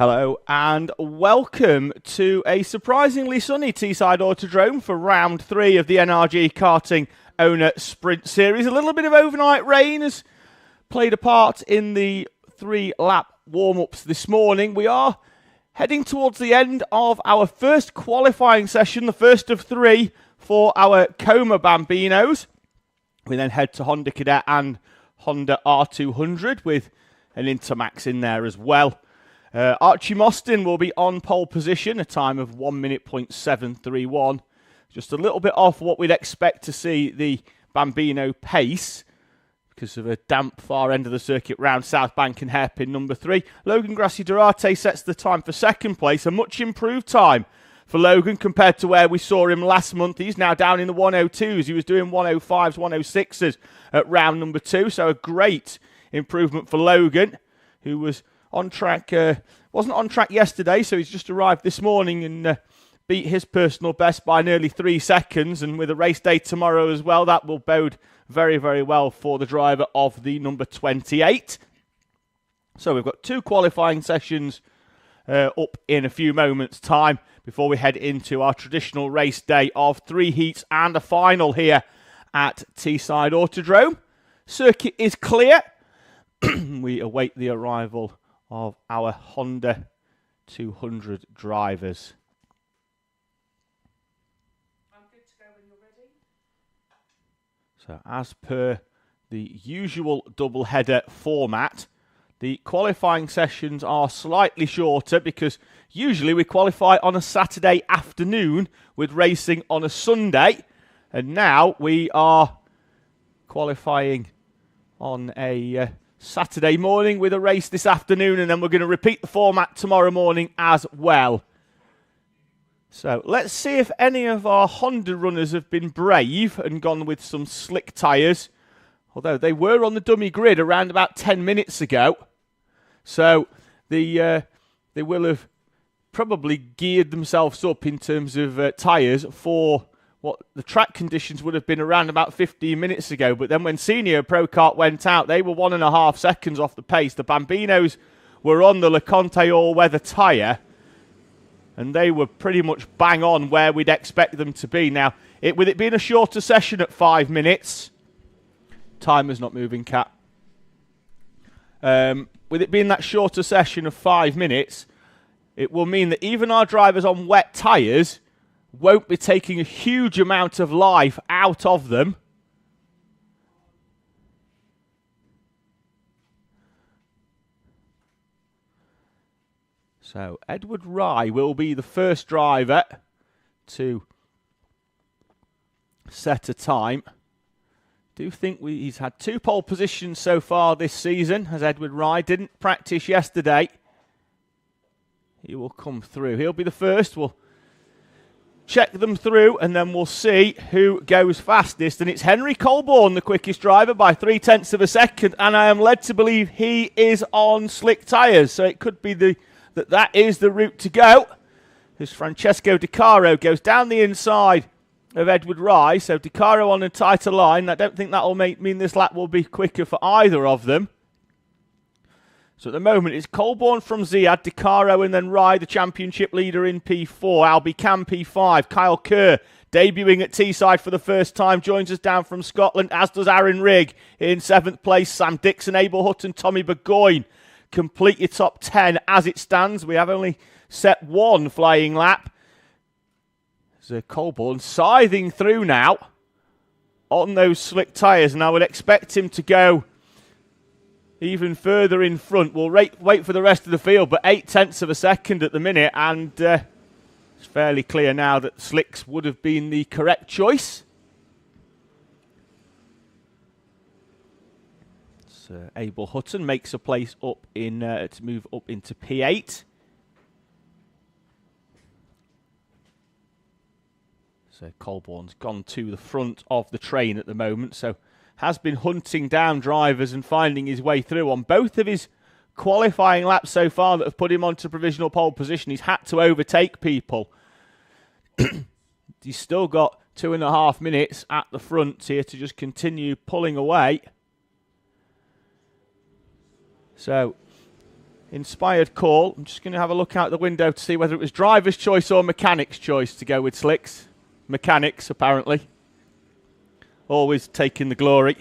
Hello and welcome to a surprisingly sunny Teesside Autodrome for round 3 of the NRG Karting Owner Sprint Series. A little bit of overnight rain has played a part in the 3-lap warm-ups this morning. We are heading towards the end of our first qualifying session, the first of 3 for our Coma Bambinos. We then head to Honda Cadet and Honda R200 with an Intermax in there as well. Archie Mostyn will be on pole position, a time of 1:07.31. Just a little bit off what we'd expect to see the Bambino pace because of a damp far end of the circuit round South Bank and hairpin number 3. Logan Grassi Durarte sets the time for second place, a much improved time for Logan compared to where we saw him last month. He's now down in the 102s. He was doing 105s, 106s at round number 2, so a great improvement for Logan, who was on track, wasn't on track yesterday, so he's just arrived this morning and beat his personal best by nearly 3 seconds. And with a race day tomorrow as well, that will bode very, very well for the driver of the number 28. So we've got 2 qualifying sessions up in a few moments' time before we head into our traditional race day of 3 heats and a final here at Teesside Autodrome. Circuit is clear. We await the arrival of our Honda 200 drivers. I'm good to go when you're ready. So as per the usual double-header format, the qualifying sessions are slightly shorter because usually we qualify on a Saturday afternoon with racing on a Sunday, and now we are qualifying on a Saturday morning with a race this afternoon, and then we're going to repeat the format tomorrow morning as well. So let's see if any of our Honda runners have been brave and gone with some slick tyres, although they were on the dummy grid around about 10 minutes ago. So they will have probably geared themselves up in terms of tyres for what the track conditions would have been around about 15 minutes ago. But then when Senior Pro Kart went out, they were 1.5 seconds off the pace. The Bambinos were on the LeConte all-weather tyre, and they were pretty much bang on where we'd expect them to be. Now, with it being a shorter session at 5 minutes, timer's not moving, Cat. With it being that shorter session of 5 minutes, it will mean that even our drivers on wet tyres won't be taking a huge amount of life out of them. So Edward Rye will be the first driver to set a time. Do think he's had 2 pole positions so far this season, as Edward Rye didn't practice yesterday. He will come through. He'll be the first. We'll check them through, and then we'll see who goes fastest. And it's Henry Colborne, the quickest driver, by 0.3 of a second. And I am led to believe he is on slick tyres. So it could be that is the route to go. As Francesco Di Caro goes down the inside of Edward Rye. So Di Caro on a tighter line. I don't think that will mean this lap will be quicker for either of them. So at the moment, it's Colborne from Ziad, Di Caro, and then Rye, the championship leader in P4. Albie Cam, P5. Kyle Kerr, debuting at Teesside for the first time, joins us down from Scotland, as does Aaron Rigg in 7th place. Sam Dixon, Abel Hutton, Tommy Burgoyne complete your top 10 as it stands. We have only set 1 flying lap. So Colborne scything through now on those slick tyres, and I would expect him to go even further in front. We'll wait for the rest of the field, but 0.8 of a second at the minute, and it's fairly clear now that slicks would have been the correct choice. So Abel Hutton makes a place up in to move up into P8. So Colborne's gone to the front of the train at the moment, so has been hunting down drivers and finding his way through. On both of his qualifying laps so far that have put him onto provisional pole position, he's had to overtake people. He's still got 2.5 minutes at the front here to just continue pulling away. So inspired call. I'm just going to have a look out the window to see whether it was driver's choice or mechanic's choice to go with slicks. Mechanics, apparently. Always taking the glory.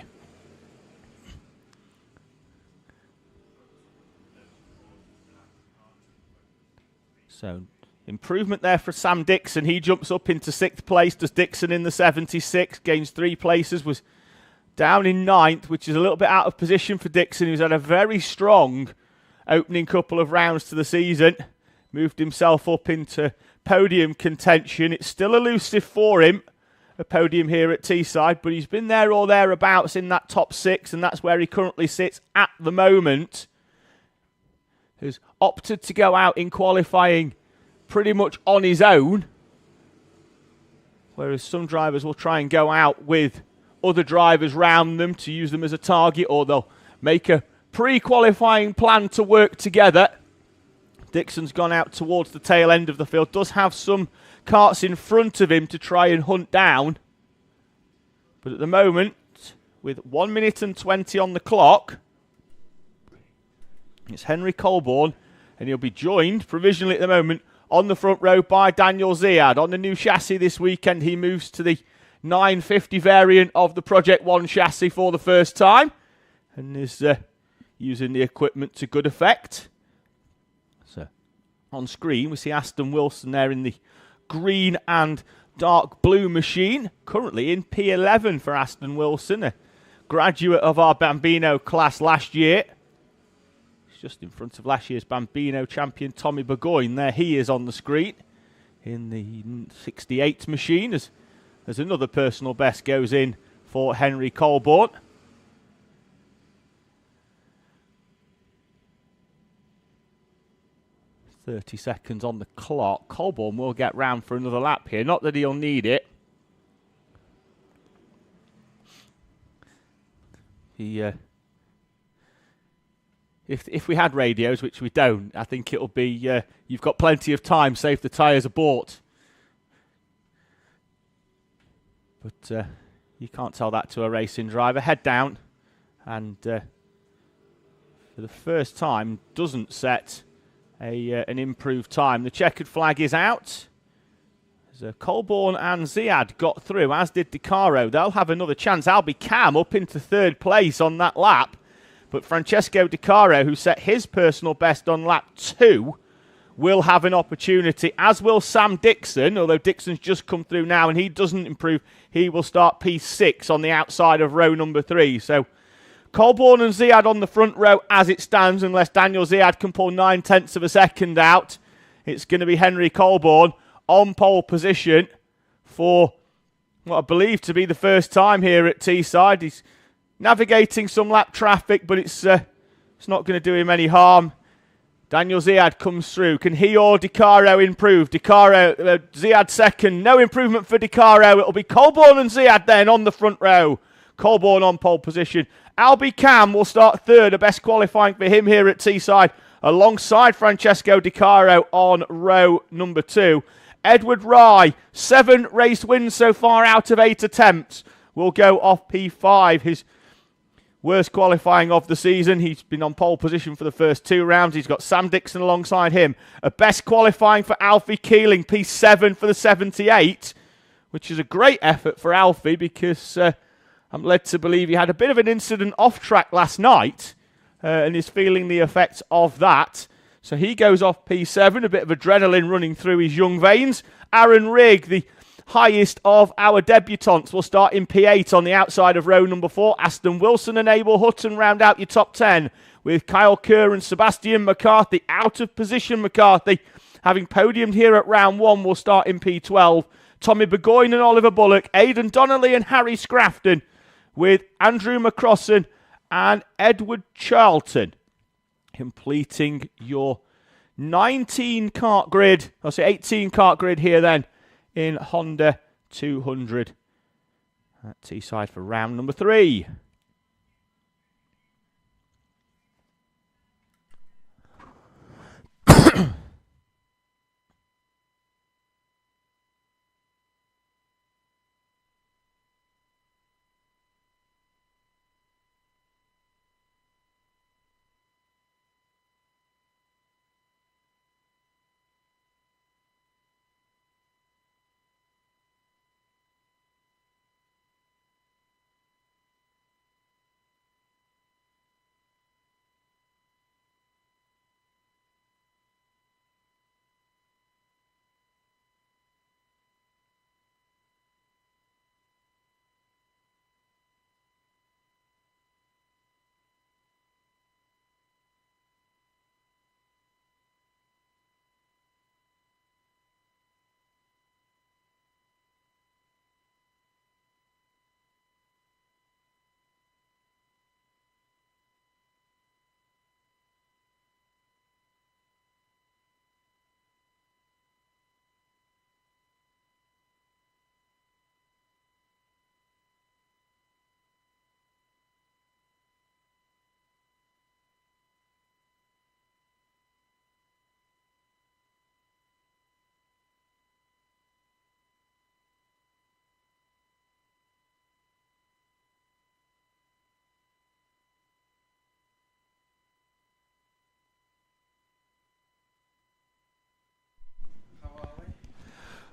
So, improvement there for Sam Dixon. He jumps up into 6th place. Does Dixon in the 76. Gains 3 places. Was down in 9th, which is a little bit out of position for Dixon, who's had a very strong opening couple of rounds to the season. Moved himself up into podium contention. It's still elusive for him, a podium here at Teesside, but he's been there or thereabouts in that top 6, and that's where he currently sits at the moment. Has opted to go out in qualifying pretty much on his own, whereas some drivers will try and go out with other drivers round them to use them as a target, or they'll make a pre-qualifying plan to work together. Dixon's gone out towards the tail end of the field, does have some karts in front of him to try and hunt down, but at the moment, with 1 minute and 20 on the clock, it's Henry Colborne, and he'll be joined provisionally at the moment on the front row by Daniel Ziad. On the new chassis this weekend, he moves to the 950 variant of the Project One chassis for the first time, and is using the equipment to good effect. So, on screen, we see Aston Wilson there in the green and dark blue machine, currently in P11 for Aston Wilson, a graduate of our Bambino class last year. Just in front of last year's Bambino champion Tommy Burgoyne. There he is on the screen in the 68 machine as another personal best goes in for Henry Colborne. .30 seconds on the clock. Colborne will get round for another lap here. Not that he'll need it. If we had radios, which we don't, I think it'll be, you've got plenty of time, save the tyres are bought. But you can't tell that to a racing driver. Head down, and for the first time, doesn't set an improved time. The checkered flag is out. So Colborne and Ziad got through, as did DiCaro. They'll have another chance. Albie Cam up into 3rd place on that lap. But Francesco DiCaro, who set his personal best on lap 2, will have an opportunity, as will Sam Dixon, although Dixon's just come through now and he doesn't improve. He will start P6 on the outside of row number 3. So Colborne and Ziad on the front row as it stands, unless Daniel Ziad can pull 9/10 of a second out. It's going to be Henry Colborne on pole position for what I believe to be the first time here at Teesside. He's navigating some lap traffic, but it's not going to do him any harm. Daniel Ziad comes through. Can he or DiCaro improve? Ziad second. No improvement for DiCaro. It'll be Colborne and Ziad then on the front row. Colborne on pole position. Albie Cam will start 3rd. The best qualifying for him here at Teesside, alongside Francesco DiCaro on row number 2. Edward Rye, 7 race wins so far out of 8 attempts, will go off P5. His worst qualifying of the season. He's been on pole position for the first 2 rounds. He's got Sam Dixon alongside him. A best qualifying for Alfie Keeling, P7 for the 78, which is a great effort for Alfie because I'm led to believe he had a bit of an incident off track last night and is feeling the effects of that. So he goes off P7, a bit of adrenaline running through his young veins. Aaron Rigg, the highest of our debutants, will start in P8 on the outside of row number 4. Aston Wilson and Abel Hutton round out your top 10, with Kyle Kerr and Sebastian McCarthy out of position. McCarthy, having podiumed here at round 1, will start in P12. Tommy Burgoyne and Oliver Bullock, Aidan Donnelly and Harry Scrafton, with Andrew McCrossan and Edward Charlton completing your 18 kart grid here then in Honda 200 at Teesside for round number 3.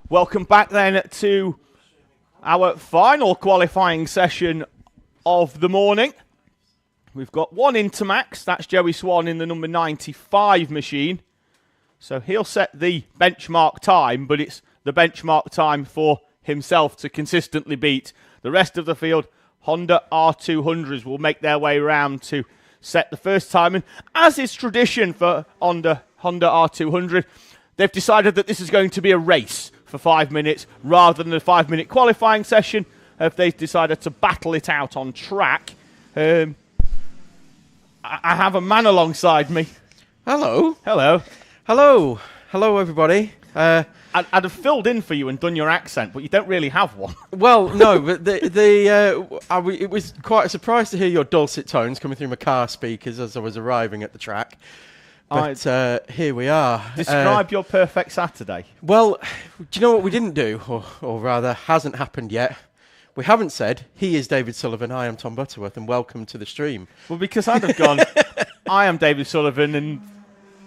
Welcome back then to our final qualifying session of the morning. We've got one Intermax, that's Joey Swan in the number 95 machine. So he'll set the benchmark time, but it's the benchmark time for himself to consistently beat. The rest of the field, Honda R200s, will make their way around to set the first time. And as is tradition for Honda R200, they've decided that this is going to be a race for 5 minutes rather than a 5-minute qualifying session. If they've decided to battle it out on track. I have a man alongside me. Hello. Hello. Hello. Hello, everybody. I'd have filled in for you and done your accent, but you don't really have one. Well, no, but it was quite a surprise to hear your dulcet tones coming through my car speakers as I was arriving at the track. But here we are. Describe your perfect Saturday. Well, do you know what we didn't do, or rather hasn't happened yet? We haven't said, he is David Sullivan, I am Tom Butterworth, and welcome to the stream. Well, because I'd have gone, I am David Sullivan, and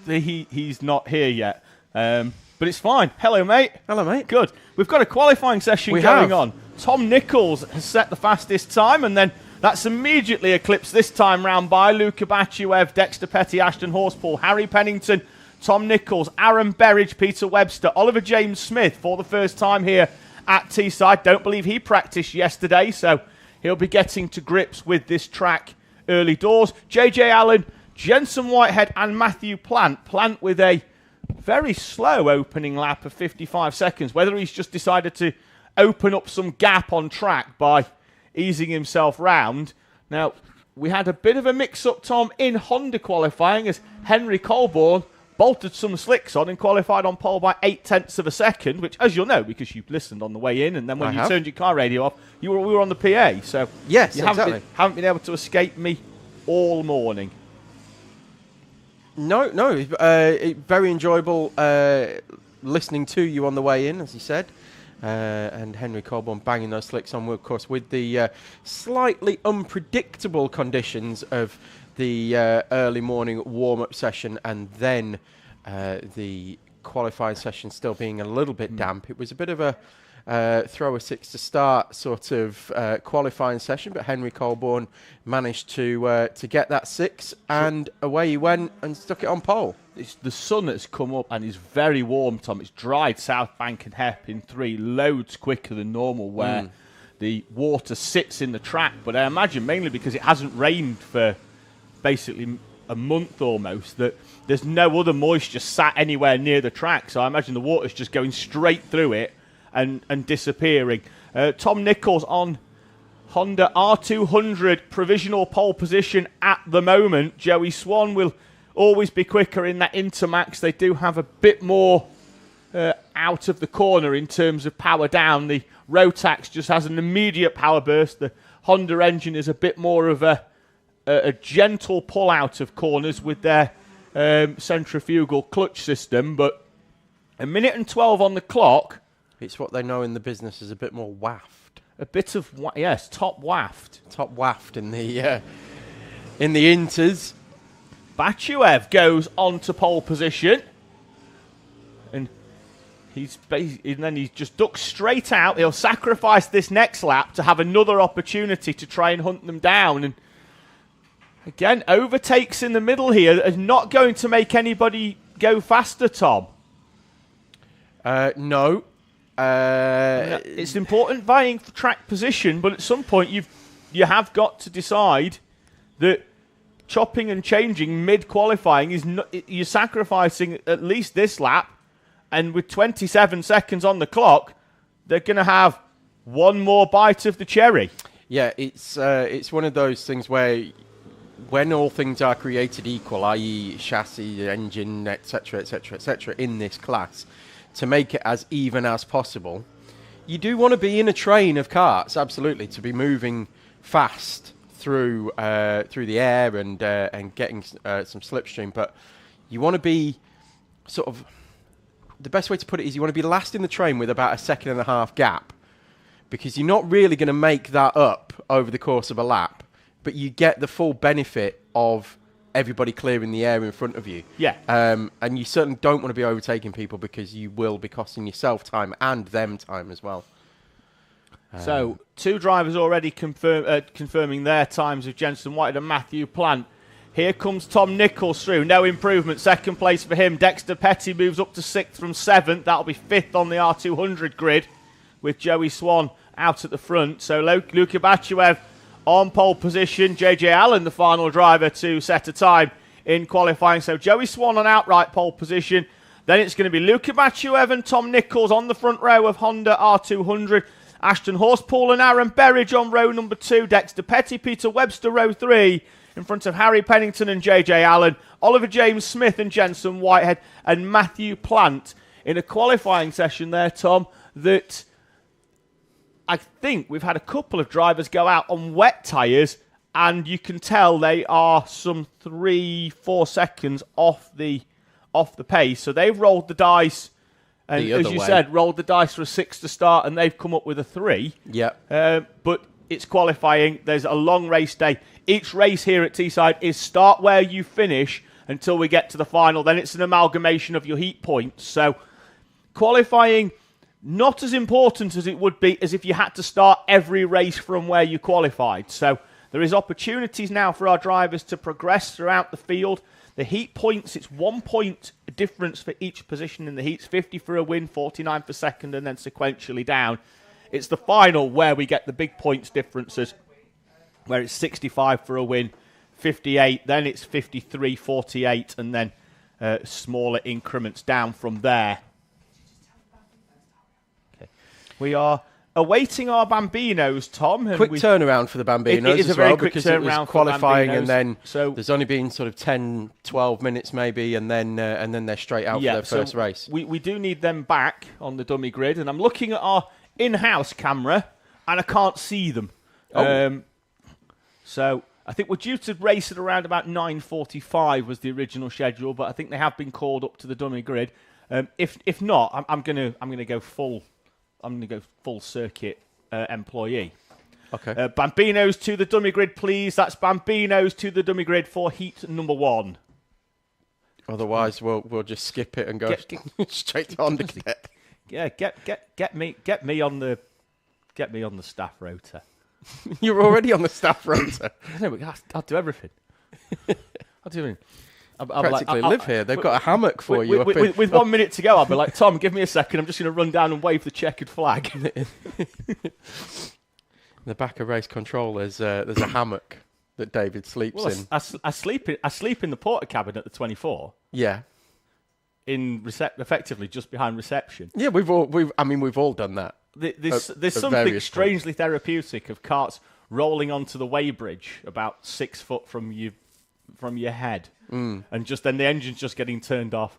he's not here yet. But it's fine. Hello, mate. Hello, mate. Good. We've got a qualifying session going on. Tom Nichols has set the fastest time, and then that's immediately eclipsed this time round by Luca Bachuev, Dexter Petty, Ashton Horspool, Harry Pennington, Tom Nichols, Aaron Berridge, Peter Webster, Oliver James Smith for the first time here at Teesside. Don't believe he practiced yesterday, so he'll be getting to grips with this track early doors. JJ Allen, Jensen Whitehead and Matthew Plant. Plant with a very slow opening lap of 55 seconds. Whether he's just decided to open up some gap on track by easing himself round. Now, we had a bit of a mix-up, Tom, in Honda qualifying as Henry Colborne bolted some slicks on and qualified on pole by 0.8 of a second, which, as you'll know, because you listened on the way in, and then when you turned your car radio off, we were on the PA. So yes, you exactly. haven't been able to escape me all morning. No, very enjoyable listening to you on the way in, as you said. And Henry Colborne banging those slicks on, of course, with the slightly unpredictable conditions of the early morning warm-up session and then the qualifying session still being a little bit damp. It was a bit of a throw a six to start sort of qualifying session, but Henry Colborne managed to get that six, and away he went and stuck it on pole. It's the sun has come up and is very warm, Tom. It's dried South Bank and Hep in 3 loads quicker than normal, where the water sits in the track. But I imagine mainly because it hasn't rained for basically a month almost, that there's no other moisture sat anywhere near the track. So I imagine the water's just going straight through it and disappearing. Tom Nichols on Honda R200 provisional pole position at the moment. Joey Swan will always be quicker in that Intermax. They do have a bit more out of the corner in terms of power down. The Rotax just has an immediate power burst. The Honda engine is a bit more of a gentle pull out of corners with their centrifugal clutch system. But 1 minute and 12 on the clock. It's what they know in the business as a bit more waft. A bit of, yes, top waft. Top waft in the Inters. Bachuev goes on to pole position, and then he just ducks straight out. He'll sacrifice this next lap to have another opportunity to try and hunt them down. And again, overtakes in the middle here are not going to make anybody go faster, Tom. No. It's important vying for track position, but at some point you have got to decide that chopping and changing mid-qualifying is not, you're sacrificing at least this lap, and with 27 seconds on the clock, they're going to have one more bite of the cherry. Yeah, it's one of those things where when all things are created equal, i.e. chassis, engine, etc., etc., etc., in this class, to make it as even as possible, you do want to be in a train of karts, absolutely, to be moving fast through the air and getting some slipstream, but you want to be sort of, the best way to put it is you want to be last in the train with about 1.5 second gap, because you're not really going to make that up over the course of a lap, but you get the full benefit of everybody clearing the air in front of you. Yeah. And you certainly don't want to be overtaking people because you will be costing yourself time and them time as well. So, 2 drivers already confirming their times with Jenson White and Matthew Plant. Here comes Tom Nichols through. No improvement. Second place for him. Dexter Petty moves up to 6th from 7th. That'll be 5th on the R200 grid with Joey Swan out at the front. So, Luka Bachuev on pole position. JJ Allen, the final driver, to set a time in qualifying. So, Joey Swan on outright pole position. Then it's going to be Luka Bachuev and Tom Nichols on the front row of Honda R200. Ashton Horsepool and Aaron Berridge on row number 2. Dexter Petty, Peter Webster, row 3. In front of Harry Pennington and JJ Allen. Oliver James Smith and Jenson Whitehead and Matthew Plant in a qualifying session there, Tom, that I think we've had a couple of drivers go out on wet tyres, and you can tell they are some 3-4 seconds off the pace. So they've rolled the dice. And as you said, rolled the dice for a 6 to start, and they've come up with a 3. Yeah. But it's qualifying. There's a long race day. Each race here at Teesside is start where you finish until we get to the final. Then it's an amalgamation of your heat points. So qualifying, not as important as it would be as if you had to start every race from where you qualified. So there is opportunities now for our drivers to progress throughout the field. The heat points, it's 1 point difference for each position in the heats. 50 for a win, 49 for second, and then sequentially down. It's the final where we get the big points differences, where it's 65 for a win, 58, then it's 53, 48, and then smaller increments down from there. Okay. We are awaiting our Bambinos, Tom. And quick turnaround for the Bambinos it is as a very well, quick because it turnaround was qualifying, for and then so there's only been sort of 10, 12 minutes maybe, and then they're straight out for their first race. We do need them back on the dummy grid, and I'm looking at our in-house camera, and I can't see them. Oh. So I think we're due to race at around about 9:45 was the original schedule, but I think they have been called up to the dummy grid. If not, I'm gonna go full. I'm gonna go full circuit employee. Okay. Bambinos to the dummy grid, please. That's Bambinos to the dummy grid for heat number 1. Otherwise, we'll just skip it and go straight to Honda Cadet. Yeah, get me on the staff rotor. You're already on the staff rotor. No, I'll do everything. I'll do everything. I'll practically live here. They've got a hammock for you. With 1 minute to go, I'll be like, Tom, give me a second. I'm just going to run down and wave the checkered flag. In the back of race control, there's a hammock that David sleeps in. I sleep in the porter cabin at the 24. Yeah. Effectively just behind reception. Yeah, we've all done that. There's something strangely therapeutic of carts rolling onto the weighbridge about 6 foot from your head, and just then the engine's just getting turned off.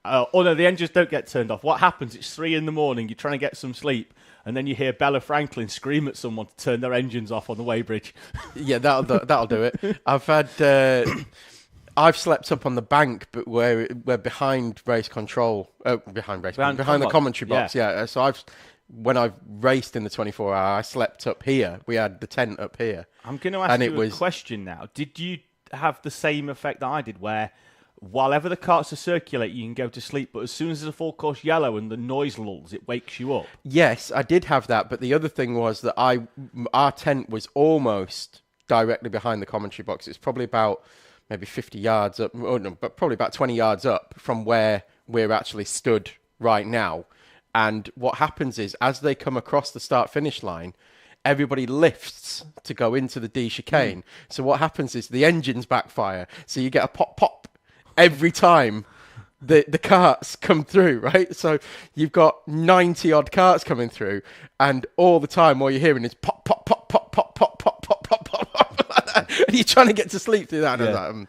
No, the engines don't get turned off. What happens? It's 3 a.m. You're trying to get some sleep, and then you hear Bella Franklin scream at someone to turn their engines off on the weighbridge. Yeah, that'll do it. I've slept up on the bank, but we're behind race control, behind the commentary box. Yeah. So when I've raced in the 24 hour, I slept up here. We had the tent up here. I'm going to ask you a question now. Did you have the same effect that I did, where while ever the carts are circulating, you can go to sleep, but as soon as there's a full course yellow and the noise lulls, it wakes you up? Yes, I did have that, but the other thing was that our tent was almost directly behind the commentary box. It's probably about maybe 50 yards up, but probably about 20 yards up from where we're actually stood right now. And what happens is, as they come across the start-finish line, everybody lifts to go into the D chicane. So what happens is the engines backfire. So you get a pop every time the carts come through, right? So you've got 90 odd carts coming through, and all the time all you're hearing is pop, pop, pop, pop, pop, pop, pop, pop, pop, pop, pop. And you're trying to get to sleep through that. And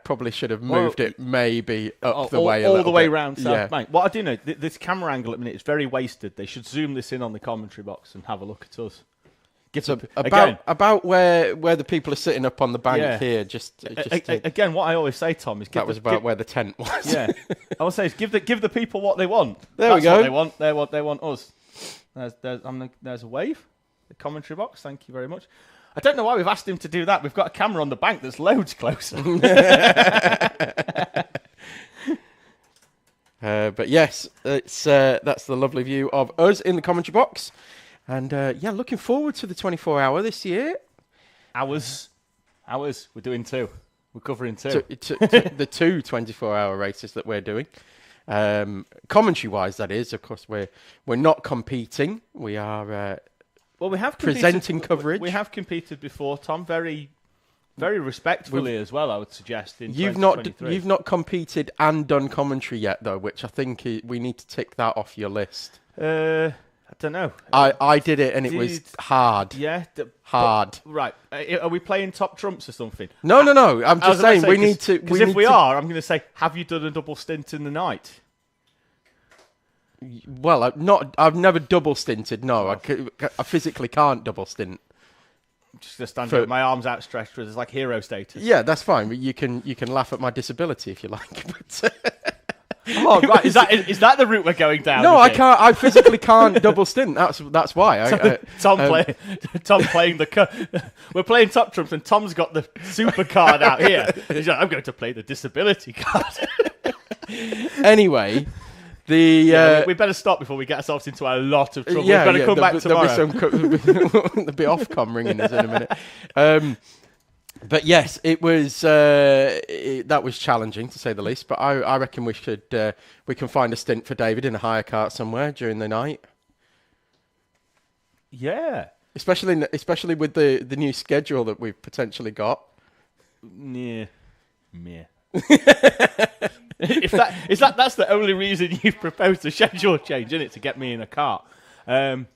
probably should have moved it maybe up the way a little all the way bit. Round South Bank. What I do know, this camera angle at the minute is very wasted. They should zoom this in on the commentary box and have a look at us. About where the people are sitting up on the bank here. Again, what I always say, Tom, is where the tent was. Yeah, I would say is give the people what they want. That's we go. What they want us. There's a wave. The commentary box. Thank you very much. I don't know why we've asked him to do that. We've got a camera on the bank that's loads closer. But yes, it's that's the lovely view of us in the commentary box. And yeah, looking forward to the 24-hour this year. Hours. We're doing 2. We're covering 2. The 2 24-hour races that we're doing. Commentary-wise, that is. Of course, we're not competing. We are we have presenting coverage. We have competed before, Tom. Very, very respectfully as well, I would suggest. You've not competed and done commentary yet, though, which I think we need to tick that off your list. I don't know. I did it, and it was hard. Yeah, hard. Right. Are we playing top trumps or something? No. I'm just saying we need to. Because if we are, I'm going to say, have you done a double stint in the night? Well, I've never double stinted. No, I physically can't double stint. Just to stand with my arms outstretched, with like hero status. Yeah, that's fine. You can laugh at my disability if you like. But, oh, right. Is that the route we're going down? No, I can't. I physically can't double stint. That's why. Tom playing we're playing top trumps, and Tom's got the super card out here. He's like, I'm going to play the disability card. Anyway. We better stop before we get ourselves into a lot of trouble. Yeah, we better come back tomorrow. There'll be Ofcom ringing us in a minute. But yes, it was that was challenging to say the least. But I reckon we can find a stint for David in a hire cart somewhere during the night. Yeah, especially with the new schedule that we've potentially got. Yeah. That's the only reason you've proposed a schedule change, isn't it, to get me in a cart? No,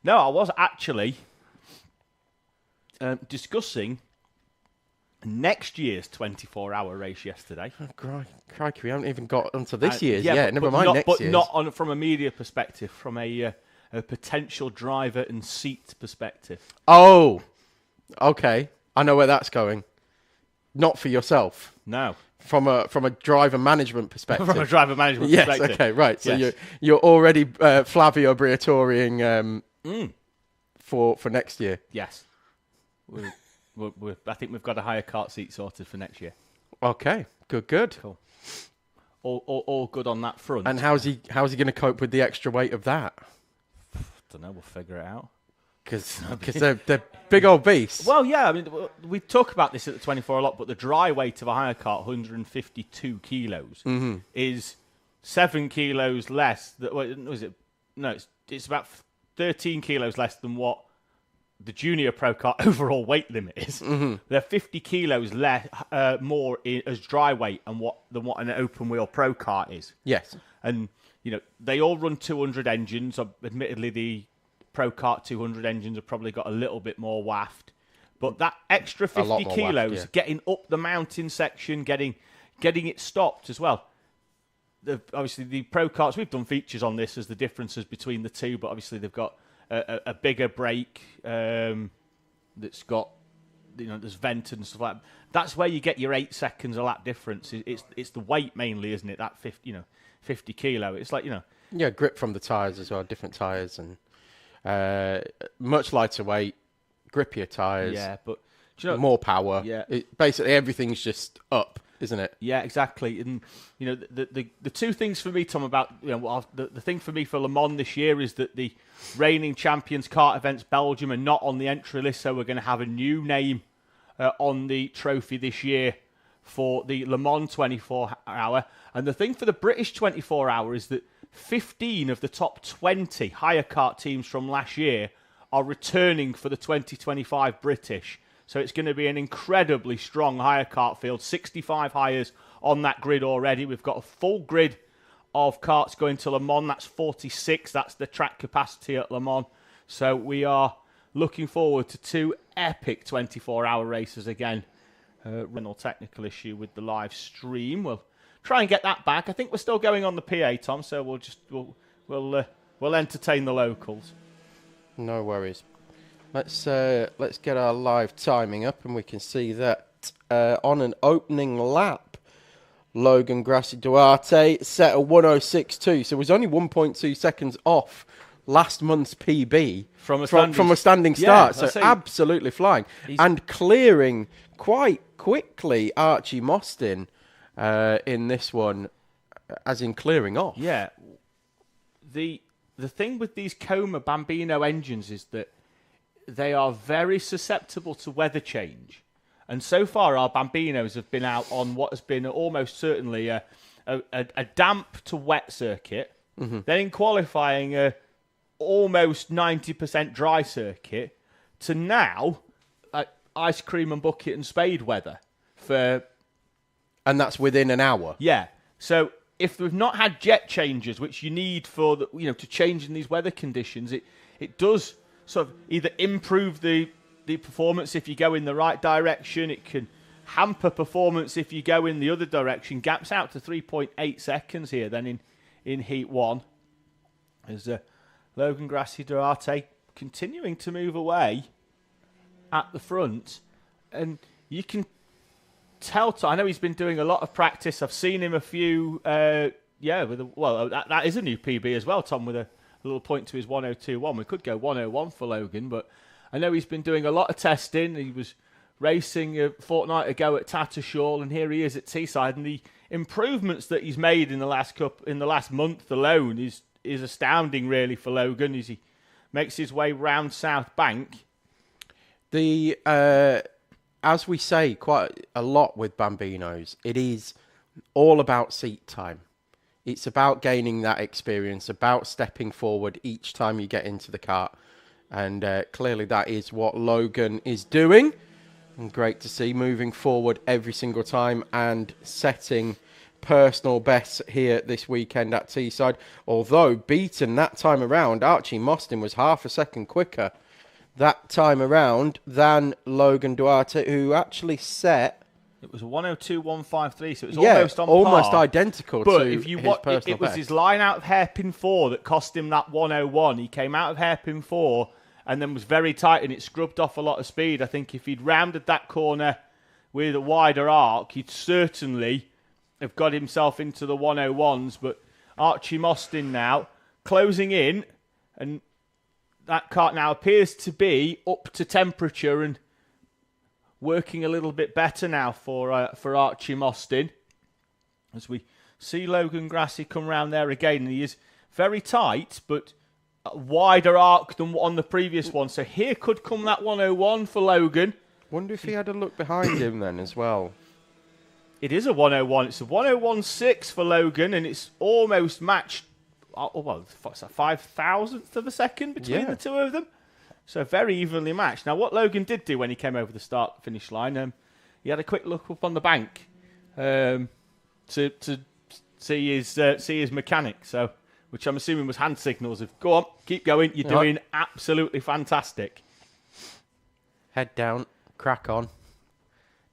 I was actually discussing next year's 24-hour race yesterday. Oh, crikey, we haven't even got onto this year's yet. Never mind next year's. But not from a media perspective, from a potential driver and seat perspective. Oh, okay. I know where that's going. Not for yourself. No. From a driver management perspective. From a driver management perspective. Yes, okay, right. So you're already Flavio Briatoreing for next year. Yes. I think we've got a higher cart seat sorted for next year. Okay, good. Cool. All good on that front. And how's he going to cope with the extra weight of that? I don't know. We'll figure it out. Because they're big old beasts. Well, yeah. I mean, we talk about this at the 24 a lot, but the dry weight of a hire cart, 152 kilos, is 7 kilos less. It's about 13 kilos less than what the junior pro kart overall weight limit is. They're 50 kilos less, more as dry weight than what an open wheel pro kart is. Yes, and they all run 200 engines. Admittedly, the Pro Kart 200 engines have probably got a little bit more waft, but that extra 50 kilos waft, getting up the mountain section, getting it stopped as well. Obviously, the Pro Karts, we've done features on this as the differences between the two, but obviously they've got a bigger brake that's got, there's vented and stuff like that. That's where you get your 8 seconds a lap difference. It's the weight mainly, isn't it? That 50 kilo. It's like, yeah, grip from the tyres as well, different tyres and. Much lighter weight, grippier tyres. Yeah, but more power. Yeah, basically everything's just up, isn't it? Yeah, exactly. And the two things for me, Tom, about the thing for me for Le Mans this year is that the reigning champions kart events Belgium are not on the entry list, so we're going to have a new name on the trophy this year for the Le Mans 24-hour. And the thing for the British 24-hour is that 15 of the top 20 hire kart teams from last year are returning for the 2025 British. So it's going to be an incredibly strong hire kart field. 65 hires on that grid already. We've got a full grid of karts going to Le Mans. That's 46. That's the track capacity at Le Mans. So we are looking forward to 2 epic 24-hour races again. Renal technical issue with the live stream. We'll try and get that back. I think we're still going on the PA, Tom. So we'll entertain the locals. No worries. Let's get our live timing up, and we can see that on an opening lap, Logan Grassi Duarte set a 106.2, so it was only 1.2 seconds off last month's PB from a standing start. So absolutely flying. And clearing quite quickly Archie Mostyn in this one, as in clearing off. Yeah. The thing with these Coma Bambino engines is that they are very susceptible to weather change. And so far, our Bambinos have been out on what has been almost certainly a damp to wet circuit. Mm-hmm. Then in qualifying, a almost 90% dry circuit, to now ice cream and bucket and spade weather. And that's within an hour. Yeah. So if we've not had jet changes, which you need for to change in these weather conditions, it does sort of either improve the performance if you go in the right direction. It can hamper performance if you go in the other direction. Gaps out to 3.8 seconds here then in Heat 1. As Logan Grassi Duarte continuing to move away at the front. And you can tell, I know he's been doing a lot of practice. I've seen him a few, that is a new PB as well, Tom, with a little point to his 102.1. We could go 101 for Logan, but I know he's been doing a lot of testing. He was racing a fortnight ago at Tattershall, and here he is at Teesside. And the improvements that he's made in the last month alone is astounding, really, for Logan as he makes his way round South Bank. As we say quite a lot with Bambinos, it is all about seat time. It's about gaining that experience, about stepping forward each time you get into the kart. And clearly that is what Logan is doing. And great to see, moving forward every single time and setting personal bests here this weekend at Teesside. Although beaten that time around, Archie Mostyn was half a second quicker that time around than Logan Duarte, who actually set... It was a 102.153, so it was almost identical but to if you his personal it was best. His line out of hairpin 4 that cost him that 101. He came out of hairpin 4 and then was very tight, and it scrubbed off a lot of speed. I think if he'd rounded that corner with a wider arc, he'd certainly have got himself into the 101s. But Archie Mostyn now closing in, and that kart now appears to be up to temperature and working a little bit better now for Archie Mostyn. As we see Logan Grassi come round there again, and he is very tight, but a wider arc than on the previous one. So here could come that 101 for Logan. Wonder if he had a look behind him then as well. It is a 101. It's a 101.6 for Logan, and it's almost matched. What's that, 5,000th of a second between the two of them? So very evenly matched. Now, what Logan did do when he came over the start-finish line, he had a quick look up on the bank to see his mechanic. So, which I'm assuming was hand signals of "Go on, keep going. You're doing absolutely fantastic." Head down, crack on.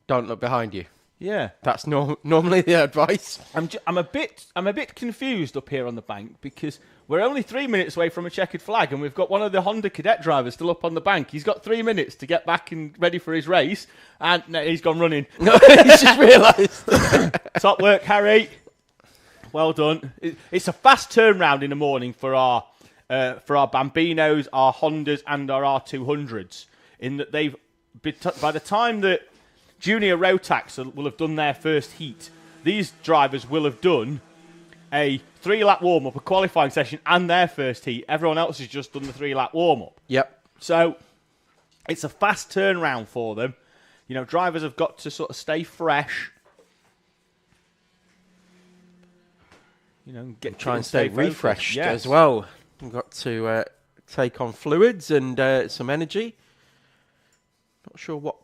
Don't look behind you. Yeah, that's normally the advice. I'm a bit confused up here on the bank because we're only 3 minutes away from a checkered flag, and we've got one of the Honda cadet drivers still up on the bank. He's got 3 minutes to get back and ready for his race, and no, he's gone running. He's just realised. Top work, Harry. Well done. It's a fast turnaround in the morning for our Bambinos, our Hondas, and our R200s. In that they've by the time that Junior Rotax will have done their first heat, these drivers will have done a 3-lap warm-up, a qualifying session, and their first heat. Everyone else has just done the 3-lap warm-up. Yep. So it's a fast turnaround for them. You know, drivers have got to sort of stay fresh. You know, try and stay refreshed as well. We've got to take on fluids and some energy. Not sure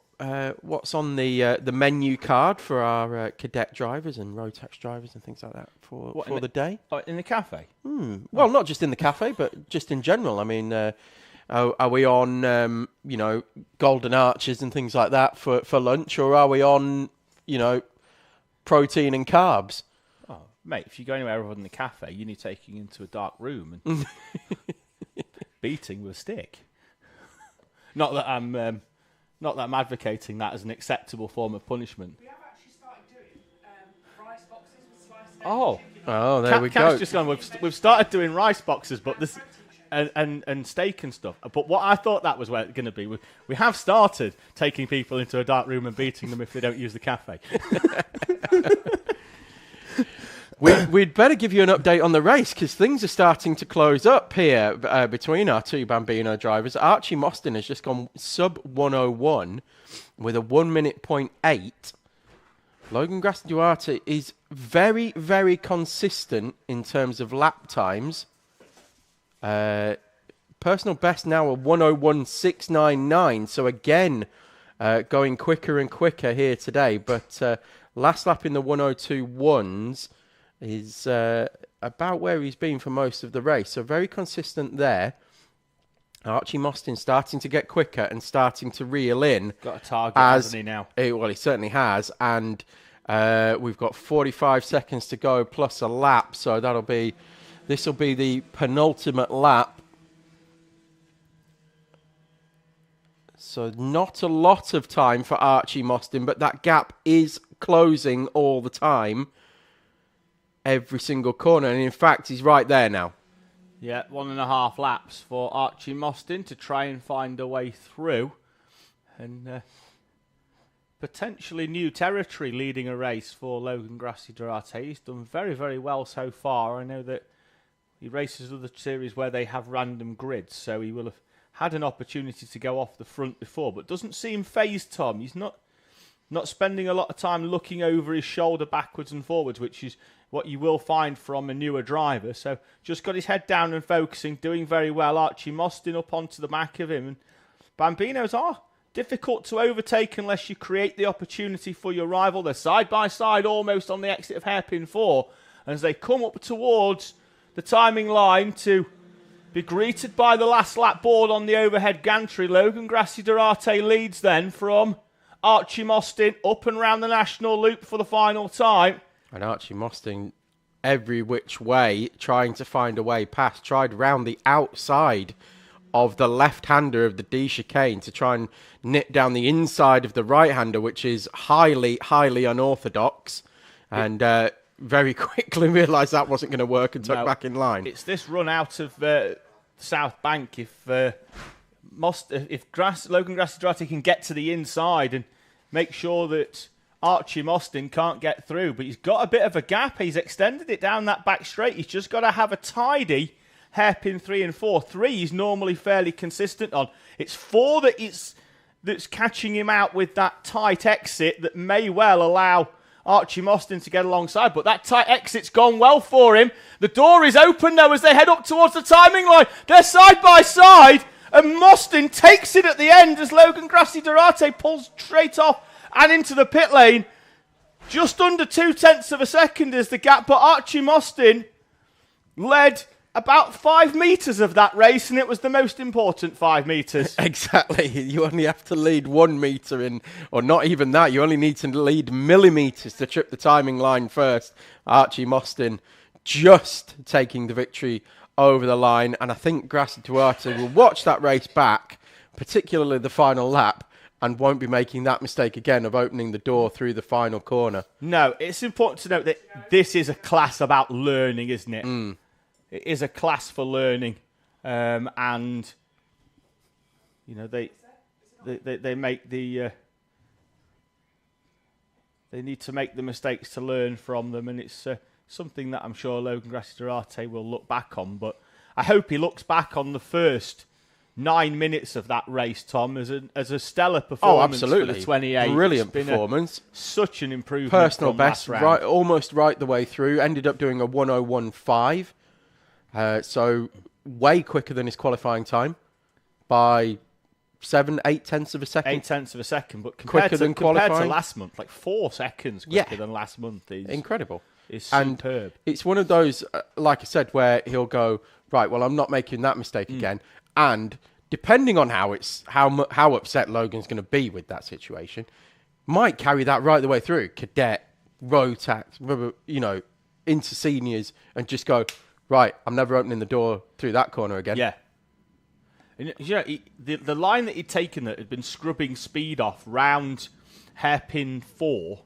what's on the menu card for our cadet drivers and Rotax drivers and things like that for the day. In the cafe? Well, not just in the cafe, but just in general. I mean, are we on golden arches and things like that for lunch, or are we on protein and carbs? Oh, mate, if you go anywhere other than the cafe, you need taking into a dark room and beating with a stick. Not that I'm advocating that as an acceptable form of punishment. We have actually started doing rice boxes with sliced Oh, chicken. there we go. Just gone. We've started doing rice boxes, but this. and steak and stuff. But what I thought that was where it's going to be, we have started taking people into a dark room and beating them if they don't use the cafe. We'd better give you an update on the race because things are starting to close up here between our two Bambino drivers. Archie Mostyn has just gone sub 101 with a 1 minute .8. Logan Grassi Duarte is very, very consistent in terms of lap times. Personal best now a 101.699. So again, going quicker and quicker here today. But last lap in the 102.1s is about where he's been for most of the race. So very consistent there. Archie Mostyn starting to get quicker and starting to reel in. Got a target, hasn't he, now? Well, he certainly has. And we've got 45 seconds to go plus a lap. So this will be the penultimate lap. So not a lot of time for Archie Mostyn, but that gap is closing all the time. Every single corner. And in fact, he's right there now. Yeah, 1.5 laps for Archie Mostyn to try and find a way through. And potentially new territory leading a race for Logan Grassi Duarte. He's done very, very well so far. I know that he races other series where they have random grids, so he will have had an opportunity to go off the front before, but doesn't seem phased, Tom. He's not spending a lot of time looking over his shoulder backwards and forwards, which is what you will find from a newer driver. So just got his head down and focusing, doing very well. Archie Mostyn up onto the back of him. And Bambinos are difficult to overtake unless you create the opportunity for your rival. They're side by side almost on the exit of hairpin 4. And as they come up towards the timing line to be greeted by the last lap board on the overhead gantry, Logan Grassi Duarte leads then from Archie Mostyn up and round the national loop for the final time. And Archie Mostyn every which way, trying to find a way past. Tried round the outside of the left-hander of the D chicane to try and nip down the inside of the right-hander, which is highly, highly unorthodox. And very quickly realised that wasn't going to work and took back in line. It's this run out of South Bank. If Logan Grassi Duarte can get to the inside and make sure that Archie Mostyn can't get through, but he's got a bit of a gap. He's extended it down that back straight. He's just got to have a tidy hairpin 3 and 4. 3 he's normally fairly consistent on. It's 4 that's catching him out with that tight exit that may well allow Archie Mostyn to get alongside, but that tight exit's gone well for him. The door is open now as they head up towards the timing line. They're side by side, and Mostyn takes it at the end as Logan Grassi Duarte pulls straight off and into the pit lane. Just under 0.2 of a second is the gap, but Archie Mostyn led about 5 metres of that race, and it was the most important 5 metres. Exactly. You only have to lead 1 metre in, or not even that. You only need to lead millimetres to trip the timing line first. Archie Mostyn just taking the victory over the line, and I think Grassi Duarte will watch that race back, particularly the final lap, and won't be making that mistake again of opening the door through the final corner. No, it's important to note that this is a class about learning, isn't it? It is a class for learning, and you know they make the they need to make the mistakes to learn from them, and it's something that I'm sure Logan Grassi Duarte will look back on. But I hope he looks back on the first 9 minutes of that race, Tom, as a stellar performance. Absolutely. For the 28. Brilliant performance. Such an improvement. Personal from best, last round. almost right the way through. Ended up doing a 101.5. So way quicker than his qualifying time by 7-8 tenths of a second. 8 tenths of a second, but compared to last month, like 4 seconds quicker than last month. Is incredible. Is superb. And it's one of those, like I said, where he'll go, right, well, I'm not making that mistake again. And depending on how upset Logan's going to be with that situation, might carry that right the way through. Cadet, Rotax, into seniors, and just go, right, I'm never opening the door through that corner again. Yeah. And, the line that he'd taken that had been scrubbing speed off round hairpin 4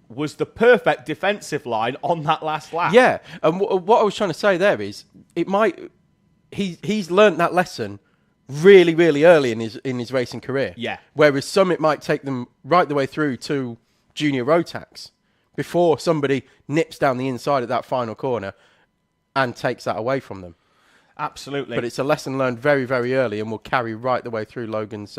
was the perfect defensive line on that last lap. Yeah, and what I was trying to say there is, he's learnt that lesson really, really early in his racing career. Yeah. Whereas some, it might take them right the way through to junior Rotax before somebody nips down the inside at that final corner and takes that away from them. Absolutely. But it's a lesson learned very, very early and will carry right the way through Logan's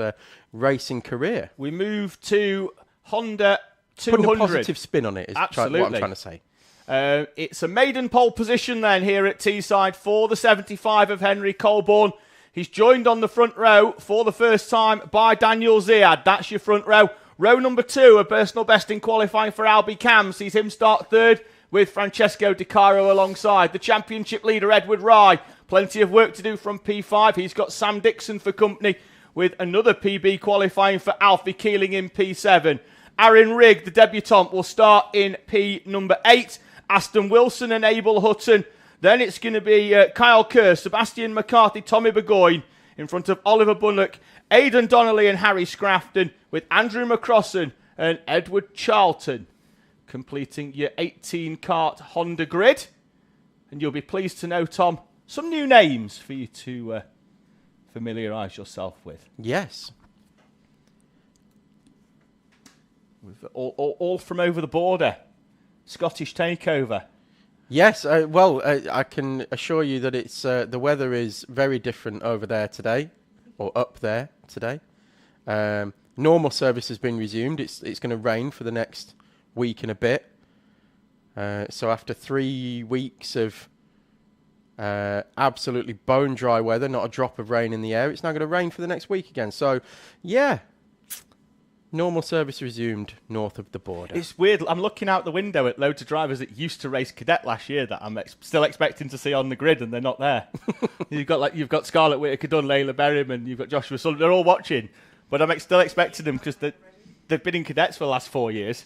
racing career. We move to Honda 200. Putting a positive spin on it is what I'm trying to say. It's a maiden pole position then here at Teesside for the 75 of Henry Colborne. He's joined on the front row for the first time by Daniel Ziad. That's your front row. Row number 2, a personal best in qualifying for Albie Cam, sees him start third with Francesco Di Caro alongside. The championship leader, Edward Rye. Plenty of work to do from P5. He's got Sam Dixon for company with another PB qualifying for Alfie Keeling in P7. Aaron Rigg, the debutant, will start in P number 8. Aston Wilson and Abel Hutton. Then it's going to be Kyle Kerr, Sebastian McCarthy, Tommy Burgoyne in front of Oliver Bullock, Aidan Donnelly and Harry Scrafton with Andrew McCrossan and Edward Charlton completing your 18 kart Honda grid. And you'll be pleased to know, Tom, some new names for you to familiarise yourself with. Yes. With all from over the border. Scottish takeover. Yes, I can assure you that it's the weather is very different over there today, or up there today. Normal service has been resumed. It's going to rain for the next week and a bit. So after 3 weeks of absolutely bone dry weather, not a drop of rain in the air, it's now going to rain for the next week again. So, yeah. Normal service resumed north of the border. It's weird. I'm looking out the window at loads of drivers that used to race cadet last year that I'm still expecting to see on the grid, and they're not there. You've got Scarlett Whitaker Dunn, Layla Berryman, you've got Joshua Sullivan. They're all watching, but I'm still expecting them because they've been in cadets for the last 4 years.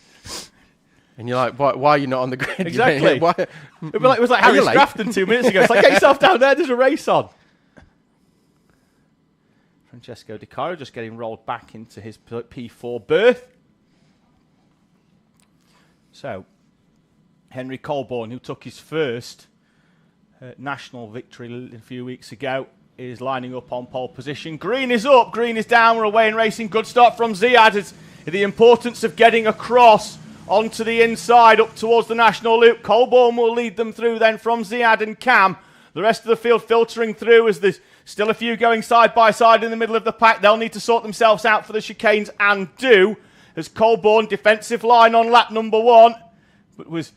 And you're like, why are you not on the grid? Exactly. Why? It was like Harry Scrafton 2 minutes ago. It's like, get yourself down there. There's a race on. Francesco Di Caro just getting rolled back into his P4 berth. So, Henry Colborne, who took his first national victory a few weeks ago, is lining up on pole position. Green is up, green is down, we're away in racing. Good start from Ziad. It's the importance of getting across onto the inside up towards the national loop. Colborne will lead them through then from Ziad and Cam. The rest of the field filtering through as there's still a few going side by side in the middle of the pack. They'll need to sort themselves out for the chicanes and do. As Colborne, defensive line on lap number 1, but was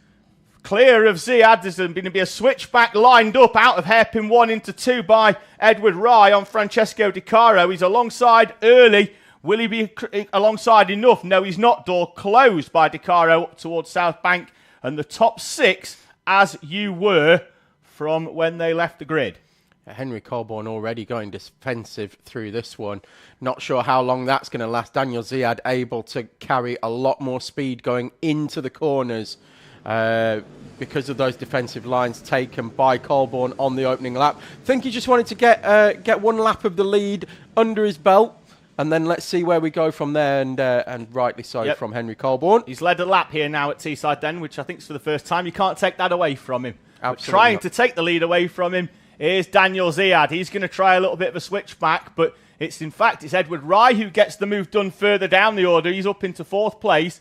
clear of Ziad. There's going to be a switchback lined up out of hairpin 1 into 2 by Edward Rye on Francesco Di Caro. He's alongside early. Will he be alongside enough? No, he's not. Door closed by Di Caro up towards South Bank. And the top 6, as you were from when they left the grid. Henry Colborne already going defensive through this one. Not sure how long that's going to last. Daniel Ziad able to carry a lot more speed going into the corners because of those defensive lines taken by Colborne on the opening lap. Think he just wanted to get one lap of the lead under his belt. And then let's see where we go from there, and rightly so from Henry Colborne. He's led a lap here now at Teesside then, which I think is for the first time. You can't take that away from him. Absolutely trying not. to take the lead away from him is Daniel Ziad. He's going to try a little bit of a switchback, but it's Edward Rye who gets the move done further down the order. He's up into 4th place.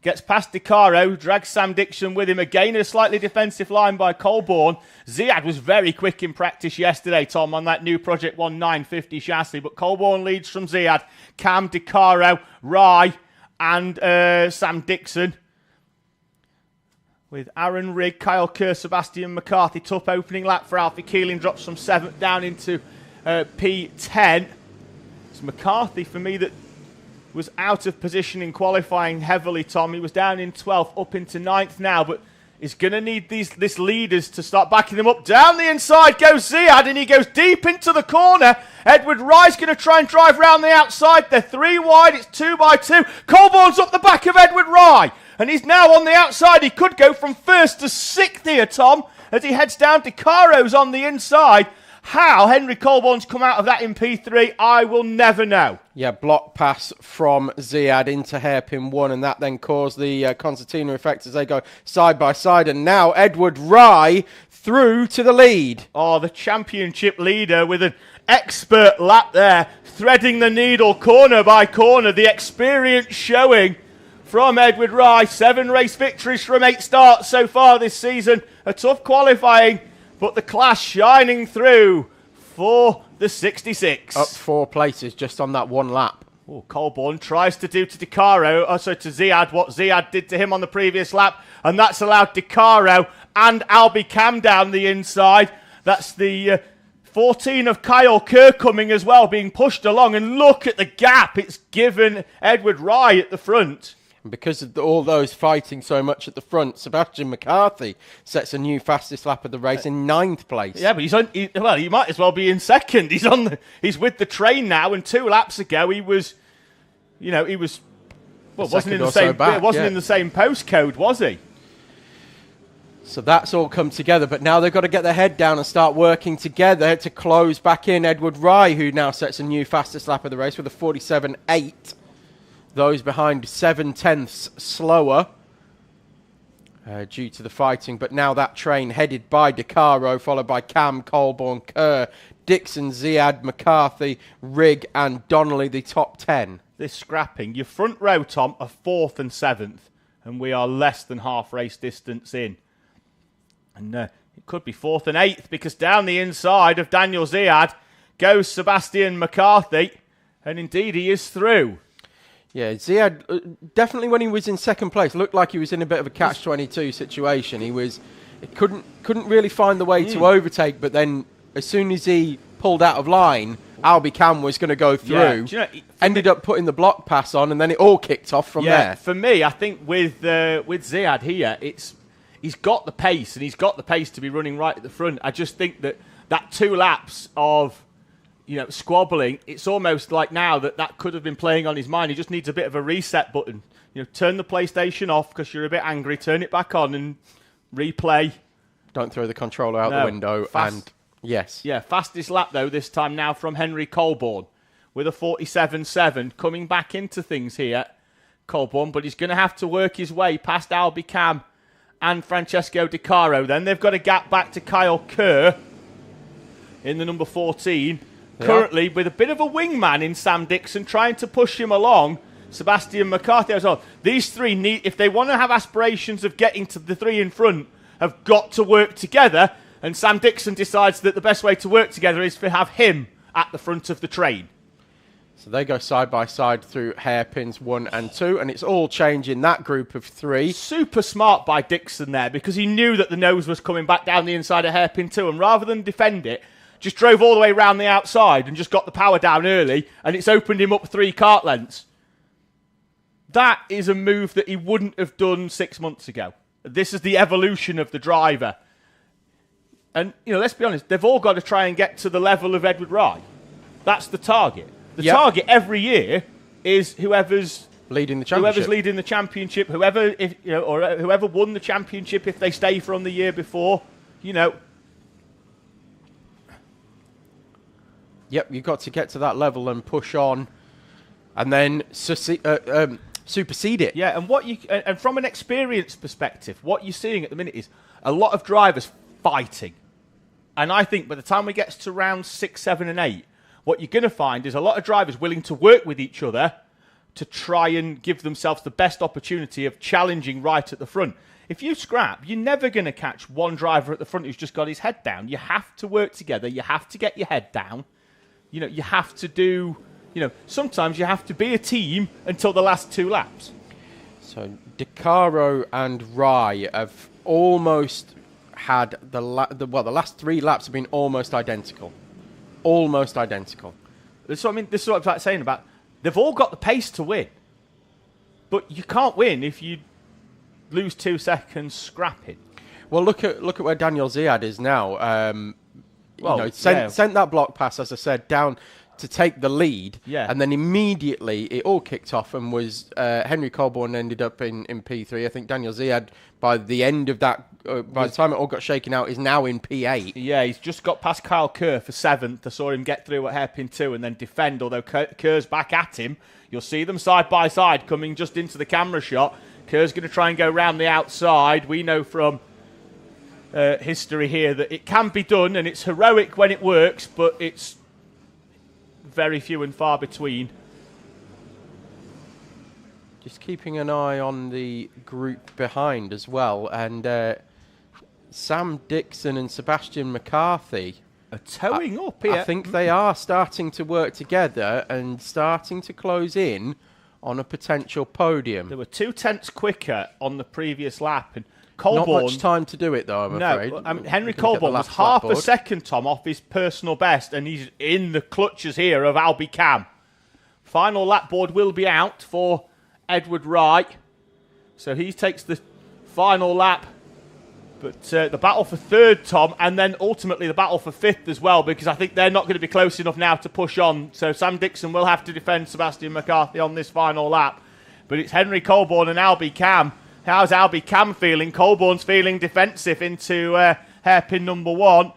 Gets past Di Caro, drags Sam Dixon with him. Again, a slightly defensive line by Colborne. Ziad was very quick in practice yesterday, Tom, on that new Project 1950 chassis. But Colborne leads from Ziad, Cam, Di Caro, Rye, and Sam Dixon. With Aaron Rigg, Kyle Kerr, Sebastian McCarthy. Tough opening lap for Alfie Keeling. Drops from 7th down into P10. It's McCarthy, for me, that was out of position in qualifying heavily, Tom. He was down in 12th, up into 9th now, but is going to need this leaders to start backing them up. Down the inside goes Ziad, and he goes deep into the corner. Edward Rye's going to try and drive round the outside. They're 3 wide, it's 2 by 2. Colborne's up the back of Edward Rye, and he's now on the outside. He could go from 1st to 6th here, Tom, as he heads down. Di Caro's on the inside. How Henry Colborne's come out of that in P3, I will never know. Yeah, block pass from Ziad into hairpin 1, and that then caused the concertina effect as they go side by side. And now Edward Rye through to the lead. Oh, the championship leader with an expert lap there, threading the needle corner by corner. The experience showing from Edward Rye. 7 race victories from 8 starts so far this season. A tough qualifying, but the class shining through for the 66. Up 4 places just on that 1 lap. Oh, Colborne tries to do to to Ziad what Ziad did to him on the previous lap, and that's allowed DeCaro and Albie Cam down the inside. That's the 14 of Kyle Kerr coming as well, being pushed along, and look at the gap it's given Edward Rye at the front. And because of all those fighting so much at the front, Sebastian McCarthy sets a new fastest lap of the race in 9th place. Yeah, but he might as well be in second. He's with the train now, and 2 laps ago he was wasn't in the same in the same postcode, was he? So that's all come together, but now they've got to get their head down and start working together to close back in Edward Rye, who now sets a new fastest lap of the race with a 47.8. Those behind 7/10ths slower due to the fighting. But now that train headed by DeCaro, followed by Cam, Colborne, Kerr, Dixon, Ziad, McCarthy, Rigg and Donnelly, the top 10. This scrapping. Your front row, Tom, are 4th and 7th. And we are less than half race distance in. And it could be 4th and 8th, because down the inside of Daniel Ziad goes Sebastian McCarthy. And indeed, he is through. Yeah, Ziad, definitely when he was in 2nd place, looked like he was in a bit of a catch-22 situation. He couldn't really find the way to overtake, but then as soon as he pulled out of line, Albie Cam was going to go through. Yeah. Ended up putting the block pass on, and then it all kicked off from there. For me, I think with Ziad here, he's got the pace, and he's got the pace to be running right at the front. I just think that 2 laps of squabbling, it's almost like now that could have been playing on his mind. He just needs a bit of a reset button. Turn the PlayStation off because you're a bit angry, turn it back on and replay. Don't throw the controller out the window. Yes. Yeah, fastest lap though this time now from Henry Colborne with a 47.7, coming back into things here, Colborne, but he's going to have to work his way past Albie Cam and Francesco DeCaro. Then they've got a gap back to Kyle Kerr in the number 14. Currently with a bit of a wingman in Sam Dixon trying to push him along. Sebastian McCarthy as well. These 3 need, if they want to have aspirations of getting to the 3 in front, have got to work together. And Sam Dixon decides that the best way to work together is to have him at the front of the train. So they go side by side through hairpins 1 and 2, and it's all changing that group of 3. Super smart by Dixon there, because he knew that the nose was coming back down the inside of hairpin 2, and rather than defend it, just drove all the way around the outside and just got the power down early, and it's opened him up 3 kart lengths. That is a move that he wouldn't have done 6 months ago. This is the evolution of the driver. And, let's be honest, they've all got to try and get to the level of Edward Rye. That's the target. The target every year is whoever's leading the championship. Whoever won the championship if they stay from the year before, Yep, you've got to get to that level and push on, and then supersede it. Yeah, and from an experience perspective, what you're seeing at the minute is a lot of drivers fighting. And I think by the time we get to round 6, 7, and 8, what you're going to find is a lot of drivers willing to work with each other to try and give themselves the best opportunity of challenging right at the front. If you scrap, you're never going to catch one driver at the front who's just got his head down. You have to work together. You have to get your head down. You have to do, sometimes you have to be a team until the last 2 laps. So DeCaro and Rye have almost had the last 3 laps have been almost identical. Almost identical. This is what I'm saying about, they've all got the pace to win. But you can't win if you lose 2 seconds scrapping. Well, look at where Daniel Ziad is now. Sent that block pass, as I said, down to take the lead. Yeah. And then immediately it all kicked off and was Henry Colborne ended up in P3. I think Daniel Ziad, by the end of that by the time it all got shaken out, is now in P8. Yeah, he's just got past Kyle Kerr for 7th. I saw him get through at hairpin 2 and then defend, although Kerr's back at him. You'll see them side by side coming just into the camera shot. Kerr's going to try and go round the outside. We know from history here that it can be done, and it's heroic when it works, but it's very few and far between. Just keeping an eye on the group behind as well, and Sam Dixon and Sebastian McCarthy are towing up here. I think they are starting to work together and starting to close in on a potential podium. They were 2/10 quicker on the previous lap, and Colborne, not much time to do it though, I'm afraid. I mean, Henry Colborne was half a second, Tom, off his personal best, and he's in the clutches here of Albie Cam. Final lap board will be out for Edward Wright, so he takes the final lap. But the battle for 3rd, Tom, and then ultimately the battle for 5th as well, because I think they're not going to be close enough now to push on. So Sam Dixon will have to defend Sebastian McCarthy on this final lap. But it's Henry Colborne and Albie Cam. How's Albie Cam feeling? Colborne's feeling defensive into hairpin number 1.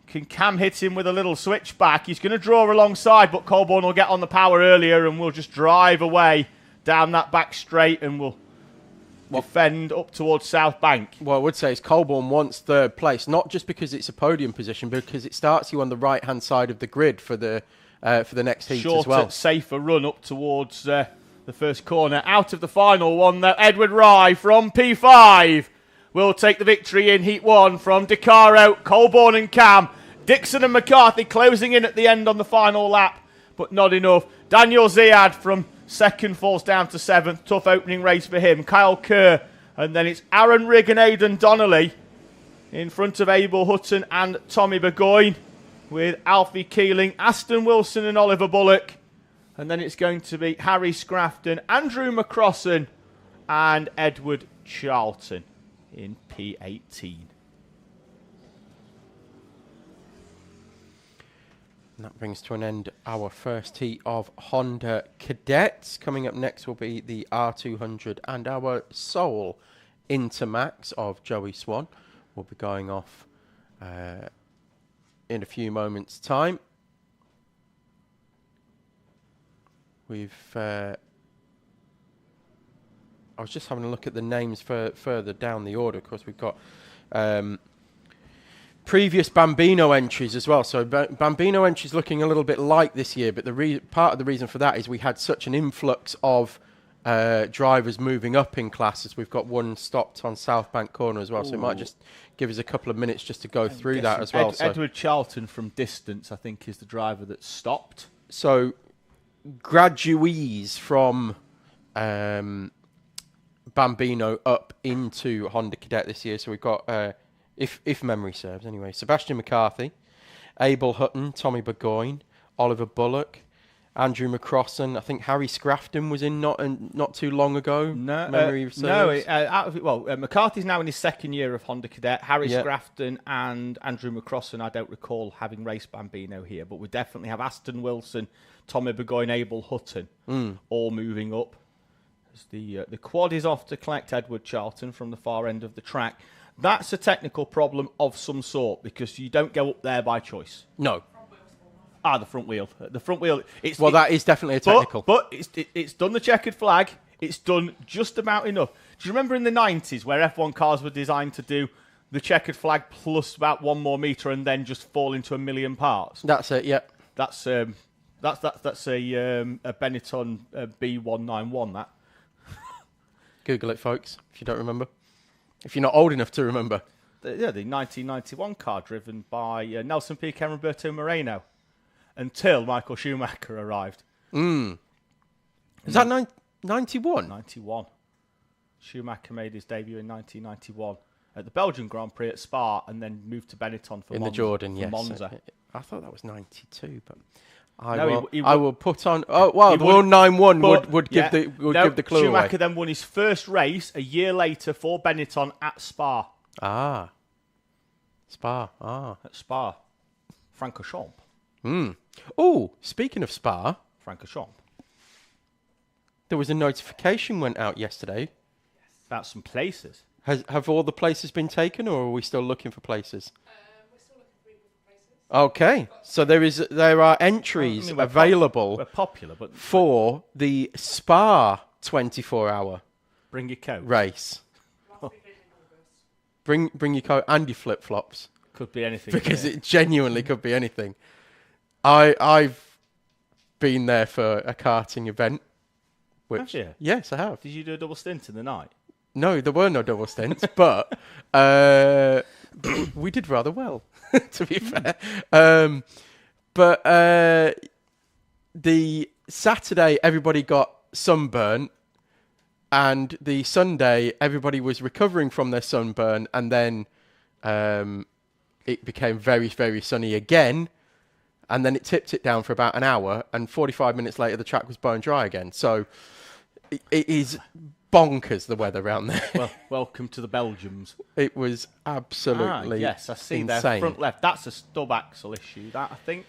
Can Cam hit him with a little switchback? He's going to draw alongside, but Colborne will get on the power earlier and will just drive away down that back straight and will defend up towards South Bank. Well, I would say is Colborne wants 3rd place, not just because it's a podium position, but because it starts you on the right-hand side of the grid for the next heat as well. Shorter, safer run up towards the first corner. Out of the final one, though, Edward Rye from P5 will take the victory in Heat 1 from DeCaro, Colborne and Cam. Dixon and McCarthy closing in at the end on the final lap, but not enough. Daniel Ziad from 2nd falls down to 7th. Tough opening race for him. Kyle Kerr. And then it's Aaron Rigg and Aidan Donnelly in front of Abel Hutton and Tommy Burgoyne, with Alfie Keeling, Aston Wilson and Oliver Bullock. And then it's going to be Harry Scrafton, Andrew McCrossan and Edward Charlton in P18. And that brings to an end our first heat of Honda Cadets. Coming up next will be the R200 and our sole Intermax of Joey Swan. Will be going off in a few moments' time. I was just having a look at the names further down the order. Of course, we've got previous Bambino entries as well. So Bambino entries looking a little bit light this year, but part of the reason for that is we had such an influx of drivers moving up in classes. We've got one stopped on South Bank Corner as well, so it might just give us a couple of minutes just to go through that as well. Edward Charlton from distance, I think, is the driver that stopped. So graduees from Bambino up into Honda Cadet this year. So we've got, if memory serves anyway, Sebastian McCarthy, Abel Hutton, Tommy Burgoyne, Oliver Bullock, Andrew McCrossan. I think Harry Scrafton was in not too long ago. McCarthy's now in his 2nd year of Honda Cadet. Harry Scrafton and Andrew McCrossan, I don't recall having raced Bambino here, but we definitely have Aston Wilson, Tommy Burgoyne, Abel Hutton, all moving up. As the quad is off to collect Edward Charlton from the far end of the track. That's a technical problem of some sort, because you don't go up there by choice. No. The front wheel. The front wheel. That is definitely a technical. But it's done the checkered flag. It's done just about enough. Do you remember in the 90s where F1 cars were designed to do the checkered flag plus about 1 more metre and then just fall into a million parts? That's it. Yeah. That's a Benetton B191. That. Google it, folks, if you don't remember. If you're not old enough to remember. The 1991 car driven by Nelson Piquet and Roberto Moreno until Michael Schumacher arrived. Is that 91? 91. Schumacher made his debut in 1991 at the Belgian Grand Prix at Spa and then moved to Benetton for the Jordan, yes. Monza. I thought that was 92, but I will put on. Oh well, the 191 would give the clue Schumacher away. then won his first race a year later for Benetton at Spa. Spa. At Spa. Francorchamps. Oh, speaking of Spa, Francorchamps. There was a notification went out yesterday about some places. Have all the places been taken, or are we still looking for places? We're still looking for people for places. Okay, so there are entries available. We're popular, but for the Spa 24-hour bring your coat. race. Last weekend in August. Bring your coat and your flip flops, Could be anything. because it genuinely could be anything. I've been there for a karting event. Have you? Yes, I have. Did you do a double stint in the night? No, there were no double stints, but we did rather well, to be fair. But the Saturday, everybody got sunburn, and the Sunday, everybody was recovering from their sunburn, and then it became very, very sunny again, and then it tipped it down for about an hour, and 45 minutes later, the track was bone dry again. So it is bonkers, the weather around there. Well, welcome to the Belgiums. It was absolutely yes, I see insane. there, front left. That's a stub axle issue, that, I think.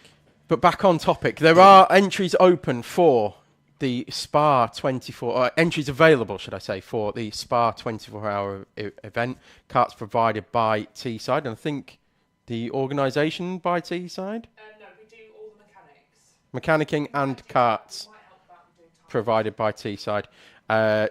But back on topic, there are entries open for the Spa 24, or entries available, should I say, for the Spa 24-hour event. Karts provided by Teesside, and I think the organisation by Teesside? No, we do all the mechanics. Mechanicking and karts Might help about doing time. provided by Teesside.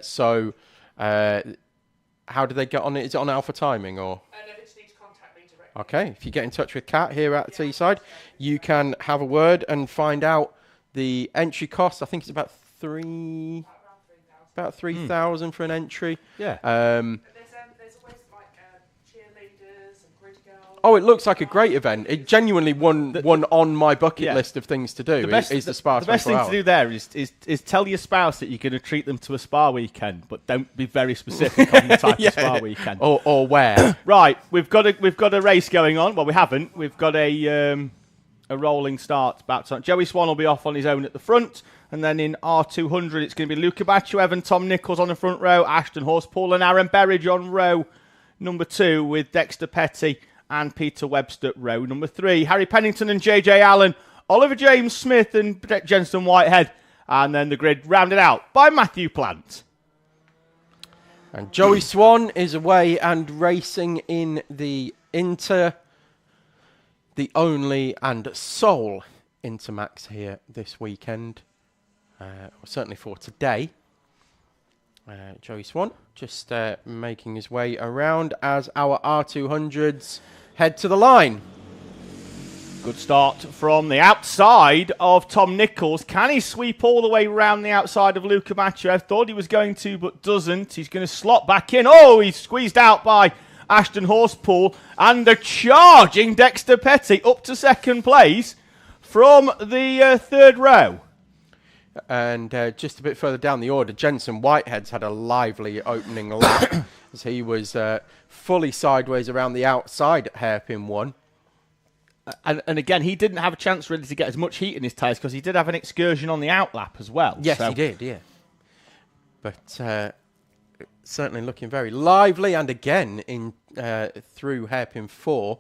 So how do they get on it? Is it on Alpha Timing, or? No, they just need to contact me directly. Okay, if you get in touch with Kat here at Teesside, you can have a word and find out the entry cost. I think it's about Around 3,000. about 3,000 for an entry. Yeah. There's always like cheerleaders and grid girls. Oh, it looks like a great event. It genuinely one on my bucket Yeah. list of things to do. Is the Spa 24 the best thing hour. to do there is tell your spouse that you're going to treat them to a spa weekend, but don't be very specific on the type of spa weekend. Or where. Right, we've got a race going on. Well, we haven't. We've got a rolling start. About time. Joey Swan will be off on his own at the front, and then in R200 it's going to be Luca Bachuev and Tom Nichols on the front row, Ashton Horspool and Aaron Berridge on row number 2, with Dexter Petty and Peter Webster row number 3. Harry Pennington and JJ Allen, Oliver James Smith and Jensen Whitehead, and then the grid rounded out by Matthew Plant. And Joey Swan is away and racing in the only and sole Intermax here this weekend, or certainly for today. Joey Swan just making his way around as our R200s head to the line. Good start from the outside of Tom Nichols. Can he sweep all the way round the outside of Luca Bachuev? Thought he was going to, but doesn't. He's going to slot back in. Oh, he's squeezed out by Ashton Horspool, and the charging Dexter Petty up to second place from the third row. And just a bit further down the order, Jensen Whitehead's had a lively opening lap as he was fully sideways around the outside at hairpin 1. And again, he didn't have a chance really to get as much heat in his tyres because he did have an excursion on the outlap as well. Yes, he did, yeah. But certainly looking very lively, and again in through hairpin 4,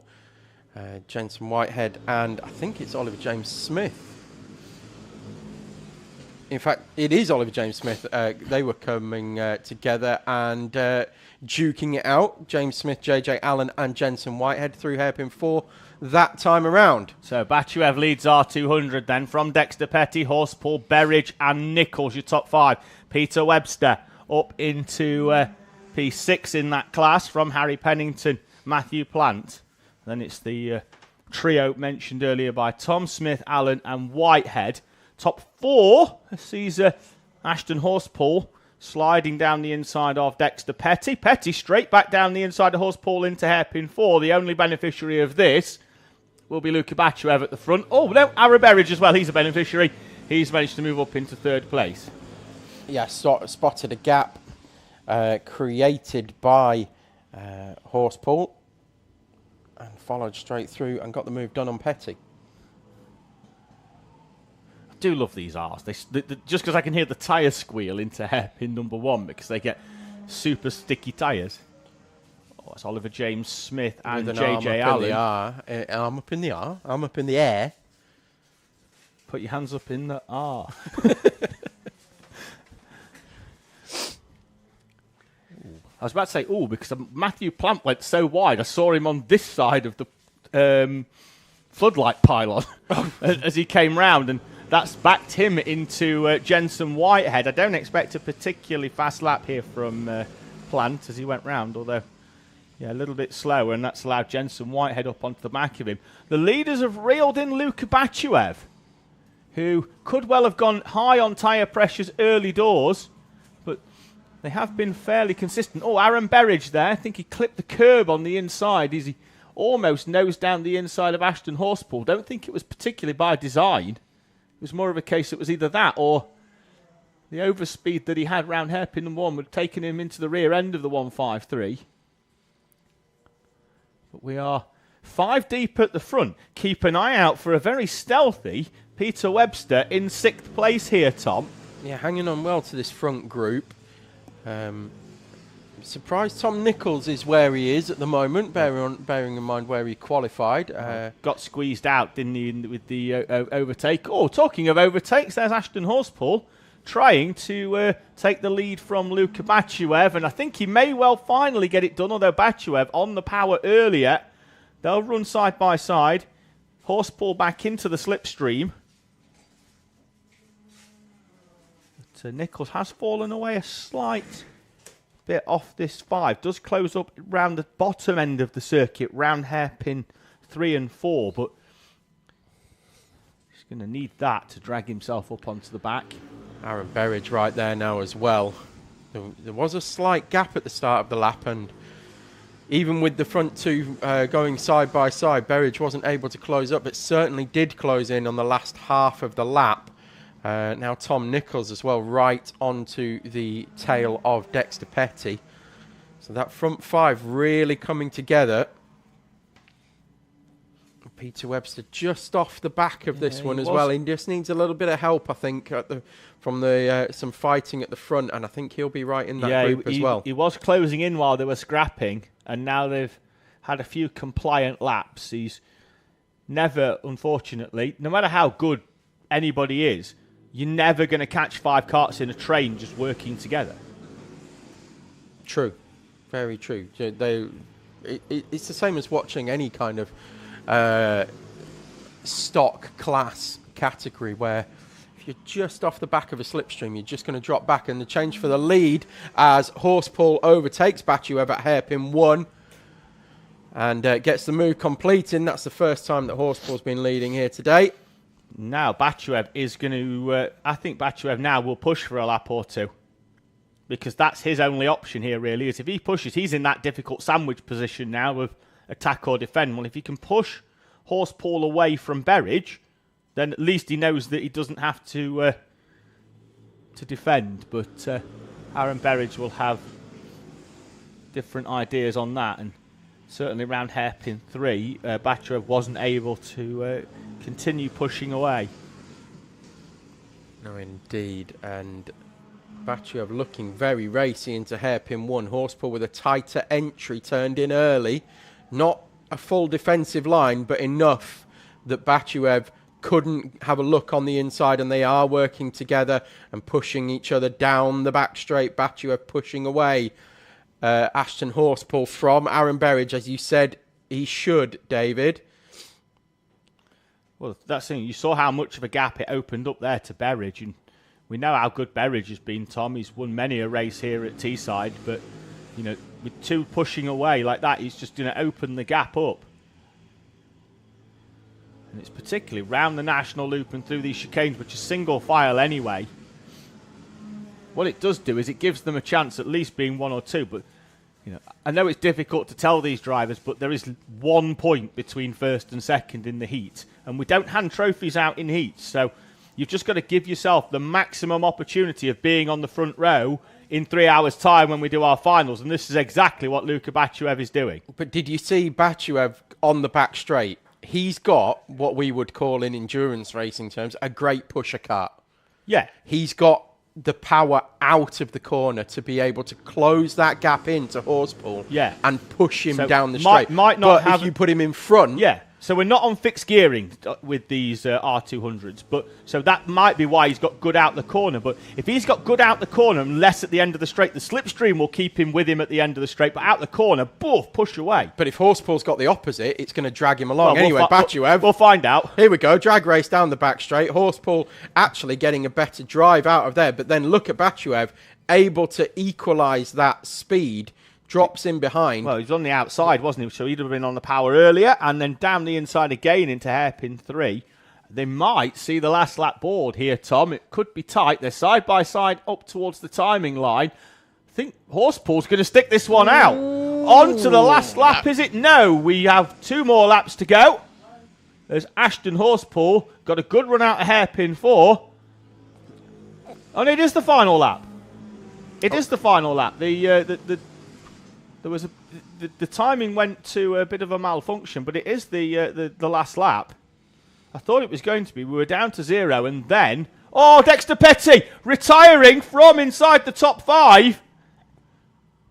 Jensen Whitehead and I think it's Oliver James Smith. In fact, it is Oliver James Smith. They were coming together and duking it out. James Smith, JJ Allen and Jensen Whitehead through hairpin 4 that time around. So Bachuev leads R200 then from Dexter Petty, Horspool, Berridge and Nichols, your top 5. Peter Webster up into P6 in that class from Harry Pennington, Matthew Plant. Then it's the trio mentioned earlier by Tom Smith, Allen and Whitehead. Top 4 sees Ashton Horspool sliding down the inside of Dexter Petty. Petty straight back down the inside of Horspool into hairpin 4. The only beneficiary of this will be Luca Bachuev at the front. Oh, no, Aaron Berridge as well. He's a beneficiary. He's managed to move up into third place. Yeah, spotted a gap created by Horspool and followed straight through and got the move done on Petty. I do love these R's. Just because I can hear the tyre squeal into hairpin number 1 because they get super sticky tyres. Oh, it's Oliver James Smith and JJ Allen. Arm up in the R. Arm up in the air. Put your hands up in the R. was about to say, because Matthew Plant went so wide, I saw him on this side of the floodlight pylon as he came round, and that's backed him into Jensen Whitehead. I don't expect a particularly fast lap here from Plant as he went round, although a little bit slower, and that's allowed Jensen Whitehead up onto the back of him. The leaders have reeled in Luka Bachuev, who could well have gone high on tyre pressures early doors, but they have been fairly consistent. Aaron Berridge there. I think he clipped the curb on the inside. He almost nosed down the inside of Ashton Horspool. Don't think it was particularly by design. It was more of a case it was either that or the overspeed that he had round hairpin 1 would have taken him into the rear end of the 153. But we are 5 deep at the front. Keep an eye out for a very stealthy Peter Webster in 6th place here, Tom. Yeah, hanging on well to this front group. Surprised Tom Nichols is where he is at the moment, bearing in mind where he qualified. Got squeezed out, didn't he, with the overtake. Talking of overtakes, there's Ashton Horspool trying to take the lead from Luka Bachuev, and I think he may well finally get it done, although Bachuev on the power earlier. They'll run side by side. Horspool back into the slipstream. But Nichols has fallen away a slight bit off this 5. Does close up round the bottom end of the circuit, round hairpin 3 and 4, but he's going to need that to drag himself up onto the back. Aaron Berridge right there now as well. There was a slight gap at the start of the lap, and even with the front 2 going side by side, Berridge wasn't able to close up, but certainly did close in on the last half of the lap. Now Tom Nichols as well, right onto the tail of Dexter Petty. So that front 5 really coming together. Peter Webster just off the back of this one as well. He just needs a little bit of help, I think, from some fighting at the front, and I think he'll be right in that group as well. He was closing in while they were scrapping, and now they've had a few compliant laps. He's never, unfortunately, no matter how good anybody is, you're never going to catch 5 karts in a train just working together. True. Very true. It's the same as watching any kind of stock class category where if you're just off the back of a slipstream, you're just going to drop back. And the change for the lead as Horspool overtakes Bachuev at hairpin 1 and gets the move completing. That's the first time that Horsepool's been leading here today. Now Bachuev is going to... I think Bachuev now will push for a lap or 2. Because that's his only option here, really, is if he pushes, he's in that difficult sandwich position now of attack or defend. Well, if he can push Horspool away from Berridge, then at least he knows that he doesn't have to defend. But Aaron Berridge will have different ideas on that. And certainly around hairpin 3, Bachuev wasn't able to continue pushing away. No, indeed. And Bachuev looking very racy into hairpin 1. Horspool with a tighter entry, turned in early. Not a full defensive line, but enough that Bachuev couldn't have a look on the inside, and they are working together and pushing each other down the back straight. Bachuev pushing away Ashton Horspool from Aaron Berridge, as you said he should, David. Well, that's the thing. You saw how much of a gap it opened up there to Berridge, and we know how good Berridge has been, Tom. He's won many a race here at Teesside, but, you know, with 2 pushing away like that, he's just going to open the gap up. And it's particularly round the national loop and through these chicanes, which is single file anyway. What it does do is it gives them a chance at least being 1 or 2, but, you know, I know it's difficult to tell these drivers, but there is 1 point between first and second in the heat, and we don't hand trophies out in heats, so you've just got to give yourself the maximum opportunity of being on the front row in 3 hours' time when we do our finals, and this is exactly what Luka Bachuev is doing. But did you see Bachuev on the back straight? He's got what we would call in endurance racing terms a great pusher kart. Yeah. He's got the power out of the corner to be able to close that gap into Horspool, yeah, and push him down the straight. Might not but have if you put him in front, yeah. So we're not on fixed gearing with these R200s, but so that might be why he's got good out the corner. But if he's got good out the corner and less at the end of the straight, the slipstream will keep him with him at the end of the straight, but out the corner, boof, push away. But if Horspool's got the opposite, it's going to drag him along. Anyway, Bachuev. We'll find out. Here we go, drag race down the back straight. Horspool actually getting a better drive out of there, but then look at Bachuev, able to equalise that speed. Drops in behind. Well, he was on the outside, wasn't he? So he'd have been on the power earlier, and then down the inside again into hairpin 3. They might see the last lap board here, Tom. It could be tight. They're side by side up towards the timing line. I think Horsepool's going to stick this one out. On to the last lap, is it? No, we have 2 more laps to go. There's Ashton Horsepool. Got a good run out of hairpin 4. And it is the final lap. It is the final lap. There was the timing went to a bit of a malfunction, but it is the last lap. I thought it was going to be. We were down to 0, and then Dexter Petty retiring from inside the top 5.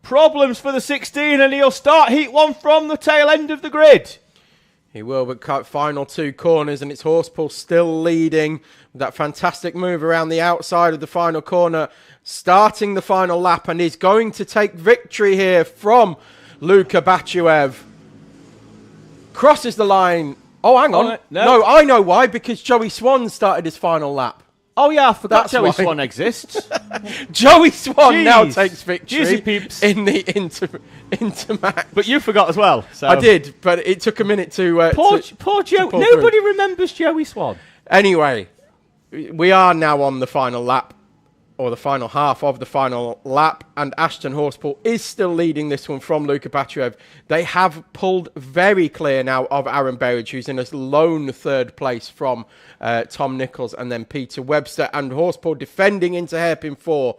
Problems for the 16, and he'll start Heat 1 from the tail end of the grid. He will, but final 2 corners, and it's Horsepool still leading with that fantastic move around the outside of the final corner, starting the final lap, and is going to take victory here from Luka Bachuev. Crosses the line. Oh, hang on. No, I know why, because Joey Swan started his final lap. Oh, yeah, I forgot Joey Swan exists. Joey Swan now takes victory in the Intermax. But you forgot as well. So. I did, but it took a minute to... Poor Joe. Nobody remembers Joey Swan. Anyway, we are now on the final lap, or the final half of the final lap, and Ashton Horsepool is still leading this one from Luka Bachuev. They have pulled very clear now of Aaron Berridge, who's in a lone 3rd place from Tom Nichols and then Peter Webster, and Horsepool defending into hairpin 4.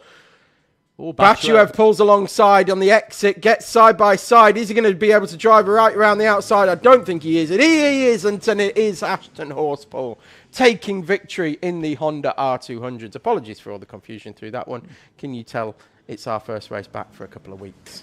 Bachuev pulls alongside on the exit, gets side by side. Is he going to be able to drive right around the outside? I don't think he is. And he isn't, and it is Ashton Horsepool taking victory in the Honda R200s. Apologies for all the confusion through that one. Can you tell it's our first race back for a couple of weeks?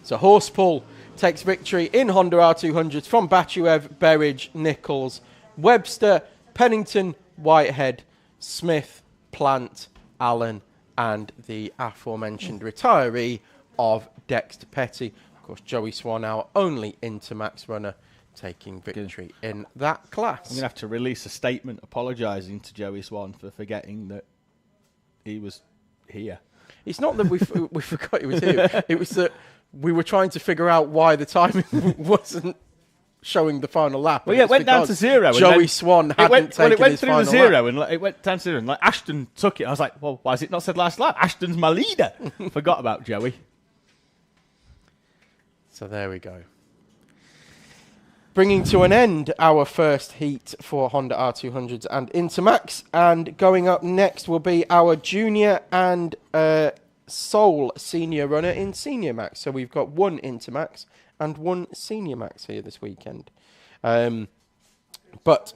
So Horsepool takes victory in Honda R200s from Bachuev, Berridge, Nichols, Webster, Pennington, Whitehead, Smith, Plant, Allen, and the aforementioned retiree of Dexter Petty. Of course, Joey Swan, our only Intermax runner, taking victory in that class. I'm going to have to release a statement apologising to Joey Swan for forgetting that he was here. It's not that we forgot he was here. It was that we were trying to figure out why the timing wasn't showing the final lap. Well, yeah, it went down to 0. Joey Swan hadn't taken his final lap. It went through the 0, and it went down to 0. And Ashton took it. I was like, well, why has it not said last lap? Ashton's my leader. Forgot about Joey. So there we go. Bringing to an end our first heat for Honda R200s and Intermax. And going up next will be our junior and sole senior runner in Senior Max. So we've got 1 Intermax and 1 Senior Max here this weekend. But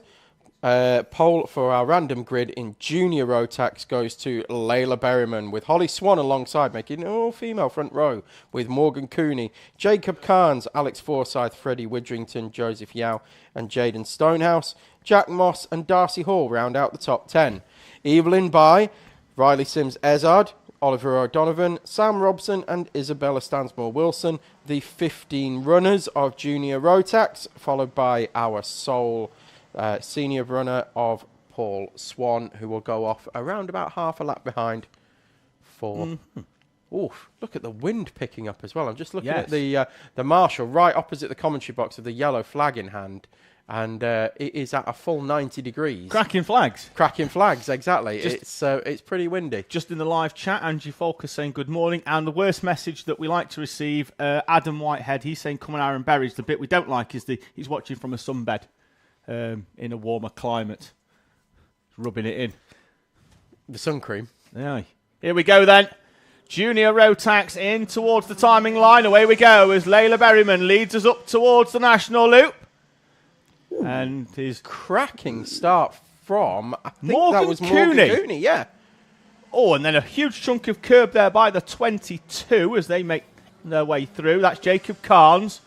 pole for our random grid in Junior Rotax goes to Layla Berryman, with Holly Swan alongside, making an all-female front row with Morgan Cooney, Jacob Carnes, Alex Forsyth, Freddie Widrington, Joseph Yao and Jaden Stonehouse. Jack Moss and Darcy Hall round out the top 10. Evelyn By, Riley Sims-Ezard, Oliver O'Donovan, Sam Robson and Isabella Stansmore-Wilson, the 15 runners of Junior Rotax, followed by our sole senior runner of Paul Swan, who will go off around about half a lap behind for... Oof, look at the wind picking up as well. I'm just looking at the marshal right opposite the commentary box with the yellow flag in hand. And it is at a full 90 degrees. Cracking flags. Cracking flags, exactly. It's pretty windy. Just in the live chat, Angie Falker saying good morning. And the worst message that we like to receive, Adam Whitehead, he's saying, come on, Aaron Berridge. The bit we don't like is he's watching from a sunbed in a warmer climate. He's rubbing it in. The sun cream. Yeah. Here we go then. Junior Rotax in towards the timing line. Away we go as Layla Berryman leads us up towards the national loop. Ooh, and his cracking start from, I think Morgan that was Morgan Cooney. Cooney, yeah. Oh, and then a huge chunk of curb there by the 22 as they make their way through. That's Jacob Carnes.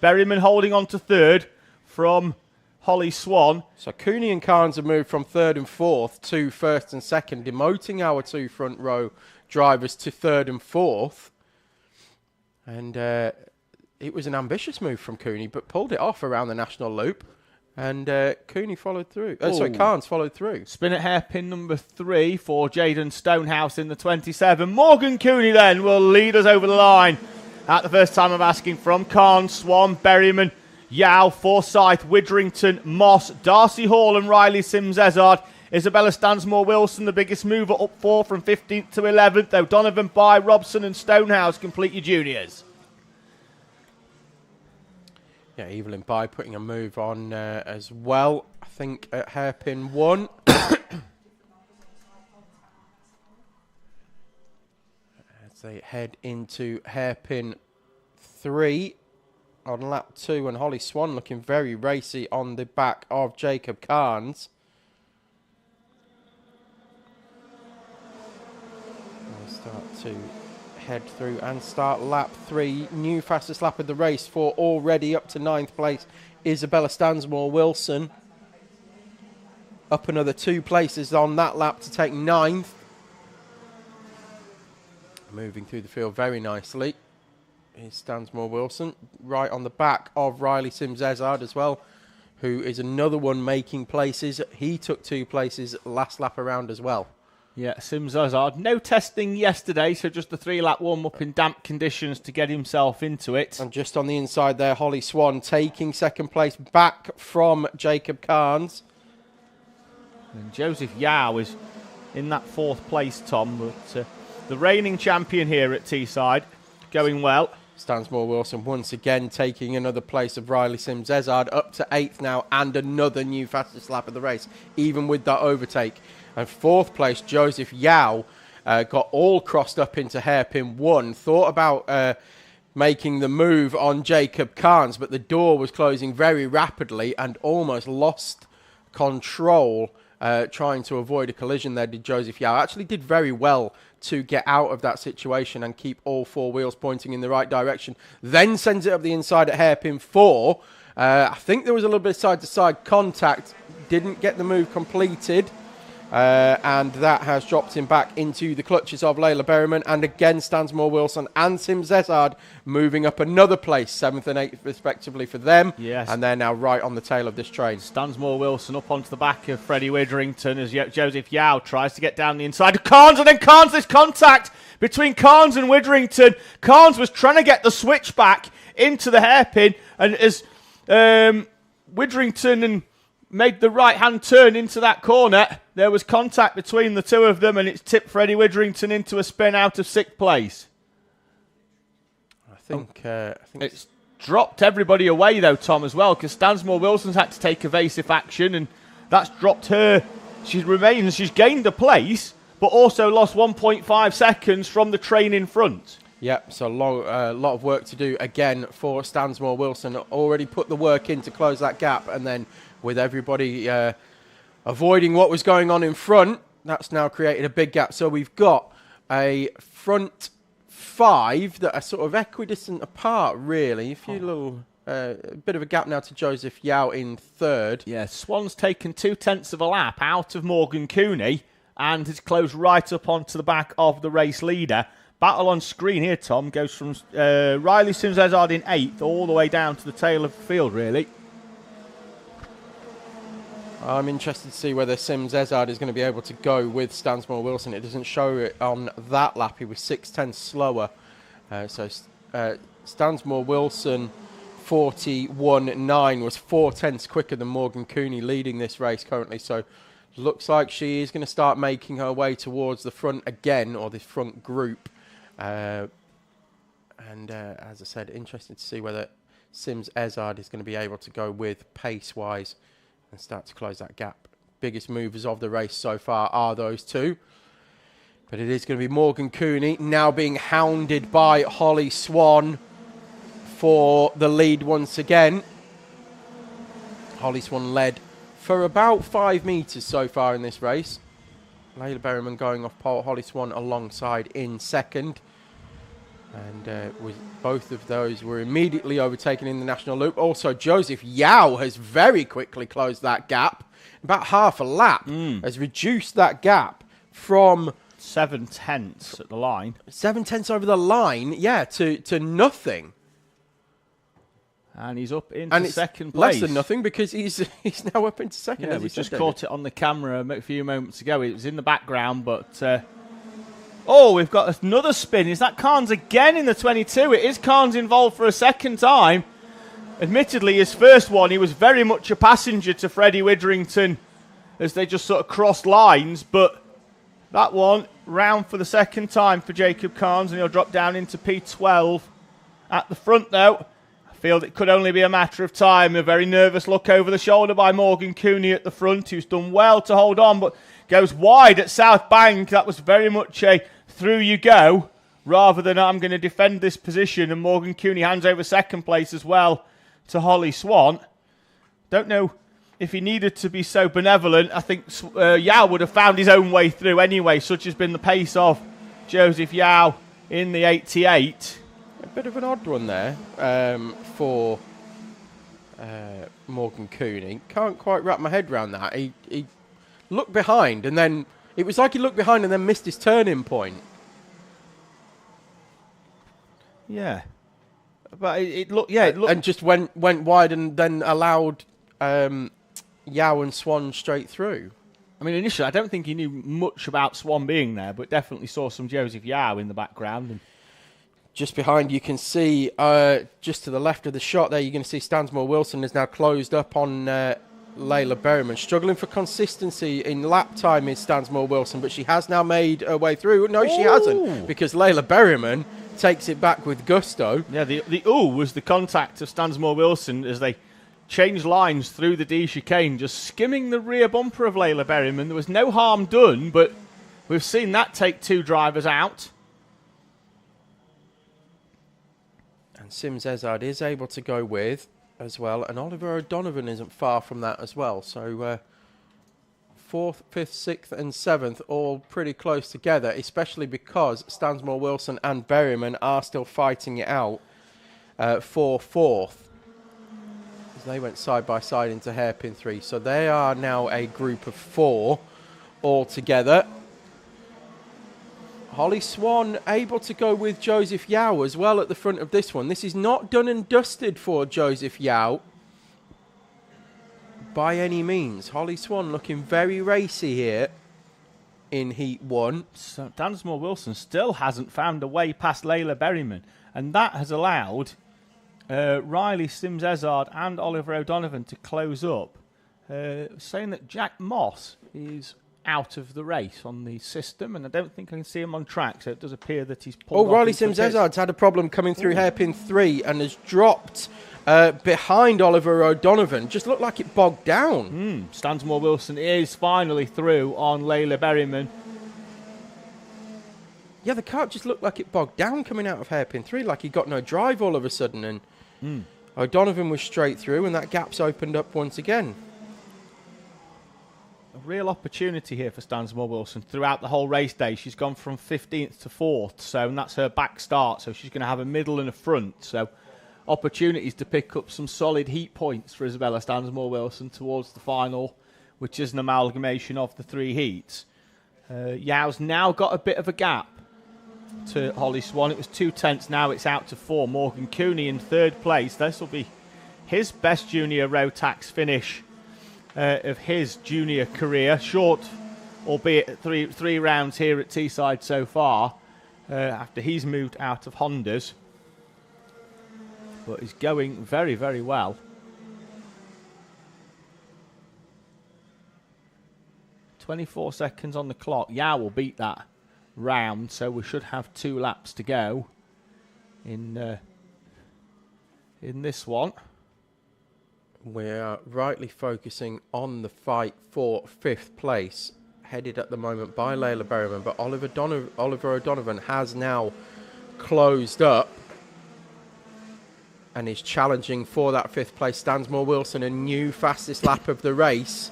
Berryman holding on to third from Holly Swan. So Cooney and Carnes have moved from third and fourth to first and second, demoting our two front row drivers to third and fourth. And it was an ambitious move from Cooney, but pulled it off around the national loop. And Cooney followed through. Carnes followed through. Spin at hairpin number 3 for Jaden Stonehouse in the 27. Morgan Cooney then will lead us over the line at the first time of asking from Carnes, Swan, Berryman, Yao, Forsyth, Widrington, Moss, Darcy Hall and Riley Sims-Ezard. Isabella Stansmore-Wilson, the biggest mover, up 4 from 15th to 11th. O'Donovan, Bye, Robson and Stonehouse complete your juniors. Yeah, Evelyn Bye putting a move on as well, I think, at hairpin 1. As they head into hairpin 3 on lap 2, and Holly Swan looking very racy on the back of Jacob Carnes. We'll start to head through and start lap 3. New fastest lap of the race for already up to 9th place Isabella Stansmore-Wilson. Up another 2 places on that lap to take 9th. Moving through the field very nicely is Stansmore-Wilson, right on the back of Riley Sims-Ezard as well, who is another one making places. He took 2 places last lap around as well. Yeah, Sims-Ezard. No testing yesterday, so just the 3-lap warm-up in damp conditions to get himself into it. And just on the inside there, Holly Swan taking 2nd place back from Jacob Carnes. And Joseph Yao is in that 4th place, Tom, but the reigning champion here at Teesside, going well. Stansmore-Wilson once again taking another place of Riley Sims-Ezard, up to 8th now, and another new fastest lap of the race, even with that overtake. And 4th place, Joseph Yao, got all crossed up into hairpin 1. Thought about making the move on Jacob Carnes, but the door was closing very rapidly and almost lost control trying to avoid a collision there, did Joseph Yao. Actually did very well to get out of that situation and keep all 4 wheels pointing in the right direction. Then sends it up the inside at hairpin 4. I think there was a little bit of side-to-side contact. Didn't get the move completed. And that has dropped him back into the clutches of Layla Berryman. And again, Stansmore-Wilson and Sims-Ezard moving up another place, 7th and 8th respectively for them. Yes. And they're now right on the tail of this train. Stansmore-Wilson up onto the back of Freddie Widrington as Joseph Yao tries to get down the inside of Carnes. And then Carnes, there's contact between Carnes and Widrington. Carnes was trying to get the switch back into the hairpin. And as Widrington and made the right-hand turn into that corner, there was contact between the two of them, and it's tipped Freddie Widrington into a spin out of 6th place. I think it's dropped everybody away, though, Tom, as well, because Stansmore-Wilson's had to take evasive action, and that's dropped her. She's gained a place, but also lost 1.5 seconds from the train in front. Yep, so a lot of work to do again for Stansmore-Wilson. Already put the work in to close that gap, and then with everybody avoiding what was going on in front, that's now created a big gap. So we've got a front 5 that are sort of equidistant apart, really. A few little, bit of a gap now to Joseph Yao in 3rd. Yeah, Swan's taken 2/10 of a lap out of Morgan Cooney and has closed right up onto the back of the race leader. Battle on screen here, Tom, goes from Riley Sims-Ezard in 8th all the way down to the tail of the field, really. I'm interested to see whether Sims-Ezard is going to be able to go with Stansmore-Wilson. It doesn't show it on that lap. He was 6/10 slower. So Stansmore-Wilson 41.9 was 4/10 quicker than Morgan Cooney leading this race currently. So looks like she is going to start making her way towards the front again, or this front group. As I said, interested to see whether Sims-Ezard is going to be able to go with pace-wise and start to close that gap. Biggest movers of the race so far are those two. But it is going to be Morgan Cooney now being hounded by Holly Swan for the lead once again. Holly Swan led for about 5 metres so far in this race. Layla Berryman going off pole, Holly Swan alongside in 2nd. And both of those were immediately overtaken in the national loop. Also, Joseph Yao has very quickly closed that gap. About half a lap has reduced that gap from 7/10 at the line. 7/10 over the line, yeah, to nothing. And he's up into second place. Less than nothing because he's now up into second. Yeah, we just caught it on the camera a few moments ago. It was in the background, but... oh, we've got another spin. Is that Carnes again in the 22? It is Carnes involved for a second time. Admittedly, his first one, he was very much a passenger to Freddie Witherington as they just sort of crossed lines. But that one, round for the second time for Jacob Carnes, and he'll drop down into P12. At the front, though, I feel it could only be a matter of time. A very nervous look over the shoulder by Morgan Cooney at the front, who's done well to hold on, but goes wide at South Bank. That was very much a through you go, rather than I'm going to defend this position. And Morgan Cooney hands over second place as well to Holly Swan. Don't know if he needed to be so benevolent. I think Yao would have found his own way through anyway. Such has been the pace of Joseph Yao in the 88. A bit of an odd one there for Morgan Cooney. Can't quite wrap my head around that. He looked behind and then... It was like he looked behind and then missed his turning point. Yeah. But it looked... Yeah, it looked... And just went wide and then allowed Yao and Swan straight through. I mean, initially, I don't think he knew much about Swan being there, but definitely saw some Joseph Yao in the background. And just behind, you can see, just to the left of the shot there, you're going to see Stansmore Wilson is now closed up on Layla Berryman. Struggling for consistency in lap time is Stansmore Wilson, but she has now made her way through. No, she hasn't, because Layla Berryman takes it back with gusto. Yeah, the ooh was the contact of Stansmore Wilson as they changed lines through the D chicane, just skimming the rear bumper of Layla Berryman. There was no harm done, but we've seen that take two drivers out. And Sims Ezard is able to go with as well, and Oliver O'Donovan isn't far from that as well. So 4th, 5th, 6th and 7th all pretty close together, especially because Stansmore Wilson and Berryman are still fighting it out for 4th. As they went side by side into hairpin 3. So they are now a group of 4 all together. Holly Swan able to go with Joseph Yao as well at the front of this one. This is not done and dusted for Joseph Yao by any means. Holly Swan looking very racy here in Heat 1. So Stansmore Wilson still hasn't found a way past Layla Berryman, and that has allowed Riley Sims Ezard and Oliver O'Donovan to close up, saying that Jack Moss is out of the race on the system, and I don't think I can see him on track, so it does appear that he's pulled off. Riley Sims Ezard's had a problem coming through hairpin 3 and has dropped behind Oliver O'Donovan. Just looked like it bogged down. Stansmore Wilson is finally through on Layla Berryman. Yeah, the kart just looked like it bogged down coming out of hairpin 3, like he got no drive all of a sudden, and O'Donovan was straight through, and that gap's opened up once again. A real opportunity here for Stansmore Wilson throughout the whole race day. She's gone from 15th to 4th, so and that's her back start, so she's going to have a middle and a front, so opportunities to pick up some solid heat points for Isabella Stansmore Wilson towards the final, which is an amalgamation of the 3 heats. Yao's now got a bit of a gap to Holly Swan. It was 2 tenths, now it's out to 4. Morgan Cooney in 3rd place. This will be his best junior Rotax finish of his junior career. Short, albeit three rounds here at Teesside so far, after he's moved out of Hondas. But he's going very, very well. .24 seconds on the clock. Yao will beat that round, so we should have 2 laps to go in this one. We are rightly focusing on the fight for 5th place, headed at the moment by Layla Berryman, but Oliver O'Donovan has now closed up and is challenging for that 5th place. Stansmore Wilson, a new fastest lap of the race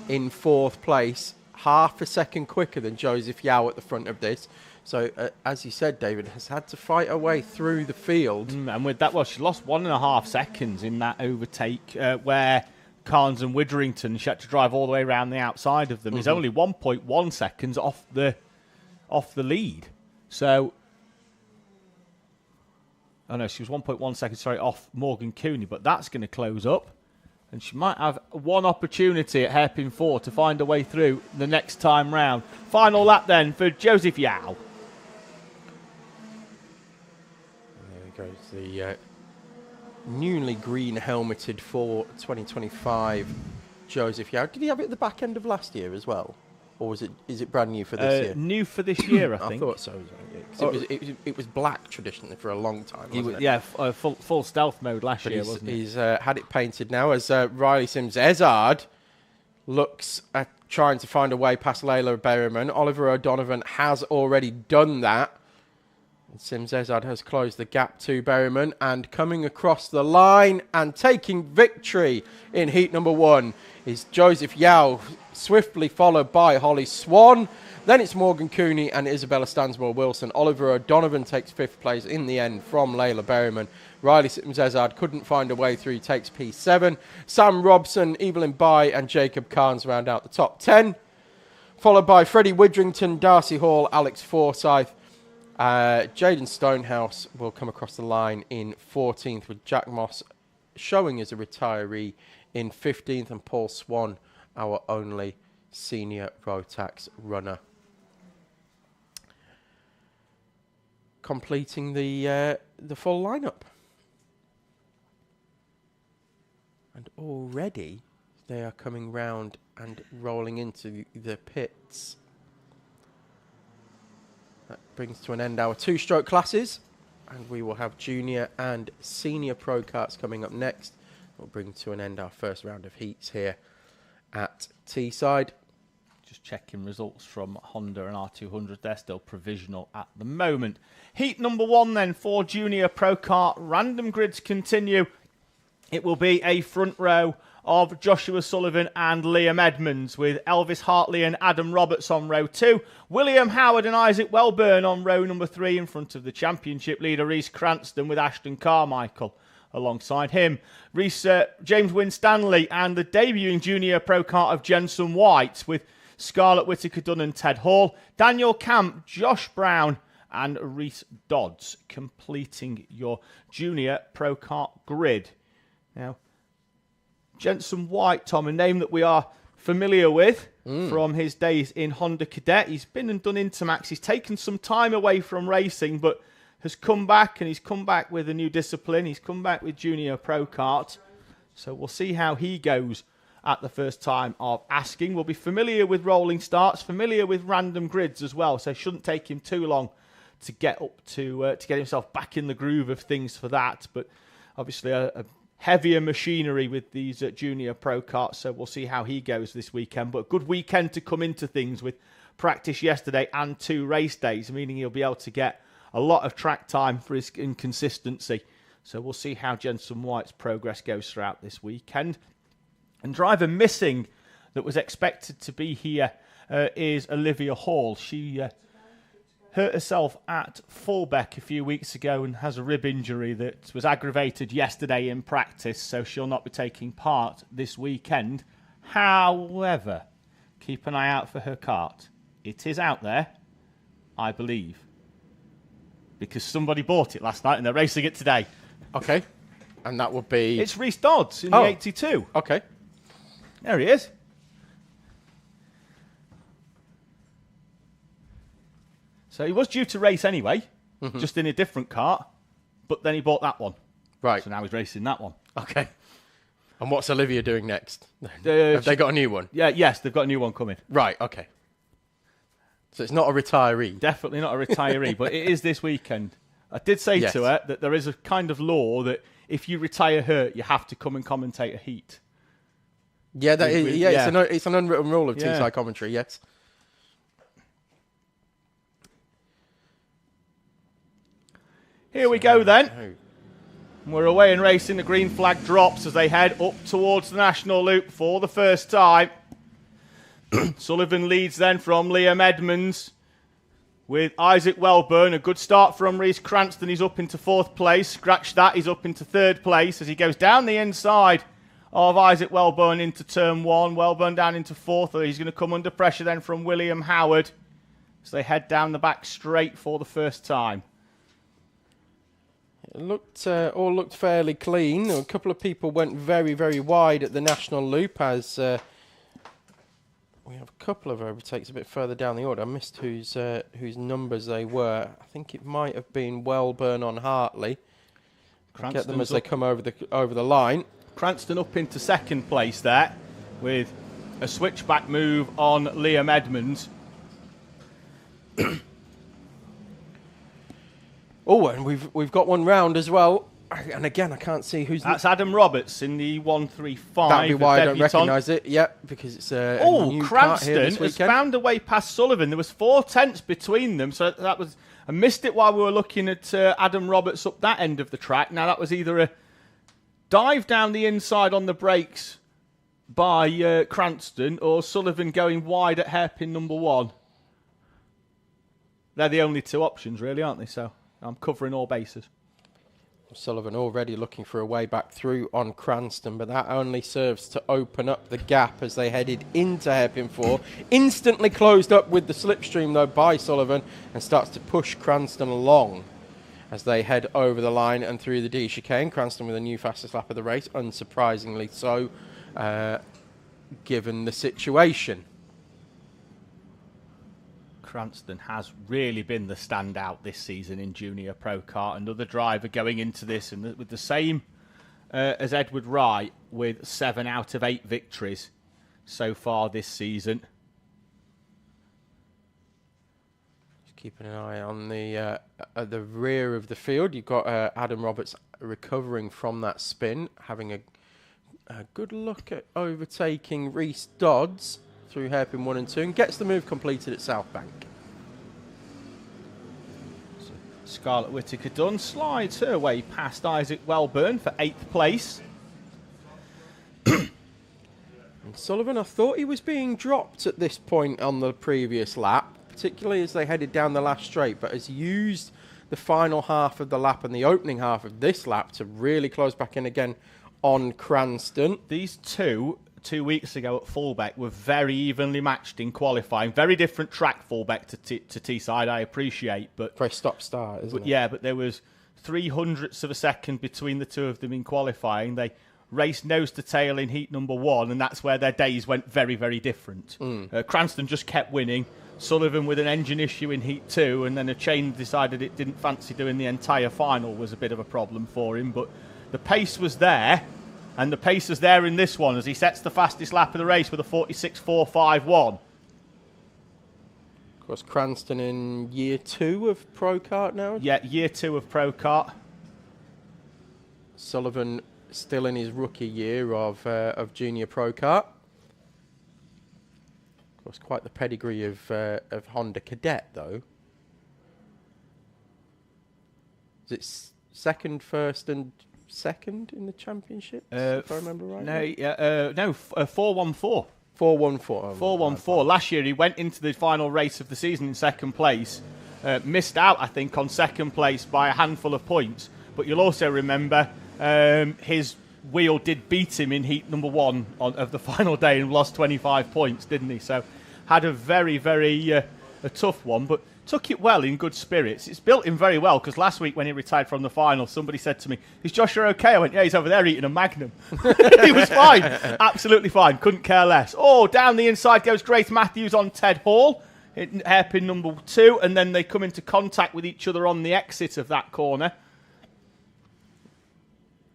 in 4th place, half a second quicker than Joseph Yao at the front of this. So, as you said, David, has had to fight her way through the field. And with that, well, she lost 1.5 seconds in that overtake where Carnes and Witherington, she had to drive all the way around the outside of them. Is only 1.1 seconds off the lead. So, oh no, she was 1.1 seconds, sorry, off Morgan Cooney, but that's going to close up. And she might have one opportunity at hairpin 4 to find a way through the next time round. Final lap then for Joseph Yao. There goes the newly green helmeted for 2025 Joseph Yao. Did he have it at the back end of last year as well? Or is it brand new for this year? New for this year, I think. I thought so. It was black traditionally for a long time, wasn't it? Yeah, full stealth mode last year, wasn't it? He's had it painted now as Riley Sims-Ezard looks at trying to find a way past Layla Berryman. Oliver O'Donovan has already done that. Sims-Ezard has closed the gap to Berryman, and coming across the line and taking victory in heat number 1 is Joseph Yao, swiftly followed by Holly Swan. Then it's Morgan Cooney and Isabella Stansmore-Wilson. Oliver O'Donovan takes 5th place in the end from Layla Berryman. Riley Sims-Ezard couldn't find a way through, takes P7. Sam Robson, Evelyn Bai and Jacob Carnes round out the top 10. Followed by Freddie Witherington, Darcy Hall, Alex Forsyth. Jaden Stonehouse will come across the line in 14th, with Jack Moss showing as a retiree in 15th, and Paul Swan, our only senior Rotax runner, completing the full lineup. And already they are coming round and rolling into the pits. That brings to an end our 2-stroke classes, and we will have junior and senior pro karts coming up next. We'll bring to an end our first round of heats here at Teesside. Just checking results from Honda and R200. They're still provisional at the moment. Heat number 1 then for junior pro kart. Random grids continue. It will be a front row of Joshua Sullivan and Liam Edmonds, with Elvis Hartley and Adam Roberts on row 2, William Howard and Isaac Welburn on row number 3 in front of the championship leader Reese Cranston, with Ashton Carmichael alongside him. James Winstanley and the debuting junior pro kart of Jensen White, with Scarlett Whittaker-Dunn and Ted Hall, Daniel Camp, Josh Brown and Reese Dodds completing your junior pro kart grid. Now, Jensen White, Tom, a name that we are familiar with from his days in Honda Cadet. He's been and done Intermax. He's taken some time away from racing, but has come back, and he's come back with a new discipline. He's come back with junior pro kart. So we'll see how he goes at the first time of asking. We'll be familiar with rolling starts, familiar with random grids as well, so it shouldn't take him too long to get up to get himself back in the groove of things for that. But obviously a heavier machinery with these junior pro karts, so we'll see how he goes this weekend. But a good weekend to come into things, with practice yesterday and 2 race days, meaning he'll be able to get a lot of track time for his inconsistency. So we'll see how Jensen White's progress goes throughout this weekend. And driver missing that was expected to be here is Olivia Hall. She hurt herself at Fullbeck a few weeks ago and has a rib injury that was aggravated yesterday in practice, so she'll not be taking part this weekend. However, keep an eye out for her kart. It is out there, I believe, because somebody bought it last night and they're racing it today. Okay. And that would be... It's Reese Dodds in the 82. Okay. There he is. So he was due to race anyway, just in a different kart, but then he bought that one. Right. So now he's racing that one. Okay. And what's Olivia doing next? Have they got a new one? Yeah, yes, they've got a new one coming. Right, okay. So it's not a retiree. Definitely not a retiree, but it is this weekend. I did say to her that there is a kind of law that if you retire hurt, you have to come and commentate a heat. Yeah, it's an unwritten rule of Teesside commentary, yes. Here we go then. We're away and racing. The green flag drops as they head up towards the national loop for the first time. Sullivan leads then from Liam Edmonds. with Isaac Welburn. A good start from Reece Cranston. He's up into 4th place. Scratch that, he's up into 3rd place as he goes down the inside of Isaac Welburn into turn 1. Welburn down into 4th. He's going to come under pressure then from William Howard as they head down the back straight for the first time. It all looked fairly clean. A couple of people went very, very wide at the national loop as we have a couple of overtakes a bit further down the order. I missed whose numbers they were. I think it might have been Welburn on Hartley. Get them as they come over the line. Cranston up into 2nd place there with a switchback move on Liam Edmonds. Oh, and we've got one round as well. And again, I can't see who's... That's Adam Roberts in the 135. That'd be why I don't recognise it. Yep, because it's a new Kart here this Cranston has weekend. found a way past Sullivan. There was 4 tenths between them, so that was... I missed it while we were looking at Adam Roberts up that end of the track. Now, that was either a dive down the inside on the brakes by Cranston or Sullivan going wide at hairpin number 1. They're the only 2 options, really, aren't they? So I'm covering all bases. Sullivan already looking for a way back through on Cranston, but that only serves to open up the gap as they headed into hairpin 4. Instantly closed up with the slipstream, though, by Sullivan, and starts to push Cranston along as they head over the line and through the D chicane. Cranston with a new fastest lap of the race, unsurprisingly so, given the situation. Cranston has really been the standout this season in Junior Pro Kart. Another driver going into this and with the same as Edward Wright, with 7 out of 8 victories so far this season. Just keeping an eye on the at the rear of the field. You've got Adam Roberts recovering from that spin, having a good look at overtaking Reese Dodds through hairpin 1 and 2, and gets the move completed at South Bank. So Scarlett Whittaker-Dunn slides her way past Isaac Welburn for 8th place. And Sullivan, I thought he was being dropped at this point on the previous lap, particularly as they headed down the last straight, but has used the final half of the lap and the opening half of this lap to really close back in again on Cranston. These 2 weeks ago at Fullbeck were very evenly matched in qualifying. Very different track, Fullbeck to Teesside, I appreciate. But very stop-start, isn't it? Yeah, but there was 0.03 of a second between the 2 of them in qualifying. They raced nose to tail in heat number 1, and that's where their days went very, very different. Cranston just kept winning. Sullivan with an engine issue in heat 2, and then a chain decided it didn't fancy doing the entire final was a bit of a problem for him. But the pace was there. And the pace is there in this one as he sets the fastest lap of the race with a 46.451. Of course, Cranston in year 2 of Pro Kart now. Yeah, year 2 of Pro Kart. Sullivan still in his rookie year of Junior Pro Kart. Of course, quite the pedigree of Honda Cadet, though. Is it second, first, and second in the championship, if I remember right? No, 414. 414. 414. Last year he went into the final race of the season in 2nd place. Missed out, I think, on 2nd place by a handful of points. But you'll also remember his wheel did beat him in heat number 1 of the final day and lost 25 points, didn't he? So had a very, very a tough one, but took it well in good spirits. It's built him very well, because last week when he retired from the final, somebody said to me, "Is Joshua okay?" I went, "Yeah, he's over there eating a Magnum." He was fine. Absolutely fine. Couldn't care less. Oh, down the inside goes Grace Matthews on Ted Hall, hairpin number 2, and then they come into contact with each other on the exit of that corner.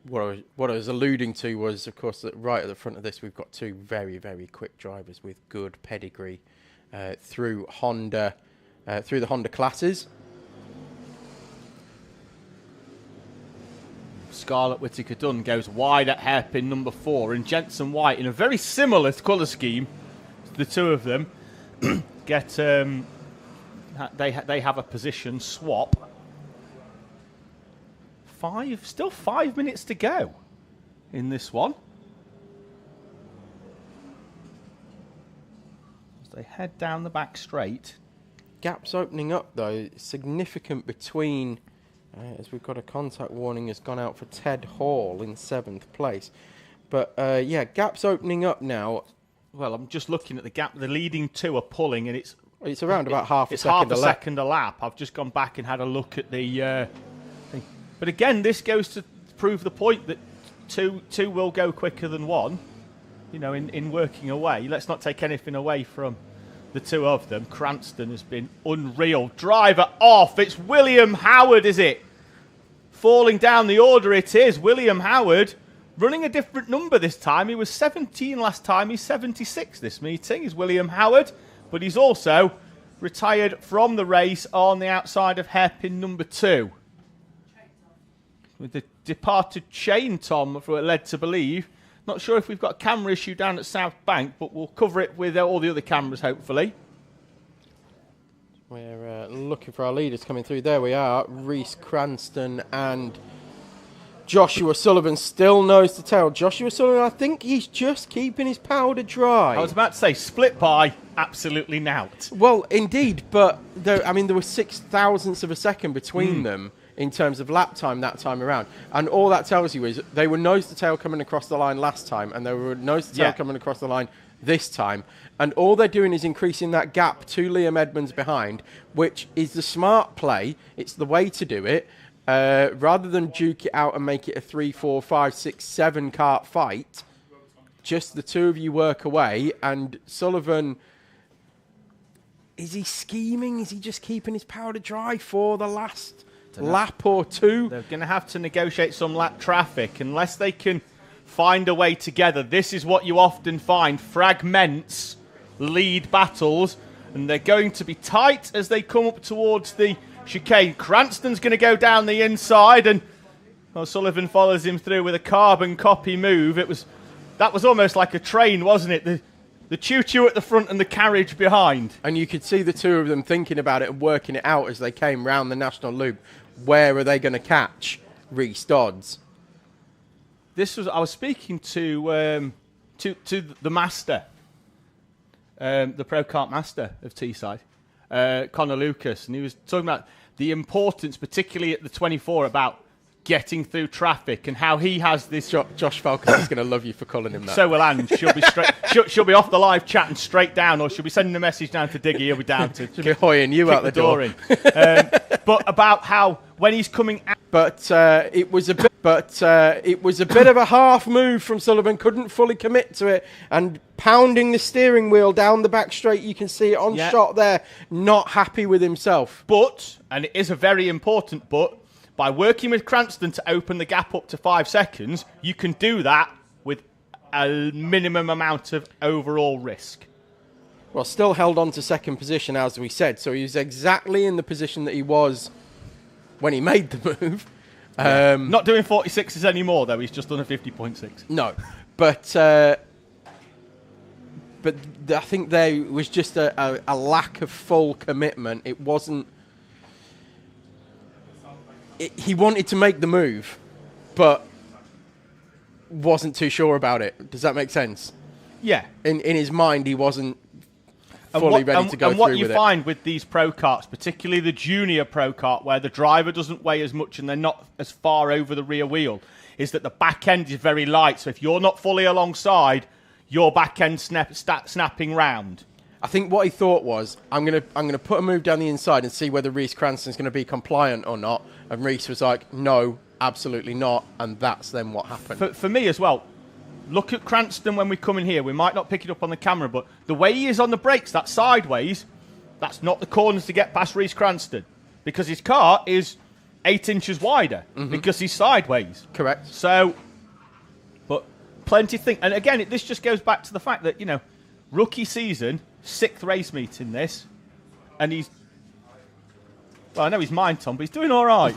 What I was alluding to was, of course, that right at the front of this, we've got 2 very, very quick drivers with good pedigree through Honda. Through the Honda classes. Scarlett Whittaker-Dunn goes wide at hairpin number 4, and Jensen White, in a very similar colour scheme, the 2 of them get they have a position swap. Still 5 minutes to go in this one. As they head down the back straight. Gaps opening up, though, significant between, as we've got a contact warning has gone out for Ted Hall in 7th place. But, yeah, gaps opening up now. Well, I'm just looking at the gap. The leading two are pulling, and it's around about half a it's second half a second a lap. I've just gone back and had a look at the thing. But again, this goes to prove the point that two will go quicker than one, you know, in working away. Let's not take anything away from the two of them. Cranston has been unreal. Driver off. It's William Howard, is it? Falling down the order it is. William Howard running a different number this time. He was 17 last time. He's 76 this meeting, is William Howard. But he's also retired from the race on the outside of hairpin number 2. With the departed chain, Tom, for it led to believe. Not sure if we've got a camera issue down at South Bank, but we'll cover it with all the other cameras, hopefully. We're looking for our leaders coming through. There we are. Reese Cranston and Joshua Sullivan still nose to tail. Joshua Sullivan, I think he's just keeping his powder dry. I was about to say, split by absolutely nout. Well, indeed, but there were 6 thousandths of a second between them in terms of lap time that time around. And all that tells you is they were nose to tail coming across the line last time, and they were nose to tail coming across the line this time. And all they're doing is increasing that gap to Liam Edmonds behind, which is the smart play. It's the way to do it. Rather than duke it out and make it a 3, 4, 5, 6, 7 kart fight, just the two of you work away. And Sullivan, is he scheming? Is he just keeping his powder dry for the last lap or two? They're going to have to negotiate some lap traffic unless they can find a way together. This is what you often find. Fragments lead battles, and they're going to be tight as they come up towards the chicane. Cranston's going to go down the inside, and Sullivan follows him through with a carbon copy move. That was almost like a train, wasn't it? The choo-choo at the front and the carriage behind. And you could see the two of them thinking about it and working it out as they came round the National Loop. Where are they going to catch Reese Dodds? I was speaking to the master, the Pro Kart master of Teesside, Connor Lucas, and he was talking about the importance, particularly at the 24, about getting through traffic and how he has this. Josh Falcon is going to love you for calling him that. So will Anne. She'll be straight. she'll be off the live chat and straight down, or she'll be sending a message down to Diggy. He'll be down to she'll be hoying you out the door. In. But about how when he's coming out. But it was a bit of a half move from Sullivan. Couldn't fully commit to it, and pounding the steering wheel down the back straight. You can see it on shot there. Not happy with himself. But, and it is a very important but, by working with Cranston to open the gap up to 5 seconds, you can do that with a minimum amount of overall risk. Well, still held on to second position, as we said. So he was exactly in the position that he was when he made the move. Not doing 46s anymore, though. He's just done a 50.6. No, but I think there was just a lack of full commitment. It wasn't. He wanted to make the move, but wasn't too sure about it. Does that make sense? Yeah. In his mind, he wasn't fully ready to go through with it. And what you find with these pro karts, particularly the junior pro kart, where the driver doesn't weigh as much and they're not as far over the rear wheel, is that the back end is very light. So if you're not fully alongside, your back end snapping round. I think what he thought was, I'm gonna put a move down the inside and see whether Reese Cranston's going to be compliant or not. And Reese was like, no, absolutely not. And that's then what happened. For me as well, look at Cranston when we come in here. We might not pick it up on the camera, but the way he is on the brakes, that sideways, that's not the corners to get past Reese Cranston. Because his car is 8 inches wider because he's sideways. Correct. So, but plenty of things. And again, this just goes back to the fact that, you know, rookie season, 6th race meet in this, and he's, well, I know he's mine, Tom, but he's doing all right.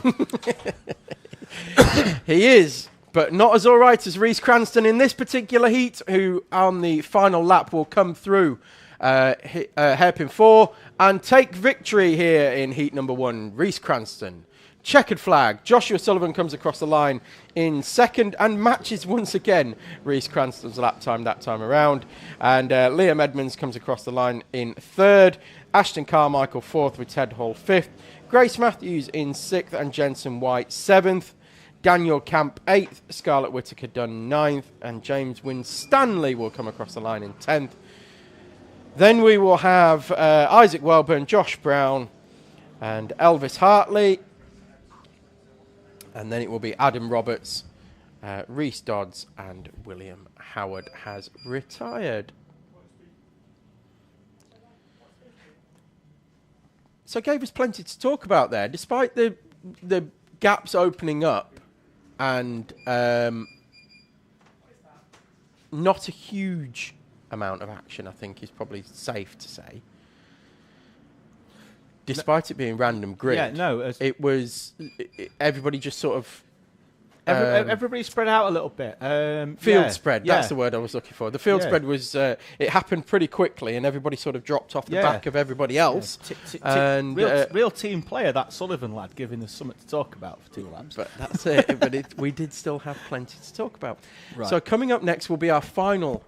He is, but not as all right as Reese Cranston in this particular heat, who on the final lap will come through hairpin 4 and take victory here in heat number 1. Reese Cranston Checkered flag. Joshua Sullivan comes across the line in second and matches once again Reece Cranston's lap time that time around. And Liam Edmonds comes across the line in third. Ashton Carmichael fourth with Ted Hall fifth. Grace Matthews in sixth and Jensen White seventh. Daniel Camp 8th, Scarlett Whittaker Dunn 9th, and James Winstanley will come across the line in 10th. Then we will have Isaac Welburn, Josh Brown, and Elvis Hartley. And then it will be Adam Roberts, Reese Dodds, and William Howard has retired. So it gave us plenty to talk about there, despite the gaps opening up. And not a huge amount of action, I think, is probably safe to say. Despite it being random grid, it was everybody just sort of everybody spread out a little bit. Field spread, that's the word I was looking for. The field spread was it happened pretty quickly, and everybody sort of dropped off the back of everybody else. And real team player, that Sullivan lad, giving us something to talk about for 2 laps. But that's it. But we did still have plenty to talk about. Right. So coming up next will be our final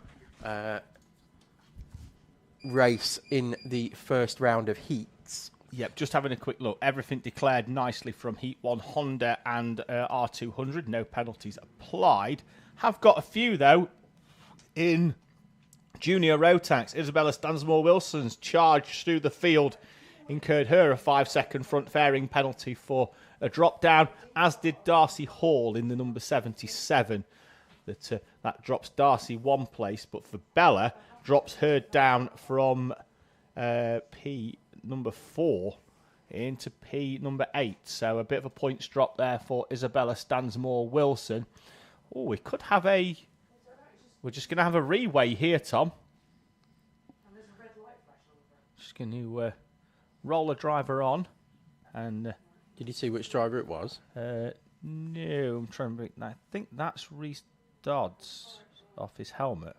race in the first round of heats. Yep, just having a quick look. Everything declared nicely from Heat 1 Honda and R200. No penalties applied. Have got a few, though, in Junior Rotax. Isabella Stansmore-Wilson's charge through the field incurred her a 5-second front fairing penalty for a drop down, as did Darcy Hall in the number 77. That drops Darcy 1 place, but for Bella, drops her down from P number 4 into P number 8. So a bit of a points drop there for Isabella Stansmore-Wilson. Oh, we could have we're just going to have a reweigh here, Tom. Just going to roll a driver on. And did you see which driver it was? No, I'm trying to think. I think that's Reese Dodds off his helmet.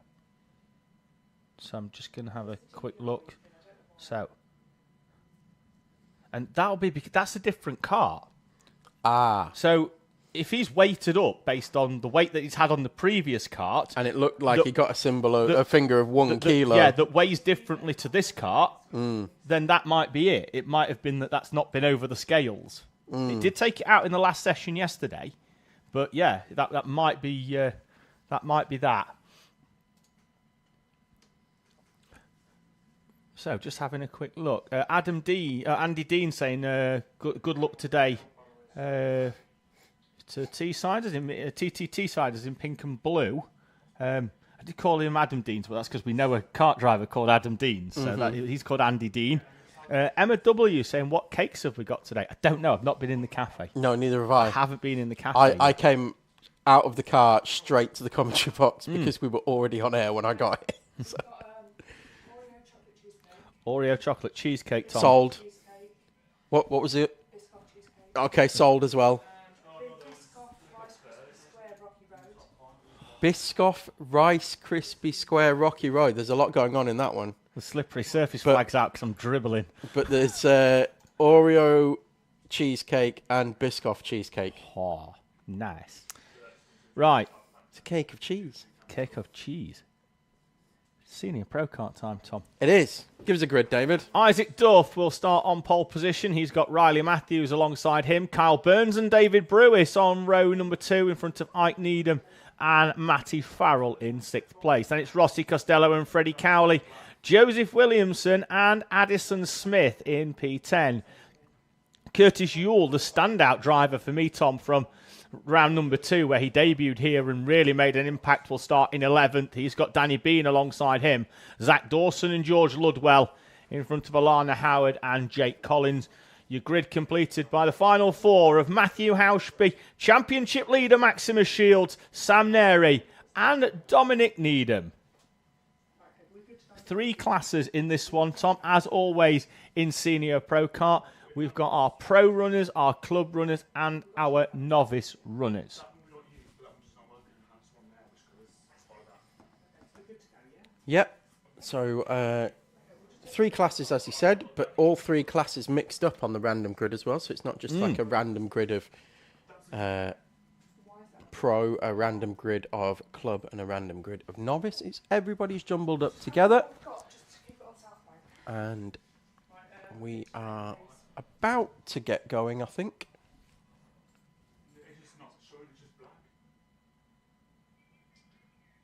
So I'm just going to have a quick look. So, and that's a different car. So if he's weighted up based on the weight that he's had on the previous kart, and it looked like he got a symbol of a finger of 1 kilo. That weighs differently to this kart, then that might be it. It might have been that's not been over the scales. It did take it out in the last session yesterday, but yeah, that might be that. So, just having a quick look. Andy Dean saying, good luck today to T-siders, TTT-siders in pink and blue. I did call him Adam Dean, but that's because we know a kart driver called Adam Dean, so he's called Andy Dean. Emma W saying, what cakes have we got today? I don't know. I've not been in the cafe. No, neither have I. I haven't been in the cafe. I came out of the car straight to the commentary box because we were already on air when I got it. So. Oreo chocolate cheesecake, Tom. Sold. What was it? Okay, sold as well. Biscoff Rice Crispy Square Rocky Road. There's a lot going on in that one. The slippery surface flag's out because I'm dribbling. But there's Oreo cheesecake and Biscoff cheesecake. Oh, nice. Right. It's a cake of cheese. Cake of cheese. Senior Pro Kart time, Tom. It is. Give us a grid, David. Isaac Duff will start on pole position. He's got Riley Matthews alongside him. Kyle Burns and David Brewis on row number 2 in front of Ike Needham and Matty Farrell in 6th place. Then it's Rossi Costello and Freddie Cowley, Joseph Williamson and Addison Smith in P10. Curtis Yule, the standout driver for me, Tom, from round number 2, where he debuted here and really made an impactful start in 11th. He's got Danny Bean alongside him. Zach Dawson and George Ludwell in front of Alana Howard and Jake Collins. Your grid completed by the final 4 of Matthew Hauschby, championship leader Maximus Shields, Sam Neri and Dominic Needham. 3 classes in this one, Tom, as always in Senior Pro Kart. We've got our pro runners, our club runners, and our novice runners. Yep. So 3 classes, as he said, but all 3 classes mixed up on the random grid as well. So it's not just like a random grid of pro, a random grid of club, and a random grid of novice. It's everybody's jumbled up together. And we are about to get going, I think.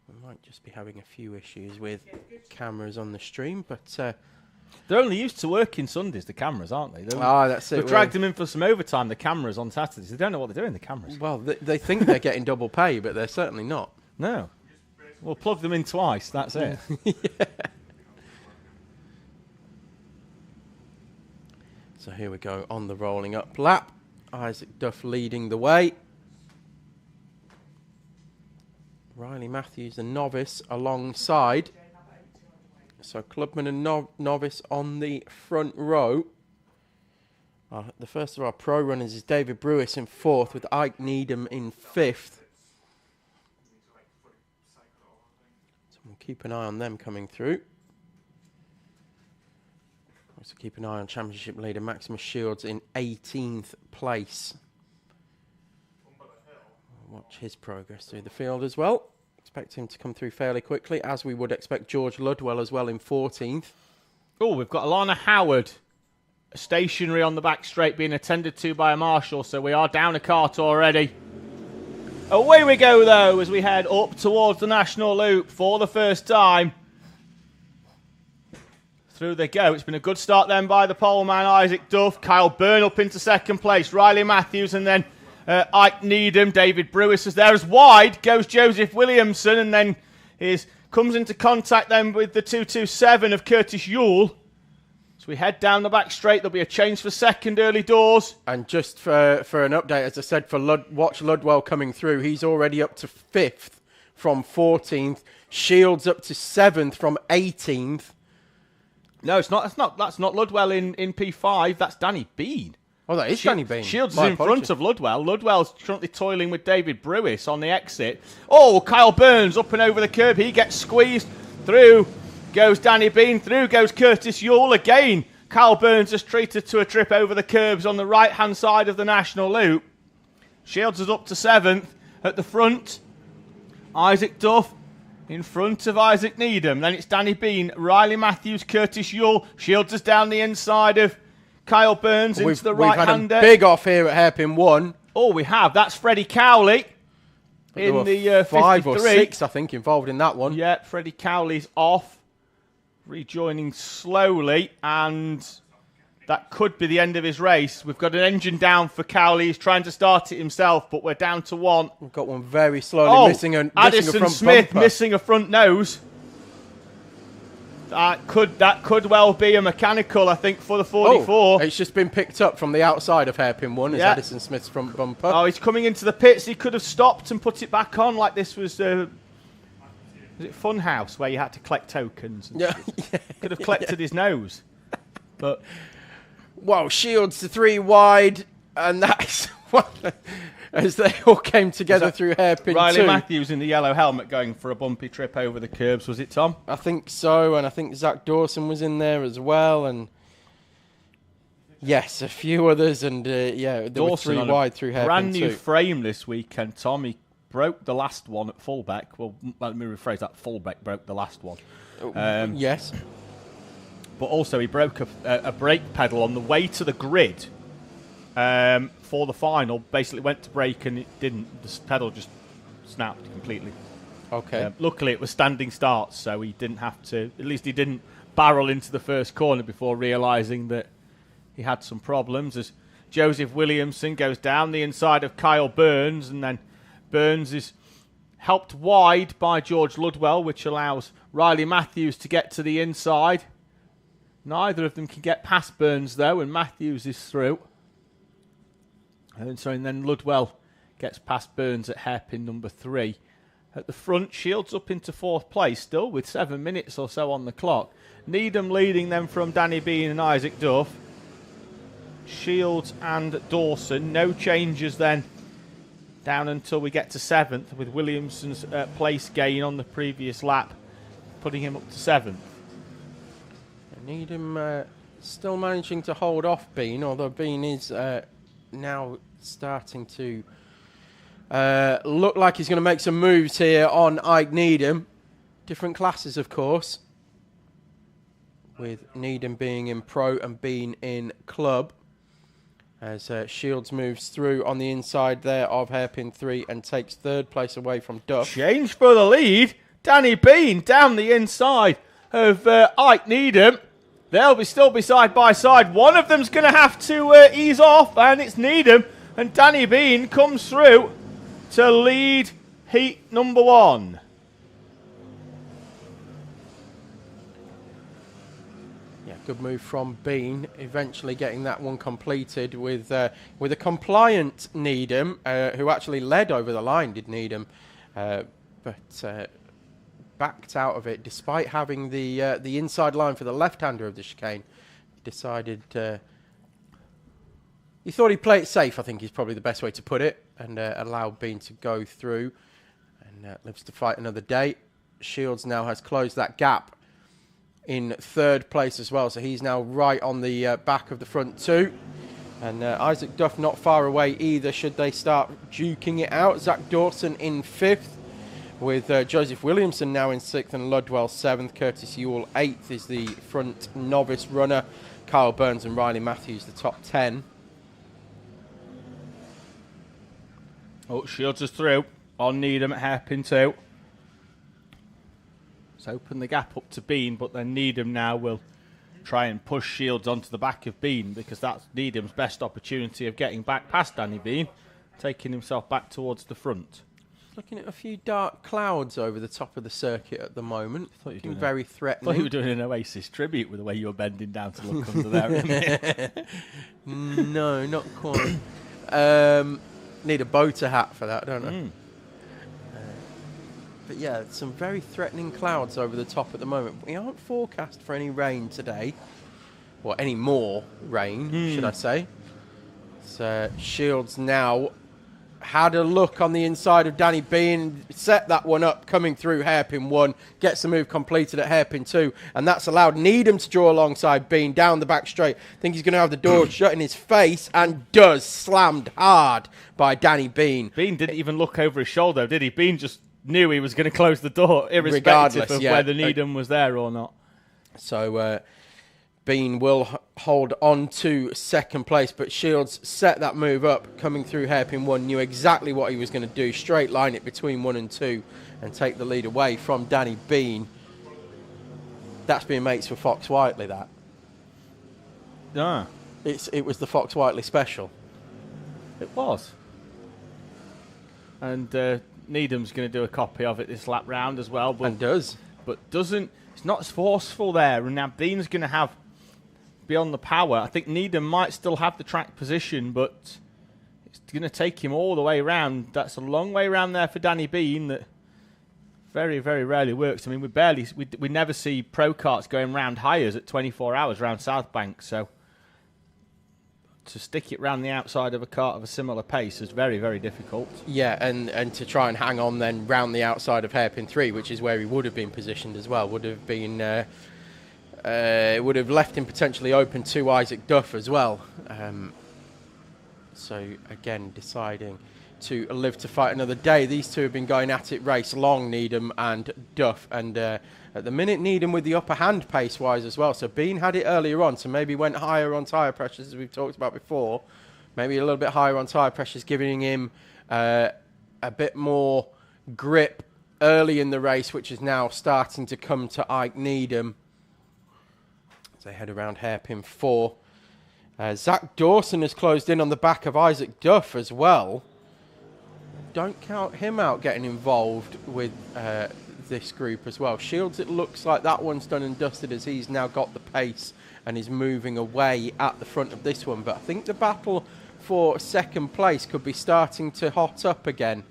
We might just be having a few issues with cameras on the stream, but they're only used to working Sundays, the cameras, aren't they? That's it. We've dragged them in for some overtime, the cameras on Saturdays. They don't know what they're doing, the cameras. Well, they think they're getting double pay, but they're certainly not. No. We'll plug them in twice, that's it. Yeah. So here we go on the rolling up lap. Isaac Duff leading the way. Riley Matthews, the novice, alongside. So Clubman and novice on the front row. The first of our pro runners is David Brewis in 4th, with Ike Needham in 5th. So we'll keep an eye on them coming through. Also keep an eye on championship leader Maximus Shields in 18th place. Watch his progress through the field as well. Expect him to come through fairly quickly, as we would expect George Ludwell as well in 14th. Oh, we've got Alana Howard stationary on the back straight, being attended to by a marshal, so we are down a cart already. Away we go, though, as we head up towards the National Loop for the first time. Through they go. It's been a good start then by the pole man, Isaac Duff. Kyle Byrne up into 2nd place. Riley Matthews, and then Ike Needham. David Brewis is there. As wide goes Joseph Williamson, and then comes into contact then with the 227 of Curtis Yule. So we head down the back straight. There'll be a change for 2nd early doors. And just for an update, as I said, for watch Ludwell coming through, he's already up to 5th from 14th. Shields up to 7th from 18th. No, it's not. That's not Ludwell in P5. That's Danny Bean. Oh, that is Danny Bean. Shields is in front of Ludwell. Ludwell's currently toiling with David Brewis on the exit. Oh, Kyle Burns up and over the curb. He gets squeezed. Through goes Danny Bean. Through goes Curtis Yule again. Kyle Burns is treated to a trip over the curbs on the right-hand side of the National Loop. Shields is up to 7th. At the front, Isaac Duff in front of Isaac Needham. Then it's Danny Bean, Riley Matthews, Curtis Yule. Shields us down the inside of Kyle Burns into the right-hander. We've had a big off here at hairpin 1. Oh, we have. That's Freddie Cowley in the 5 53. or 6, I think, involved in that one. Yeah, Freddie Cowley's off. Rejoining slowly, and that could be the end of his race. We've got an engine down for Cowley. He's trying to start it himself, but we're down to 1. We've got one very slowly, missing a front Smith bumper. Missing a front nose. That could well be a mechanical, I think, for the 44. It's just been picked up from the outside of hairpin 1 as Addison Smith's front bumper. Oh, he's coming into the pits. He could have stopped and put it back on like this was it Funhouse, where you had to collect tokens? Yeah. Could have collected his nose. But well, Shields to 3 wide, and that's as they all came together through hairpin 2. Riley Matthews in the yellow helmet going for a bumpy trip over the curbs, was it, Tom? I think so, and I think Zach Dawson was in there as well, and yes, a few others, and there were 3 wide through hairpin 2. Brand new frame this weekend, Tom. He broke the last one at fullback. Well, let me rephrase that. Fullback broke the last one. Yes. But also he broke a brake pedal on the way to the grid for the final. Basically went to brake and it didn't. The pedal just snapped completely. Okay. Luckily it was standing starts, so he didn't have to. At least he didn't barrel into the first corner before realising that he had some problems. As Joseph Williamson goes down the inside of Kyle Burns, and then Burns is helped wide by George Ludwell, which allows Riley Matthews to get to the inside. Neither of them can get past Burns, though, and Matthews is through. And then Ludwell gets past Burns at hairpin number 3. At the front, Shields up into 4th place still, with 7 minutes or so on the clock. Needham leading them from Danny Bean and Isaac Duff. Shields and Dawson. No changes then down until we get to 7th, with Williamson's place gain on the previous lap, putting him up to 7th. Needham still managing to hold off Bean, although Bean is now starting to look like he's going to make some moves here on Ike Needham. Different classes, of course, with Needham being in Pro and Bean in Club. As Shields moves through on the inside there of hairpin 3 and takes third place away from Duff. Change for the lead. Danny Bean down the inside of Ike Needham. They'll be still be side by side. One of them's going to have to ease off, and it's Needham. And Danny Bean comes through to lead heat number 1. Good move from Bean, eventually getting that one completed with a compliant Needham, who actually led over the line, did Needham, but backed out of it despite having the inside line for the left-hander of the chicane. Decided he thought he'd play it safe, I think is probably the best way to put it, and allowed Bean to go through, and lives to fight another day. Shields now has closed that gap in third place as well, so he's now right on the back of the front two, and Isaac Duff not far away either should they start duking it out. Zach Dawson in 5th, with Joseph Williamson now in 6th and Ludwell 7th. Curtis Ewell 8th is the front novice runner. Kyle Burns and Riley Matthews the top 10. Oh, Shields is through on Needham at hairpin 2. Open the gap up to Bean, but then Needham now will try and push Shields onto the back of Bean, because that's Needham's best opportunity of getting back past Danny Bean, taking himself back towards the front. Looking at a few dark clouds over the top of the circuit at the moment. Looking very threatening. I thought you were doing an Oasis tribute with the way you were bending down to look under there. No, not quite. Need a boater hat for that, don't I? But yeah, some very threatening clouds over the top at the moment. We aren't forecast for any rain today. Or any more rain, should I say. So Shields now had a look on the inside of Danny Bean, set that one up, coming through hairpin 1, gets the move completed at hairpin 2, and that's allowed Needham to draw alongside Bean down the back straight. Think he's going to have the door shut in his face, and does, slammed hard by Danny Bean. Bean didn't even look over his shoulder, did he? Bean just knew he was going to close the door, irrespective of whether Needham was there or not. So Bean will hold on to second place, but Shields set that move up, coming through hairpin 1, knew exactly what he was going to do, straight line it between 1 and 2, and take the lead away from Danny Bean. That's being mates with Fox Whiteley, that. Ah. It was the Fox Whiteley special. It was. And Needham's going to do a copy of it this lap round as well. But, and does. But doesn't. It's not as forceful there. And now Bean's going to have beyond the power. I think Needham might still have the track position, but it's going to take him all the way around. That's a long way around there for Danny Bean that very, very rarely works. I mean, we never see pro karts going round hires at 24 hours round South Bank. So to stick it round the outside of a kart of a similar pace is very, very difficult. Yeah, and to try and hang on then round the outside of hairpin 3, which is where he would have been positioned as well, would have been would have left him potentially open to Isaac Duff as well. So again, deciding to live to fight another day. These two have been going at it race long, Needham and Duff, and at the minute Needham with the upper hand pace-wise as well. So Bean had it earlier on, so maybe went higher on tyre pressures as we've talked about before. Maybe a little bit higher on tyre pressures, giving him a bit more grip early in the race, which is now starting to come to Ike Needham as they head around hairpin 4. Zach Dawson has closed in on the back of Isaac Duff as well. Don't count him out getting involved with this group as well. Shields, it looks like that one's done and dusted as he's now got the pace and is moving away at the front of this one. But I think the battle for second place could be starting to hot up again.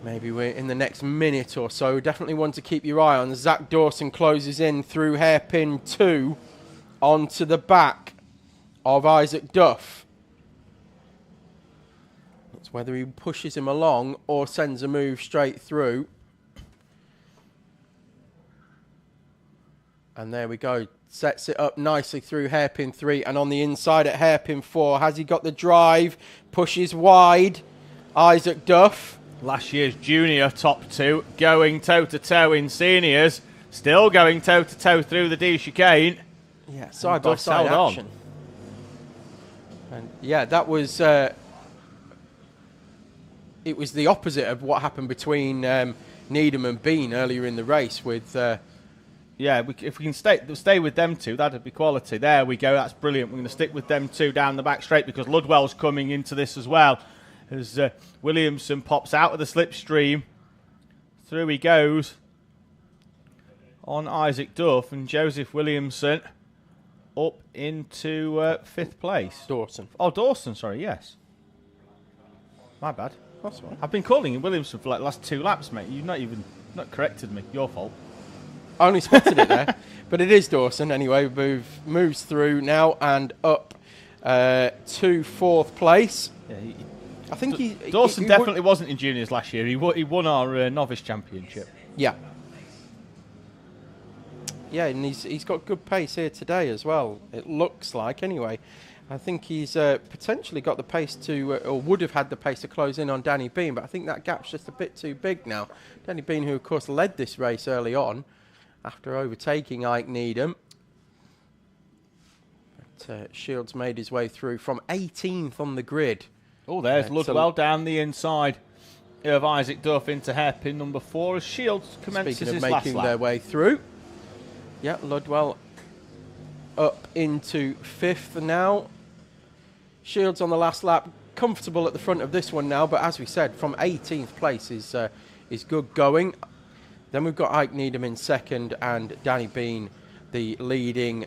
Maybe we're in the next minute or so. Definitely one to keep your eye on. Zach Dawson closes in through hairpin 2 onto the back of Isaac Duff. It's whether he pushes him along or sends a move straight through. And there we go. Sets it up nicely through hairpin 3 and on the inside at hairpin 4. Has he got the drive? Pushes wide. Isaac Duff. Last year's junior top 2 going toe-to-toe in seniors. Still going toe-to-toe through the D chicane. Yeah, side-by-side action. And yeah, that was... it was the opposite of what happened between Needham and Bean earlier in the race with... yeah, if we can stay with them two, that'd be quality. There we go, that's brilliant. We're going to stick with them two down the back straight because Ludwell's coming into this as well. As Williamson pops out of the slipstream. Through he goes on Isaac Duff, and Joseph Williamson up into 5th place. Dawson. Oh, Dawson, sorry, yes. My bad. That's right. I've been calling him Williamson for like the last 2 laps, mate. You've not corrected me. Your fault. I only spotted it there. But it is Dawson anyway. Moves through now and up to 4th place. Yeah, I think Dawson definitely wasn't in juniors last year. He won our novice championship. Yeah. Yeah, and he's got good pace here today as well. It looks like anyway. I think he's potentially got the pace to, or would have had the pace to close in on Danny Bean, but I think that gap's just a bit too big now. Danny Bean, who of course led this race early on after overtaking Ike Needham. But Shields made his way through from 18th on the grid. Oh, there's Ludwell down the inside of Isaac Duff into hairpin number 4 as Shields commences his last lap. Speaking of making their way through. Yeah, Ludwell up into 5th now. Shields on the last lap, comfortable at the front of this one now, but as we said, from 18th place is good going. Then we've got Ike Needham in 2nd and Danny Bean, the leading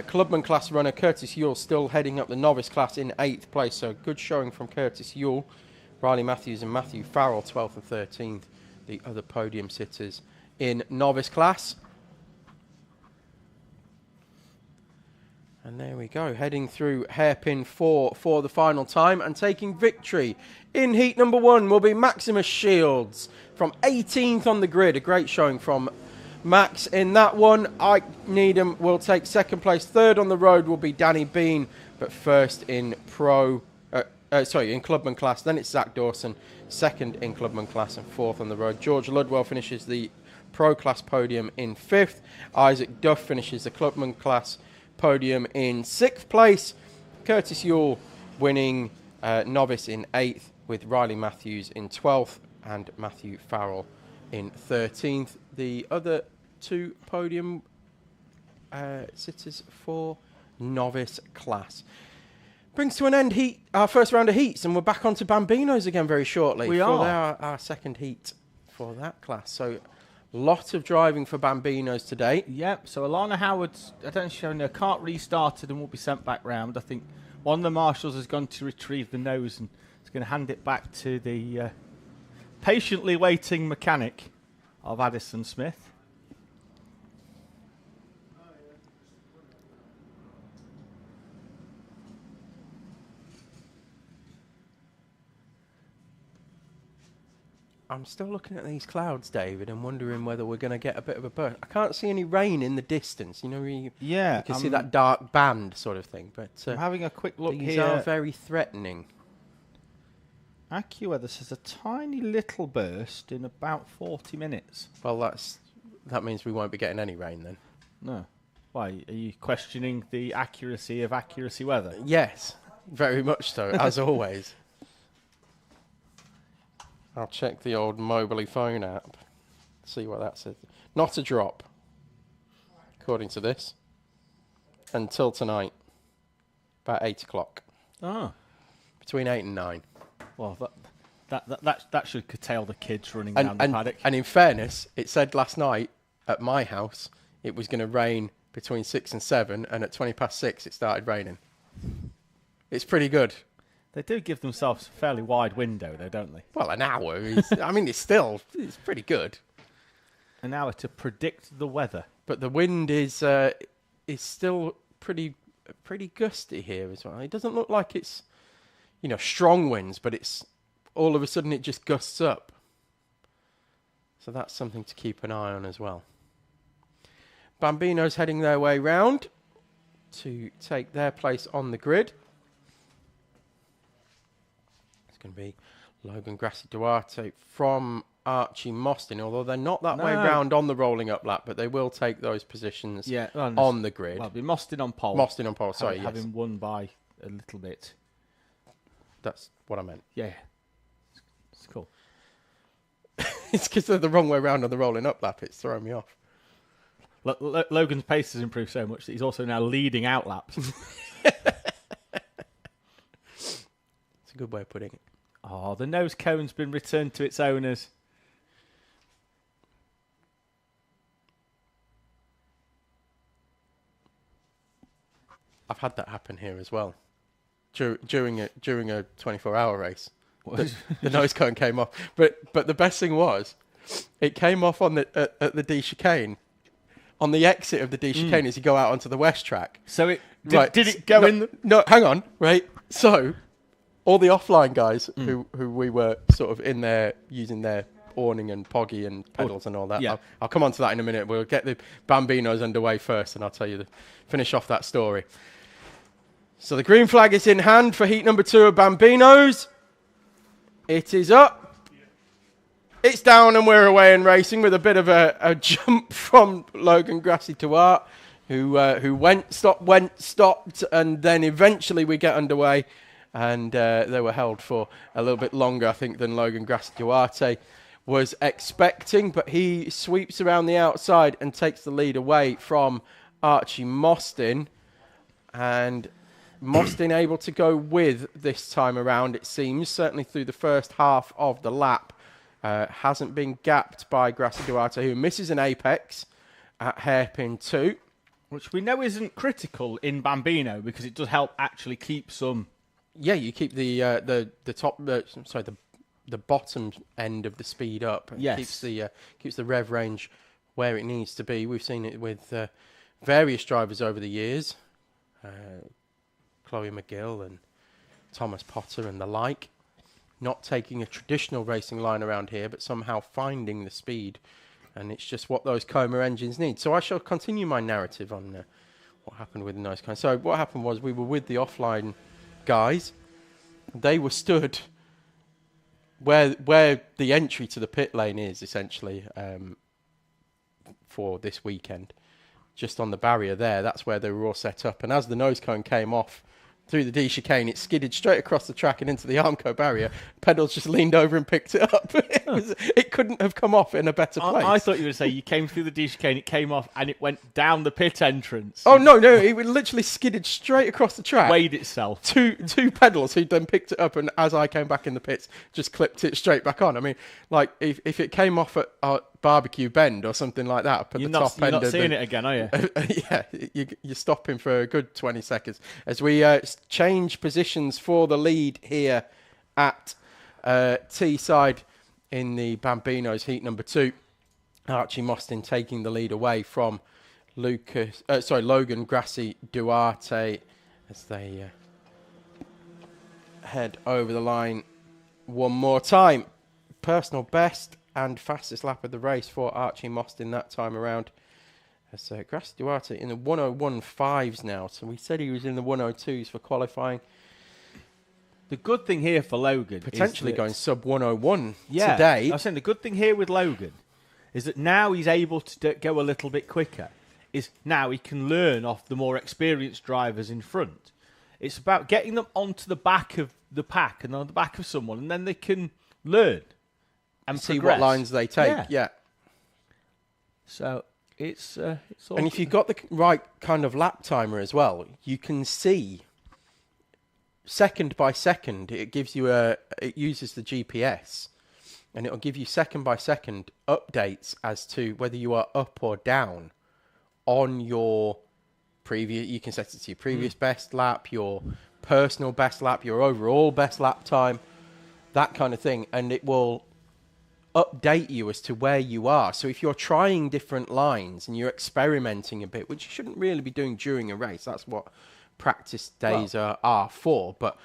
Clubman class runner. Curtis Yule still heading up the novice class in 8th place, so good showing from Curtis Yule. Riley Matthews and Matthew Farrell, 12th and 13th, the other podium sitters in novice class. And there we go, heading through hairpin 4 for the final time and taking victory in heat number 1 will be Maximus Shields from 18th on the grid. A great showing from Max in that one. Ike Needham will take 2nd place. 3rd on the road will be Danny Bean, but 1st in in Clubman class. Then it's Zach Dawson, 2nd in Clubman class and 4th on the road. George Ludwell finishes the Pro class podium in 5th. Isaac Duff finishes the Clubman class podium in 6th place. Curtis Yule winning novice in 8th with Riley Matthews in 12th and Matthew Farrell in 13th. The other 2 podium sitters for novice class. Brings to an end our first round of heats, and we're back onto Bambinos again very shortly. We for are. our second heat for that class. So lot of driving for Bambinos today. Yep, so Alana Howard's, I don't know, Kart restarted and will be sent back round. I think one of the marshals has gone to retrieve the nose and is going to hand it back to the patiently waiting mechanic of Addison Smith. I'm still looking at these clouds, David, and wondering whether we're going to get a bit of a burst. I can't see any rain in the distance. You know, you can see that dark band sort of thing. But I'm having a quick look these here. are very threatening. AccuWeather says a tiny little burst in about 40 minutes. Well, that means we won't be getting any rain then. No. Why? Are you questioning the accuracy of accuracy weather? Yes, very much so, as always. I'll check the old Mobily phone app, see what that says. Not a drop, according to this, until tonight, about 8 o'clock. Oh. Between 8 and 9. Well, that should curtail the kids running down the paddock. And in fairness, it said last night at my house it was going to rain between 6 and 7, and at 20 past 6 it started raining. It's pretty good. They do give themselves a fairly wide window, though, don't they? Well, an hour is... I mean, it's pretty good. An hour to predict the weather. But the wind is still pretty gusty here as well. It doesn't look like it's, strong winds, but it's all of a sudden it just gusts up. So that's something to keep an eye on as well. Bambino's heading their way round to take their place on the grid. It's going to be Logan Grassi Duarte from Archie Mostyn, although they're not that way round on the rolling up lap, but they will take those positions on the grid. Well, it'll be Mostyn on pole. Mostyn on pole, sorry, having won by a little bit. That's what I meant. Yeah. It's cool. It's because they're the wrong way round on the rolling up lap. It's throwing me off. Logan's pace has improved so much that he's also now leading out laps. It's a good way of putting it. Oh, the nose cone's been returned to its owners. I've had that happen here as well. During a 24-hour race, the nose cone came off. But the best thing was, it came off on at the D chicane, on the exit of the D chicane as you go out onto the west track. So it did it go in? No, hang on, right. So all the offline guys who we were sort of in there using their awning and poggy and pedals and all that. Yeah. I'll come on to that in a minute. We'll get the Bambinos underway first, and I'll tell you finish off that story. So the green flag is in hand for heat number 2 of Bambinos. It is up. It's down, and we're away and racing with a bit of a jump from Logan Grassi Duarte, who went, stopped, and then eventually we get underway. And they were held for a little bit longer, I think, than Logan Grassi Duarte was expecting. But he sweeps around the outside and takes the lead away from Archie Mostyn. And Mostyn able to go with this time around, it seems, certainly through the first half of the lap. Hasn't been gapped by Grassi Duarte, who misses an apex at hairpin 2. Which we know isn't critical in Bambino because it does help actually keep some... Yeah, you keep the bottom end of the speed up. Yes. Keeps the rev range where it needs to be. We've seen it with various drivers over the years, Chloe McGill and Thomas Potter and the like, not taking a traditional racing line around here, but somehow finding the speed, and it's just what those Coma engines need. So I shall continue my narrative on what happened with the nose cone. So what happened was we were with the offline guys. They were stood where the entry to the pit lane is, essentially, for this weekend, just on the barrier there. That's where they were all set up, and as the nose cone came off through the D chicane, it skidded straight across the track and into the Armco barrier. Pedals just leaned over and picked it up. It couldn't have come off in a better place. I thought you were going to say you came through the D chicane, it came off, and it went down the pit entrance. Oh, no, it literally skidded straight across the track. Weighed itself. Two pedals who then picked it up, and as I came back in the pits, just clipped it straight back on. I mean, like, if it came off at Barbecue Bend or something like that, You're not seeing it again, are you? Yeah, you're stopping for a good 20 seconds. As we change positions for the lead here at T-side in the Bambinos heat number 2. Archie Mostyn taking the lead away from Logan Grassi Duarte as they head over the line one more time. Personal best and fastest lap of the race for Archie Mostyn that time around. As Grassi Duarte in the 101.5s now. So we said he was in the 102s for qualifying. The good thing here for Logan potentially is going sub 101 today. I was saying the good thing here with Logan is that now he's able to go a little bit quicker. Is now he can learn off the more experienced drivers in front. It's about getting them onto the back of the pack and on the back of someone, and then they can learn and see progress. what lines they take. Yeah. So it's all. And if you've got the right kind of lap timer as well, you can see second by second. It gives you it uses the GPS, and it'll give you second by second updates as to whether you are up or down on your previous. You can set it to your previous best lap, your personal best lap, your overall best lap time, that kind of thing, and it will update you as to where you are. So if you're trying different lines and you're experimenting a bit, which you shouldn't really be doing during a race, that's what practice days are for. But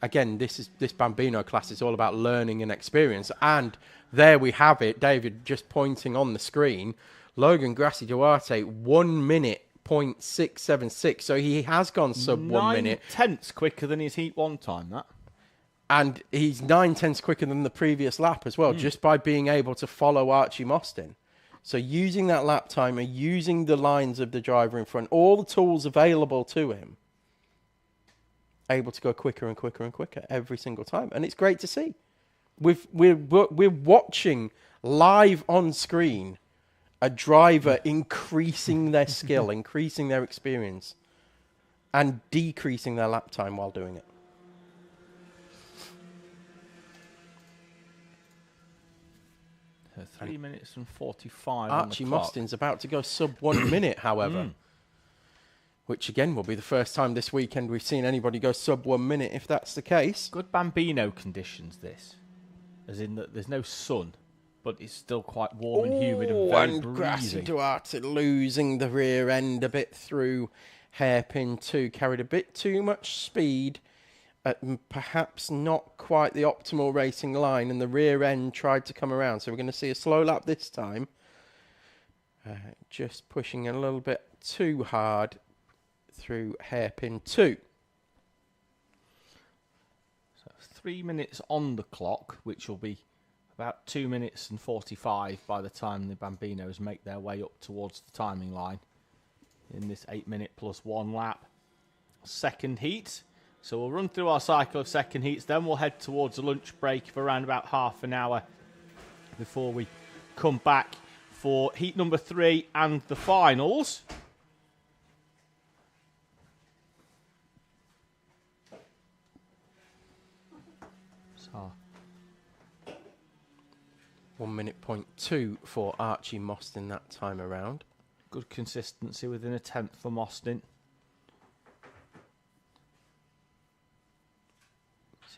again, this Bambino class is all about learning and experience. And there we have it, David just pointing on the screen, Logan Grassi Duarte, 1 minute 0.676. So he has gone sub 1 minute. 9/10 quicker than his Heat One time, that. And he's 9/10 quicker than the previous lap as well, just by being able to follow Archie Mostyn. So using that lap timer, using the lines of the driver in front, all the tools available to him, able to go quicker and quicker and quicker every single time. And it's great to see. We're watching live on screen a driver increasing their skill, increasing their experience, and decreasing their lap time while doing it. So 3 minutes and 45 Archie on the clock. Mostyn's about to go sub 1 minute, however. Which, again, will be the first time this weekend we've seen anybody go sub 1 minute, if that's the case. Good Bambino conditions, this. As in that there's no sun, but it's still quite warm and humid and very Grassi breezy. Duarte losing the rear end a bit through hairpin 2. Carried a bit too much speed at perhaps not quite the optimal racing line, and the rear end tried to come around. So we're going to see a slow lap this time. Just pushing a little bit too hard through hairpin 2. So 3 minutes on the clock, which will be about 2 minutes and 45 by the time the Bambinos make their way up towards the timing line in this 8 minute plus 1 lap second heat. So we'll run through our cycle of second heats, then we'll head towards a lunch break for around about half an hour before we come back for heat number 3 and the finals. So 1 minute 0.2 for Archie Mostyn that time around. good consistency within a tenth for Mostyn.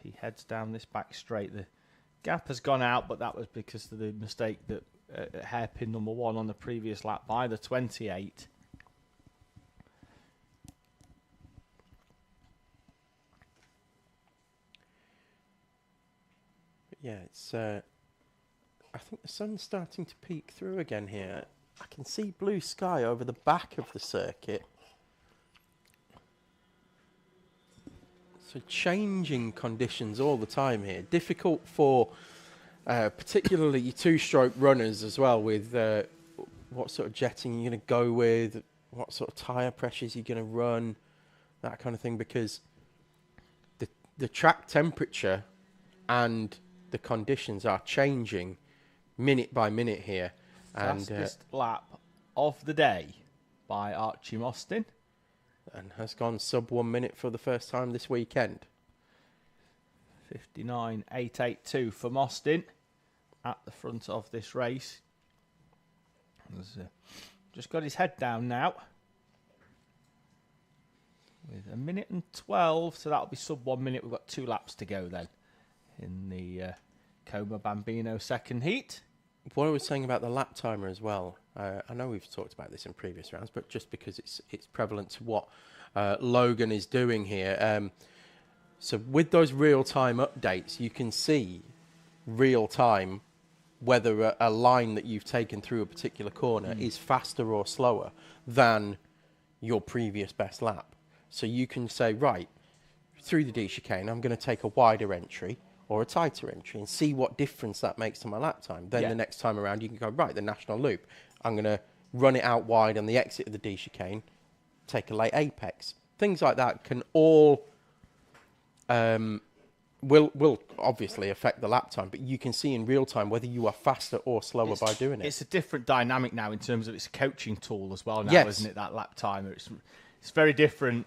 He heads down this back straight. The gap has gone out, but that was because of the mistake that hairpin number 1 on the previous lap by the 28. Yeah, it's. I think the sun's starting to peek through again here. I can see blue sky over the back of the circuit. So changing conditions all the time here. Difficult for particularly your two-stroke runners as well, with what sort of jetting you're going to go with, what sort of tyre pressures you're going to run, that kind of thing, because the track temperature and the conditions are changing minute by minute here. Fastest lap of the day by Archie Mostyn. And has gone sub 1 minute for the first time this weekend. 59.882 for Mostyn at the front of this race. He's just got his head down now. With a minute and 12, so that'll be sub 1 minute. We've got 2 laps to go then in the Coma Bambino second heat. What I was saying about the lap timer as well, I know we've talked about this in previous rounds, but just because it's prevalent to what Logan is doing here. So with those real-time updates, you can see real-time whether a line that you've taken through a particular corner is faster or slower than your previous best lap. So you can say, right, through the D chicane, I'm going to take a wider entry or a tighter entry and see what difference that makes to my lap time. Then the next time around, you can go, right, the national loop, I'm going to run it out wide on the exit of the D chicane, take a late apex. Things like that can all will obviously affect the lap time, but you can see in real time whether you are faster or slower by doing it. It's a different dynamic now in terms of it's a coaching tool as well now, Yes. isn't it, that lap timer? It's very different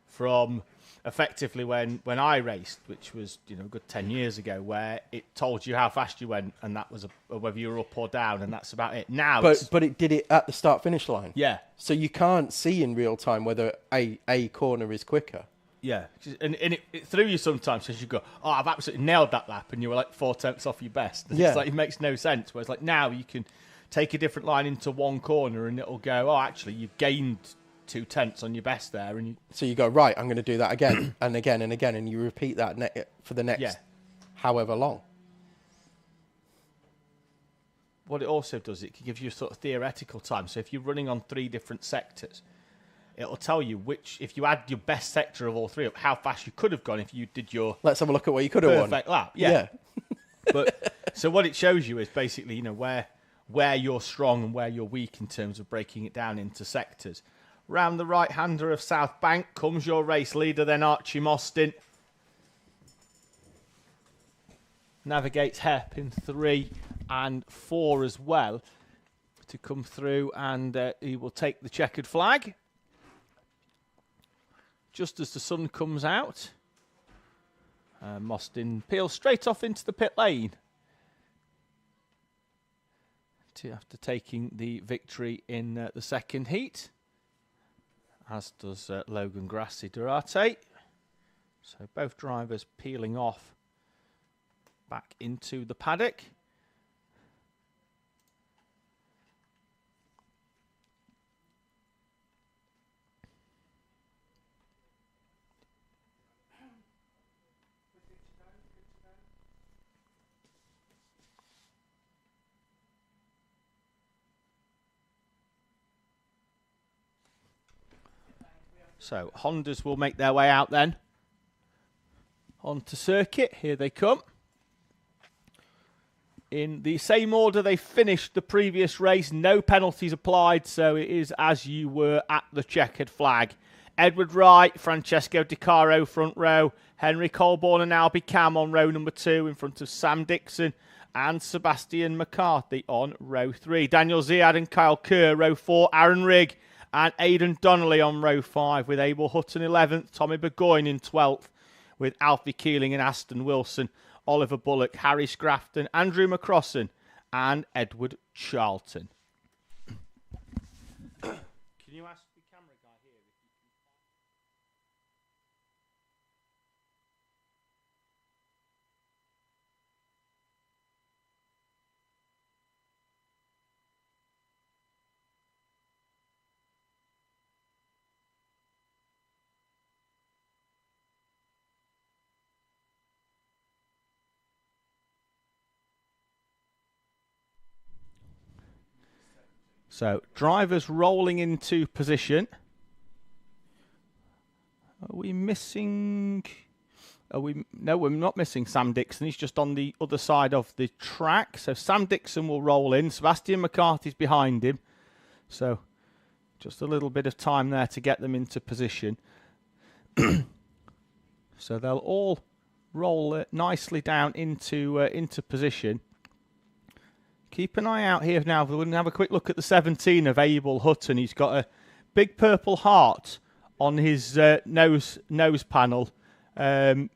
from effectively when I raced, which was a good 10 years ago, where it told you how fast you went and that was whether you were up or down, and that's about it. Now, but it did it at the start finish line. Yeah. So you can't see in real time whether a corner is quicker. Yeah, and it threw you sometimes because you go, oh, I've absolutely nailed that lap, and you were like 4 tenths off your best. And Yeah. It's like, it makes no sense. Whereas like now you can take a different line into one corner and it'll go, oh, actually you've gained 2 tenths on your best there, and So you go, right, I'm going to do that again and again and again, and you repeat that for the next however long. what it also does, it gives you sort of theoretical time. So if you're running on 3 different sectors, it'll tell you if you add your best sector of all 3 up, how fast you could have gone if you did your Let's have a look at what you could have won. perfect lap. Yeah. But so what it shows you is basically, you know, where you're strong and where you're weak in terms of breaking it down into sectors. Round the right-hander of South Bank comes your race leader, then Archie Mostyn. Navigates hairpin 3 and 4 as well to come through, and he will take the checkered flag. Just as the sun comes out, Mostyn peels straight off into the pit lane after taking the victory in the second heat, as does Logan Grassi Durate. So both drivers peeling off back into the paddock. So Hondas will make their way out then onto circuit. Here they come. In the same order they finished the previous race, no penalties applied, so it is as you were at the checkered flag. Edward Wright, Francesco Di Caro front row, Henry Colborne and Albie Cam on row number 2 in front of Sam Dixon and Sebastian McCarthy on row 3. Daniel Ziad and Kyle Kerr, row 4, Aaron Rigg and Aidan Donnelly on row 5, with Abel Hutton 11th, Tommy Burgoyne in 12th, with Alfie Keeling and Aston Wilson, Oliver Bullock, Harry Scrafton, Andrew McCrossan and Edward Charlton. Can you ask the camera guy here if you can find... So, drivers rolling into position. Are we missing... No, we're not missing Sam Dixon. He's just on the other side of the track. So, Sam Dixon will roll in. Sebastian McCarthy's behind him. So, just a little bit of time there to get them into position. So, they'll all roll nicely down into position. Keep an eye out here now. We're going to have a quick look at the 17 of Abel Hutton. He's got a big purple heart on his nose panel in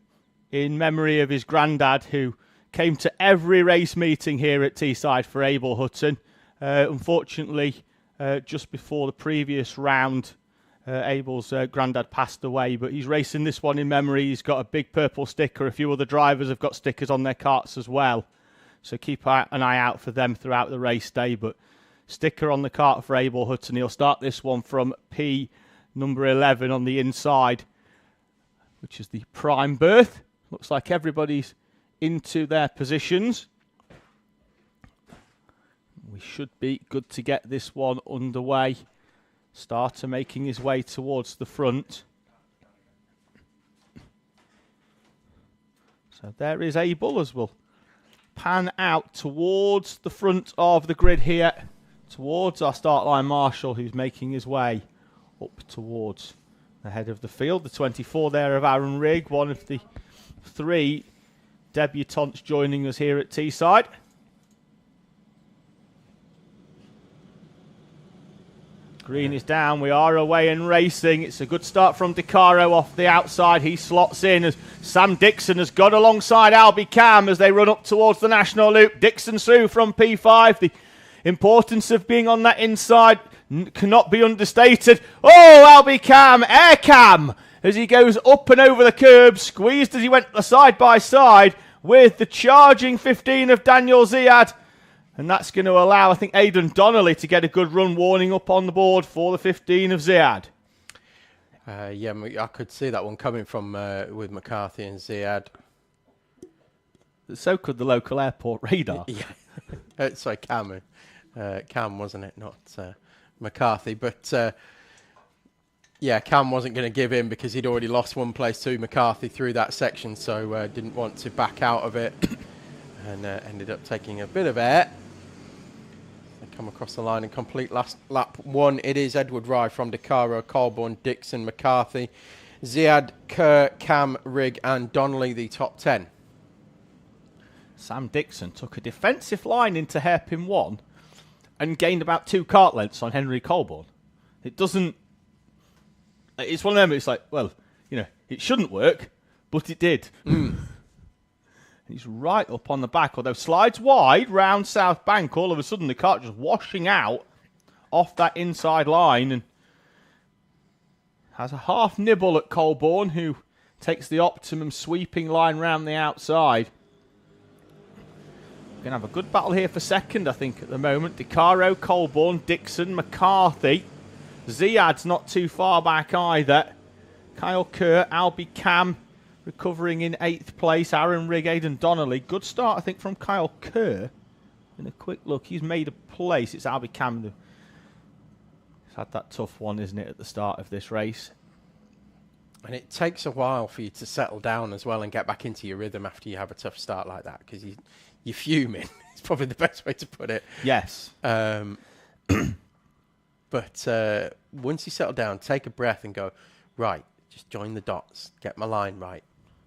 memory of his granddad, who came to every race meeting here at Teesside for Abel Hutton. Unfortunately, just before the previous round, Abel's granddad passed away, but he's racing this one in memory. He's got a big purple sticker. A few other drivers have got stickers on their karts as well. So keep an eye out for them throughout the race day. But sticker on the kart for Abel Hutton. He'll start this one from P number 11 on the inside, which is the prime berth. Looks like everybody's into their positions. We should be good to get this one underway. Starter making his way towards the front. So there is Abel as well. Pan out towards the front of the grid here, towards our start line marshal, who's making his way up towards the head of the field. The 24 there of Aaron Rigg, one of the 3 debutantes joining us here at Teesside. Green is down. We are away and racing. It's a good start from Di Caro off the outside. He slots in as Sam Dixon has got alongside Albie Cam as they run up towards the National Loop. Dixon's through from P5. The importance of being on that inside cannot be understated. Oh, Albie Cam, air cam, as he goes up and over the curb, squeezed as he went side by side with the charging 15 of Daniel Ziad. And that's going to allow, I think, Aidan Donnelly to get a good run warning up on the board for the 15 of Ziad. Yeah, I could see that one coming from with McCarthy and Ziad. So could the local airport radar. Yeah. Sorry, Cam. Cam, wasn't it? Not McCarthy. But yeah, Cam wasn't going to give in because he'd already lost one place to McCarthy through that section, so didn't want to back out of it, and ended up taking a bit of air. They come across the line and complete last lap one. It is Edward Rye from DeCaro, Colborne, Dixon, McCarthy, Ziad, Kerr, Cam, Rigg and Donnelly, the top 10. Sam Dixon took a defensive line into hairpin 1 and gained about 2 kart lengths on Henry Colborne. It doesn't... It's one of them, it's like, well, you know, it shouldn't work, but it did. He's right up on the back, although slides wide round South Bank. All of a sudden, the kart just washing out off that inside line and has a half nibble at Colborne, who takes the optimum sweeping line round the outside. We're going to have a good battle here for second, I think, at the moment. DeCaro, Colborne, Dixon, McCarthy. Ziad's not too far back either. Kyle Kerr, Albie Cam recovering in 8th place. Aaron Rigg, Aidan Donnelly. Good start, I think, from Kyle Kerr. In a quick look, he's made a place. It's Albie Cam. He's had that tough one, isn't it, at the start of this race. And it takes a while for you to settle down as well and get back into your rhythm after you have a tough start like that, because you're fuming. It's probably the best way to put it. Yes. But once you settle down, take a breath and go, right, just join the dots, get my line right,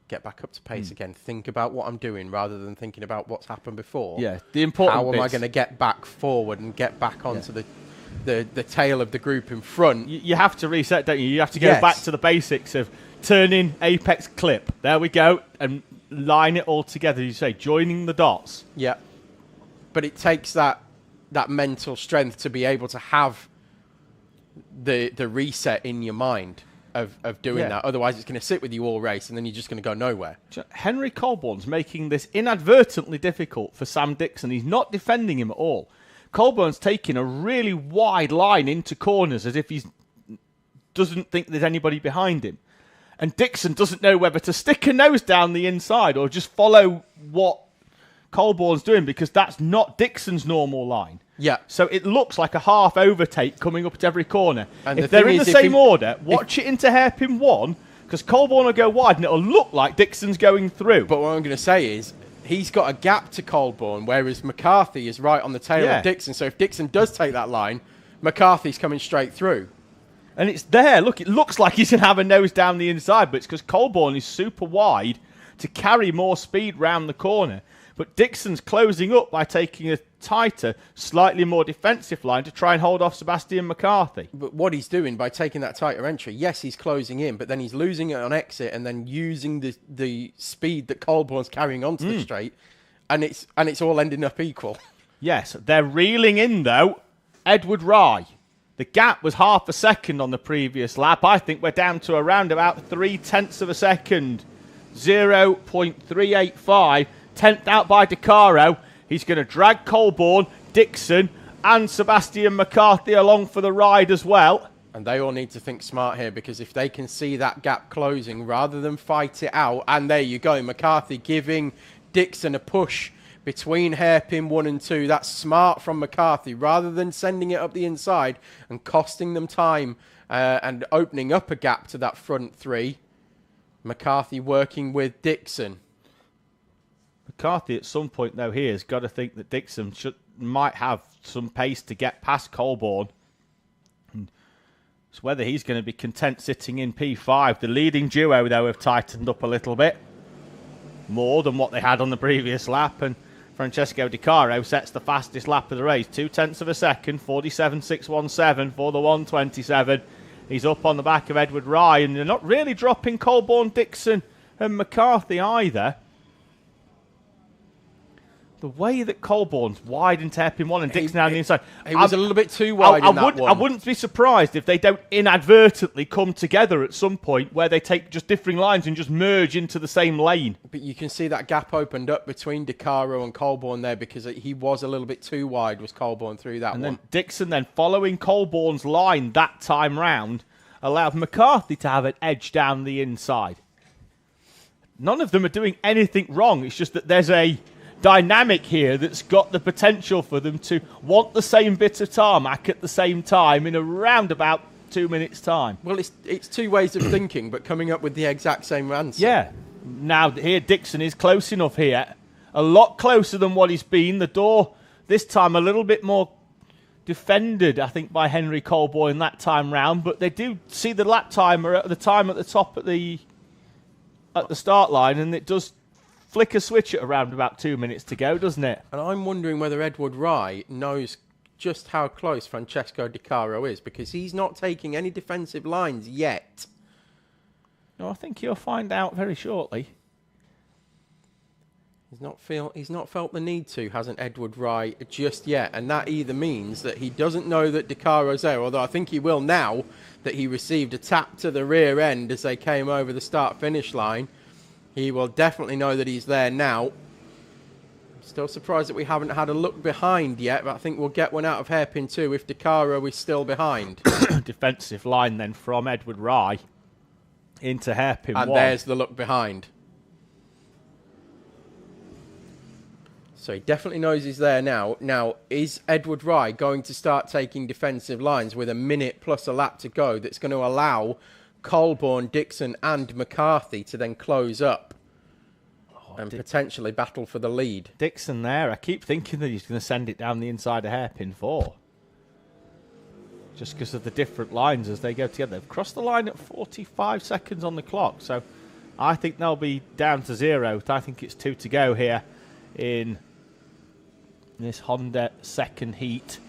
get back up to pace again, think about what I'm doing rather than thinking about what's happened before. Yeah, the important How am I going to get back forward and get back onto the tail of the group in front? You have to reset, don't you? You have to go back to the basics of turning apex clip. There we go. And line it all together, you say, joining the dots. Yeah. But it takes that mental strength to be able to have the reset in your mind of doing that. Otherwise, it's going to sit with you all race, and then you're just going to go nowhere. Henry Colborne's making this inadvertently difficult for Sam Dixon. He's not defending him at all. Colborne's taking a really wide line into corners as if he doesn't think there's anybody behind him. And Dixon doesn't know whether to stick a nose down the inside or just follow what Colborne's doing, because that's not Dixon's normal line. Yeah. So it looks like a half overtake coming up at every corner. And if they're in the same order, watch it into hairpin 1, because Colborne will go wide and it'll look like Dixon's going through. But what I'm going to say is, he's got a gap to Colborne, whereas McCarthy is right on the tail of Dixon. So if Dixon does take that line, McCarthy's coming straight through. And it's there. Look, it looks like he's going to have a nose down the inside, but it's because Colborne is super wide to carry more speed round the corner. But Dixon's closing up by taking a tighter, slightly more defensive line to try and hold off Sebastian McCarthy. But what he's doing by taking that tighter entry, yes, he's closing in, but then he's losing it on exit and then using the speed that Colborne's carrying onto the straight, and it's all ending up equal. Yes, they're reeling in, though, Edward Rye. The gap was half a second on the previous lap. I think we're down to around about 0.3 of a second. 0.385. 10th out by DeCaro. He's going to drag Colborne, Dixon, and Sebastian McCarthy along for the ride as well. And they all need to think smart here, because if they can see that gap closing rather than fight it out, and there you go, McCarthy giving Dixon a push between hairpin 1 and 2. That's smart from McCarthy, rather than sending it up the inside and costing them time and opening up a gap to that front 3. McCarthy working with Dixon. McCarthy at some point, though, here has got to think that Dixon might have some pace to get past Colborne. And it's whether he's going to be content sitting in P5. The leading duo, though, have tightened up a little bit. More than what they had on the previous lap. And Francesco DeCaro sets the fastest lap of the race. 0.2 of a second, 47.617 for the 127. He's up on the back of Edward Rye. And they're not really dropping Colborne, Dixon and McCarthy either. The way that Colborne's wide into hairpin 1 and Dixon down the inside. He was a little bit too wide in that one. I wouldn't be surprised if they don't inadvertently come together at some point where they take just differing lines and just merge into the same lane. But you can see that gap opened up between DeCaro and Colborne there, because he was a little bit too wide, was Colborne, through that one. And then Dixon then following Colborne's line that time round allowed McCarthy to have an edge down the inside. None of them are doing anything wrong. It's just that there's a dynamic here that's got the potential for them to want the same bit of tarmac at the same time in around about 2 minutes' time. Well, it's two ways of thinking, but coming up with the exact same answer. Yeah. Now, here, Dixon is close enough here. A lot closer than what he's been. The door, this time, a little bit more defended, I think, by Henry Colborne that time round. But they do see the lap timer at the time at the top at the start line, and it does flick a switch at around about 2 minutes to go, doesn't it? And I'm wondering whether Edward Rye knows just how close Francesco Di Caro is, because he's not taking any defensive lines yet. No, I think you'll find out very shortly. He's not felt the need to, hasn't Edward Rye, just yet, and that either means that he doesn't know that Di Caro's there, although I think he will now that he received a tap to the rear end as they came over the start-finish line. He will definitely know that he's there now. Still surprised that we haven't had a look behind yet, but I think we'll get one out of hairpin 2 if Di Caro is still behind. Defensive line then from Edward Rye into hairpin 1. And there's the look behind. So he definitely knows he's there now. Now, is Edward Rye going to start taking defensive lines with a minute plus a lap to go that's going to allow Colborne, Dixon and McCarthy to then close up and potentially battle for the lead? Dixon there, I keep thinking that he's going to send it down the inside of hairpin 4. Just because of the different lines as they go together. They've crossed the line at 45 seconds on the clock, so I think they'll be down to 0. I think it's 2 to go here in this Honda second heat.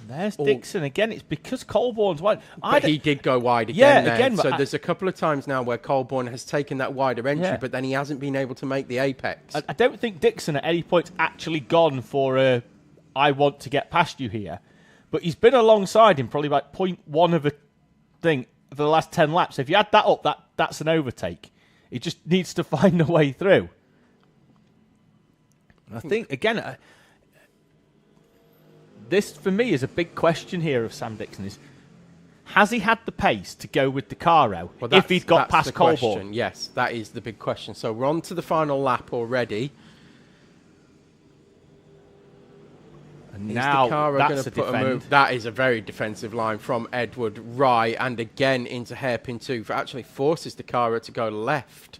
There's Dixon again. It's because Colborne's wide. But he did go wide again there. Again, so there's a couple of times now where Colborne has taken that wider entry, but then he hasn't been able to make the apex. I don't think Dixon at any point actually gone for a I want to get past you here. But he's been alongside him probably like 0.1 of a thing for the last 10 laps. If you add that up, that's an overtake. He just needs to find a way through. I think, again, this for me is a big question here of Sam Dixon is, has he had the pace to go with Di Caro if he'd got past Colborne? Yes, that is the big question. So we're on to the final lap already. And now that's a defend. That is a very defensive line from Edward Rye, and again into hairpin 2. Actually forces Di Caro to go left.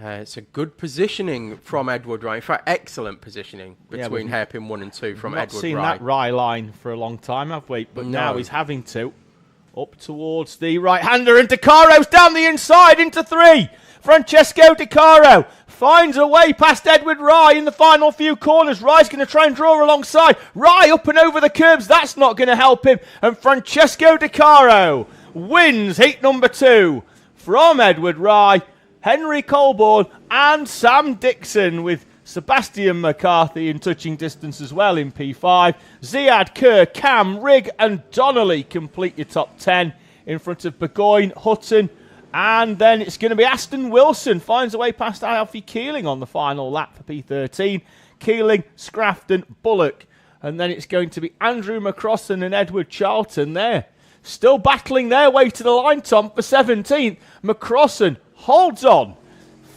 It's a good positioning from Edward Rye. In fact, excellent positioning between hairpin 1 and 2 from Edward Rye. We've not seen that Rye line for a long time, have we? But now he's having to. Up towards the right-hander, and Di Caro's down the inside into 3. Francesco Di Caro finds a way past Edward Rye in the final few corners. Rye's going to try and draw alongside. Rye up and over the curbs. That's not going to help him. And Francesco Di Caro wins heat number 2 from Edward Rye, Henry Colborne and Sam Dixon, with Sebastian McCarthy in touching distance as well in P5. Ziad, Kerr, Cam, Rigg and Donnelly complete your top 10 in front of Burgoyne, Hutton, and then it's going to be Aston Wilson finds a way past Alfie Keeling on the final lap for P13. Keeling, Scrafton, Bullock, and then it's going to be Andrew McCrossan and Edward Charlton there. Still battling their way to the line, Tom, for 17th. McCrossan holds on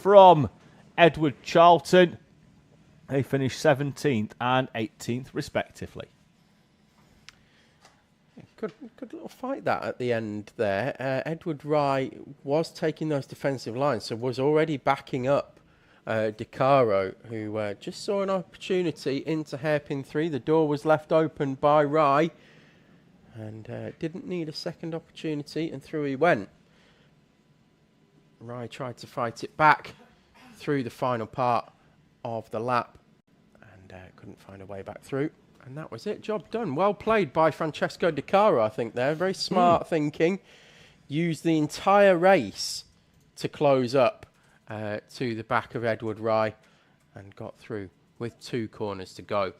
from Edward Charlton. They finish 17th and 18th, respectively. Good little fight that at the end there. Edward Rye was taking those defensive lines, so was already backing up Di Caro, who just saw an opportunity into hairpin 3. The door was left open by Rye, and didn't need a second opportunity, and through he went. Rye tried to fight it back through the final part of the lap, and couldn't find a way back through. And that was it. Job done. Well played by Francesco Di Caro, I think there. Very smart thinking. Used the entire race to close up to the back of Edward Rye and got through with 2 corners to go.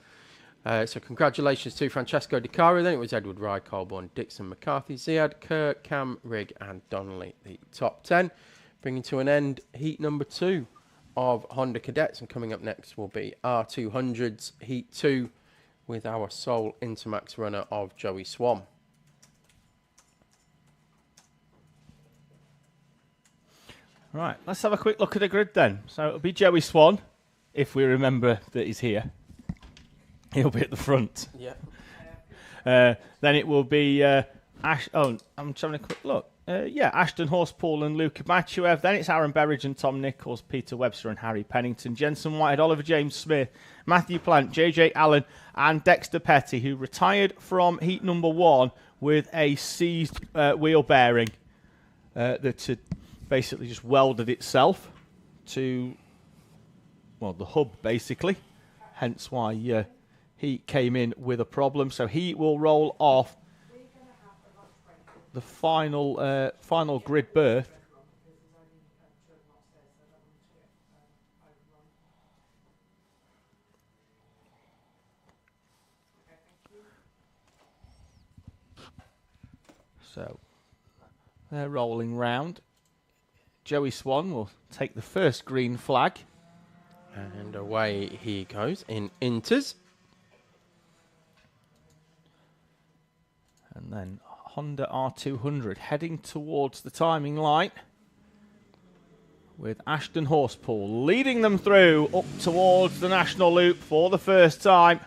So congratulations to Francesco Di Caro. Then it was Edward Rye, Colborne, Dixon, McCarthy, Ziad, Kerr, Cam, Rigg and Donnelly, the top 10. Bringing to an end heat number 2 of Honda Cadets. And coming up next will be R200's Heat 2 with our sole Intermax runner of Joey Swan. Right, let's have a quick look at the grid then. So it'll be Joey Swan, if we remember that he's here. He'll be at the front. Yeah. Then it will be Ash. Oh, I'm trying to quick look. Ashton Horspool and Luca Bachuev. Then it's Aaron Berridge and Tom Nichols, Peter Webster and Harry Pennington, Jensen Whitehead, Oliver James Smith, Matthew Plant, JJ Allen, and Dexter Petty, who retired from heat number 1 with a seized wheel bearing that had basically just welded itself to, well, the hub basically. Hence why he came in with a problem. So he will roll off the final grid berth. So they're rolling round. Joey Swan will take the first green flag. And away he goes in inters. And then Honda R200 heading towards the timing line with Ashton Horspool leading them through up towards the national loop for the first time.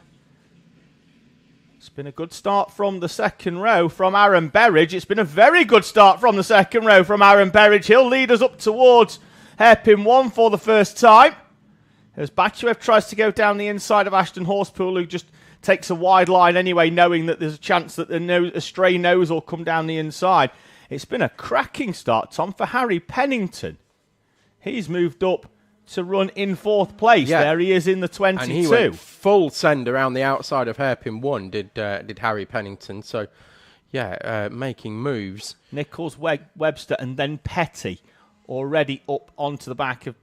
It's been a good start from the second row from Aaron Berridge. It's been a very good start from the second row from Aaron Berridge. He'll lead us up towards hairpin 1 for the first time. As Bachuev tries to go down the inside of Ashton Horspool, who just takes a wide line anyway, knowing that there's a chance that a stray nose will come down the inside. It's been a cracking start, Tom, for Harry Pennington. He's moved up to run in 4th place. Yeah. There he is in the 22. And he went full send around the outside of hairpin 1, did Harry Pennington. So, yeah, making moves. Nichols, Webster, and then Petty already up onto the back of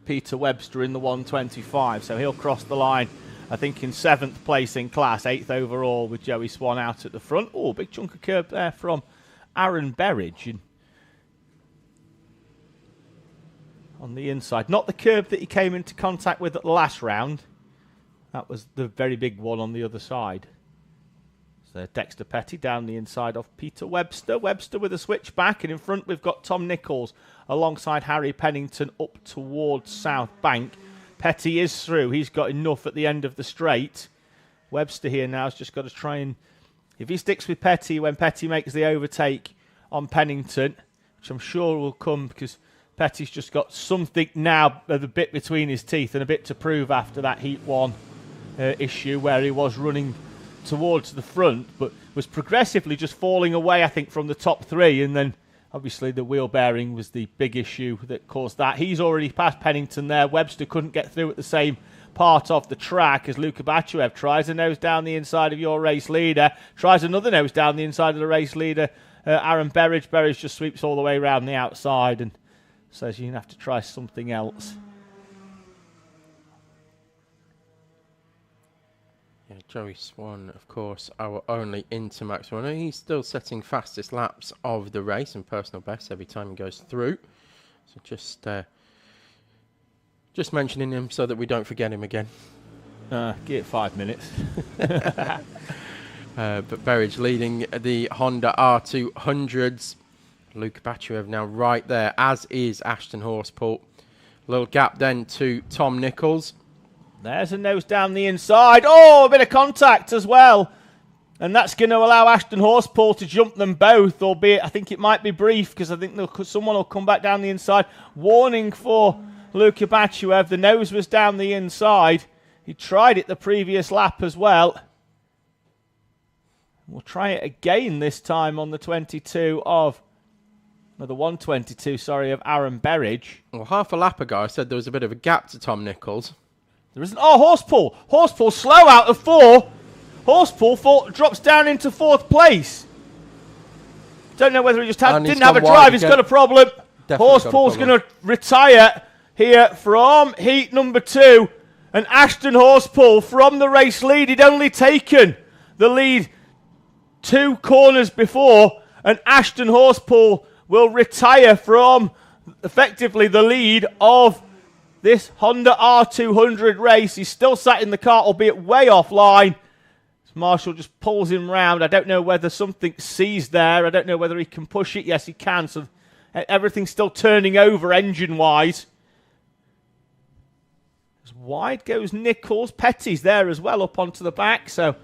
Peter Webster in the 125. So he'll cross the line, I think, in 7th place in class, 8th overall, with Joey Swan out at the front. Oh, big chunk of curb there from Aaron Berridge on the inside. Not the curb that he came into contact with at the last round. That was the very big one on the other side. So Dexter Petty down the inside of Peter Webster. Webster with a switch back, and in front we've got Tom Nichols alongside Harry Pennington up towards South Bank. Petty is through. He's got enough at the end of the straight. Webster here now has just got to try and... If he sticks with Petty when Petty makes the overtake on Pennington, which I'm sure will come because Petty's just got something now, a bit between his teeth and a bit to prove after that Heat 1 issue where he was running towards the front but was progressively just falling away, I think, from the top 3, and then obviously the wheel bearing was the big issue that caused that. He's already passed Pennington there. Webster couldn't get through at the same part of the track as Luca Bachuev tries a nose down the inside of your race leader, tries another nose down the inside of the race leader, Aaron Berridge. Berridge just sweeps all the way around the outside and says you're going to have to try something else. Yeah, Joey Swan, of course, our only Intermax runner. He's still setting fastest laps of the race and personal best every time he goes through. So just mentioning him so that we don't forget him again. Give it 5 minutes. But Berridge leading the Honda R200s. Luca Bachuev now right there, as is Ashton Horspool. Little gap then to Tom Nichols. There's a nose down the inside. Oh, a bit of contact as well. And that's going to allow Ashton Horspool to jump them both, albeit I think it might be brief because I think someone will come back down the inside. Warning for Luca Bachuev. The nose was down the inside. He tried it the previous lap as well. We'll try it again this time on the 22 of... No, the 122, sorry, of Aaron Berridge. Well, half a lap ago I said there was a bit of a gap to Tom Nichols. There isn't. Oh, Horspool. Horspool slow out of 4. Horspool drops down into 4th place. Don't know whether he just didn't have a drive. He's got a problem. Horspool's going to retire here from heat number 2. And Ashton Horspool from the race lead. He'd only taken the lead 2 corners before. And Ashton Horspool will retire from effectively the lead of this Honda R200 race. He's still sat in the car, albeit way offline. Marshall just pulls him round. I don't know whether something seized there. I don't know whether he can push it. Yes, he can. So Everything's still turning over engine-wise. As wide goes Nichols. Petty's there as well, up onto the back. So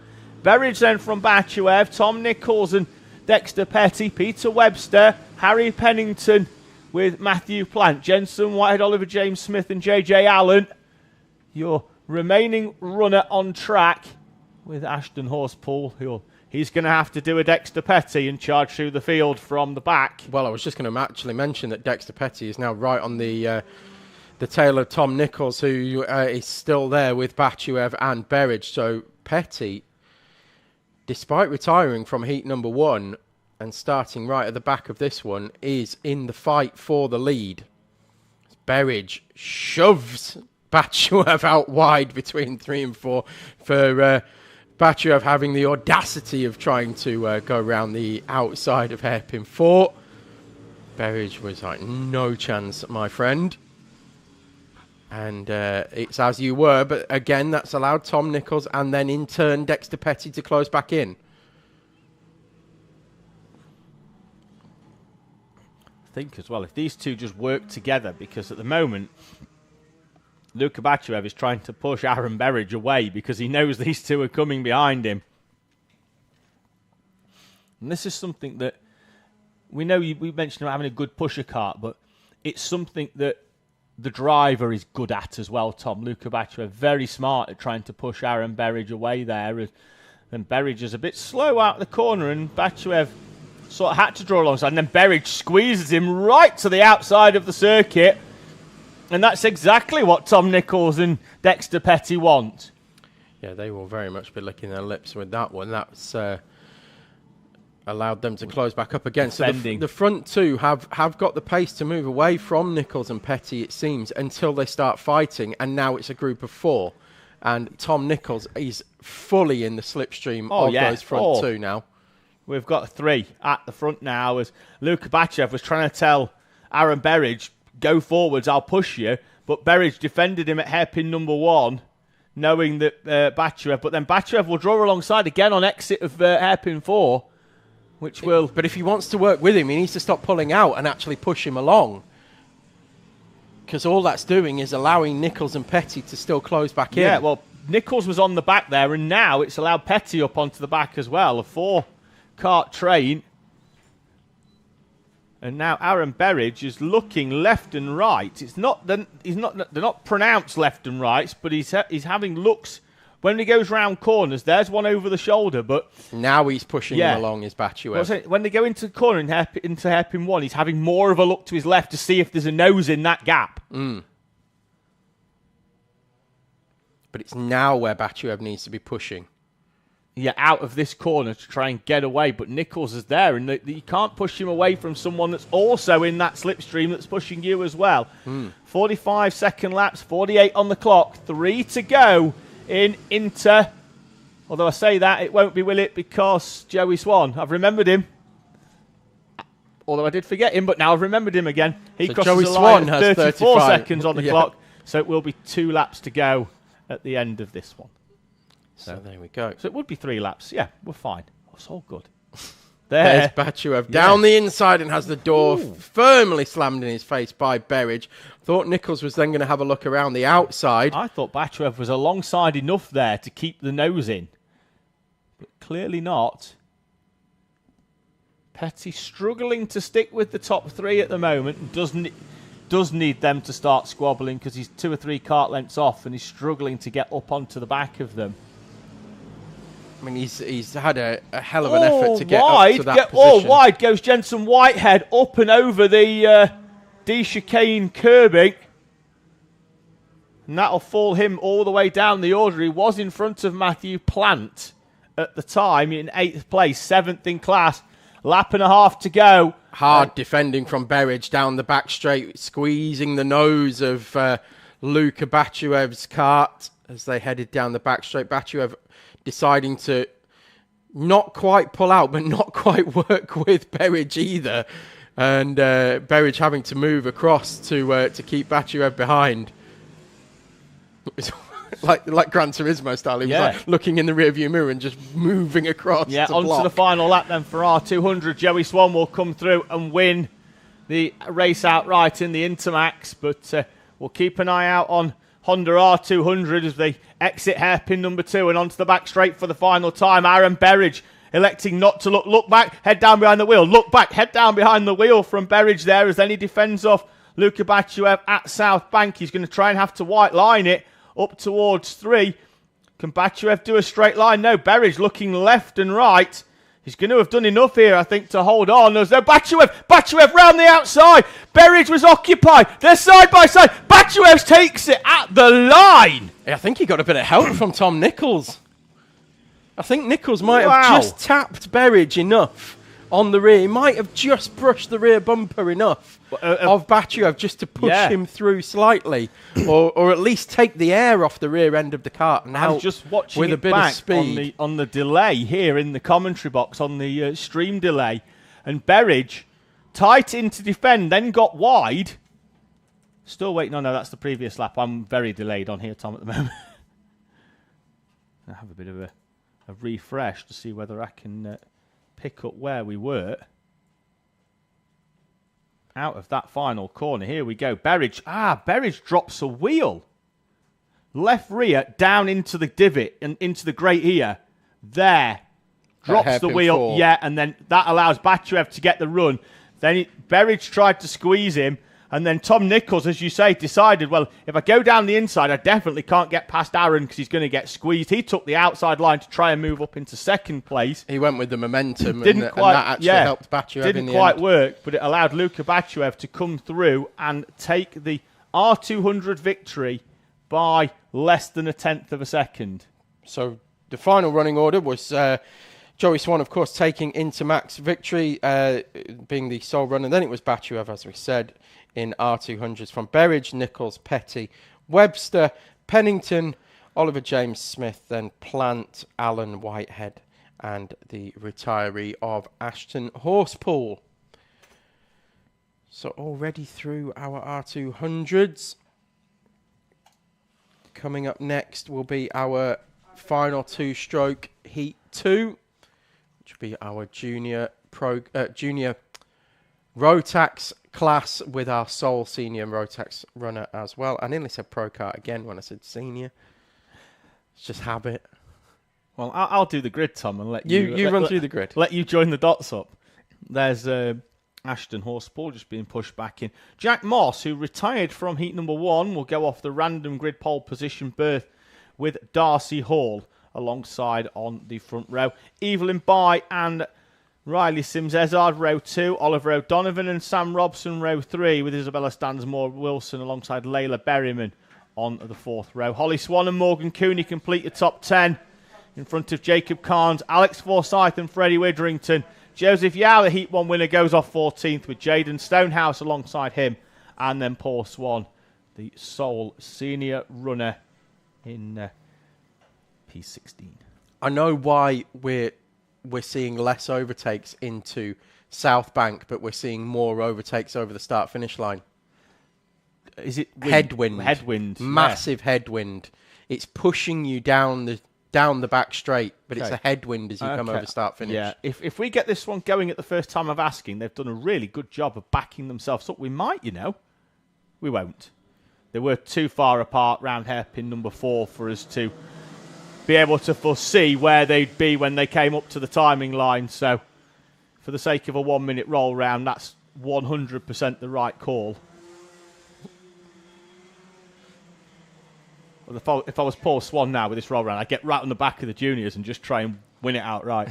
Berridge then from Bachuev, Tom Nichols and Dexter Petty, Peter Webster, Harry Pennington with Matthew Plant, Jensen Whitehead, Oliver James Smith and JJ Allen. Your remaining runner on track with Ashton Horsepool. He's going to have to do a Dexter Petty and charge through the field from the back. Well, I was just going to actually mention that Dexter Petty is now right on the tail of Tom Nichols, who is still there with Bachuev and Berridge. So Petty, despite retiring from heat number 1 and starting right at the back of this one, is in the fight for the lead. Berridge shoves Bachuev out wide between 3 and 4 for Bachuev having the audacity of trying to go around the outside of hairpin 4. Berridge was like, no chance, my friend. And it's as you were, but again, that's allowed Tom Nichols and then in turn Dexter Petty to close back in. I think as well, if these two just work together, because at the moment, Luka Bachuev is trying to push Aaron Berridge away because he knows these two are coming behind him. And this is something that we know we mentioned having a good pusher kart, but it's something that the driver is good at as well, Tom. Luka Bachuev, very smart at trying to push Aaron Berridge away there. And Berridge is a bit slow out the corner, and Bachuev sort of had to draw alongside. And then Berridge squeezes him right to the outside of the circuit. And that's exactly what Tom Nichols and Dexter Petty want. Yeah, they will very much be licking their lips with that one. That's allowed them to close back up again. So the front two have got the pace to move away from Nichols and Petty, it seems, until they start fighting. And now it's a group of 4. And Tom Nichols is fully in the slipstream of those front 2 now. We've got 3 at the front now, as Luka Bachuev was trying to tell Aaron Berridge, go forwards, I'll push you. But Berridge defended him at hairpin number 1, knowing that Bachuev. But then Bachuev will draw alongside again on exit of hairpin 4, which will... But if he wants to work with him, he needs to stop pulling out and actually push him along. Because all that's doing is allowing Nichols and Petty to still close back in. Yeah, well, Nichols was on the back there, and now it's allowed Petty up onto the back as well. A 4-kart train. And now Aaron Berridge is looking left and right. They're not pronounced left and rights, but he's having looks when he goes round corners. There's one over the shoulder, but now he's pushing him along his Bachuev. Well, when they go into the corner into hairpin 1, he's having more of a look to his left to see if there's a nose in that gap. But it's now where Bachuev needs to be pushing. Yeah, out of this corner to try and get away, but Nichols is there, and you can't push him away from someone that's also in that slipstream that's pushing you as well. 45-second laps, 48 on the clock, 3 to go in Inter. Although I say that, it won't be, will it? Because Joey Swan, I've remembered him. Although I did forget him, but now I've remembered him again. He crosses Joey the Swan line at has 34 35 seconds on the clock, so it will be 2 laps to go at the end of this one. So there we go. So it would be 3 laps. Yeah, we're fine. It's all good. There's Bachuev down the inside and has the door firmly slammed in his face by Berridge. Thought Nichols was then going to have a look around the outside. I thought Bachuev was alongside enough there to keep the nose in. But clearly not. Petty struggling to stick with the top 3 at the moment. Does need them to start squabbling because he's 2 or 3 kart lengths off and he's struggling to get up onto the back of them. I mean, he's had a hell of an effort to get wide, up to that position. Wide goes Jensen Whitehead up and over the D-chicane curbing. And that'll fall him all the way down the order. He was in front of Matthew Plant at the time in 8th place, 7th in class. Lap and a half to go. Hard defending from Berridge down the back straight, squeezing the nose of Luka Bachuev's kart as they headed down the back straight. Bachuev deciding to not quite pull out, but not quite work with Berridge either. And Berridge having to move across to keep Bachuev behind. like Gran Turismo style. He was like looking in the rearview mirror and just moving across. Yeah, onto the final lap then for R200. Joey Swan will come through and win the race outright in the Intermax, but we'll keep an eye out on Honda R200 as they exit hairpin number 2 and onto the back straight for the final time. Aaron Berridge electing not to look back, head down behind the wheel, look back, head down behind the wheel from Berridge there as then he defends off Luka Bachuev at South Bank. He's going to try and have to white line it up towards 3. Can Bachuev do a straight line? No, Berridge looking left and right. He's going to have done enough here, I think, to hold on. As though Bachuev round the outside. Berridge was occupied. They're side by side. Bachuev takes it at the line. I think he got a bit of help from Tom Nichols. I think Nichols might have just tapped Berridge enough on the rear. He might have just brushed the rear bumper enough of Bachuev just to push him through slightly, or at least take the air off the rear end of the kart and help just watching with it a bit back of speed. On the delay here in the commentary box, on the stream delay, and Berridge tight in to defend, then got wide. Still waiting. No, that's the previous lap. I'm very delayed on here, Tom, at the moment. I have a bit of a refresh to see whether I can pick up where we were. Out of that final corner. Here we go. Berridge drops a wheel. Left rear down into the divot and into the grate ear. There. Drops the wheel. 4. Yeah, and then that allows Bachuev to get the run. Then Berridge tried to squeeze him. And then Tom Nichols, as you say, decided, well, if I go down the inside, I definitely can't get past Aaron because he's going to get squeezed. He took the outside line to try and move up into second place. He went with the momentum, and that actually helped Bachuev in the end. Didn't quite work, but it allowed Luka Bachuev to come through and take the R200 victory by less than 1/10 of a second. So the final running order was Joey Swan, of course, taking Intermax victory, being the sole runner. Then it was Bachuev, as we said, in R200s from Berridge, Nichols, Petty, Webster, Pennington, Oliver James Smith, then Plant, Allen, Whitehead, and the retiree of Ashton Horsepool. So already through our R200s. Coming up next will be our final 2-stroke Heat 2, which will be our junior Rotax class with our sole senior Rotax runner as well. I nearly said Pro Kart again when I said senior. It's just habit. Well, I'll do the grid, Tom, and let you run through the grid. Let you join the dots up. There's Ashton Horsepool just being pushed back in. Jack Moss, who retired from heat number 1, will go off the random grid pole position berth with Darcy Hall alongside on the front row. Evelyn Bye and Riley Sims-Ezard, row 2. Oliver O'Donovan and Sam Robson, row 3, with Isabella Stansmore-Wilson alongside Layla Berryman on the 4th row. Holly Swan and Morgan Cooney complete the top 10 in front of Jacob Carnes, Alex Forsyth and Freddie Witherington. Joseph Yao, the Heat 1 winner, goes off 14th with Jaden Stonehouse alongside him. And then Paul Swan, the sole senior runner in P16. I know why we're seeing less overtakes into South Bank, but we're seeing more overtakes over the start-finish line. Is it headwind? Headwind. Massive headwind. It's pushing you down the back straight, but it's a headwind as you come over start-finish. Yeah, if we get this one going at the first time of asking, they've done a really good job of backing themselves up. We might, We won't. They were too far apart round hairpin number 4 for us to be able to foresee where they'd be when they came up to the timing line. So, for the sake of a 1-minute roll round, that's 100% the right call. Well, if I was Paul Swan now with this roll round, I'd get right on the back of the juniors and just try and win it outright.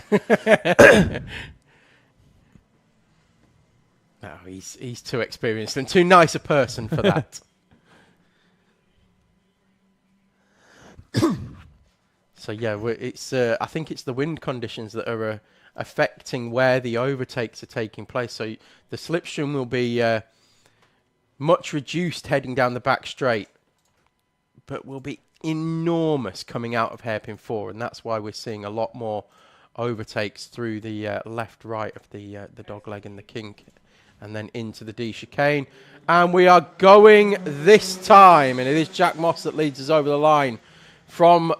No, he's too experienced and too nice a person for that. So yeah, I think it's the wind conditions that are affecting where the overtakes are taking place. So the slipstream will be much reduced heading down the back straight, but will be enormous coming out of hairpin 4, and that's why we're seeing a lot more overtakes through the left, right of the dogleg and the kink, and then into the D chicane. And we are going this time, and it is Jack Moss that leads us over the line from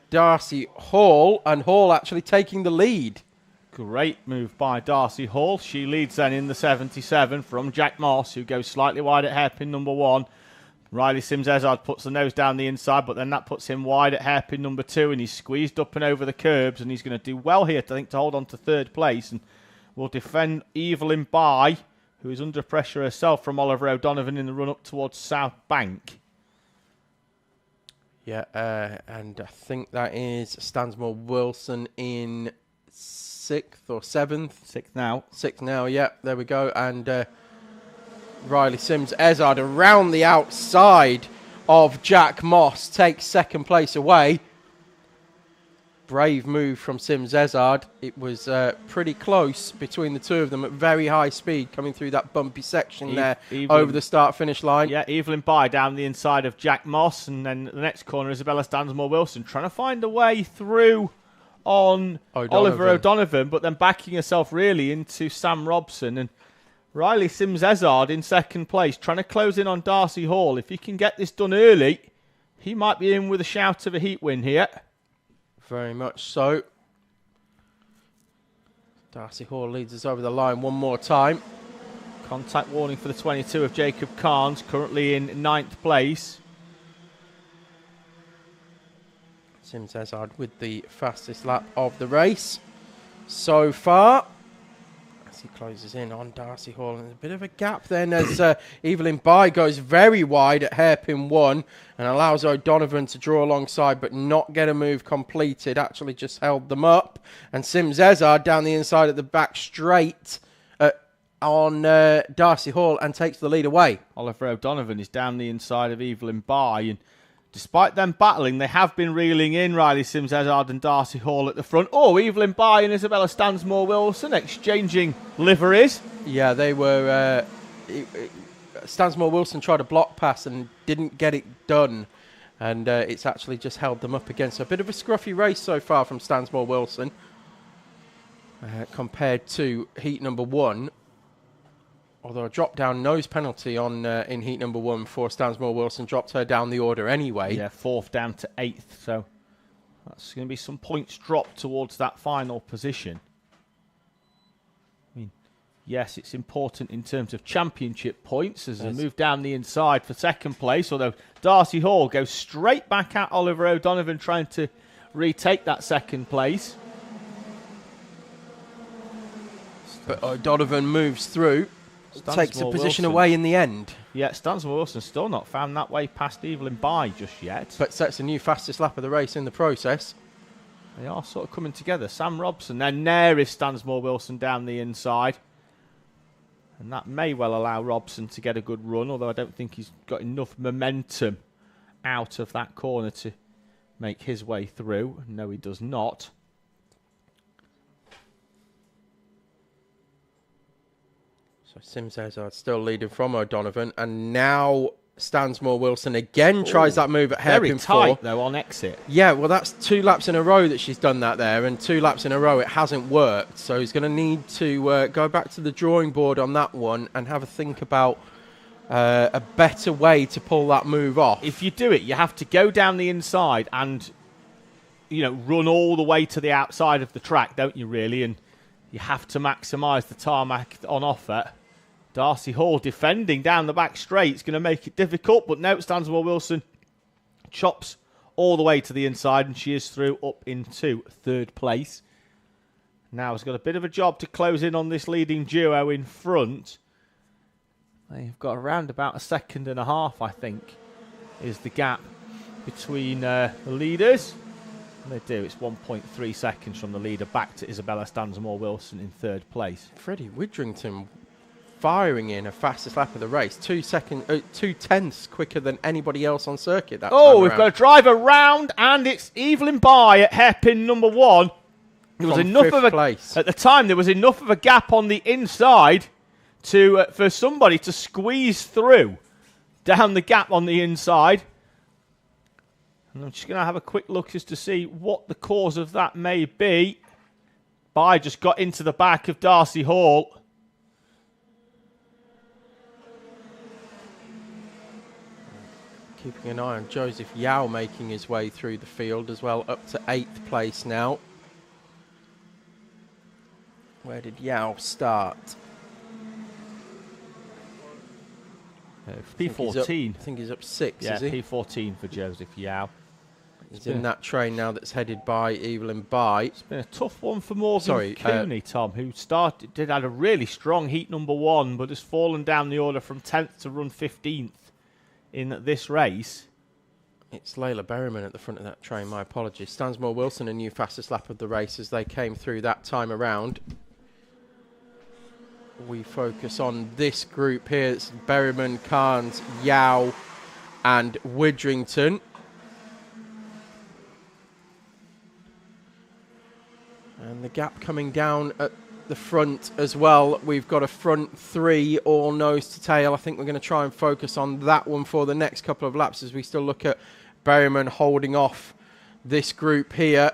Darcy Hall, and Hall actually taking the lead. Great move by Darcy Hall. She leads then in the 77 from Jack Moss, who goes slightly wide at hairpin number 1. Riley Sims-Ezard puts the nose down the inside, but then that puts him wide at hairpin number 2, and he's squeezed up and over the curbs, and he's going to do well here, I think, to hold on to 3rd place, and will defend Evelyn Bye, who is under pressure herself from Oliver O'Donovan in the run-up towards South Bank. Yeah, and I think that is Stansmore Wilson in 6th or 7th. 6th now. 6th now, yeah, there we go. And Riley Sims-Ezard around the outside of Jack Moss takes 2nd place away. Brave move from Sims-Ezard. It was pretty close between the two of them at very high speed coming through that bumpy section there over the start-finish line. Yeah, Evelyn Bye down the inside of Jack Moss, and then the next corner, Isabella Stansmore-Wilson trying to find a way through on Oliver O'Donovan, but then backing herself really into Sam Robson, and Riley Sims-Ezard in 2nd place, trying to close in on Darcy Hall. If he can get this done early, he might be in with a shout of a heat win here. Very much so. Darcy Hall leads us over the line one more time. Contact warning for the 22 of Jacob Carnes, currently in 9th place. Sims-Ezard with the fastest lap of the race so far. As he closes in on Darcy Hall, and there's a bit of a gap then as Evelyn Bye goes very wide at hairpin 1 and allows O'Donovan to draw alongside but not get a move completed. Actually just held them up, and Sims-Ezard down the inside at the back straight on Darcy Hall and takes the lead away. Oliver O'Donovan is down the inside of Evelyn Bye, and despite them battling, they have been reeling in Riley Sims-Ezard and Darcy Hall at the front. Oh, Evelyn Bye and Isabella Stansmore-Wilson exchanging liveries. Yeah, they were... Stansmore-Wilson tried a block pass and didn't get it done. And it's actually just held them up against a bit of a scruffy race so far from Stansmore-Wilson. Compared to heat number 1. Although a drop-down nose penalty on in heat number 1 for Stansmore-Wilson dropped her down the order anyway. Yeah, 4th down to 8th. So that's going to be some points dropped towards that final position. I mean, yes, it's important in terms of championship points as they move down the inside for 2nd place. Although Darcy Hall goes straight back at Oliver O'Donovan trying to retake that 2nd place. But O'Donovan moves through. Takes a position away in the end. Yeah, Stansmore-Wilson still not found that way past Evelyn Bye just yet. But sets a new fastest lap of the race in the process. They are sort of coming together. Sam Robson, then there is Stansmore-Wilson down the inside. And that may well allow Robson to get a good run, although I don't think he's got enough momentum out of that corner to make his way through. No, he does not. So Sims-Ezard still leading from O'Donovan, and now Stansmore-Wilson again tries that move at hairpin 4. Very tight, though, on exit. Yeah, well, that's 2 laps in a row that she's done that there, and 2 laps in a row it hasn't worked. So he's going to need to go back to the drawing board on that one and have a think about a better way to pull that move off. If you do it, you have to go down the inside and, you know, run all the way to the outside of the track, don't you, really? And you have to maximise the tarmac on offer. Darcy Hall defending down the back straight. It's going to make it difficult, but no, Stansmore-Wilson chops all the way to the inside, and she is through up into 3rd place. Now has got a bit of a job to close in on this leading duo in front. They've got around about 1.5 seconds, I think, is the gap between the leaders. And they do. It's 1.3 seconds from the leader back to Isabella Stansmore-Wilson in 3rd place. Freddie Widrington firing in a fastest lap of the race, 2/10 quicker than anybody else on circuit. That oh, we've got a driver round, and it's Evelyn Bye at hairpin number 1. There was enough of a place at the time. There was enough of a gap on the inside to for somebody to squeeze through down the gap on the inside. And I'm just going to have a quick look just to see what the cause of that may be. Bye just got into the back of Darcy Hall. Keeping an eye on Joseph Yao making his way through the field as well, up to 8th place now. Where did Yao start? P14. I think he's up 6, Yeah, is he? P14 for Joseph Yao. He's in that train now that's headed by Evelyn Bai. It's been a tough one for Morgan Cooney, Tom, who had a really strong heat number 1, but has fallen down the order from 10th to run 15th in this race. It's Layla Berryman at the front of that train, my apologies. Stansmore Wilson, a new fastest lap of the race as they came through that time around. We focus on this group here. It's Berryman, Carnes, Yao and Widrington. And the gap coming down at the front as well. We've got a front 3 all nose to tail. I think we're going to try and focus on that one for the next couple of laps as we still look at Berryman holding off this group here.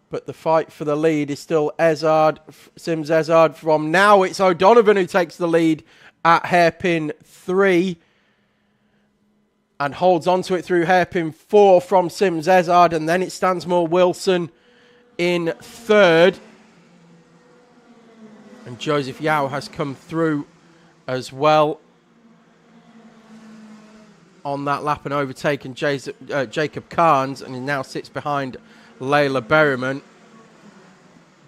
But the fight for the lead is still Sims Ezard from now. It's O'Donovan who takes the lead at hairpin 3 and holds onto it through hairpin 4 from Sims Ezard. And then it's Stansmore Wilson in 3rd. And Joseph Yao has come through as well on that lap and overtaken Jacob Carnes, and he now sits behind Layla Berryman.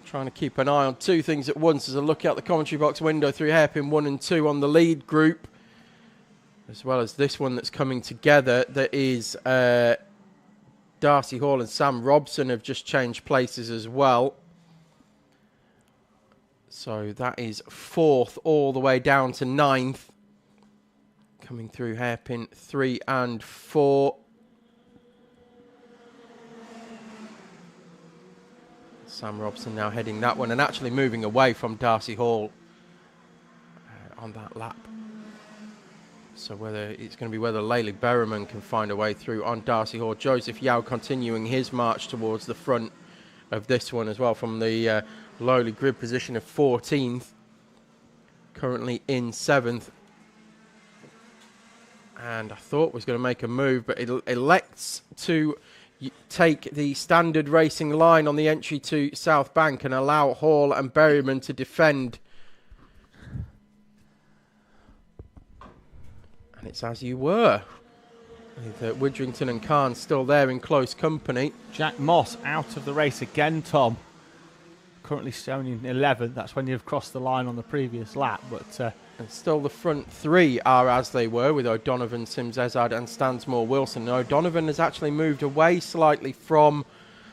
Trying to keep an eye on 2 things at once as I look out the commentary box window through hairpin 1 and 2 on the lead group, as well as this one that's coming together. That is Darcy Hall and Sam Robson have just changed places as well. So that is 4th all the way down to 9th. Coming through hairpin 3 and 4. Sam Robson now heading that one and actually moving away from Darcy Hall on that lap. So whether Layla Berryman can find a way through on Darcy Hall. Joseph Yao continuing his march towards the front of this one as well from the lowly grid position of 14th. Currently in 7th. And I thought was going to make a move, but it elects to take the standard racing line on the entry to South Bank and allow Hall and Berryman to defend. And it's as you were, with Widrington and Carnes still there in close company. Jack Moss out of the race again, Tom. Currently showing in 11th. That's when you've crossed the line on the previous lap, but... And still the front 3 are as they were with O'Donovan, Sims Ezard and Stansmore Wilson. And O'Donovan has actually moved away slightly from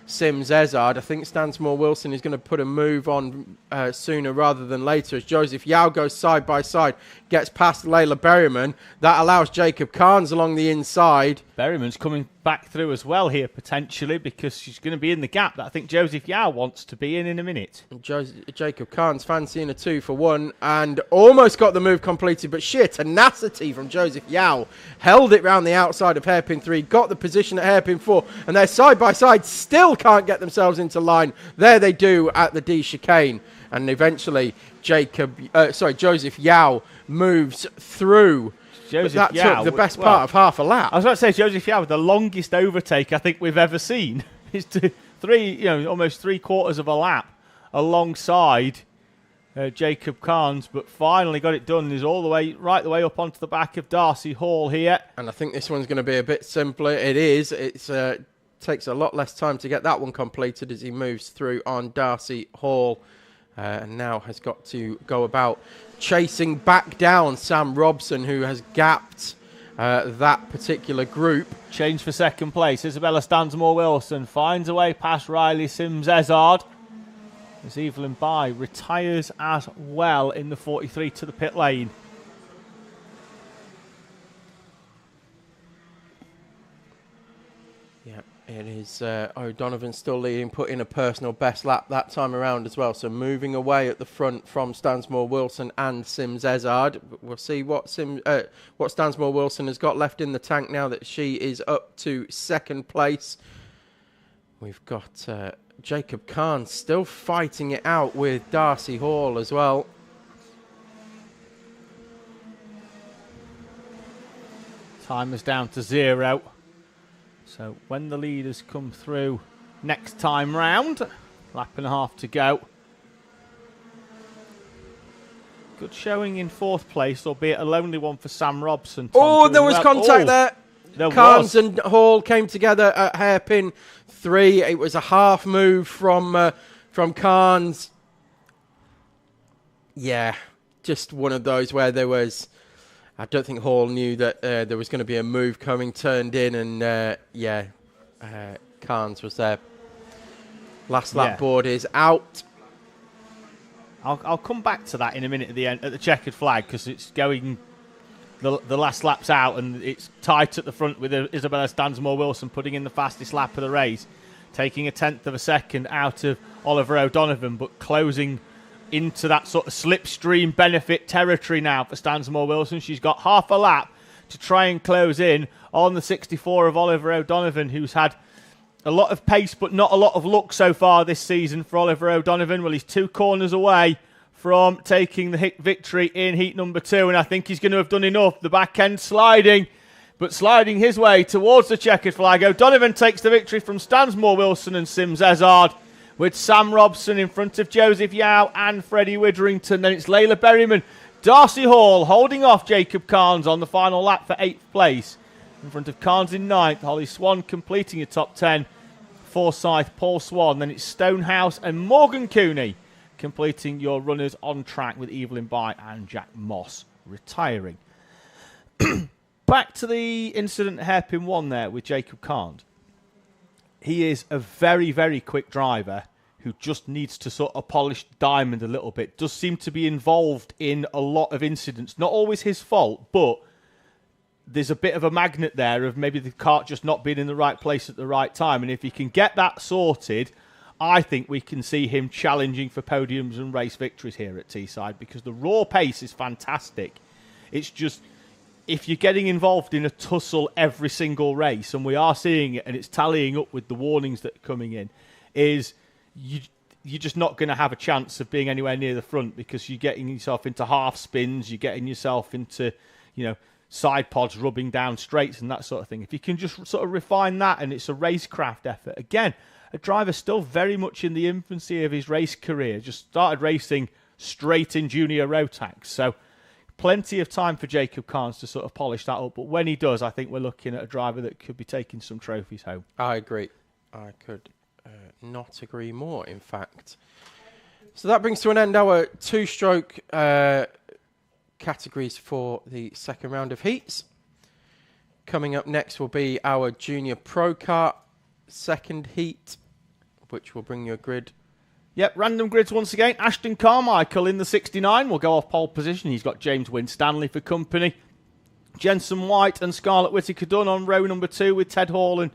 Sims Ezard. I think Stansmore Wilson is going to put a move on sooner rather than later as Joseph Yao goes side by side, gets past Layla Berryman. That allows Jacob Carnes along the inside. Berryman's coming back through as well here potentially because she's going to be in the gap that I think Joseph Yao wants to be in a minute. Jacob Carnes fancying a 2 for 1 and almost got the move completed, but sheer tenacity from Joseph Yao held it round the outside of hairpin 3, got the position at hairpin 4, and they're side by side, still can't get themselves into line. There they do at the D chicane, and eventually Joseph Yao moves through. But that took the best part of half a lap. I was about to say Joseph Yao with the longest overtake I think we've ever seen. It's almost 3/4 of a lap alongside Jacob Carnes, but finally got it done. He's right the way up onto the back of Darcy Hall here. And I think this one's going to be a bit simpler. It is. It takes a lot less time to get that one completed as he moves through on Darcy Hall. And now has got to go about chasing back down Sam Robson, who has gapped that particular group. Change for second place. Isabella Stansmore Wilson finds a way past Riley Sims Ezard as Evelyn Bai retires as well in the 43 to the pit lane. Yeah, it is O'Donovan still leading, put in a personal best lap that time around as well. So moving away at the front from Stansmore Wilson and Sims Ezard. We'll see what Stansmore Wilson has got left in the tank now that she is up to second place. We've got Jacob Carnes still fighting it out with Darcy Hall as well. Time is down to 0. So when the leaders come through next time round, Lap and a half to go. Good showing in 4th place, albeit a lonely one for Sam Robson. Oh, there was contact there. Carnes and Hall came together at hairpin 3. It was a half move from Carnes. Yeah, just one of those where there was... I don't think Hall knew that there was going to be a move coming, turned in, and Carnes was there. Last lap board is out. I'll come back to that in a minute at the end, at the checkered flag, because it's going... The last lap's out, and it's tight at the front with Isabella Stansmore-Wilson putting in the fastest lap of the race, taking a 1/10 of a second out of Oliver O'Donovan, but closing into that sort of slipstream benefit territory now for Stansmore-Wilson. She's got half a lap to try and close in on the 64 of Oliver O'Donovan, who's had a lot of pace but not a lot of luck so far this season for Oliver O'Donovan. Well, he's 2 corners away from taking the victory in heat number 2, and I think he's going to have done enough. The back end sliding, but sliding his way towards the checkered flag. O'Donovan takes the victory from Stansmore-Wilson and Sims Ezard, with Sam Robson in front of Joseph Yao and Freddie Witherington. Then it's Layla Berryman, Darcy Hall holding off Jacob Carnes on the final lap for 8th place. In front of Carnes in 9th, Holly Swan completing a top 10. Forsyth, Paul Swan. Then it's Stonehouse and Morgan Cooney completing your runners on track, with Evelyn Bye and Jack Moss retiring. Back to the incident at hairpin 1 there with Jacob Carnes. He is a very, very quick driver who just needs to sort of polish the diamond a little bit. Does seem to be involved in a lot of incidents. Not always his fault, but there's a bit of a magnet there of maybe the kart just not being in the right place at the right time. And if he can get that sorted, I think we can see him challenging for podiums and race victories here at Teesside, because the raw pace is fantastic. It's just, if you're getting involved in a tussle every single race, and we are seeing it, and it's tallying up with the warnings that are coming in, is you're just not going to have a chance of being anywhere near the front, because you're getting yourself into half spins, you're getting yourself into, side pods rubbing down straights and that sort of thing. If you can just sort of refine that, and it's a racecraft effort. Again, a driver still very much in the infancy of his race career, just started racing straight in junior Rotax. So plenty of time for Jacob Carnes to sort of polish that up. But when he does, I think we're looking at a driver that could be taking some trophies home. I agree. I could not agree more, in fact. So that brings to an end our 2-stroke categories for the second round of heats. Coming up next will be our Junior Pro Kart second heat, which will bring you a grid. Yep, random grids once again. Ashton Carmichael in the 69 will go off pole position. He's got James Winstanley for company. Jensen White and Scarlett Whittaker Dunn on row number 2, with Ted Hall and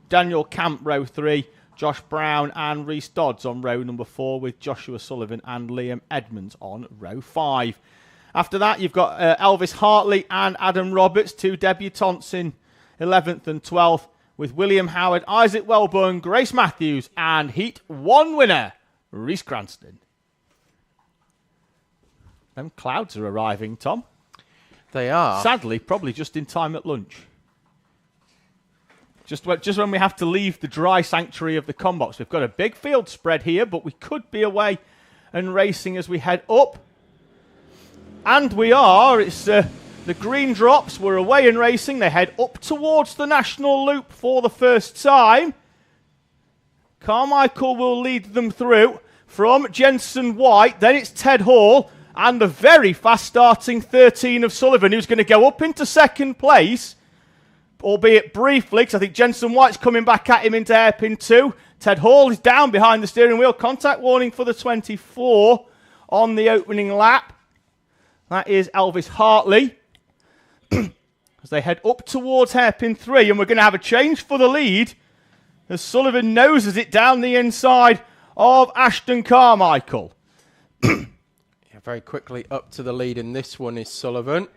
Daniel Camp row 3. Josh Brown and Rhys Dodds on row number 4, with Joshua Sullivan and Liam Edmonds on row 5. After that, you've got Elvis Hartley and Adam Roberts, 2 debutants in 11th and 12th, with William Howard, Isaac Wellborn, Grace Matthews, and Heat 1 winner, Rhys Cranston. Them clouds are arriving, Tom. They are. Sadly, probably just in time at lunch. Just when we have to leave the dry sanctuary of the Combox. We've got a big field spread here, but we could be away and racing as we head up. And we are. It's the green drops. We're away and racing. They head up towards the National Loop for the first time. Carmichael will lead them through from Jensen White. Then it's Ted Hall and the very fast starting 13 of Sullivan, who's going to go up into second place, albeit briefly, because I think Jensen White's coming back at him into hairpin 2. Ted Hall is down behind the steering wheel. Contact warning for the 24 on the opening lap. That is Elvis Hartley. As they head up towards hairpin 3, and we're going to have a change for the lead as Sullivan noses it down the inside of Ashton Carmichael. Very quickly up to the lead in this one is Sullivan.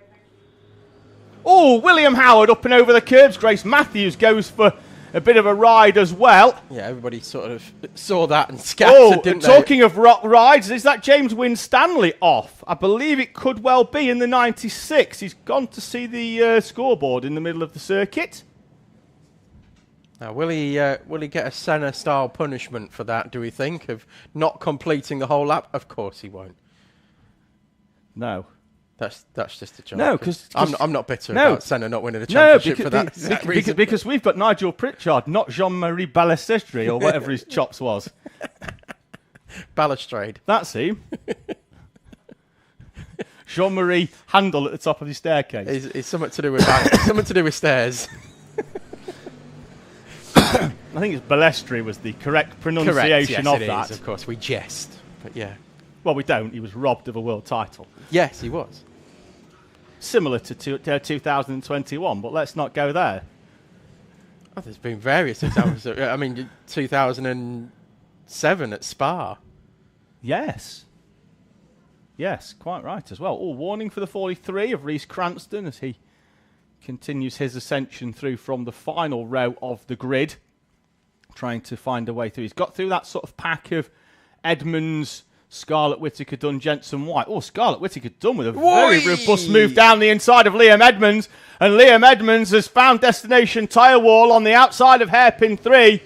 Oh, William Howard up and over the curbs. Grace Matthews goes for a bit of a ride as well. Yeah, everybody sort of saw that and scattered, didn't they? Talking of rock rides, is that James Winstanley off? I believe it could well be in the 96. He's gone to see the scoreboard in the middle of the circuit. Now, will he get a Senna-style punishment for that, do we think, of not completing the whole lap? Of course he won't. No. That's just a joke. No, because I'm not bitter about Senna not winning a championship for that reason. Because we've got Nigel Pritchard, not Jean-Marie Ballestri or whatever his chops was. Balustrade. That's him. Jean-Marie Handel at the top of the staircase. It's something to do with something to do with stairs. I think it's Ballestri was the correct pronunciation of that. Of course, we jest, but yeah. Well, we don't. He was robbed of a world title. Yes, he was. Similar to 2021, but let's not go there. Oh, there's been various examples. I mean, 2007 at Spa. Yes. Yes, quite right as well. Oh, warning for the 43 of Rhys Cranston as he continues his ascension through from the final row of the grid, trying to find a way through. He's got through that sort of pack of Edmonds, Scarlett Whittaker Dunn, Jensen White. Oh, Scarlett Whittaker Dunn with a very robust move down the inside of Liam Edmonds. And Liam Edmonds has found destination tyre wall on the outside of hairpin 3.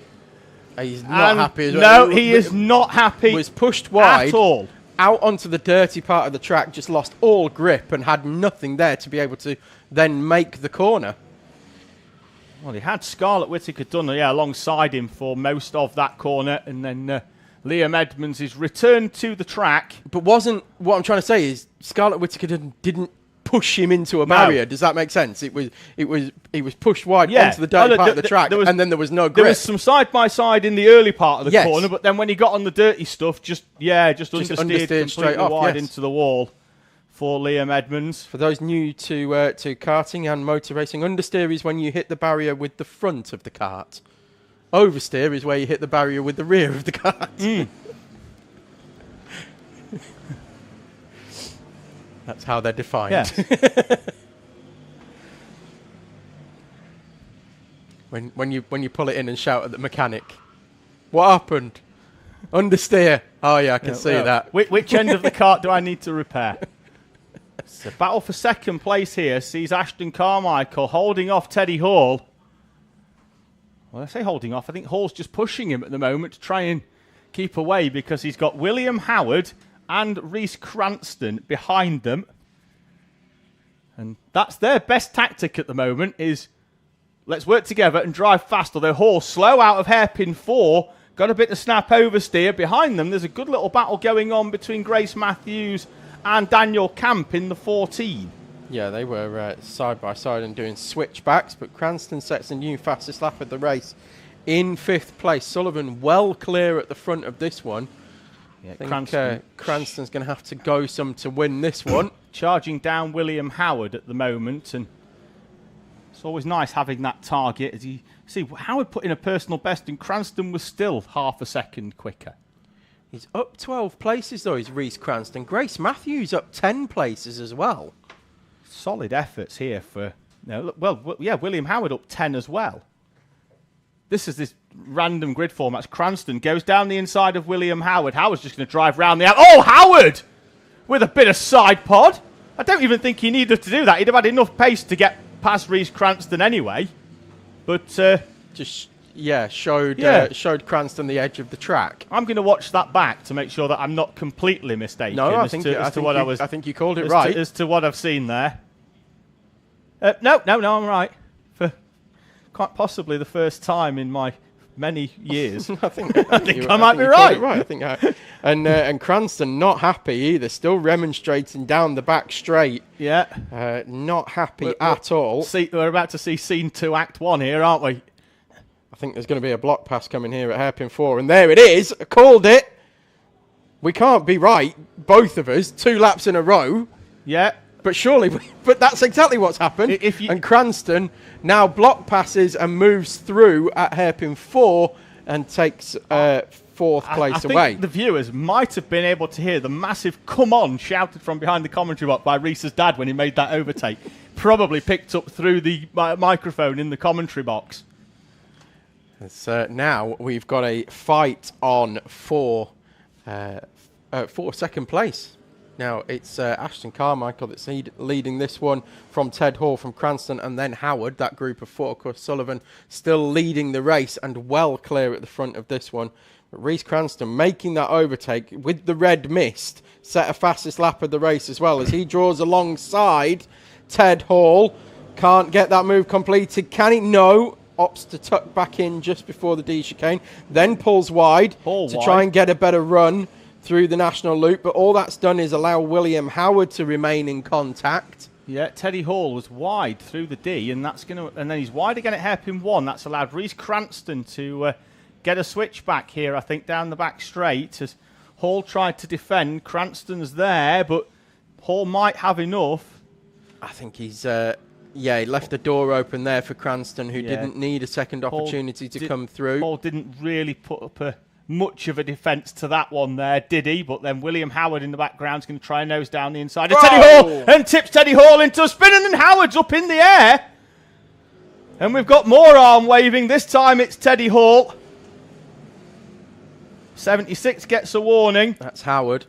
He's not happy as well. No, he is not happy. Was pushed wide at all. Out onto the dirty part of the track, just lost all grip and had nothing there to be able to then make the corner. Well, he had Scarlett Whittaker Dunn alongside him for most of that corner, and then Liam Edmonds is returned to the track. But what I'm trying to say is Scarlett Whittaker didn't push him into a barrier. Does that make sense? He was pushed wide onto the dirty part of the track, and then there was no grip. There was some side by side in the early part of the corner, but then when he got on the dirty stuff, just understeered straight off, wide into the wall for Liam Edmonds. For those new to karting and motor racing, understeer is when you hit the barrier with the front of the kart. Oversteer is where you hit the barrier with the rear of the kart. That's how they're defined. Yes. when you pull it in and shout at the mechanic, what happened? Understeer. Oh yeah, I can see that. Which end of the cart do I need to repair? It's a battle for second place here. Sees Ashton Carmichael holding off Teddy Hall. Well, I say holding off. I think Hall's just pushing him at the moment to try and keep away because he's got William Howard and Rhys Cranston behind them. And that's their best tactic at the moment is let's work together and drive fast. Although Hall slow out of hairpin 4, got a bit of snap oversteer. Behind them, there's a good little battle going on between Grace Matthews and Daniel Camp in the 14. Yeah, they were side by side and doing switchbacks, but Cranston sets a new fastest lap of the race in 5th place. Sullivan well clear at the front of this one. Yeah, I think Cranston's going to have to go some to win this one. Charging down William Howard at the moment, and it's always nice having that target. As you see, Howard put in a personal best, and Cranston was still half a second quicker. He's up 12 places, though, he's Rhys Cranston. Grace Matthews up 10 places as well. Solid efforts here for... William Howard up 10 as well. This is this random grid format. Cranston goes down the inside of William Howard. Howard's just going to drive round the out. Oh, Howard! With a bit of side pod. I don't even think he needed to do that. He'd have had enough pace to get past Rhys Cranston anyway. But... showed Cranston the edge of the track. I'm going to watch that back to make sure that I'm not completely mistaken. No, I think you called it right. As to what I've seen there. No, I'm right. For quite possibly the first time in my many years. I think I might be right. I think and Cranston not happy either, still remonstrating down the back straight. Yeah. Not happy at all. We're about to see scene 2, act 1 here, aren't we? I think there's going to be a block pass coming here at hairpin 4, and there it is. I called it. We can't be right, both of us, 2 laps in a row. Yeah. But surely, but that's exactly what's happened. And Cranston now block passes and moves through at hairpin 4 and takes 4th place away. I think the viewers might have been able to hear the massive "come on" shouted from behind the commentary box by Rhys's dad when he made that overtake. Probably picked up through the microphone in the commentary box. Now we've got a fight on for second place. Now, it's Ashton Carmichael that's leading this one from Ted Hall from Cranston, and then Howard, that group of 4. Of course, Sullivan still leading the race and well clear at the front of this one. But Reece Cranston making that overtake with the red mist, set a fastest lap of the race as well as he draws alongside Ted Hall. Can't get that move completed, can he? No. Opts to tuck back in just before the D chicane, then pulls wide try and get a better run through the national loop, but all that's done is allow William Howard to remain in contact. Yeah, Teddy Hall was wide through the D, and then he's wide again at hairpin 1. That's allowed Reece Cranston to get a switch back here, I think, down the back straight as Hall tried to defend. Cranston's there, but Hall might have enough. I think he's he left the door open there for Cranston, who didn't need a second opportunity to come through. Hall didn't really put up much of a defence to that one there, did he? But then William Howard in the background is going to try and nose down the inside of Teddy Hall and tips Teddy Hall into a spin, and then Howard's up in the air. And we've got more arm waving. This time it's Teddy Hall. 76 gets a warning. That's Howard.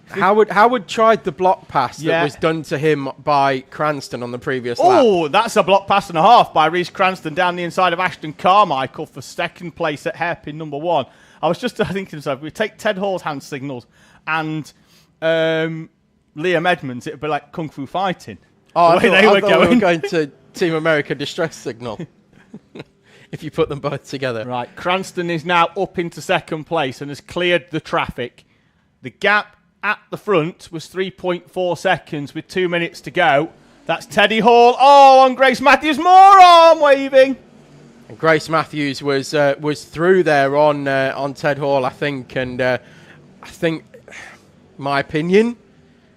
Howard tried the block pass that was done to him by Cranston on the previous lap. Oh, that's a block pass and a half by Reece Cranston down the inside of Ashton Carmichael for second place at hairpin number 1. I was just thinking to myself, we take Ted Hall's hand signals and Liam Edmonds, it would be like Kung Fu fighting. Oh, I thought we were going to Team America distress signal. If you put them both together. Right, Cranston is now up into second place and has cleared the traffic. The gap at the front was 3.4 seconds with 2 minutes to go. That's Teddy Hall. Oh, and Grace Matthews, more arm waving. And Grace Matthews was through there on Ted Hall, I think, and I think, my opinion,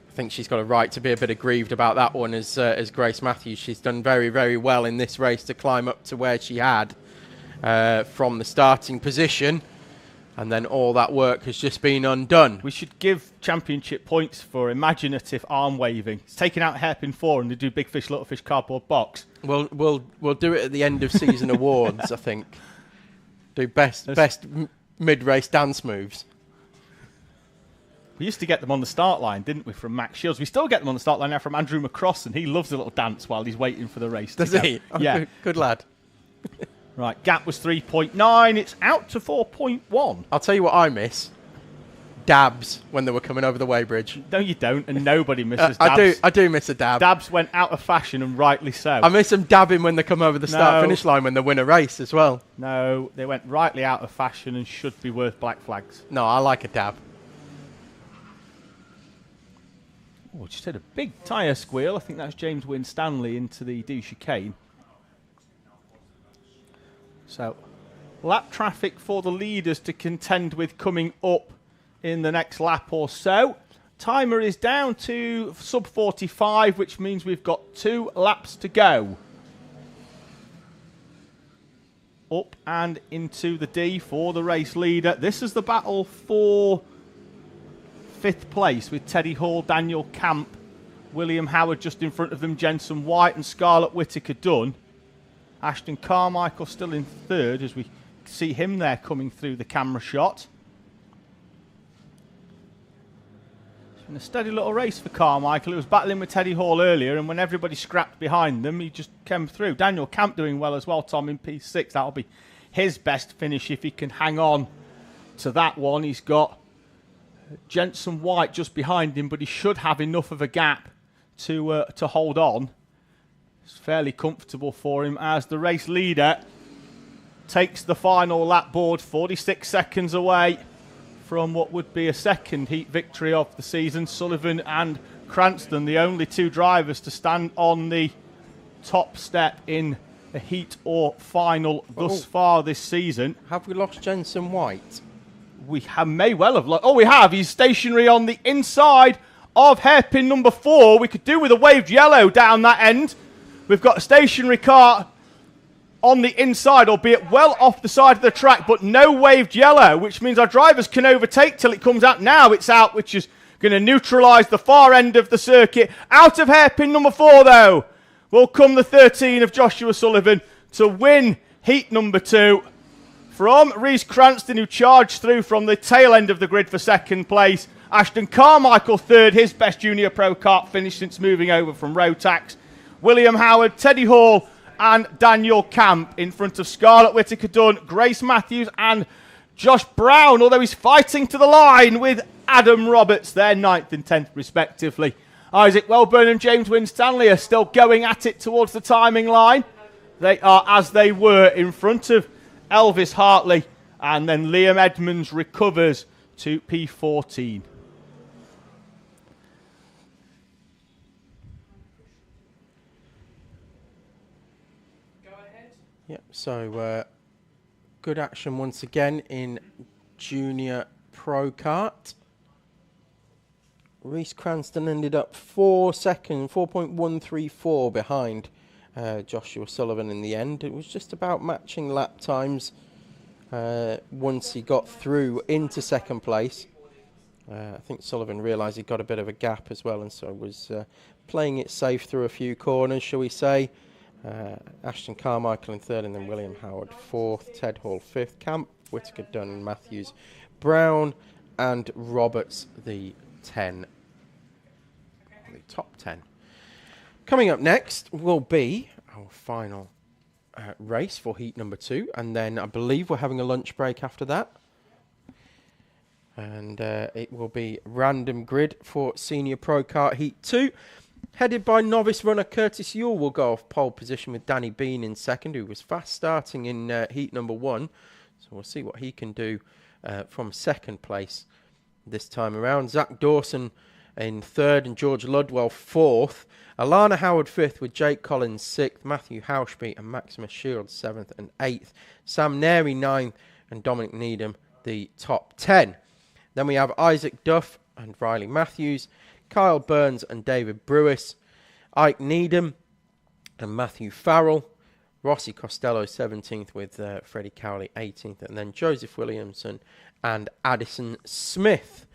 I think she's got a right to be a bit aggrieved about that one as Grace Matthews. She's done very, very well in this race to climb up to where she had from the starting position. And then all that work has just been undone. We should give championship points for imaginative arm waving. It's taken out hairpin 4 and they do big fish, little fish cardboard box. We'll do it at the end of season awards, I think. Do best mid-race dance moves. We used to get them on the start line, didn't we, from Max Shields? We still get them on the start line now from Andrew McCrossan. He loves a little dance while he's waiting for the race. Does he? Oh, yeah. Good lad. Right, gap was 3.9. It's out to 4.1. I'll tell you what I miss. Dabs when they were coming over the weighbridge. No, you don't, and nobody misses dabs. I do miss a dab. Dabs went out of fashion, and rightly so. I miss them dabbing when they come over the start-finish line when they win a race as well. No, they went rightly out of fashion and should be worth black flags. No, I like a dab. Oh, just had a big tyre squeal. I think that's James Winstanley into the D chicane. So, lap traffic for the leaders to contend with coming up in the next lap or so. Timer is down to sub 45, which means we've got 2 laps to go. Up and into the D for the race leader. This is the battle for 5th place with Teddy Hall, Daniel Camp, William Howard just in front of them, Jensen White and Scarlett Whittaker done. Ashton Carmichael still in 3rd as we see him there coming through the camera shot. It's been a steady little race for Carmichael. He was battling with Teddy Hall earlier, and when everybody scrapped behind them, he just came through. Daniel Camp doing well as well, Tom, in P6. That'll be his best finish if he can hang on to that one. He's got Jensen White just behind him, but he should have enough of a gap to hold on. It's fairly comfortable for him as the race leader takes the final lap board, 46 seconds away from what would be a second heat victory of the season. Sullivan and Cranston, the only 2 drivers to stand on the top step in a heat or final thus far this season. Have we lost Jensen White? We may well have lost. Oh, we have. He's stationary on the inside of hairpin number 4. We could do with a waved yellow down that end. We've got a stationary car on the inside, albeit well off the side of the track, but no waved yellow, which means our drivers can overtake till it comes out. Now it's out, which is going to neutralise the far end of the circuit. Out of hairpin number 4, though, will come the 13 of Joshua Sullivan to win heat number 2. from Rhys Cranston, who charged through from the tail end of the grid for second place. Ashton Carmichael third, his best junior pro kart finish since moving over from Rotax. William Howard, Teddy Hall and Daniel Camp in front of Scarlett Whittaker-Dunn, Grace Matthews and Josh Brown, although he's fighting to the line with Adam Roberts. They're 9th and 10th respectively. Isaac Welburn and James Winstanley are still going at it towards the timing line. They are as they were in front of Elvis Hartley, and then Liam Edmonds recovers to P14. Go ahead. Yep, so good action once again in Junior Pro Kart. Rhys Cranston ended up 4.134 behind Joshua Sullivan in the end. It was just about matching lap times once he got through into second place. I think Sullivan realised he got a bit of a gap as well, and so was playing it safe through a few corners, shall we say. Ashton Carmichael in third, and then William Howard fourth, Ted Hall fifth, Camp, Whittaker-Dunn, Matthews, Brown and Roberts the 10. The top 10. Coming up next will be our final race for heat number 2, and then I believe we're having a lunch break after that. And it will be random grid for Senior Pro Kart Heat 2. Headed by novice runner Curtis Yule will go off pole position with Danny Bean in second, who was fast starting in heat number 1. So we'll see what he can do from second place this time around. Zach Dawson in third and George Ludwell fourth. Alana Howard fifth with Jake Collins sixth. Matthew Hauschby and Maximus Shields seventh and eighth. Sam Neri ninth and Dominic Needham the top 10. Then we have Isaac Duff and Riley Matthews, Kyle Burns and David Brewis, Ike Needham and Matthew Farrell, Rossi Costello 17th with Freddie Cowley 18th, and then Joseph Williamson and Addison Smith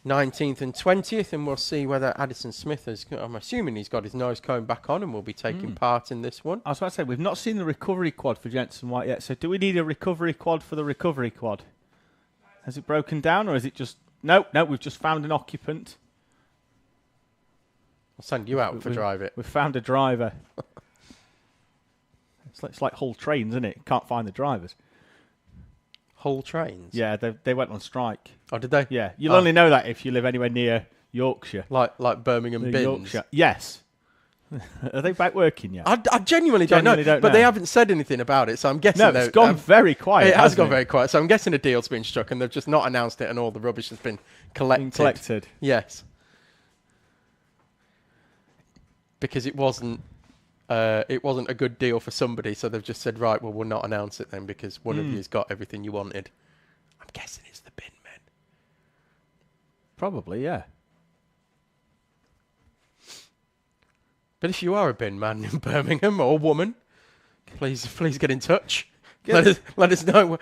19th and 20th, and we'll see whether Addison Smith has, I'm assuming he's got his nose cone back on and will be taking part in this one. I was about to say, we've not seen the recovery quad for Jensen White yet, so do we need a recovery quad for the recovery quad? Has it broken down, or is it just... No, we've just found an occupant. I'll send you out to drive it. We've found a driver. It's like Hull Trains, isn't it? Can't find the drivers. Hull Trains? Yeah, they went on strike. Oh, did they? Yeah, you'll only know that if you live anywhere near Yorkshire. Like Birmingham Bins? Yorkshire. Yes. Are they back working yet? I genuinely don't know. But they haven't said anything about it, so I'm guessing... No, it's gone very quiet. It has gone very quiet, so I'm guessing a deal's been struck and they've just not announced it and all the rubbish has been collected. Yes. Because it wasn't a good deal for somebody, so they've just said, right, well, we'll not announce it then because one of you's got everything you wanted. I'm guessing it's the bin men. Probably, yeah. But if you are a bin man in Birmingham or woman, please get in touch. Let us know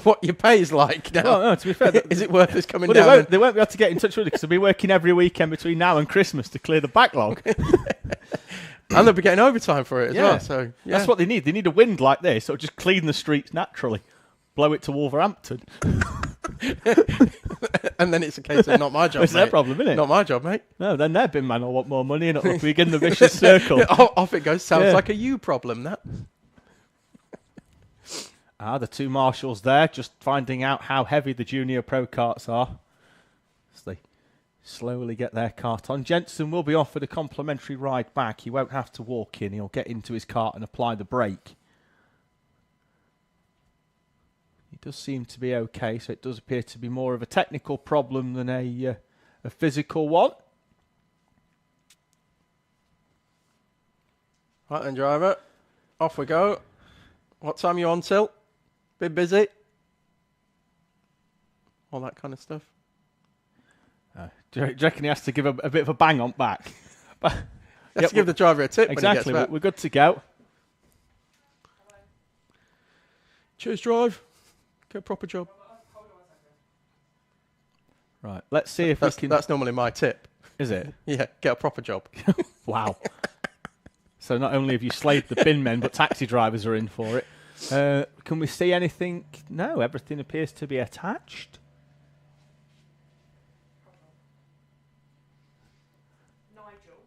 what your pay is like now. Well, no, to be fair, is it worth us coming down? They won't be able to get in touch with it because they'll be working every weekend between now and Christmas to clear the backlog. And they'll be getting overtime for it as well. So that's what they need. They need a wind like this, so just clean the streets naturally. Blow it to Wolverhampton. And then it's a case of not my job, It's their problem, isn't it? Not my job, mate. No, then their bin man will want more money and it'll begin the vicious circle. Off it goes. Sounds like a you problem, that. The two marshals there, just finding out how heavy the junior pro karts are. As they slowly get their kart on. Jensen will be offered a complimentary ride back. He won't have to walk in. He'll get into his kart and apply the brake. He does seem to be okay, so it does appear to be more of a technical problem than a physical one. Right then, driver. Off we go. What time are you on till? Bit busy? All that kind of stuff. Do you reckon he has to give a bit of a bang on back? Let's give the driver a tip exactly, when he gets back. We're good to go. Cheers, drive. Get a proper job. Right, let's see if we can... That's normally my tip. Is it? Yeah, get a proper job. Wow. So not only have you slaved the bin men, but taxi drivers are in for it. Can we see anything? No, everything appears to be attached. Nigel.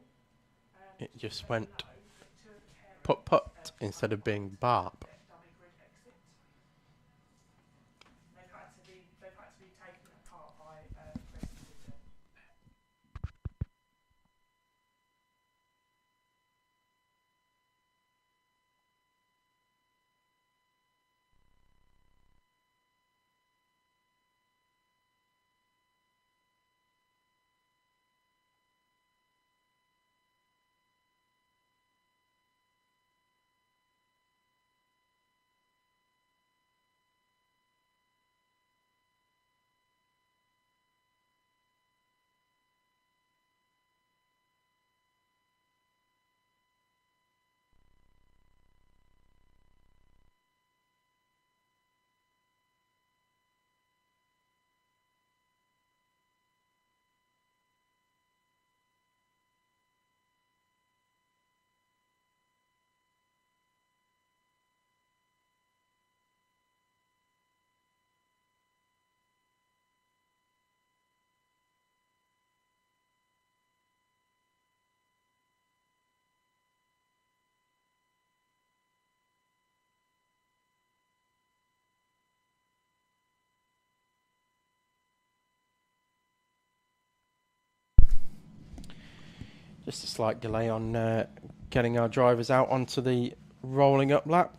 It just went put instead of being barb. Dummy grid exit. They've had to be taken apart by Chris. Just a slight delay on getting our drivers out onto the rolling up lap.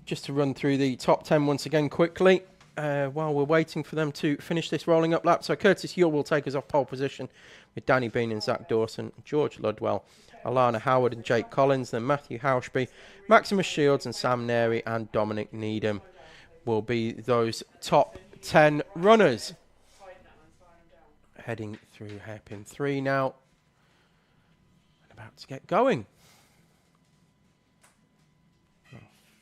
Just to run through the top 10 once again quickly while we're waiting for them to finish this rolling up lap. So Curtis Yule will take us off pole position with Danny Bean and Zach Dawson, George Ludwell, Alana Howard and Jake Collins, then Matthew Hauschby, Maximus Shields and Sam Neri and Dominic Needham will be those top 10 runners. Heading through hairpin 3 now. About to get going.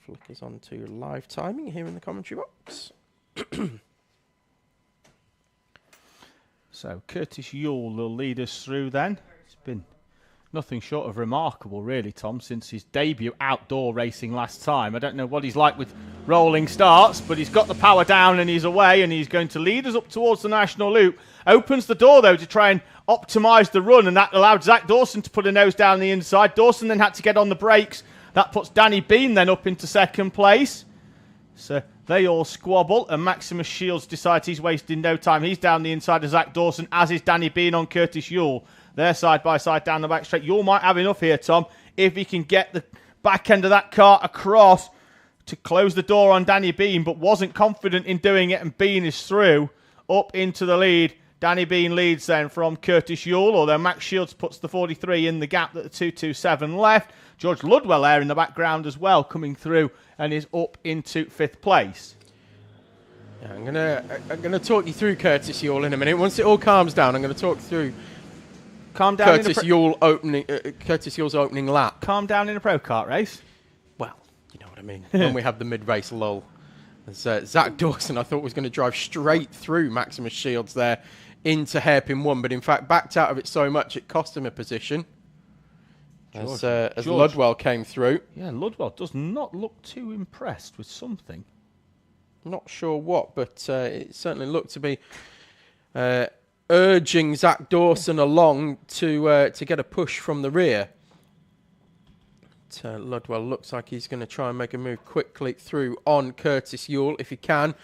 Flickers on to live timing here in the commentary box. So Curtis Yule will lead us through then. It's been nothing short of remarkable, really, Tom, since his debut outdoor racing last time. I don't know what he's like with rolling starts, but he's got the power down and he's away, and he's going to lead us up towards the national loop. Opens the door, though, to try and optimise the run, and that allowed Zach Dawson to put a nose down the inside. Dawson then had to get on the brakes. That puts Danny Bean then up into second place. So they all squabble, and Maximus Shields decides he's wasting no time. He's down the inside of Zach Dawson, as is Danny Bean on Curtis Yule. They're side by side down the back straight. Yule might have enough here, Tom, if he can get the back end of that car across to close the door on Danny Bean, but wasn't confident in doing it, and Bean is through up into the lead. Danny Bean leads then from Curtis Yule, although Max Shields puts the 43 in the gap that the 227 left. George Ludwell there in the background as well, coming through and is up into 5th place. Yeah, I'm gonna talk you through Curtis Yule in a minute. Once it all calms down, I'm going to talk through Curtis Yule's opening lap. Calm down in a pro kart race? Well, you know what I mean. When we have the mid-race lull. As Zach Dawson, I thought, was going to drive straight through Maximus Shields there into hairpin 1, but in fact backed out of it so much it cost him a position. As Ludwell came through. Yeah, Ludwell does not look too impressed with something. Not sure what, but it certainly looked to be urging Zach Dawson along to get a push from the rear. Ludwell looks like he's going to try and make a move quickly through on Curtis Yule if he can.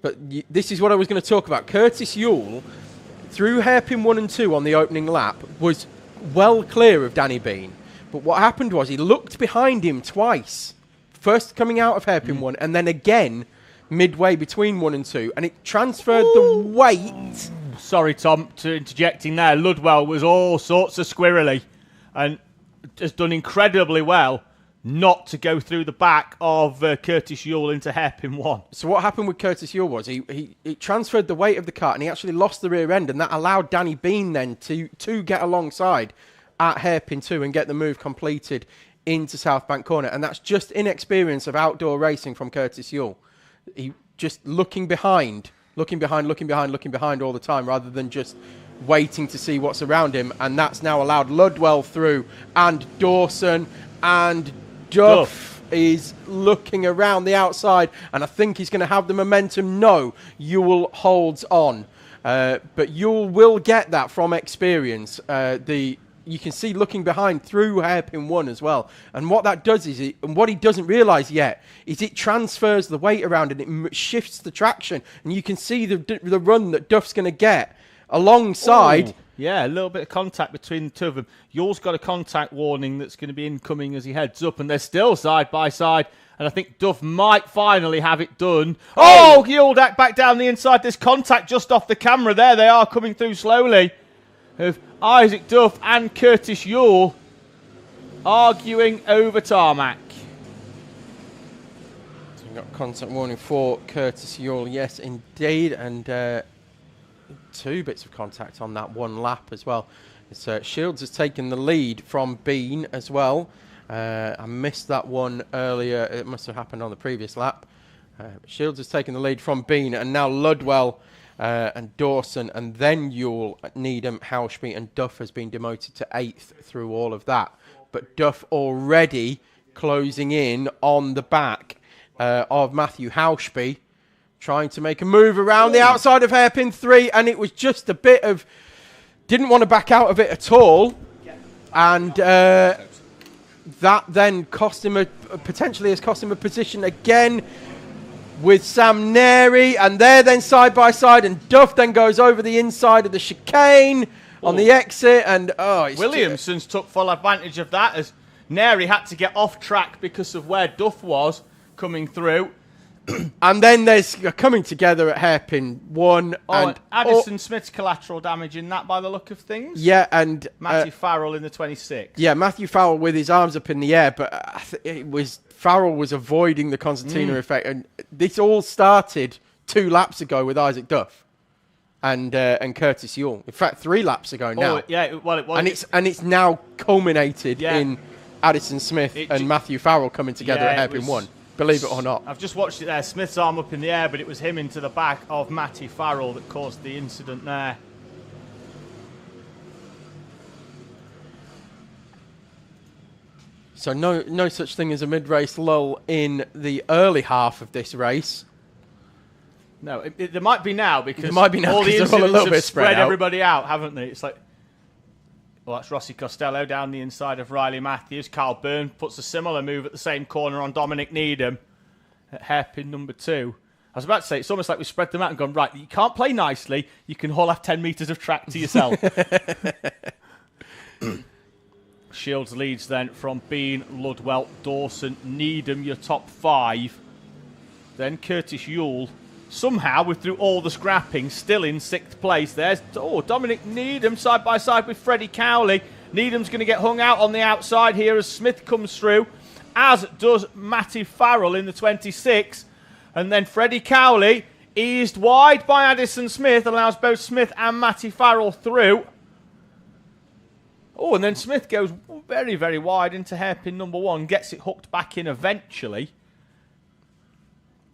But this is what I was going to talk about. Curtis Yule, through hairpin 1 and 2 on the opening lap, was well clear of Danny Bean. But what happened was he looked behind him twice. First coming out of hairpin 1 and then again midway between 1 and 2. And it transferred the weight. Sorry, Tom, to interjecting there. Ludwell was all sorts of squirrely and has done incredibly well not to go through the back of Curtis Yule into hairpin 1. So what happened with Curtis Yule was he transferred the weight of the kart and he actually lost the rear end, and that allowed Danny Bean then to get alongside at hairpin 2 and get the move completed into South Bank Corner. And that's just inexperience of outdoor racing from Curtis Yule. He just looking behind all the time rather than just waiting to see what's around him, and that's now allowed Ludwell through and Dawson and Duff is looking around the outside, and I think he's going to have the momentum. No, Yule holds on. But Yule will get that from experience. You can see looking behind through hairpin 1 as well. And what that does is, and what he doesn't realise yet, is it transfers the weight around and it shifts the traction. And you can see the run that Duff's going to get alongside. Ooh, yeah, a little bit of contact between the two of them. Yule's got a contact warning that's going to be incoming as he heads up, and they're still side by side. And I think Duff might finally have it done. Oh, Yule back down the inside. There's contact just off the camera there. They are coming through slowly. Of Isaac Duff and Curtis Yule arguing over tarmac. So we've got contact warning for Curtis Yule, yes indeed, and 2 bits of contact on that one lap as well. It's, Shields has taken the lead from Bean as well. I missed that one earlier. It must have happened on the previous lap. Shields has taken the lead from Bean, and now Ludwell and Dawson, and then Yule, Needham, Hauschby, and Duff has been demoted to 8th through all of that. But Duff already closing in on the back of Matthew Hauschby, trying to make a move around the outside of hairpin 3, and it was just a bit of... didn't want to back out of it at all. And that then cost him potentially has cost him a position again with Sam Neri, and they're then side by side, and Duff then goes over the inside of the chicane on the exit, and Williamson's took full advantage of that as Neri had to get off track because of where Duff was coming through. And then there's coming together at hairpin 1. And Addison Smith's collateral damage in that by the look of things. Yeah, and Matthew Farrell in the 26. Yeah, Matthew Farrell with his arms up in the air, but Farrell was avoiding the concertina effect, and this all started 2 laps ago with Isaac Duff and Curtis Yule. In fact, 3 laps ago now. Yeah, well, it was. And it's now culminated in Addison Smith and Matthew Farrell coming together at hairpin 1. Believe it or not. I've just watched it there. Smith's arm up in the air, but it was him into the back of Matty Farrell that caused the incident there. So no such thing as a mid-race lull in the early half of this race. No, there might be now because all the incidents have spread everybody out, haven't they? It's like, well, that's Rossi Costello down the inside of Riley Matthews. Carl Byrne puts a similar move at the same corner on Dominic Needham at hairpin number 2. I was about to say, it's almost like we spread them out and gone, right, you can't play nicely, you can all have 10 metres of track to yourself. Shields leads then from Bean, Ludwell, Dawson, Needham, your top 5. Then Curtis Yule, somehow, through all the scrapping, still in 6th place. There's Dominic Needham side by side with Freddie Cowley. Needham's going to get hung out on the outside here as Smith comes through, as does Matty Farrell in the 26. And then Freddie Cowley, eased wide by Addison Smith, allows both Smith and Matty Farrell through. Oh, and then Smith goes very, very wide into hairpin number 1, gets it hooked back in eventually.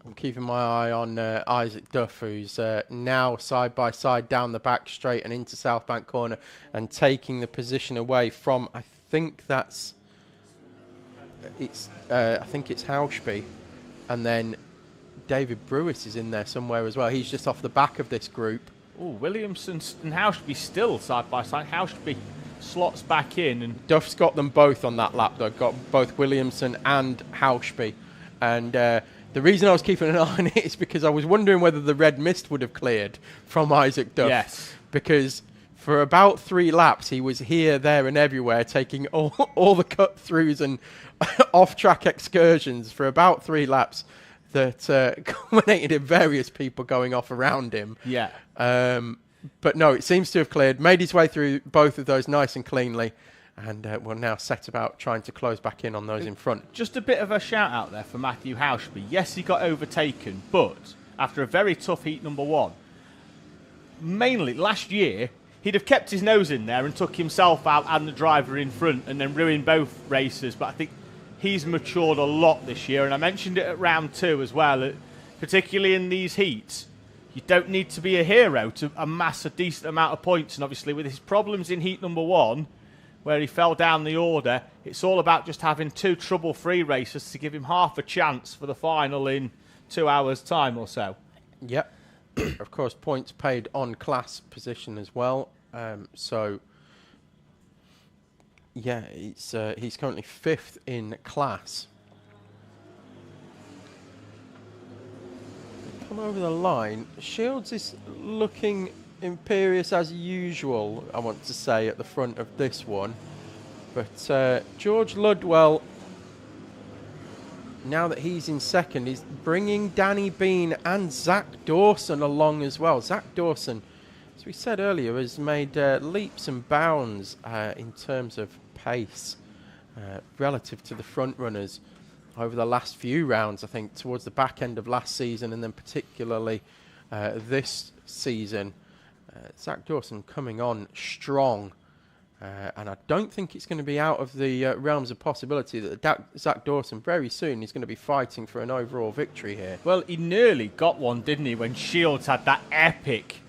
I'm keeping my eye on Isaac Duff, who's now side by side down the back straight and into South Bank corner and taking the position away from, I think it's Hauschby, and then David Brewis is in there somewhere as well. He's just off the back of this group. Oh, Williamson and Hauschby still side by side. Hauschby slots back in, and Duff's got them both on that lap though. Got both Williamson and Hauschby, and the reason I was keeping an eye on it is because I was wondering whether the red mist would have cleared from Isaac Duff. Yes. Because for about 3 laps, he was here, there, and everywhere, taking all the cut-throughs and off-track excursions for about 3 laps that culminated in various people going off around him. Yeah. But no, it seems to have cleared, made his way through both of those nice and cleanly, and we'll now set about trying to close back in on those in front. Just a bit of a shout out there for Matthew Hauschby. Yes, he got overtaken, but after a very tough heat number 1, mainly last year, he'd have kept his nose in there and took himself out and the driver in front and then ruined both races. But I think he's matured a lot this year, and I mentioned it at round 2 as well, particularly in these heats. You don't need to be a hero to amass a decent amount of points, and obviously with his problems in heat number 1, where he fell down the order. It's all about just having 2 trouble-free races to give him half a chance for the final in 2 hours' time or so. Yep. Of course, points paid on class position as well. So, yeah, he's currently 5th in class. Come over the line. Shields is looking imperious as usual, I want to say, at the front of this one. But George Ludwell, now that he's in second, he's bringing Danny Bean and Zach Dawson along as well. Zach Dawson, as we said earlier, has made leaps and bounds in terms of pace relative to the front runners over the last few rounds, I think, towards the back end of last season and then particularly this season. Zach Dawson coming on strong. And I don't think it's going to be out of the realms of possibility that Zach Dawson very soon is going to be fighting for an overall victory here. Well, he nearly got one, didn't he, when Shields had that epic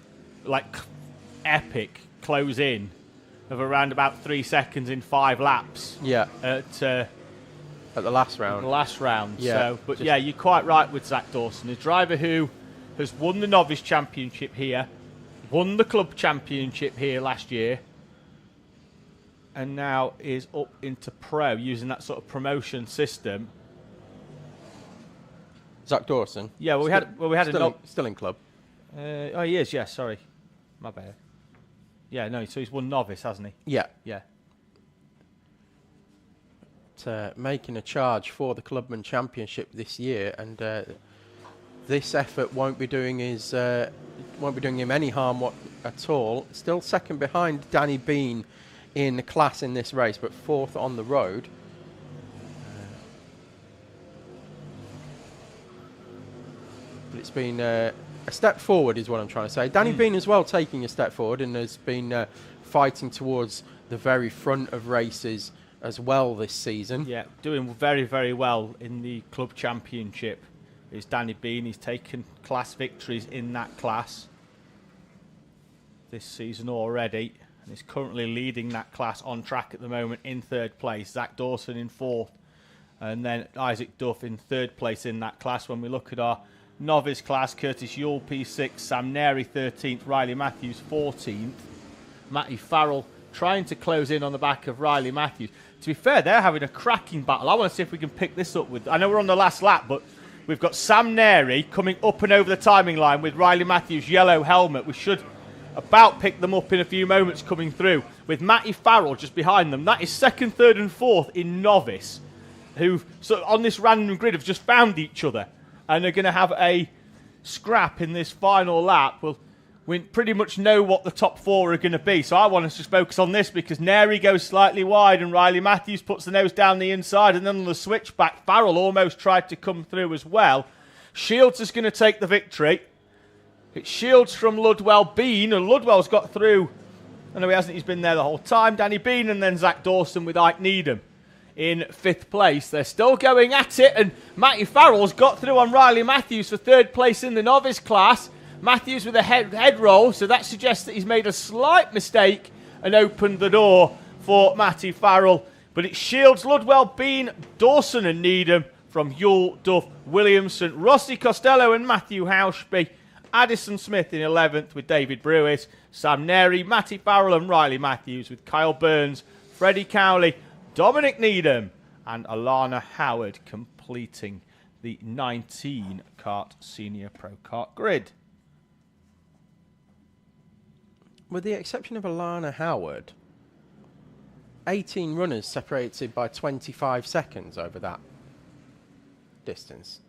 close in of around about 3 seconds in 5 laps. Yeah. At the last round. Yeah. So, but yeah, you're quite right with Zach Dawson, a driver who has won the novice championship here, won the club championship here last year, and now is up into pro using that sort of promotion system. Zach Dawson. Yeah, well, we had still in club. Oh, he is. Yeah, sorry, my bad. Yeah, no. So he's won novice, hasn't he? Yeah. Yeah. Making a charge for the Clubman Championship this year, and this effort won't be doing him any harm at all. Still second behind Danny Bean in the class in this race, but 4th on the road. But it's been a step forward is what I'm trying to say. Danny Bean as well taking a step forward and has been fighting towards the very front of races as well this season. Yeah, doing very, very well in the club championship is Danny Bean. He's taken class victories in that class this season already. And is currently leading that class on track at the moment in 3rd place. Zach Dawson in 4th. And then Isaac Duff in 3rd place in that class. When we look at our novice class, Curtis Yule P6, Sam Neri 13th, Riley Matthews 14th. Matty Farrell trying to close in on the back of Riley Matthews. To be fair, they're having a cracking battle. I want to see if we can pick this up with... I know we're on the last lap, but we've got Sam Neri coming up and over the timing line with Riley Matthews' yellow helmet. We should about pick them up in a few moments coming through, with Matty Farrell just behind them. That is 2nd, 3rd and 4th in novice, who so on this random grid have just found each other and are going to have a scrap in this final lap. Well, we pretty much know what the top 4 are going to be, so I want us to focus on this because Neri goes slightly wide and Riley Matthews puts the nose down the inside, and then on the switchback, Farrell almost tried to come through as well. Shields is going to take the victory. It's Shields from Ludwell Bean, and Ludwell's got through. I know he hasn't, he's been there the whole time. Danny Bean and then Zach Dawson with Ike Needham in 5th place. They're still going at it, and Matty Farrell's got through on Riley Matthews for 3rd place in the novice class. Matthews with a head roll, so that suggests that he's made a slight mistake and opened the door for Matty Farrell. But it's Shields, Ludwell, Bean, Dawson and Needham from Yule, Duff, Williamson, Rossi Costello and Matthew Hauschby. Addison Smith in 11th with David Brewis, Sam Neri, Matty Farrell and Riley Matthews with Kyle Burns, Freddie Cowley, Dominic Needham and Alana Howard completing the 19 Kart Senior Pro Kart grid. With the exception of Alana Howard, 18 runners separated by 25 seconds over that distance.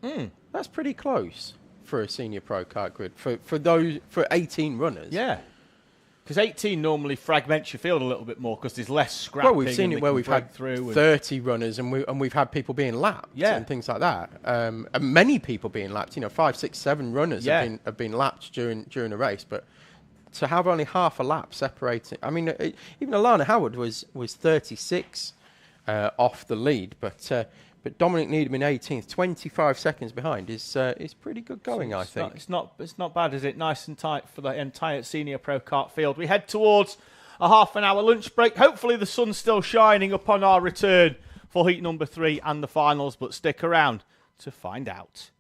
That's pretty close for a senior pro kart grid for 18 runners. Yeah, because 18 normally fragments your field a little bit more because there's less scrapping. Well, we've seen it where we've had 30 runners and we've had people being lapped and things like that. And many people being lapped. 5, 6, 7 runners have been lapped during a race, but to have only half a lap separating. I mean, even Alana Howard was 36 off the lead, but Dominic Needham in 18th, 25 seconds behind is pretty good going, I think. It's not bad, is it? Nice and tight for the entire senior pro kart field. We head towards a half an hour lunch break. Hopefully the sun's still shining upon our return for heat number 3 and the finals, but stick around to find out.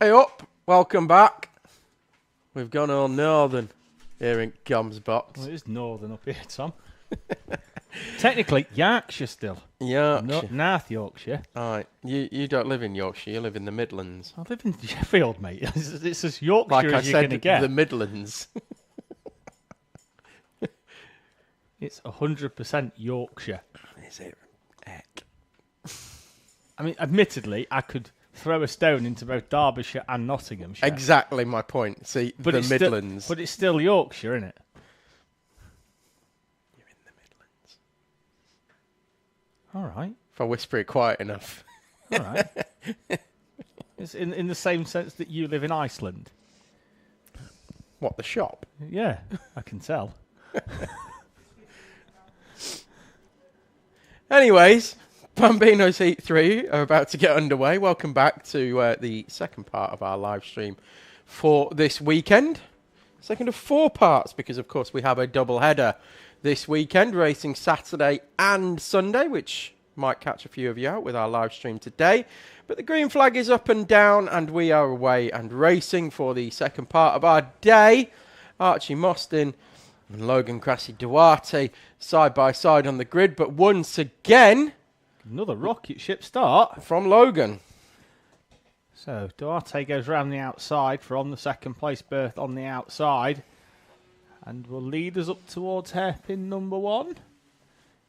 Hey up, welcome back. We've gone all northern here in Gom's box. Well, it is northern up here, Tom. Technically, Yorkshire still. Yorkshire. North Yorkshire. Alright, you don't live in Yorkshire, you live in the Midlands. I live in Sheffield, mate. It's as Yorkshire Like I as you're going to said, get. the Midlands. It's 100% Yorkshire. Is it? Heck. I mean, admittedly, I could throw a stone into both Derbyshire and Nottinghamshire. Exactly my point. See, But the it's Midlands. but it's still Yorkshire, isn't it? You're in the Midlands. All right. If I whisper it quiet enough. All right. It's in the same sense that you live in Iceland. What, the shop? Yeah, I can tell. Anyways, Bambino's Heat 3 are about to get underway. Welcome back to the second part of our live stream for this weekend. Second of 4 parts, because of course we have a double header this weekend, racing Saturday and Sunday, which might catch a few of you out with our live stream today. But the green flag is up and down, and we are away and racing for the second part of our day. Archie Mostyn and Logan Crassi-Duarte side by side on the grid, but once again, Another rocket ship start. from Logan. So Duarte goes round the outside from the second place berth on the outside and will lead us up towards hairpin number 1.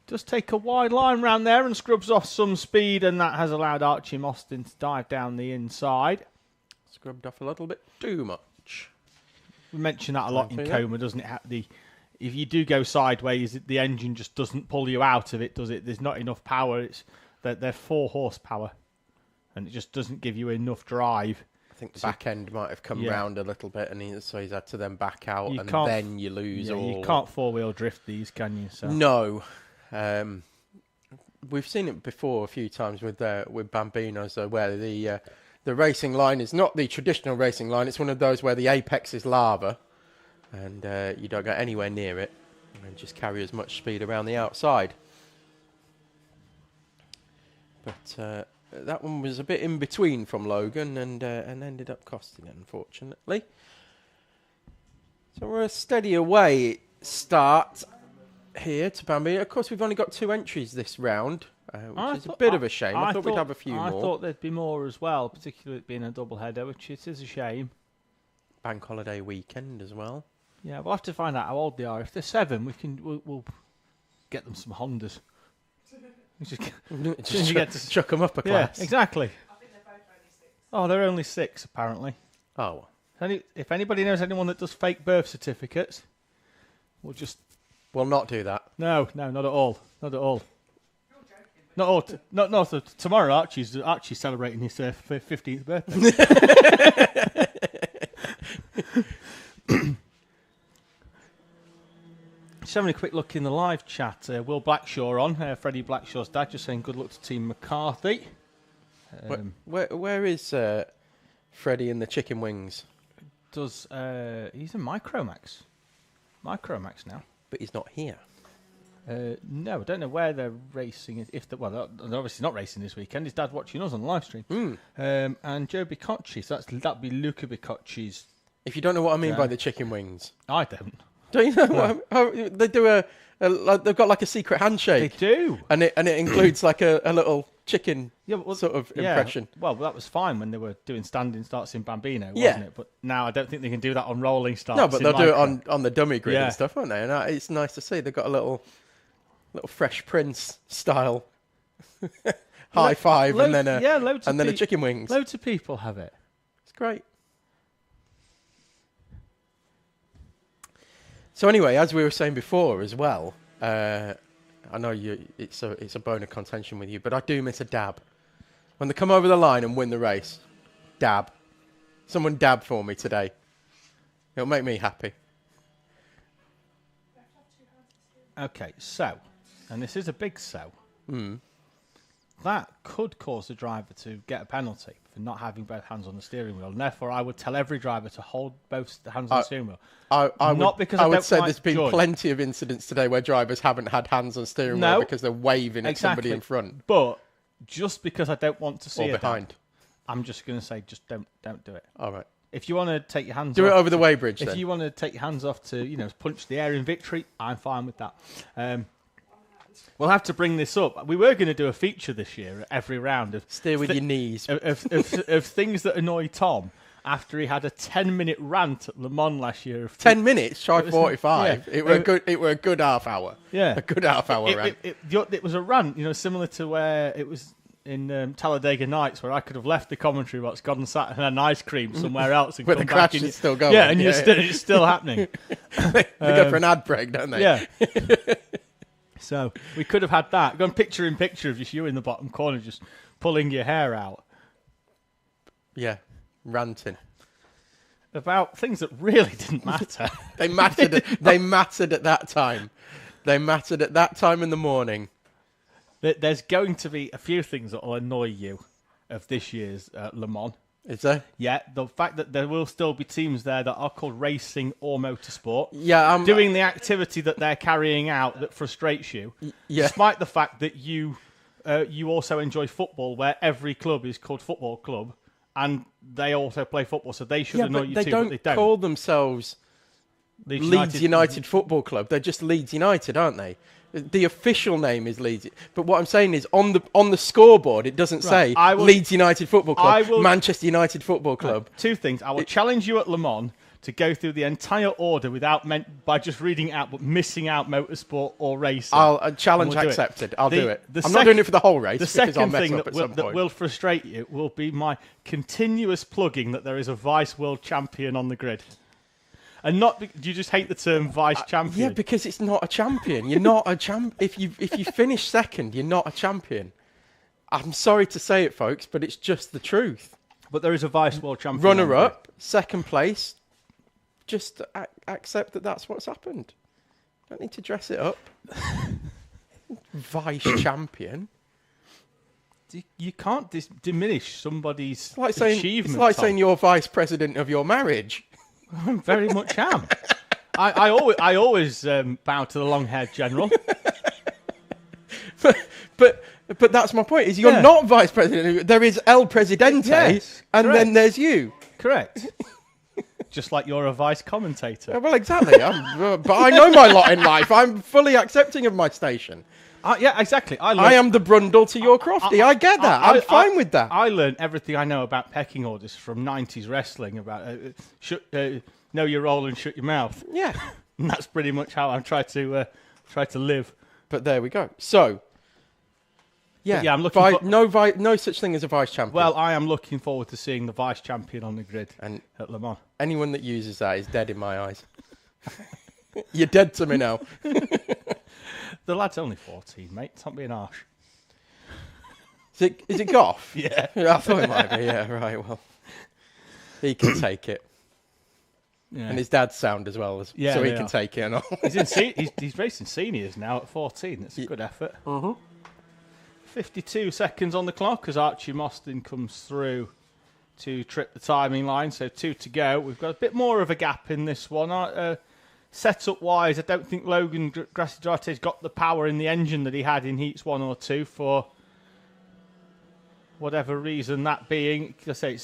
Just take a wide line round there and scrubs off some speed, and that has allowed Archie Mostyn to dive down the inside. Scrubbed off a little bit too much. We mention that a lot in Something, Coma, doesn't it? If you do go sideways, the engine just doesn't pull you out of it, does it? There's not enough power. They're 4 horsepower, and it just doesn't give you enough drive. I think the back end might have come round a little bit, and so he's had to then back out, You and can't- then you lose all. You can't 4-wheel drift these, can you? So. No. We've seen it before a few times with Bambinos, where the racing line is not the traditional racing line. It's one of those where the apex is lava, and you don't go anywhere near it, and just carry as much speed around the outside. But that one was a bit in between from Logan, and ended up costing it, unfortunately. So we're a steady away start here to Bambino. Of course, we've only got 2 entries this round, which is a bit of a shame. I thought we'd have a few more. I thought there'd be more as well, particularly it being a double header, which it is a shame. Bank holiday weekend as well. Yeah, we'll have to find out how old they are. If they're 7, we'll get them some Hondas. Just you get to chuck them up a class. Yeah, exactly. I think they're both only 6. Oh, they're only 6 apparently. Oh, If anybody knows anyone that does fake birth certificates, we'll just we'll not do that. no, not at all, not at all. Not all. No. Tomorrow, Archie's celebrating his 15th birthday. Just having a quick look in the live chat. Will Blackshaw on, Freddie Blackshaw's dad, just saying good luck to Team McCarthy. Where is Freddie in the chicken wings? He's in Micromax now. But he's not here. No, I don't know where they're racing. They're obviously not racing this weekend. His dad's watching us on the live stream. And Joe Bicocci, so that'd be Luca Bicocci's. If you don't know what I mean by the chicken wings, I don't. don't you know how they do they've got like a secret handshake. They do, and it includes like a little chicken sort of impression. Well, that was fine when they were doing standing starts in Bambino, wasn't it? But now I don't think they can do that on rolling starts. No, but they'll do it on the dummy grid Yeah. and stuff, won't they? And it's nice to see they've got a little Fresh Prince style high five and then a chicken wings. Loads of people have it. It's great. So anyway, as we were saying before as well, I know it's a bone of contention with you, but I do miss a dab. When they come over the line and win the race, dab. Someone dab for me today. It'll make me happy. Okay, so, and this is a big so. That could cause the driver to get a penalty for not having both hands on the steering wheel, and therefore I would tell every driver to hold both hands on the steering wheel. I would say like there's been George. plenty of incidents today where drivers haven't had hands on steering wheel because they're waving at somebody in front But just because I don't want to see or a behind. dab, I'm just going to say, just don't do it. All right. If you want to take your hands Do off... it over the weighbridge, If then. you want to take your hands off to, punch the air in victory, I'm fine with that. We'll have to bring this up. We were going to do a feature this year at every round of... Steer with your knees. Of things that annoy Tom after he had a 10-minute rant at Le Mans last year. 10 minutes, try 45. Yeah. It were a good half hour. Yeah. A good half hour rant. It was a rant, similar to where it was in Talladega Nights, where I could have left the commentary box, gone and sat and had an ice cream somewhere else, and But come the back crash and is still going. Yeah, and it's still happening. They go for an ad break, don't they? Yeah. So we could have had that. Gone picture in picture of just you in the bottom corner, just pulling your hair out. Yeah, ranting. About things that really didn't matter. They mattered. They mattered at that time. They mattered at that time in the morning. There's going to be a few things that will annoy you of this year's Le Mans. Is there? Yeah, the fact that there will still be teams there that are called racing or motorsport. Yeah, I'm doing the activity that they're carrying out that frustrates you. Yeah. Despite the fact that you also enjoy football, where every club is called football club, and they also play football, so they should annoy you they too. don't But they don't call themselves Leeds United Football Club. They're just Leeds United, aren't they? The official name is Leeds. But what I'm saying is, on the scoreboard, it doesn't say Leeds United Football Club, Manchester United Football Club. Right, two things. I will challenge you at Le Mans to go through the entire order by just reading it out, but missing out motorsport or racing. I'll challenge accepted. I'll do it. I'm not doing it for the whole race. The because I'll second mess thing up at some that point. will frustrate you will be my continuous plugging that there is a vice world champion on the grid. And not do you just hate the term vice champion? Yeah, because it's not a champion. You're not a champ. If you finish second, you're not a champion. I'm sorry to say it, folks, but it's just the truth. But there is a vice world champion. Runner up, second place. Just accept that that's what's happened. Don't need to dress it up. Vice champion. You can't diminish somebody's It's achievement. like saying you're vice president of your marriage. I very much am. I always bow to the long-haired general. But that's my point. Is you're not vice president. There is El Presidente, yes, and correct. then there's you. Correct. Just like you're a vice commentator. Well, exactly. But I know my lot in life. I'm fully accepting of my station. Yeah, exactly. I am the Brundle to your Crofty. I get that. I'm fine with that. I learned everything I know about pecking orders from 90s wrestling, about know your role and shut your mouth. Yeah. And that's pretty much how I try to live. But there we go. So, yeah, I'm looking no such thing as a vice champion. Well, I am looking forward to seeing the vice champion on the grid at Le Mans. Anyone that uses that is dead in my eyes. You're dead to me now. The lad's only 14, mate. Stop being harsh. Is it Goff? Yeah. I thought it might be. Yeah, right. Well, he can take it. Yeah. And his dad's sound as well, so he can take it and all. He's racing seniors now at 14. That's a good effort. 52 seconds on the clock as Archie Mostyn comes through to trip the timing line. So 2 to go. We've got a bit more of a gap in this one. Setup-wise, I don't think Logan Grassi-Duarte's got the power in the engine that he had in Heats 1 or 2 for whatever reason that being. I say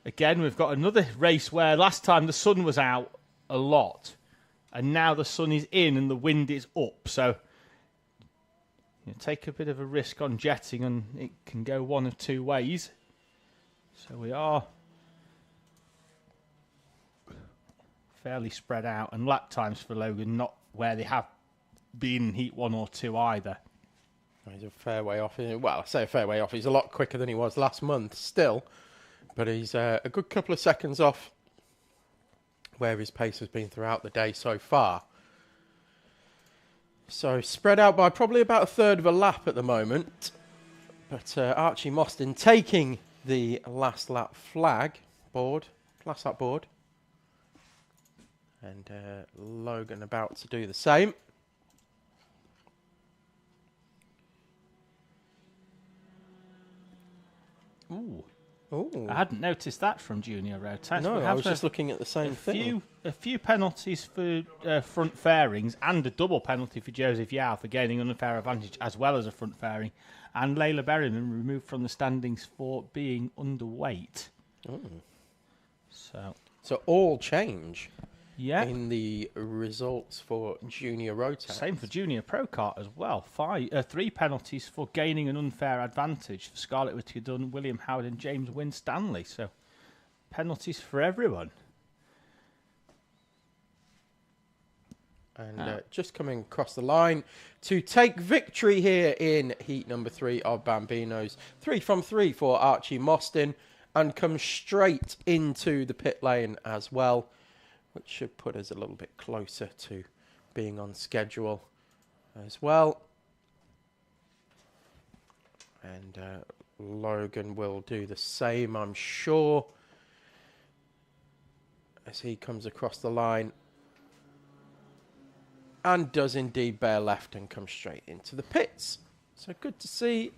again, we've got another race where last time the sun was out a lot, and now the sun is in and the wind is up. So take a bit of a risk on jetting, and it can go one of two ways. So we are fairly spread out, and lap times for Logan not where they have been in Heat 1 or 2 either. He's a fair way off. Well, I say a fair way off. He's a lot quicker than he was last month still, but he's a good couple of seconds off where his pace has been throughout the day so far. So spread out by probably about a third of a lap at the moment, but Archie Mostyn taking the last lap board, and Logan about to do the same. Ooh. Ooh. I hadn't noticed that from Junior Rotax. No, I was just looking at the same thing. A few penalties for front fairings and a double penalty for Joseph Yao for gaining an unfair advantage as well as a front fairing. And Layla Berryman removed from the standings for being underweight. So all change in the results for Junior Rotax. Same for Junior Pro Kart as well. 3 penalties for gaining an unfair advantage for Scarlett Whittaker Dunn, William Howard and James Winstanley. So penalties for everyone. And just coming across the line to take victory here in heat number 3 of Bambinos. 3 from 3 for Archie Mostyn, and comes straight into the pit lane as well, which should put us a little bit closer to being on schedule as well. And Logan will do the same, I'm sure, as he comes across the line. And does indeed bear left and come straight into the pits. So good to see.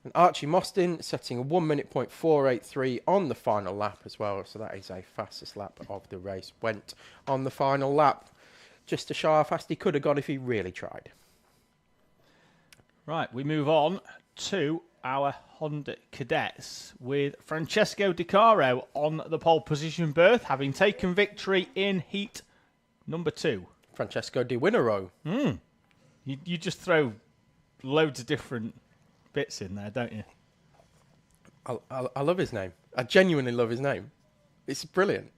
And Archie Mostyn setting a 1:04.83 on the final lap as well. So that is a fastest lap of the race. Went on the final lap. Just to show how fast he could have gone if he really tried. Right, we move on to our Honda cadets with Francesco Di Caro on the pole position berth, having taken victory in heat number 2. Francesco Di Winero. You just throw loads of different bits in there, don't you? I love his name. I genuinely love his name. It's brilliant.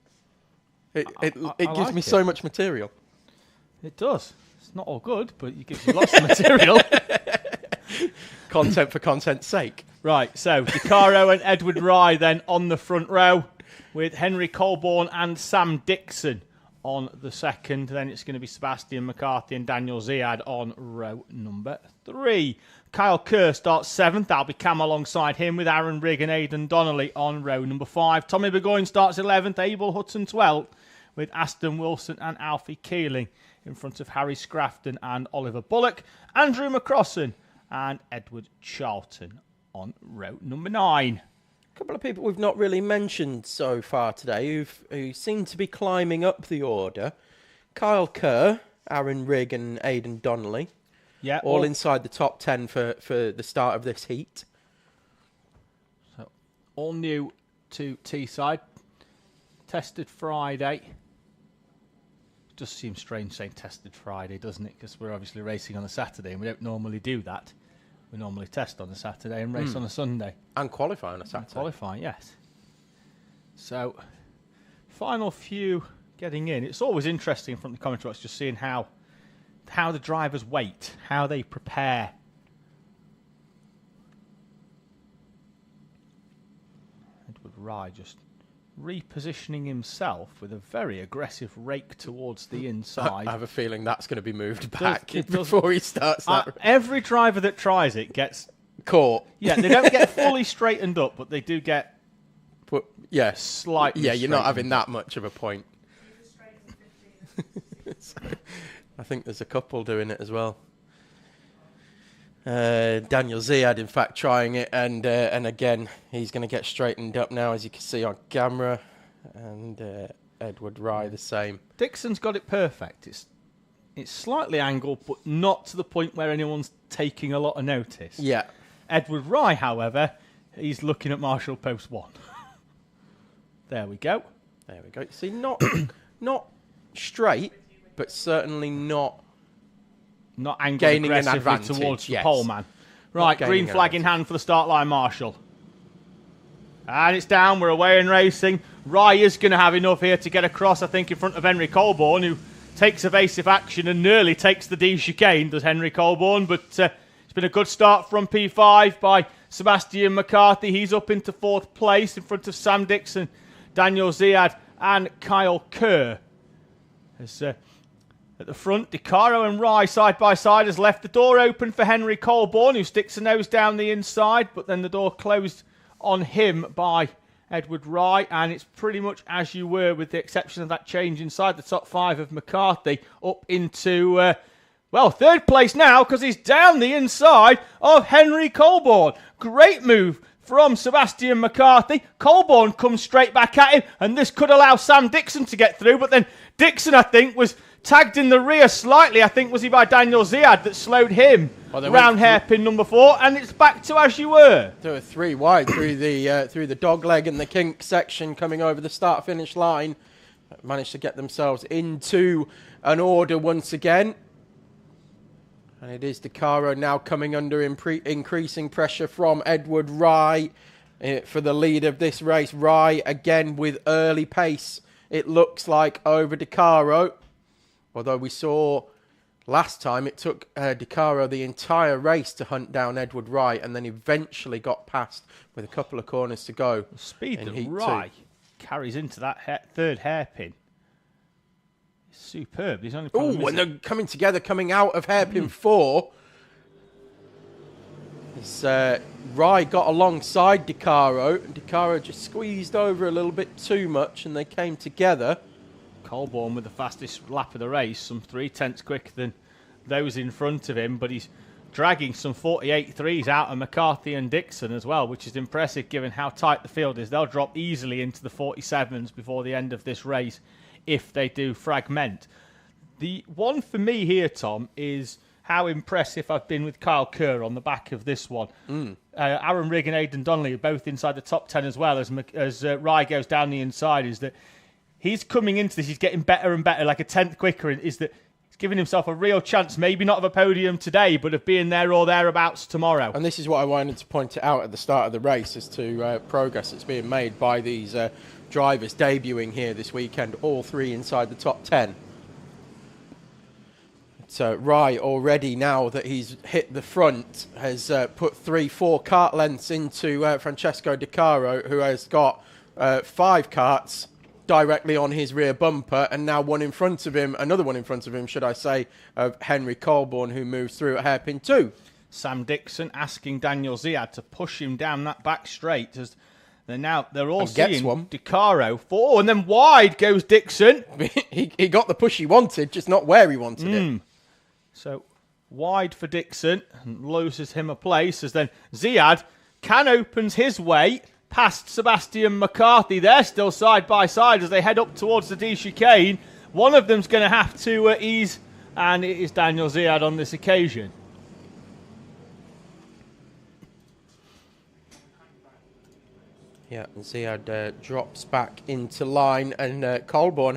It gives like me it. so much material. It does. It's not all good, but it gives you lots of material. Content for content's sake. Right, so Di Caro and Edward Rye then on the front row with Henry Colborne and Sam Dixon on the second. Then it's going to be Sebastian McCarthy and Daniel Ziad on row number 3. Kyle Kerr starts 7th. That'll be Cam alongside him with Aaron Rigg and Aidan Donnelly on row number 5. Tommy Burgoyne starts 11th. Abel Hutton 12th with Aston Wilson and Alfie Keeling in front of Harry Scrafton and Oliver Bullock. Andrew McCrossan and Edward Charlton on row number 9. A couple of people we've not really mentioned so far today who seem to be climbing up the order. Kyle Kerr, Aaron Rigg and Aidan Donnelly. Yeah, all inside the top 10 for the start of this heat. So all new to Teesside. Tested Friday. Just seems strange saying tested Friday, doesn't it? Because we're obviously racing on a Saturday and we don't normally do that. We normally test on a Saturday and race on a Sunday. And qualify on a Saturday. Qualify, yes. So, final few getting in. It's always interesting from the commentary box just seeing how the drivers wait, how they prepare. Edward Rye just repositioning himself with a very aggressive rake towards the inside. I have a feeling that's going to be moved back before he starts that. Every driver that tries it gets caught. Yeah, they don't get fully straightened up, but they do get slightly Yeah, you're not having straightened. that much of a point. So, I think there's a couple doing it as well. Daniel Ziad, in fact, trying it, and again, he's going to get straightened up now, as you can see on camera, and Edward Rye the same. Dixon's got it perfect. It's slightly angled, but not to the point where anyone's taking a lot of notice. Yeah. Edward Rye, however, he's looking at Marshall Post 1. There we go. There we go. See, not straight, but certainly not angled gaining an aggressively advantage towards the yes. pole man. Right, green flag in hand for the start line, Marshall. And it's down. We're away in racing. Rye is going to have enough here to get across, I think, in front of Henry Colborne, who takes evasive action and nearly takes the D chicane, does Henry Colborne. But it's been a good start from P5 by Sebastian McCarthy. He's up into 4th place in front of Sam Dixon, Daniel Ziad and Kyle Kerr. As, at the front, Di Caro and Rye side by side has left the door open for Henry Colborne, who sticks a nose down the inside, but then the door closed on him by Edward Rye, and it's pretty much as you were, with the exception of that change inside the top 5 of McCarthy, up into, 3rd place now, because he's down the inside of Henry Colborne. Great move from Sebastian McCarthy. Colborne comes straight back at him, and this could allow Sam Dixon to get through, but then Dixon, I think, was tagged in the rear slightly. I think was he by Daniel Ziad that slowed him round hairpin number 4, and it's back to as you were. There were 3 wide through the dog leg and the kink section coming over the start-finish line. Managed to get themselves into an order once again. And it is DeCaro now coming under increasing pressure from Edward Rye for the lead of this race. Rye again with early pace, it looks like, over DeCaro. Although we saw last time it took DeCaro the entire race to hunt down Edward Rye, and then eventually got past with a couple of corners to go. The speed that Rye carries into that third hairpin. Superb. He's only. Oh, when they're coming together, coming out of hairpin 4. It's, Rye got alongside DeCaro. DeCaro just squeezed over a little bit too much, and they came together. Colborne with the fastest lap of the race, some 3/10 quicker than those in front of him, but he's dragging some 48.3s out of McCarthy and Dixon as well, which is impressive given how tight the field is. They'll drop easily into the 47s before the end of this race if they do fragment. The one for me here, Tom, is how impressive I've been with Kyle Kerr on the back of this one. Aaron Rigg and Aidan Donnelly are both inside the top 10 as well as Rye goes down the inside. Is that he's coming into this, he's getting better and better, like a 10th quicker, is that he's giving himself a real chance, maybe not of a podium today, but of being there or thereabouts tomorrow. And this is what I wanted to point out at the start of the race as to progress that's being made by these drivers debuting here this weekend, all 3 inside the top 10. So Rye already, now that he's hit the front, has put 3-4 kart lengths into Francesco DeCaro, who has got 5 karts directly on his rear bumper, and now one in front of him, another one in front of him, should I say, of Henry Colborne, who moves through at hairpin 2. Sam Dixon asking Daniel Ziad to push him down that back straight as they're all seeing DeCaro 4, and then wide goes Dixon. he got the push he wanted, just not where he wanted it. So wide for Dixon and loses him a place as then Ziad opens his way past Sebastian McCarthy. They're still side by side as they head up towards the D chicane. One of them's going to have to ease, and it is Daniel Ziad on this occasion. Yeah, Ziad drops back into line, and Colborne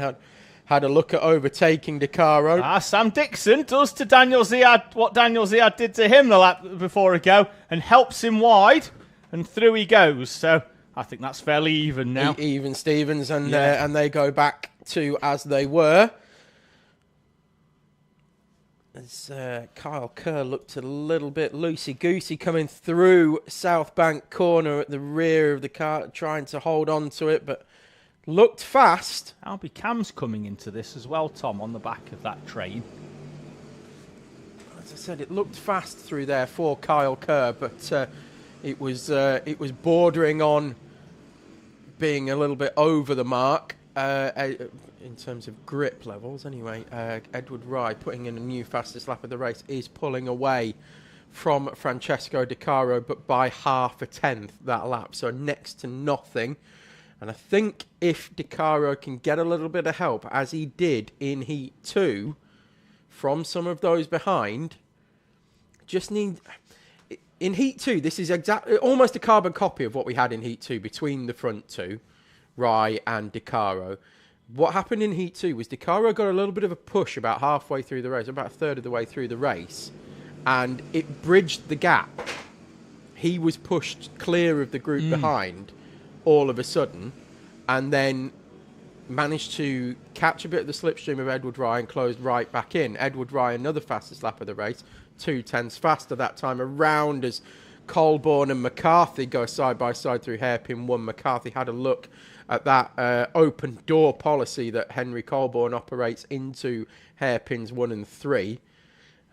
had a look at overtaking DeCaro. Sam Dixon does to Daniel Ziad what Daniel Ziad did to him the lap before ago and helps him wide, and through he goes. So I think that's fairly even now. Even Stevens, and they go back to as they were. As Kyle Kerr looked a little bit loosey-goosey coming through South Bank corner at the rear of the car, trying to hold on to it, but looked fast. Albie Cam's coming into this as well, Tom, on the back of that train. As I said, it looked fast through there for Kyle Kerr, but it was bordering on being a little bit over the mark. In terms of grip levels, anyway. Edward Rye, putting in a new fastest lap of the race, is pulling away from Francesco DeCaro, but by 0.5 that lap, so next to nothing. And I think if DeCaro can get a little bit of help, as he did in Heat 2, from some of those behind, just need... In Heat 2, this is exactly almost a carbon copy of what we had in Heat 2 between the front two, Rye and DeCaro. What happened in Heat 2 was DeCaro got a little bit of a push about halfway through the race, about a third of the way through the race, and it bridged the gap. He was pushed clear of the group behind all of a sudden, and then managed to catch a bit of the slipstream of Edward Rye and closed right back in. Edward Rye, another fastest lap of the race, 0.2 faster that time around as Colborne and McCarthy go side by side through hairpin 1. McCarthy had a look at that open door policy that Henry Colborne operates into hairpins 1 and 3.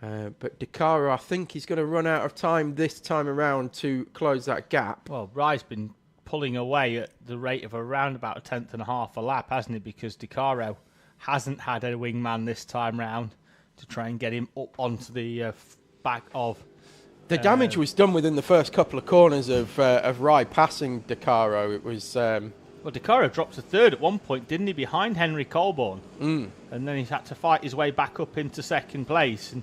But DeCaro, I think he's going to run out of time this time around to close that gap. Well, Rye's been pulling away at the rate of around about 1/10.5 a lap, hasn't he? Because DeCaro hasn't had a wingman this time round to try and get him up onto the back of The damage was done within the first couple of corners of Rye passing DeCaro. It was... Well, DeCaro dropped to third at one point, didn't he, behind Henry Colborne? And then he had to fight his way back up into second place. And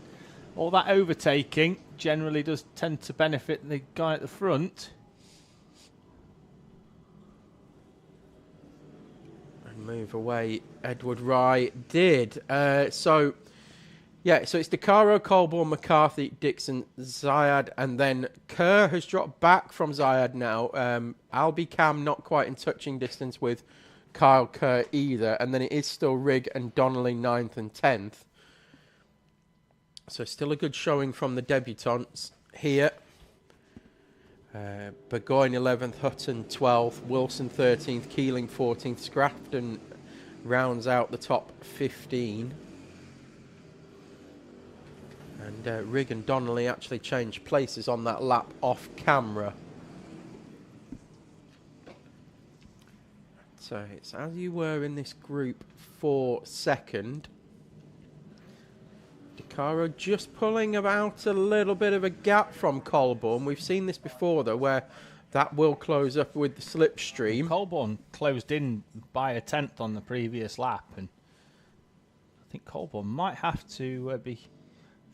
all that overtaking generally does tend to benefit the guy at the front. And move away, Edward Rye did. So it's DeCaro, Colborne, McCarthy, Dixon, Zayad, and then Kerr has dropped back from Zayad now. Albie Cam not quite in touching distance with Kyle Kerr either, and then it is still Rigg and Donnelly 9th and 10th. So still a good showing from the debutants here. Burgoyne 11th, Hutton 12th, Wilson 13th, Keeling 14th, Scrafton rounds out the top 15. And Rigg and Donnelly actually changed places on that lap off camera. So it's as you were in this group for second. DeCaro just pulling about a little bit of a gap from Colborne. We've seen this before, though, where that will close up with the slipstream. Colborne closed in by a 10th on the previous lap, and I think Colborne might have to be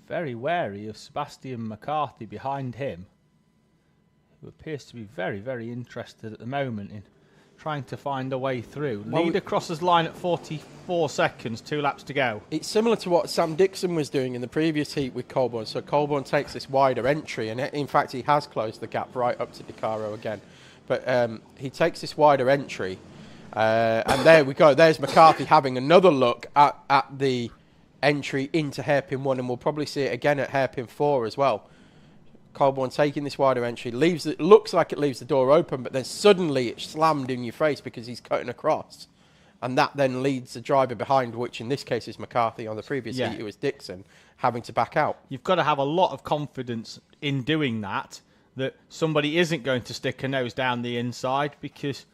very wary of Sebastian McCarthy behind him, who appears to be very, very interested at the moment in trying to find a way through. Leader crosses line at 44 seconds, 2 laps to go. It's similar to what Sam Dixon was doing in the previous heat with Colborne. So Colborne takes this wider entry, and in fact he has closed the gap right up to DeCaro again. But he takes this wider entry, and there we go. There's McCarthy having another look at the entry into hairpin 1, and we'll probably see it again at hairpin 4 as well. Colborne taking this wider entry, looks like it leaves the door open, but then suddenly it's slammed in your face because he's cutting across, and that then leads the driver behind, which in this case is McCarthy. On the previous heat it was Dixon, having to back out. You've got to have a lot of confidence in doing that somebody isn't going to stick a nose down the inside, because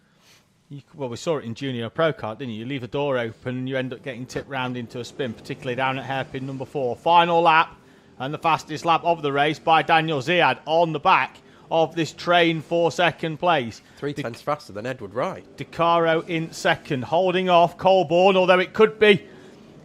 we saw it in Junior Pro Kart, didn't you? You leave the door open and you end up getting tipped round into a spin, particularly down at hairpin number 4. Final lap, and the fastest lap of the race by Daniel Ziad on the back of this train for second place. 3/10 faster than Edward Wright. DeCaro in second, holding off Colborne, although it could be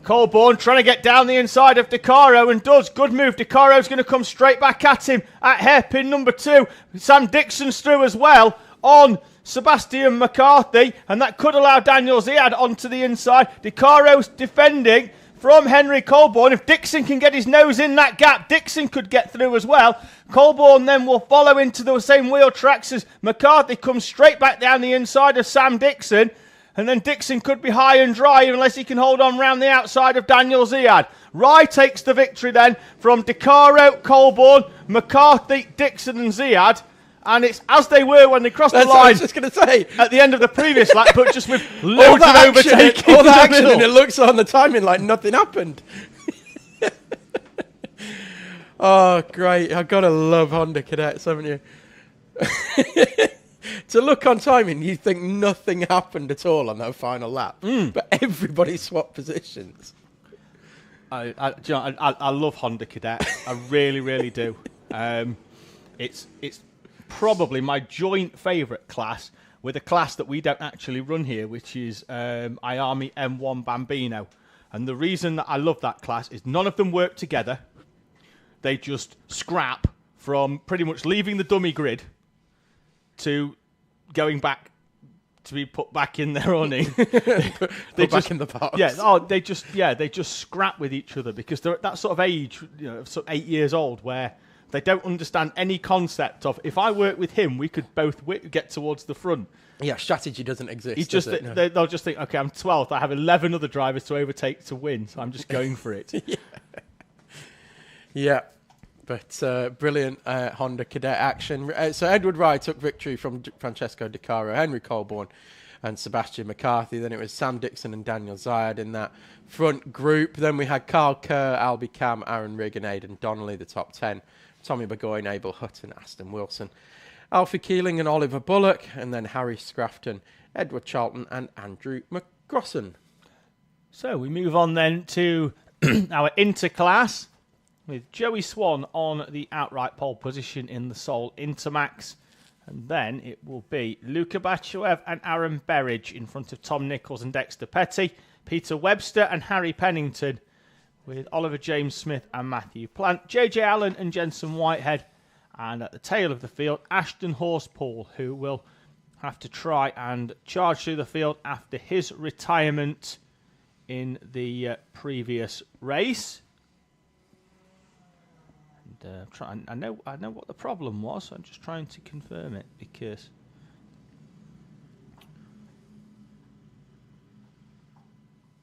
Colborne trying to get down the inside of DeCaro, and does. Good move. DeCaro's going to come straight back at him at hairpin number 2. Sam Dixon's through as well on Sebastian McCarthy, and that could allow Daniel Ziad onto the inside. DeCaro's defending from Henry Colborne. If Dixon can get his nose in that gap, Dixon could get through as well. Colborne then will follow into the same wheel tracks as McCarthy, comes straight back down the inside of Sam Dixon, and then Dixon could be high and dry unless he can hold on round the outside of Daniel Ziad. Rye takes the victory then from DeCaro, Colborne, McCarthy, Dixon and Ziad. And it's as they were when they crossed the line. I was just going to say at the end of the previous lap, but just with loads of overtaking. All that action, and it looks on the timing like nothing happened. Oh, great. I've got to love Honda Cadets, haven't you? To look on timing, you think nothing happened at all on that final lap. But everybody swapped positions. I love Honda Cadet. I really, really do. It's probably my joint favourite class with a class that we don't actually run here, which is IAMI M1 Bambino. And the reason that I love that class is none of them work together. They just scrap from pretty much leaving the dummy grid to going back to be put back in their awning. They back in the box. They just scrap with each other because they're at that sort of age, sort of 8 years old, where they don't understand any concept of, if I work with him, we could both get towards the front. Yeah, strategy doesn't exist. They'll just think, okay, I'm 12th. I have 11 other drivers to overtake to win, so I'm just going for it. Yeah. But brilliant Honda Cadet action. So Edward Rye took victory from Francesco DeCaro, Henry Colborne and Sebastian McCarthy. Then it was Sam Dixon and Daniel Ziad in that front group. Then we had Carl Kerr, Albie Cam, Aaron Rigg and Aidan Donnelly, the top 10. Tommy Burgoyne, Abel Hutton, Aston Wilson, Alfie Keeling and Oliver Bullock. And then Harry Scrafton, Edward Charlton and Andrew McGrosson. So we move on then to our interclass. with Joey Swan on the outright pole position in the Sol Intermax. And then it will be Luka Bachuev and Aaron Berridge in front of Tom Nichols and Dexter Petty, Peter Webster and Harry Pennington, with Oliver James Smith and Matthew Plant, JJ Allen and Jensen Whitehead, and at the tail of the field, Ashton Horspool, who will have to try and charge through the field after his retirement in the previous race. I know what the problem was. So I'm just trying to confirm it because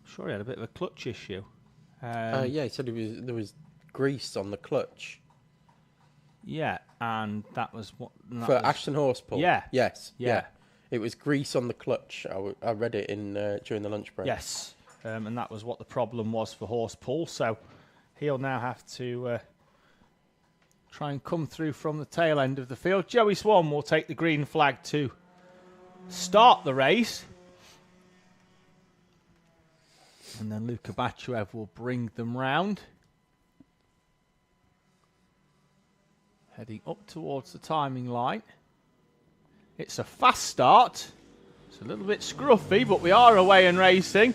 I'm sure he had a bit of a clutch issue. Yeah, he said there was grease on the clutch. Yeah, and that was what For Ashton Horspool. Yeah. Yes. Yeah. It was grease on the clutch. I read it in during the lunch break. Yes, and that was what the problem was for Horspool. So he'll now have to try and come through from the tail end of the field. Joey Swan will take the green flag to start the race. And then Luka Bachuev will bring them round. Heading up towards the timing line. It's a fast start. It's a little bit scruffy, but we are away and racing.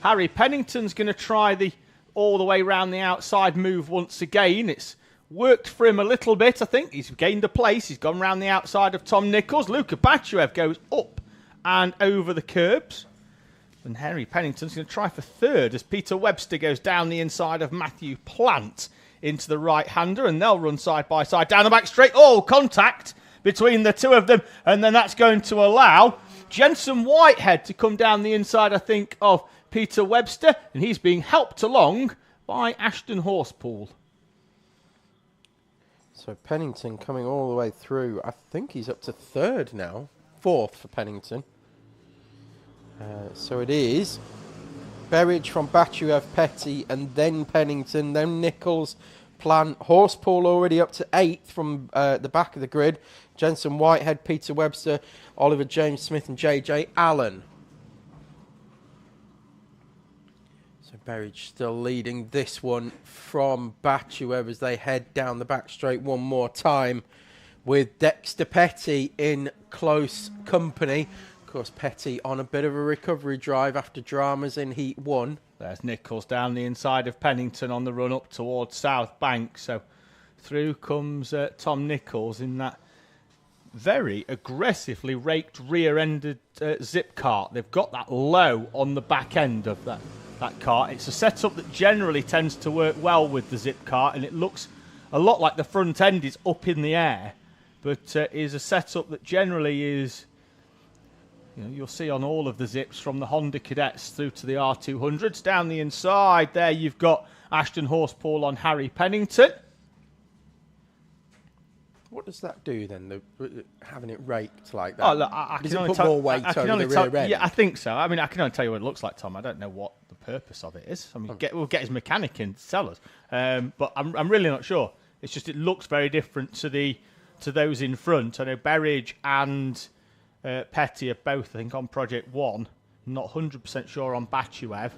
Harry Pennington's going to try the all the way round the outside move once again. It's worked for him a little bit, I think. He's gained a place. He's gone round the outside of Tom Nichols. Luka Bachuev goes up and over the curbs. And Harry Pennington's going to try for third as Peter Webster goes down the inside of Matthew Plant into the right-hander. And they'll run side by side down the back straight. Oh, contact between the two of them. And then that's going to allow Jensen Whitehead to come down the inside, I think, of Peter Webster. And he's being helped along by Ashton Horspool. So Pennington coming all the way through. I think he's up to third now. Fourth for Pennington. So it is Berridge from Bachuev, Petty, and then Pennington, then Nichols, Plant. Horspool already up to eighth from the back of the grid. Jensen Whitehead, Peter Webster, Oliver James Smith, and JJ Allen. Berridge still leading this one from Bachuev as they head down the back straight one more time with Dexter Petty in close company. Of course, Petty on a bit of a recovery drive after dramas in Heat 1. There's Nichols down the inside of Pennington on the run up towards South Bank. So through comes Tom Nichols in that very aggressively raked rear-ended zip cart. They've got that low on the back end of that cart. It's a setup that generally tends to work well with the zip cart, and it looks a lot like the front end is up in the air, but is a setup that generally is, you'll see on all of the zips from the Honda Cadets through to the R200s. Down the inside there you've got Ashton Horspool on Harry Pennington. What does that do then, having it raked like that? Oh, look, I Does can it only put more weight over the rear end? Yeah, I think so. I mean, I can only tell you what it looks like, Tom. I don't know what the purpose of it is. I mean, we'll get his mechanic in to tell us. But I'm really not sure. It's just it looks very different to those in front. I know Berridge and Petty are both, I think, on Project 1. Not 100% sure on Bachuev.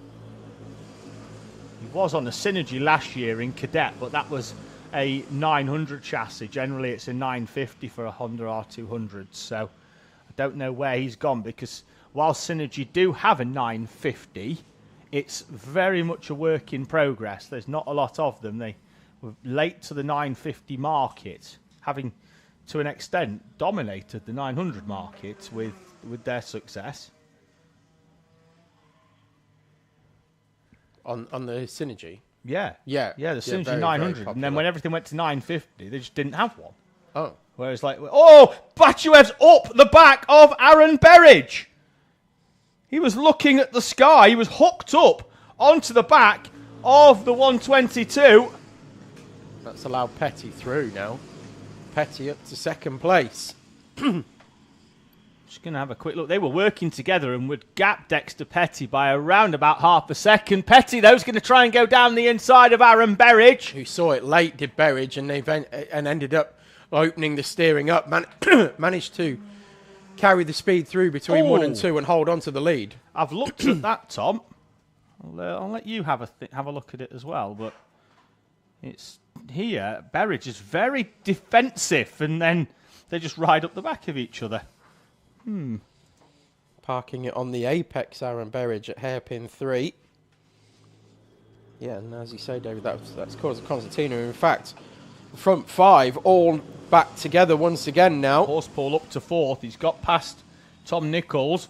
He was on the Synergy last year in Cadet, but that was a 900 chassis. Generally, it's a 950 for a Honda R200. So I don't know where he's gone, because while Synergy do have a 950, it's very much a work in progress. There's not a lot of them. They were late to the 950 market, having to an extent dominated the 900 market with their success. On the Synergy? Yeah. Yeah. Yeah, the Synergy very, 900. very And then when everything went to 950, they just didn't have one. Oh. Whereas, like, oh, Bachuev's up the back of Aaron Berridge. He was looking at the sky. He was hooked up onto the back of the 122. That's allowed Petty through now. Petty up to second place. Just going to have a quick look. They were working together and would gap Dexter Petty by around about half a second. Petty, though, is going to try and go down the inside of Aaron Berridge. Who saw it late, did Berridge, and ended up opening the steering up. Managed to carry the speed through between 1 and 2 and hold on to the lead. I've looked at that, Tom. I'll let you have a look at it as well. But It's here, Berridge is very defensive, and then they just ride up the back of each other. Parking it on the apex, Aaron Berridge at hairpin 3. Yeah, and as you say, David, that's caused a concertina. In fact, the front 5 all back together once again now. Horspool up to 4th. He's got past Tom Nichols,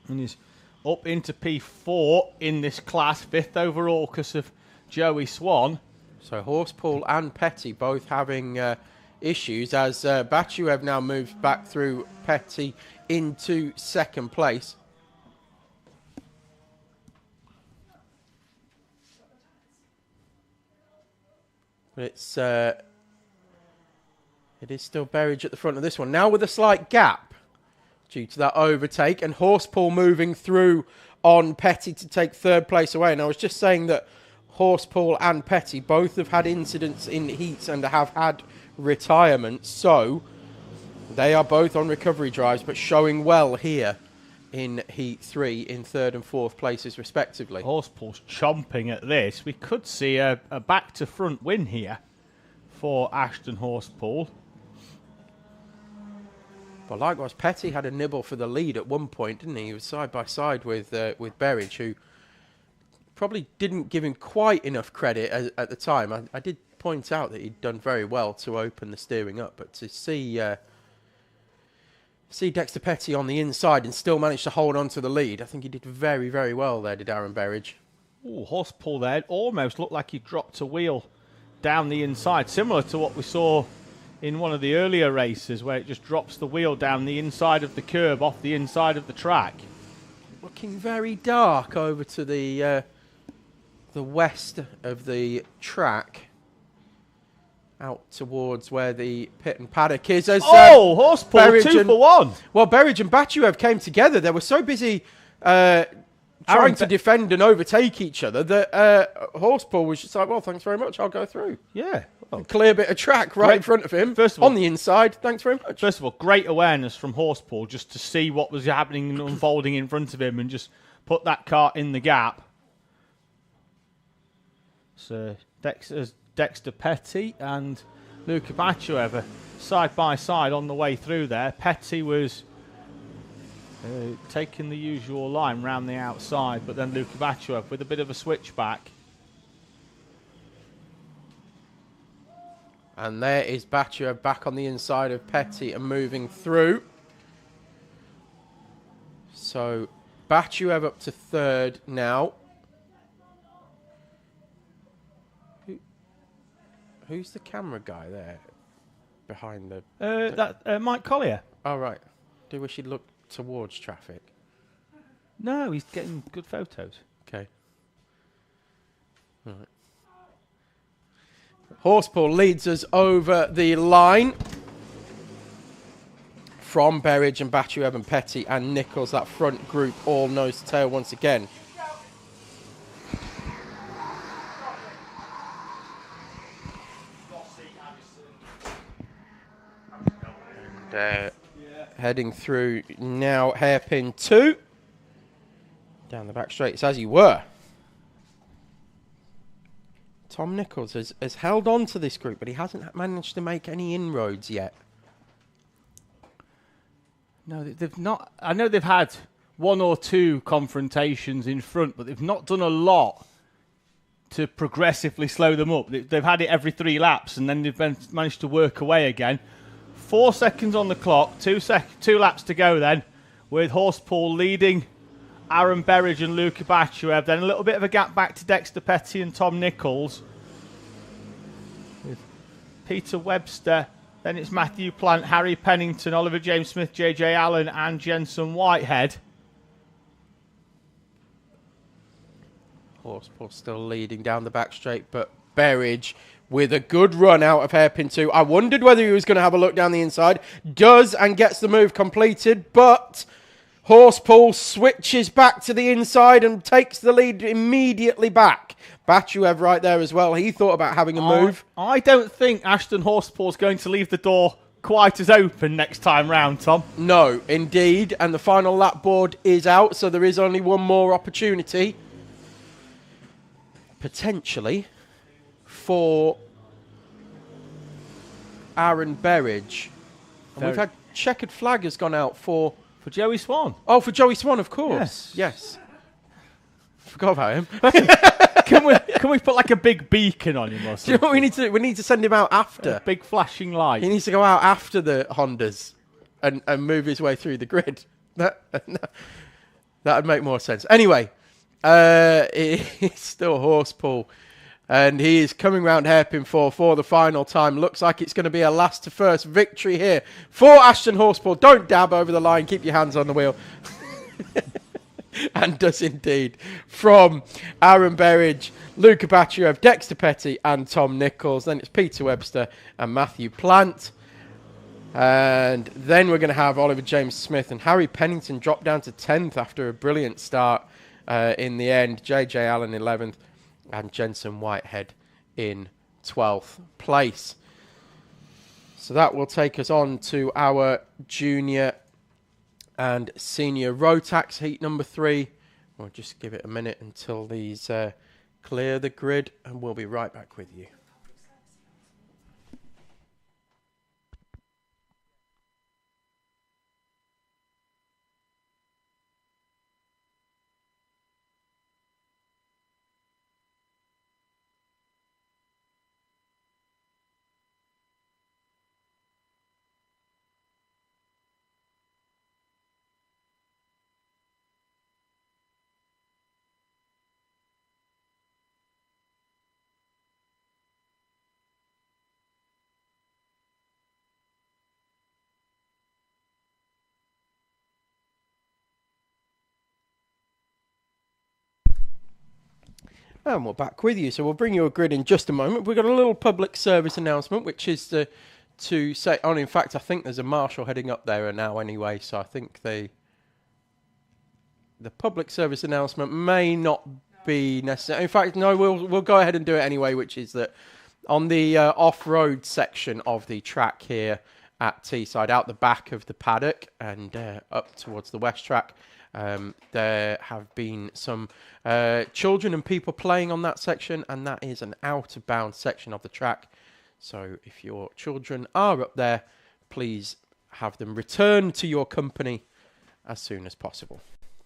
and he's up into P4 in this class, 5th overall because of Joey Swan. So Horspool and Petty both having issues as Bachuev now moves back through Petty into 2nd place. But it is still Berridge at the front of this one. Now with a slight gap due to that overtake, and Horspool moving through on Petty to take 3rd place away. And I was just saying that Horspool and Petty both have had incidents in heats and have had retirements, so they are both on recovery drives but showing well here in Heat 3 in 3rd and 4th places respectively. Horsepool's chomping at this. We could see a back to front win here for Ashton Horspool. But likewise, Petty had a nibble for the lead at one point, didn't he? He was side by side with Berridge, who probably didn't give him quite enough credit at the time. I did point out that he'd done very well to open the steering up, but to see Dexter Petty on the inside and still manage to hold on to the lead, I think he did very, very well there, did Aaron Berridge. Ooh, Horspool there. It almost looked like he dropped a wheel down the inside, similar to what we saw in one of the earlier races where it just drops the wheel down the inside of the curb off the inside of the track. Looking very dark over to the west of the track, out towards where the pit and paddock is. As, Horspool, 2 for 1. Well, Berridge and Bachuev came together. They were so busy trying to defend and overtake each other that Horspool was just like, well, thanks very much, I'll go through. Yeah. Well, clear bit of track right in front of him. First of all, on the inside, thanks very much. First of all, great awareness from Horspool just to see what was happening and unfolding in front of him and just put that cart in the gap. So Dexter Petty and Luca Bachuev side by side on the way through there. Petty was taking the usual line round the outside, but then Luca Bachuev with a bit of a switchback. And there is Bachuev back on the inside of Petty and moving through. So Bachuev up to 3rd now. Who's the camera guy there behind the... Mike Collier. Oh, right. Do wish he'd look towards traffic. No, he's getting good photos. Okay. All right. Horspool leads us over the line from Berridge and Bachuev and Petty and Nichols. That front group all nose to tail once again. And, heading through now hairpin 2. Down the back straight, it's as you were. Tom Nichols has held on to this group, but he hasn't managed to make any inroads yet. No, they've not. I know they've had 1 or 2 confrontations in front, but they've not done a lot to progressively slow them up. They've had it every 3 laps, and then they've managed to work away again. 4 seconds on the clock, 2 laps to go then, with Horspool leading Aaron Berridge and Luca Bachuev. Then a little bit of a gap back to Dexter Petty and Tom Nichols. With Peter Webster, then it's Matthew Plant, Harry Pennington, Oliver James Smith, JJ Allen and Jensen Whitehead. Horspool still leading down the back straight, but Berridge with a good run out of hairpin 2. I wondered whether he was going to have a look down the inside. Does and gets the move completed, but Horspool switches back to the inside and takes the lead immediately back. Bachuev right there as well. He thought about having a move. I don't think Ashton Horspool's going to leave the door quite as open next time round, Tom. No, indeed. And the final lap board is out, so there is only one more opportunity. Potentially for Aaron Berridge. And we've had checkered flag has gone out for Joey Swan. Oh, for Joey Swan, of course. Yes. Forgot about him. Can we put like a big beacon on him or something? Do you know what we need to do? We need to send him out after. A big flashing light. He needs to go out after the Hondas and move his way through the grid. That would make more sense. Anyway, it's still Horspool. And he is coming round hairpin for the final time. Looks like it's going to be a last to first victory here for Ashton Horspool. Don't dab over the line. Keep your hands on the wheel. And does indeed. From Aaron Berridge, Luca Batchev, Dexter Petty and Tom Nichols. Then it's Peter Webster and Matthew Plant. And then we're going to have Oliver James Smith and Harry Pennington drop down to 10th after a brilliant start in the end. JJ Allen 11th. And Jensen Whitehead in 12th place. So that will take us on to our junior and senior Rotax heat number 3. We'll just give it a minute until these clear the grid, and we'll be right back with you. And we're back with you. So we'll bring you a grid in just a moment. We've got a little public service announcement, which is to say, oh, in fact, I think there's a marshal heading up there now anyway. So I think the public service announcement may not be necessary. In fact, no, we'll go ahead and do it anyway, which is that on the off-road section of the track here at Teesside, out the back of the paddock and up towards the west track, there have been some children and people playing on that section, and that is an out-of-bounds section of the track. So if your children are up there, please have them return to your company as soon as possible.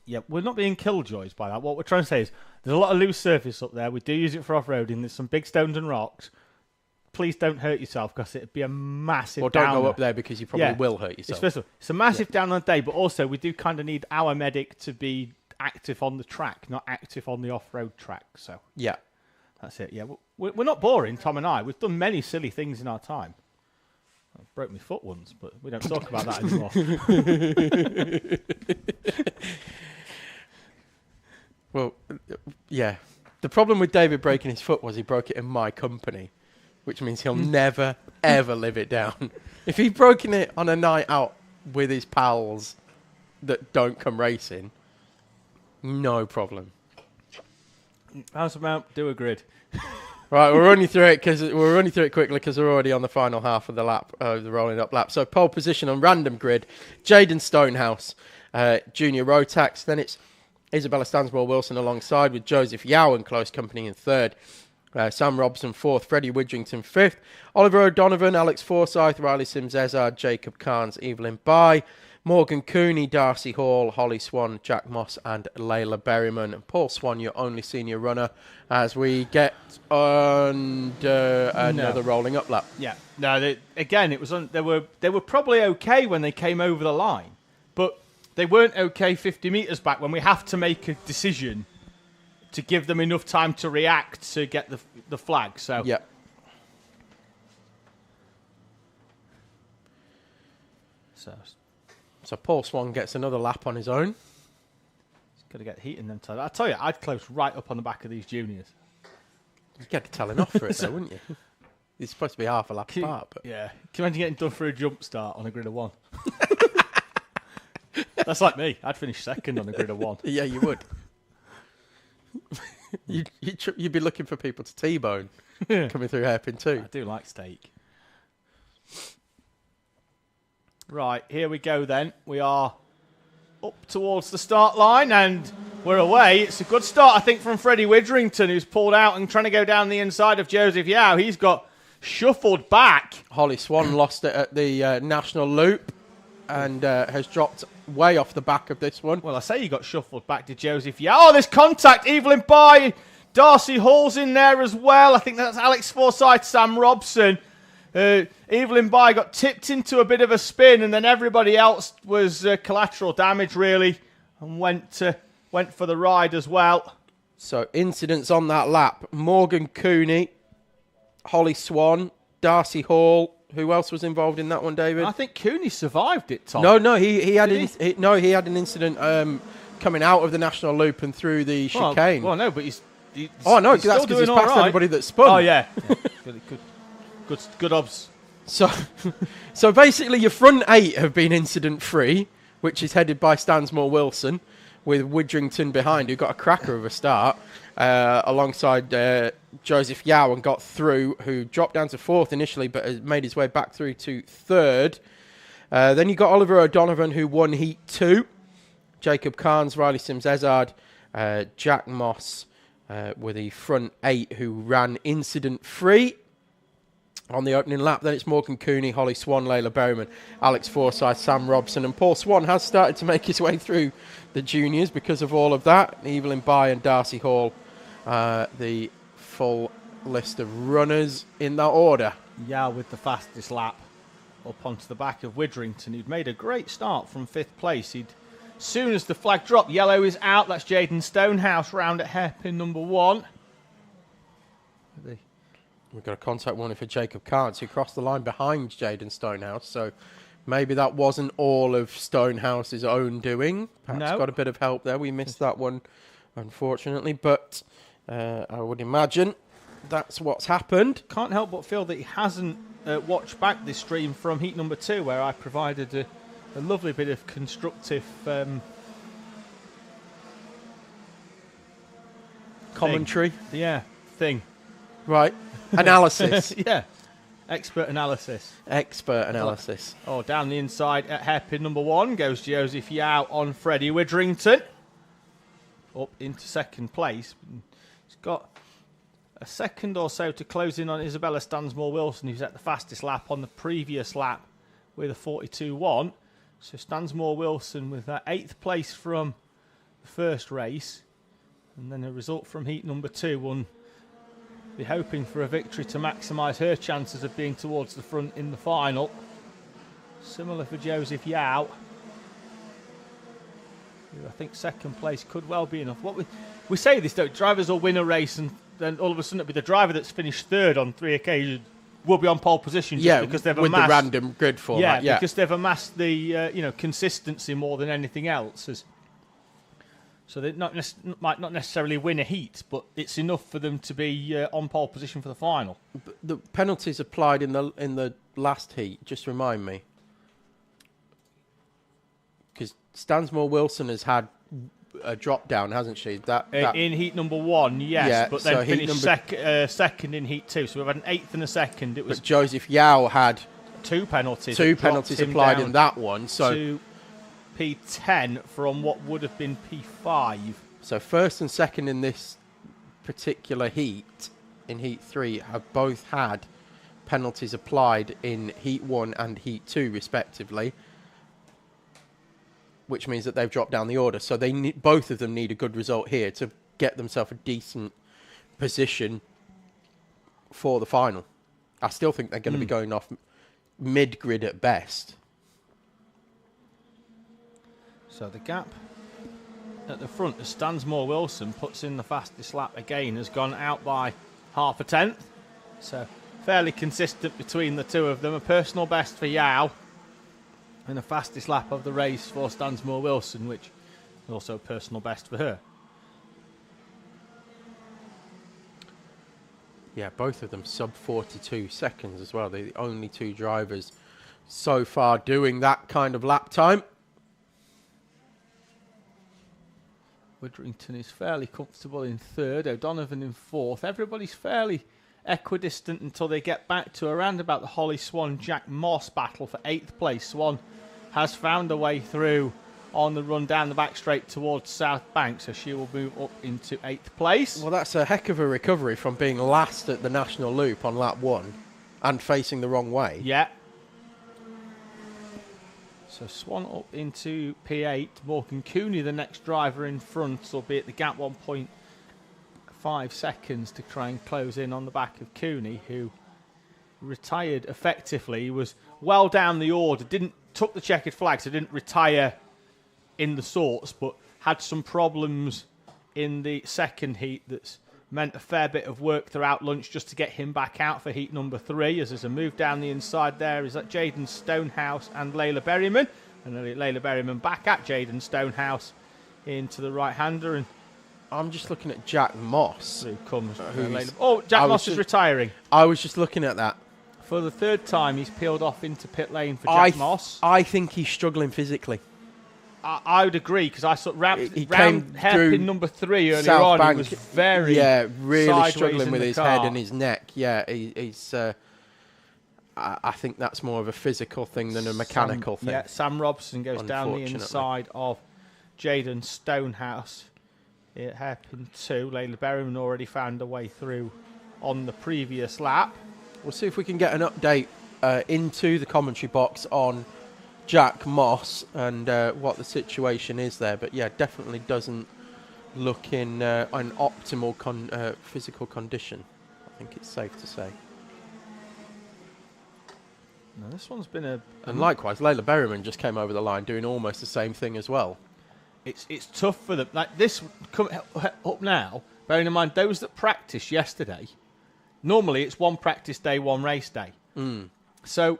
Yeah, we're not being killjoys by that. What we're trying to say is there's a lot of loose surface up there. We do use it for off-roading. There's some big stones and rocks. Please don't hurt yourself, because it'd be a massive Or don't downer. go up there, because you probably will hurt yourself. It's a massive down on the day, but also we do kind of need our medic to be active on the track, not active on the off-road track. So yeah, that's it. Yeah, we're not boring, Tom and I. We've done many silly things in our time. I broke my foot once, but we don't talk about that anymore. Well, yeah. The problem with David breaking his foot was he broke it in my company, which means he'll never, ever live it down. If he'd broken it on a night out with his pals that don't come racing, no problem. How's about do a grid? Right, we're running through it quickly because we're already on the final half of the lap, the rolling up lap. So pole position on random grid, Jaden Stonehouse, junior Rotax. Then it's Isabella Stanswell-Wilson alongside with Joseph Yao in close company in third. Sam Robson fourth, Freddie Widrington fifth, Oliver O'Donovan, Alex Forsyth, Riley Sims-Ezard, Jacob Carnes, Evelyn Bye, Morgan Cooney, Darcy Hall, Holly Swan, Jack Moss and Layla Berryman. And Paul Swan, your only senior runner, as we get on another rolling up lap. Yeah, no, it was they were probably okay when they came over the line, but they weren't okay 50 metres back when we have to make a decision to give them enough time to react to get the flag. So yeah. So Paul Swan gets another lap on his own. He's got to get heat in them. I tell you, I'd close right up on the back of these juniors. You'd get a telling off for it, though, wouldn't you? It's supposed to be half a lap apart. But yeah. Can you imagine getting done for a jump start on a grid of 1? That's like me. I'd finish second on a grid of 1. Yeah, you would. You'd be looking for people to T-bone coming through hairpin 2. I do like steak. Right, here we go then. We are up towards the start line, and we're away. It's a good start, I think, from Freddie Widrington, who's pulled out and trying to go down the inside of Joseph Yao. He's got shuffled back. Holly Swan lost it at the National Loop and has dropped way off the back of this one. Well, I say he got shuffled back to Joseph Yao. Oh, there's contact. Evelyn Bye. Darcy Hall's in there as well. I think that's Alex Forsyth, Sam Robson. Evelyn Bye got tipped into a bit of a spin, and then everybody else was collateral damage, really, and went for the ride as well. So, incidents on that lap. Morgan Cooney, Holly Swan, Darcy Hall. Who else was involved in that one, David? I think Cooney survived it, Tom. No, he had an incident coming out of the National Loop and through the chicane. Well, no, but he's that's because he's passed everybody that spun. Oh, yeah. Really good obs. So basically your front 8 have been incident-free, which is headed by Stansmore Wilson, with Widrington behind, who got a cracker of a start, alongside Joseph Yao, and got through, who dropped down to 4th initially, but has made his way back through to 3rd. Then you got Oliver O'Donovan, who won Heat 2. Jacob Carnes, Riley Sims-Ezard, Jack Moss were the front 8 who ran incident-free on the opening lap. Then it's Morgan Cooney, Holly Swan, Layla Berryman, Alex Forsyth, Sam Robson, and Paul Swan has started to make his way through the juniors because of all of that. Evelyn Bye and Darcy Hall, the full list of runners in that order. Yeah, with the fastest lap up onto the back of Widrington, who'd made a great start from 5th place. As soon as the flag dropped, yellow is out. That's Jaden Stonehouse round at hairpin number 1. We've got a contact warning for Jacob Carnes, who crossed the line behind Jaden Stonehouse. So maybe that wasn't all of Stonehouse's own doing. Perhaps got a bit of help there. We missed that one, unfortunately. But I would imagine that's what's happened. Can't help but feel that he hasn't watched back this stream from heat number 2, where I provided a lovely bit of constructive commentary. Thing. Right. Analysis. Yeah. Expert analysis. Oh, down the inside at hairpin number 1 goes Joseph Yao on Freddie Widrington. Up into 2nd place. He's got a second or so to close in on Isabella Stansmore Wilson, who's at the fastest lap on the previous lap with a 42.1. So Stansmore Wilson with that 8th place from the first race. And then a result from heat number 2 will be hoping for a victory to maximise her chances of being towards the front in the final. Similar for Joseph Yao, who I think 2nd place could well be enough. What we say this, though, drivers will win a race and then all of a sudden it'll be the driver that's finished 3rd on 3 occasions will be on pole position just because they've with amassed the random grid format. Yeah, because they've amassed the consistency more than anything else. So they might not necessarily win a heat, but it's enough for them to be on pole position for the final. But the penalties applied in the last heat, just remind me. Because Stansmore Wilson has had a drop down, hasn't she? In heat number 1, yes, yeah, but then finished second in heat 2. So we've had an 8th and a 2nd. It was but Joseph Yao had 2 penalties. 2 penalties applied in that one. So to P10 from what would have been P5. So 1st and 2nd in this particular heat, in heat 3, have both had penalties applied in heat 1 and heat 2, respectively, which means that they've dropped down the order. So both of them need a good result here to get themselves a decent position for the final. I still think they're going to be going off mid-grid at best. So the gap at the front as Stansmore Wilson puts in the fastest lap again has gone out by 0.5 tenth. So fairly consistent between the two of them. A personal best for Yao and the fastest lap of the race for Stansmore Wilson, which is also a personal best for her. Yeah, both of them sub 42 seconds as well. They're the only 2 drivers so far doing that kind of lap time. Widrington is fairly comfortable in 3rd, O'Donovan in 4th. Everybody's fairly equidistant until they get back to around about the Holly Swan Jack Moss battle for 8th place. Swan has found a way through on the run down the back straight towards South Bank, so she will move up into 8th place. Well, that's a heck of a recovery from being last at the National Loop on lap 1 and facing the wrong way. Yeah. So Swan up into P8. Morgan Cooney, the next driver in front, albeit the gap 1.5 seconds to try and close in on the back of Cooney, who retired effectively. He was well down the order, took the checkered flag, so didn't retire in the sorts, but had some problems in the second heat that's meant a fair bit of work throughout lunch just to get him back out for heat number 3, as there's a move down the inside there. Is that Jaden Stonehouse and Layla Berryman, and then Layla Berryman back at Jaden Stonehouse into the right-hander, and I'm just looking at Jack Moss. Who comes? Jack Moss is retiring. I was just looking at that. For the 3rd time, he's peeled off into pit lane for Jack Moss. I think he's struggling physically. I would agree, because I saw he round hairpin number 3 earlier on. Bank, he was very really struggling with his car. head and his neck. Yeah, he's. I think that's more of a physical thing than a mechanical thing. Yeah, Sam Robson goes down the inside of Jaden Stonehouse. At hairpin 2, Layla Berryman already found a way through on the previous lap. We'll see if we can get an update into the commentary box on Jack Moss and what the situation is there. But yeah, definitely doesn't look in an optimal physical condition. I think it's safe to say. No, this one's been a... And likewise, Layla Berryman just came over the line doing almost the same thing as well. It's tough for them. Like this up now, bearing in mind those that practiced yesterday, normally it's one practice day, one race day. So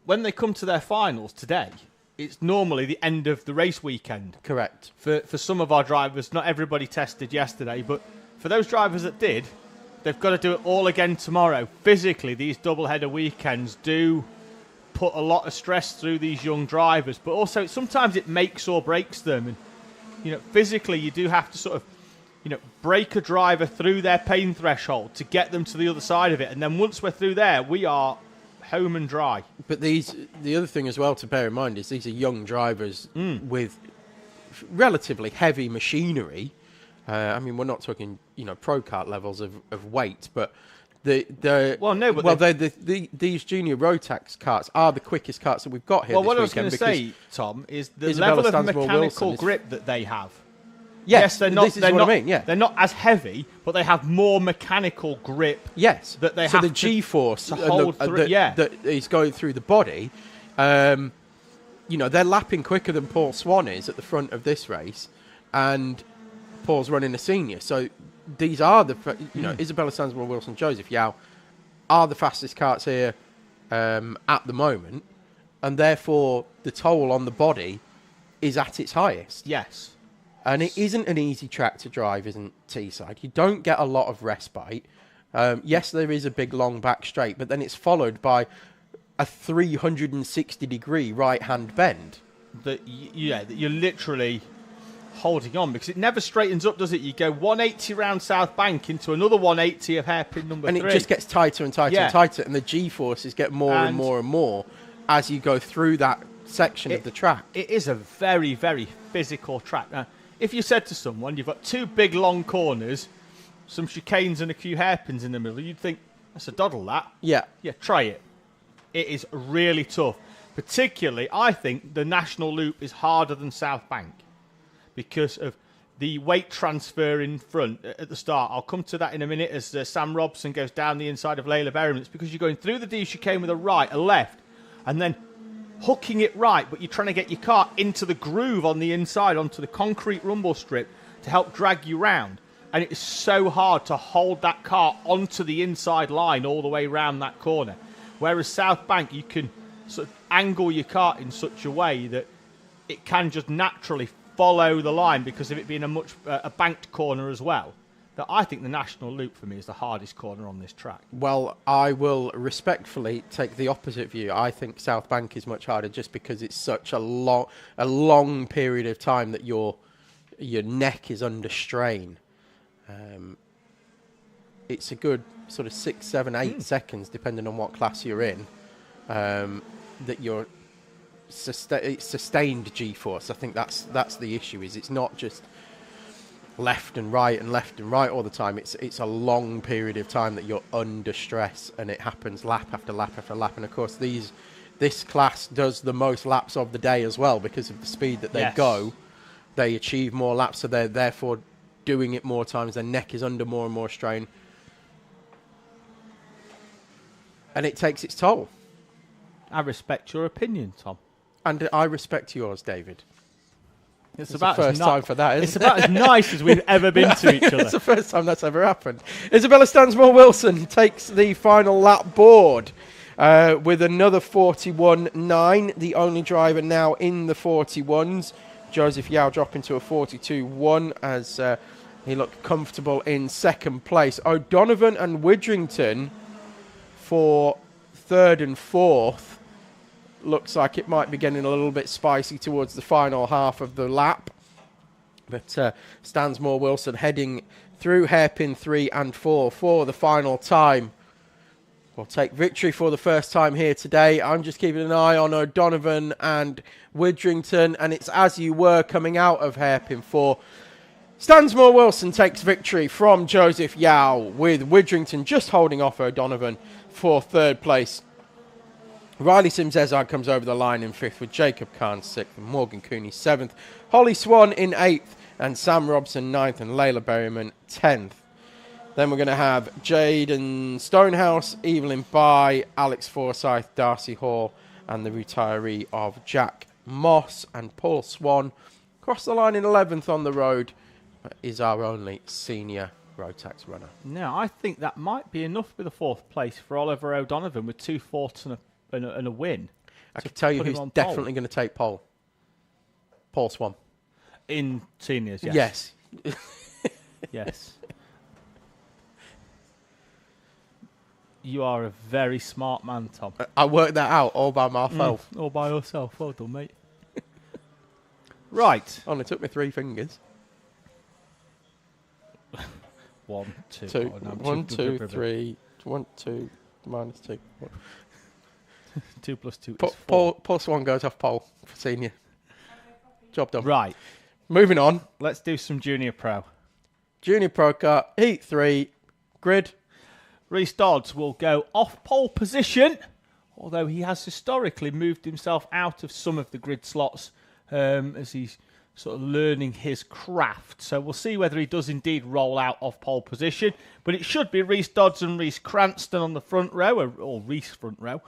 when they come to their finals today, it's normally the end of the race weekend. Correct. For some of our drivers, not everybody tested yesterday, but for those drivers that did, they've got to do it all again tomorrow. Physically, these double-header weekends do put a lot of stress through these young drivers, but also sometimes it makes or breaks them. And physically, you do have to sort of, break a driver through their pain threshold to get them to the other side of it. And then once we're through there, we are home and dry. But the other thing as well to bear in mind is these are young drivers with relatively heavy machinery. I mean, we're not talking, pro kart levels of weight, but these junior Rotax karts are the quickest karts that we've got here. Well, this what I was going to say, Tom, is the level of mechanical grip that they have. Yes, they're not. They're not as heavy, but they have more mechanical grip. Yes, that they so have the G-force to hold through. that is going through the body. They're lapping quicker than Paul Swan is at the front of this race, and Paul's running a senior. So these are Isabella Sandsmore, Wilson, Joseph Yao are the fastest karts here at the moment, and therefore the toll on the body is at its highest. Yes. And it isn't an easy track to drive, isn't Teesside? You don't get a lot of respite. Yes, there is a big long back straight, but then it's followed by a 360-degree right-hand bend. That you're literally holding on, because it never straightens up, does it? You go 180 round South Bank into another 180 of hairpin number 3. And it just gets tighter and tighter and tighter, and the G-forces get more and more and more as you go through that section of the track. It is a very, very physical track. Now, if you said to someone, you've got 2 big long corners, some chicanes and a few hairpins in the middle, you'd think, that's a doddle, that. Yeah. Yeah, try it. It is really tough. Particularly, I think the National Loop is harder than South Bank because of the weight transfer in front at the start. I'll come to that in a minute as Sam Robson goes down the inside of Layla Berryman. It's because you're going through the D chicane with a right, a left, and then hooking it right, but you're trying to get your car into the groove on the inside, onto the concrete rumble strip to help drag you round. And it is so hard to hold that car onto the inside line all the way round that corner. Whereas South Bank, you can sort of angle your car in such a way that it can just naturally follow the line because of it being a banked corner as well. That I think the National Loop for me is the hardest corner on this track. Well, I will respectfully take the opposite view. I think South Bank is much harder just because it's such a long period of time that your neck is under strain. It's a good sort of 6, 7, 8 seconds, depending on what class you're in, that you're sustained G-force. I think that's the issue. Is it's not just left and right all the time. It's a long period of time that you're under stress, and it happens lap after lap after lap. And of course, this class does the most laps of the day as well because of the speed that they go. They achieve more laps, so they're therefore doing it more times. Their neck is under more and more strain, and it takes its toll. I respect your opinion, Tom. And I respect yours, David. It's about the first time for that, isn't it? It's about as nice as we've ever been to each other. It's the first time that's ever happened. Isabella Stansmore-Wilson takes the final lap board with another 41.9. The only driver now in the 41s. Joseph Yao dropping to a 42.1 as he looked comfortable in second place. O'Donovan and Widrington for third and fourth. Looks like it might be getting a little bit spicy towards the final half of the lap. But Stansmore-Wilson heading through hairpin 3 and 4 for the final time. Will take victory for the first time here today. I'm just keeping an eye on O'Donovan and Widrington, and it's as you were coming out of hairpin 4. Stansmore-Wilson takes victory from Joseph Yao, with Widrington just holding off O'Donovan for third place. Riley Sims-Ezard comes over the line in 5th, with Jacob Kahn 6th and Morgan Cooney 7th. Holly Swan in 8th and Sam Robson 9th and Layla Berryman 10th. Then we're going to have Jaden Stonehouse, Evelyn Bye, Alex Forsyth, Darcy Hall and the retiree of Jack Moss, and Paul Swan. Across the line in 11th on the road is our only senior Rotax runner. Now, I think that might be enough with a 4th place for Oliver O'Donovan with 2 fourths and a win. I can tell you who's definitely going to take pole. Paul Swan. In seniors, yes. Yes. Yes. You are a very smart man, Tom. I worked that out all by myself. All by yourself. Well done, mate. Right. Only took me 3 fingers. 1, 2. 2. 1, 2, 3. 1, 2, minus 2. 2 plus 2 is 4. Paul Swan goes off pole for senior. Job done. Right. Moving on. Let's do some Junior Pro. Junior Pro Kart, Heat 3, grid. Rhys Dodds will go off pole position, although he has historically moved himself out of some of the grid slots as he's sort of learning his craft. So we'll see whether he does indeed roll out off pole position. But it should be Rhys Dodds and Rhys Cranston on the front row, or Rhys front row,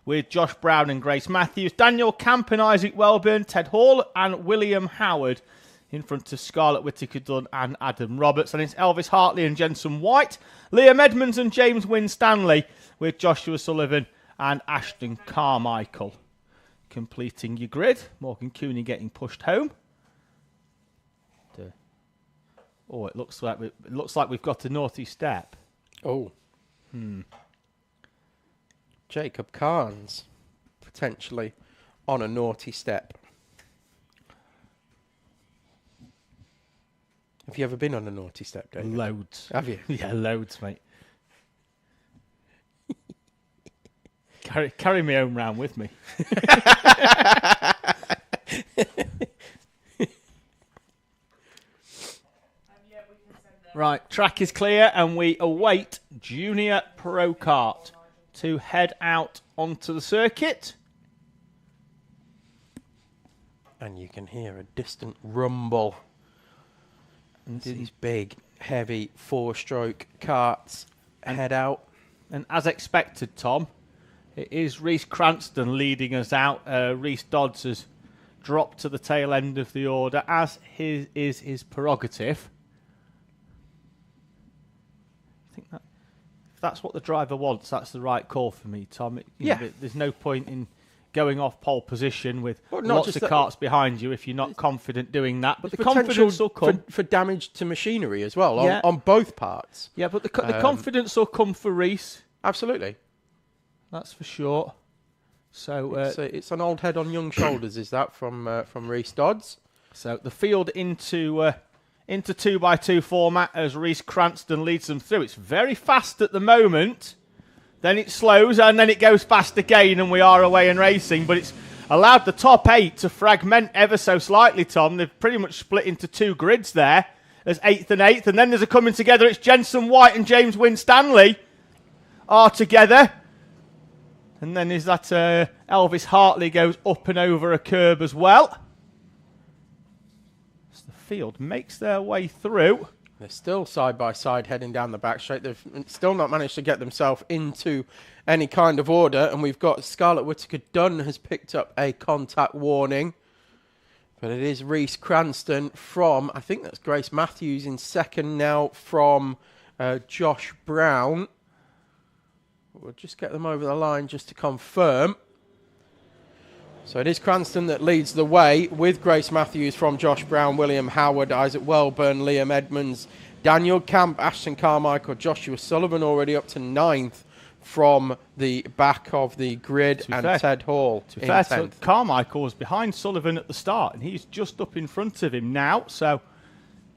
with Josh Brown and Grace Matthews, Daniel Camp and Isaac Welburn, Ted Hall and William Howard in front of Scarlett Whittaker-Dunn and Adam Roberts. And it's Elvis Hartley and Jensen White, Liam Edmonds and James Winstanley, with Joshua Sullivan and Ashton Carmichael completing your grid. Morgan Cooney getting pushed home. Oh, it looks like we've got a naughty step. Oh. Jacob Carnes potentially on a naughty step. Have you ever been on a naughty step, David? Loads. Have you? Yeah, loads, mate. Carry me home round with me. Right, track is clear and we await Junior Pro Kart to head out onto the circuit. And you can hear a distant rumble. And these big, heavy 4-stroke karts head out. And as expected, Tom, it is Rhys Cranston leading us out. Rhys Dodds has dropped to the tail end of the order, as is his prerogative. I think that if that's what the driver wants, that's the right call for me, Tom. You know, there's no point in going off pole position with lots of carts behind you if you're not confident doing that. But the confidence will come for damage to machinery as well on both parts. Yeah, but the confidence will come for Rhys. Absolutely, that's for sure. So it's an old head on young shoulders. Is that from Rhys Dodds? So the field into 2x2 format as Rhys Cranston leads them through. It's very fast at the moment. Then it slows and then it goes fast again and we are away and racing. But it's allowed the top 8 to fragment ever so slightly, Tom. They've pretty much split into 2 grids there. There's 8th and 8th, and then there's a coming together. It's Jensen White and James Winstanley are together. And then is that Elvis Hartley goes up and over a curb as well. As the field makes their way through. They're still side by side heading down the back straight. They've still not managed to get themselves into any kind of order. And we've got Scarlett Whittaker-Dunn has picked up a contact warning. But it is Reese Cranston from, I think that's Grace Matthews in second now from Josh Brown. We'll just get them over the line just to confirm. So it is Cranston that leads the way with Grace Matthews from Josh Brown, William Howard, Isaac Welburn, Liam Edmonds, Daniel Camp, Ashton Carmichael, Joshua Sullivan already up to 9th from the back of the grid, and Ted Hall in 10th. Carmichael was behind Sullivan at the start, and he's just up in front of him now. So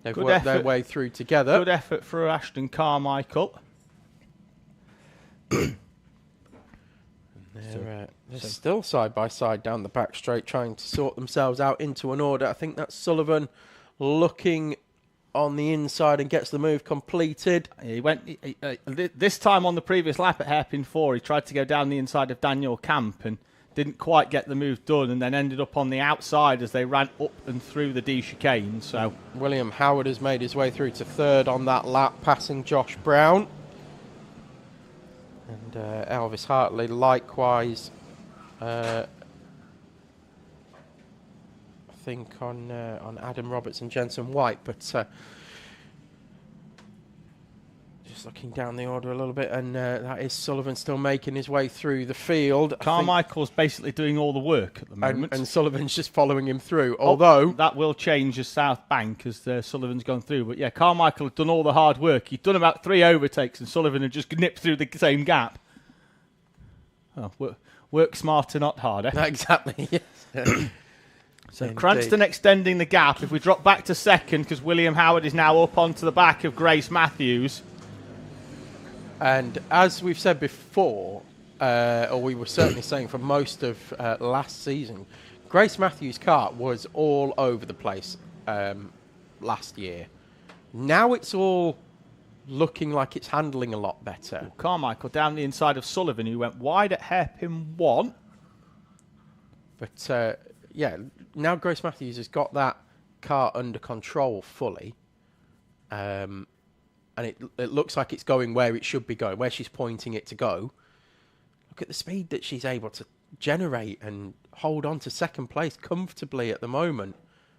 they've worked their way through together. Good effort for Ashton Carmichael. They're still side by side down the back straight, trying to sort themselves out into an order. I think that's Sullivan looking on the inside and gets the move completed. He went this time on the previous lap at hairpin 4. He tried to go down the inside of Daniel Camp and didn't quite get the move done, and then ended up on the outside as they ran up and through the D chicane. So William Howard has made his way through to 3rd on that lap, passing Josh Brown. And Elvis Hartley likewise, I think on Adam Roberts and Jensen White, but just looking down the order a little bit, and that is Sullivan still making his way through the field. Carmichael's basically doing all the work at the moment. And Sullivan's just following him through, although that will change as South Bank as Sullivan's gone through. But yeah, Carmichael had done all the hard work. He'd done about 3 overtakes, and Sullivan had just nipped through the same gap. Oh, work smarter, not harder. Exactly, yes. So Cranston extending the gap. If we drop back to 2nd, because William Howard is now up onto the back of Grace Matthews. And as we've said before, or we were certainly saying for most of last season, Grace Matthews' kart was all over the place last year. Now it's all looking like it's handling a lot better. Carmichael down the inside of Sullivan, who went wide at hairpin 1. But yeah, now Grace Matthews has got that car under control fully. And it looks like it's going where it should be going, where she's pointing it to go. Look at the speed that she's able to generate and hold on to 2nd place comfortably at the moment.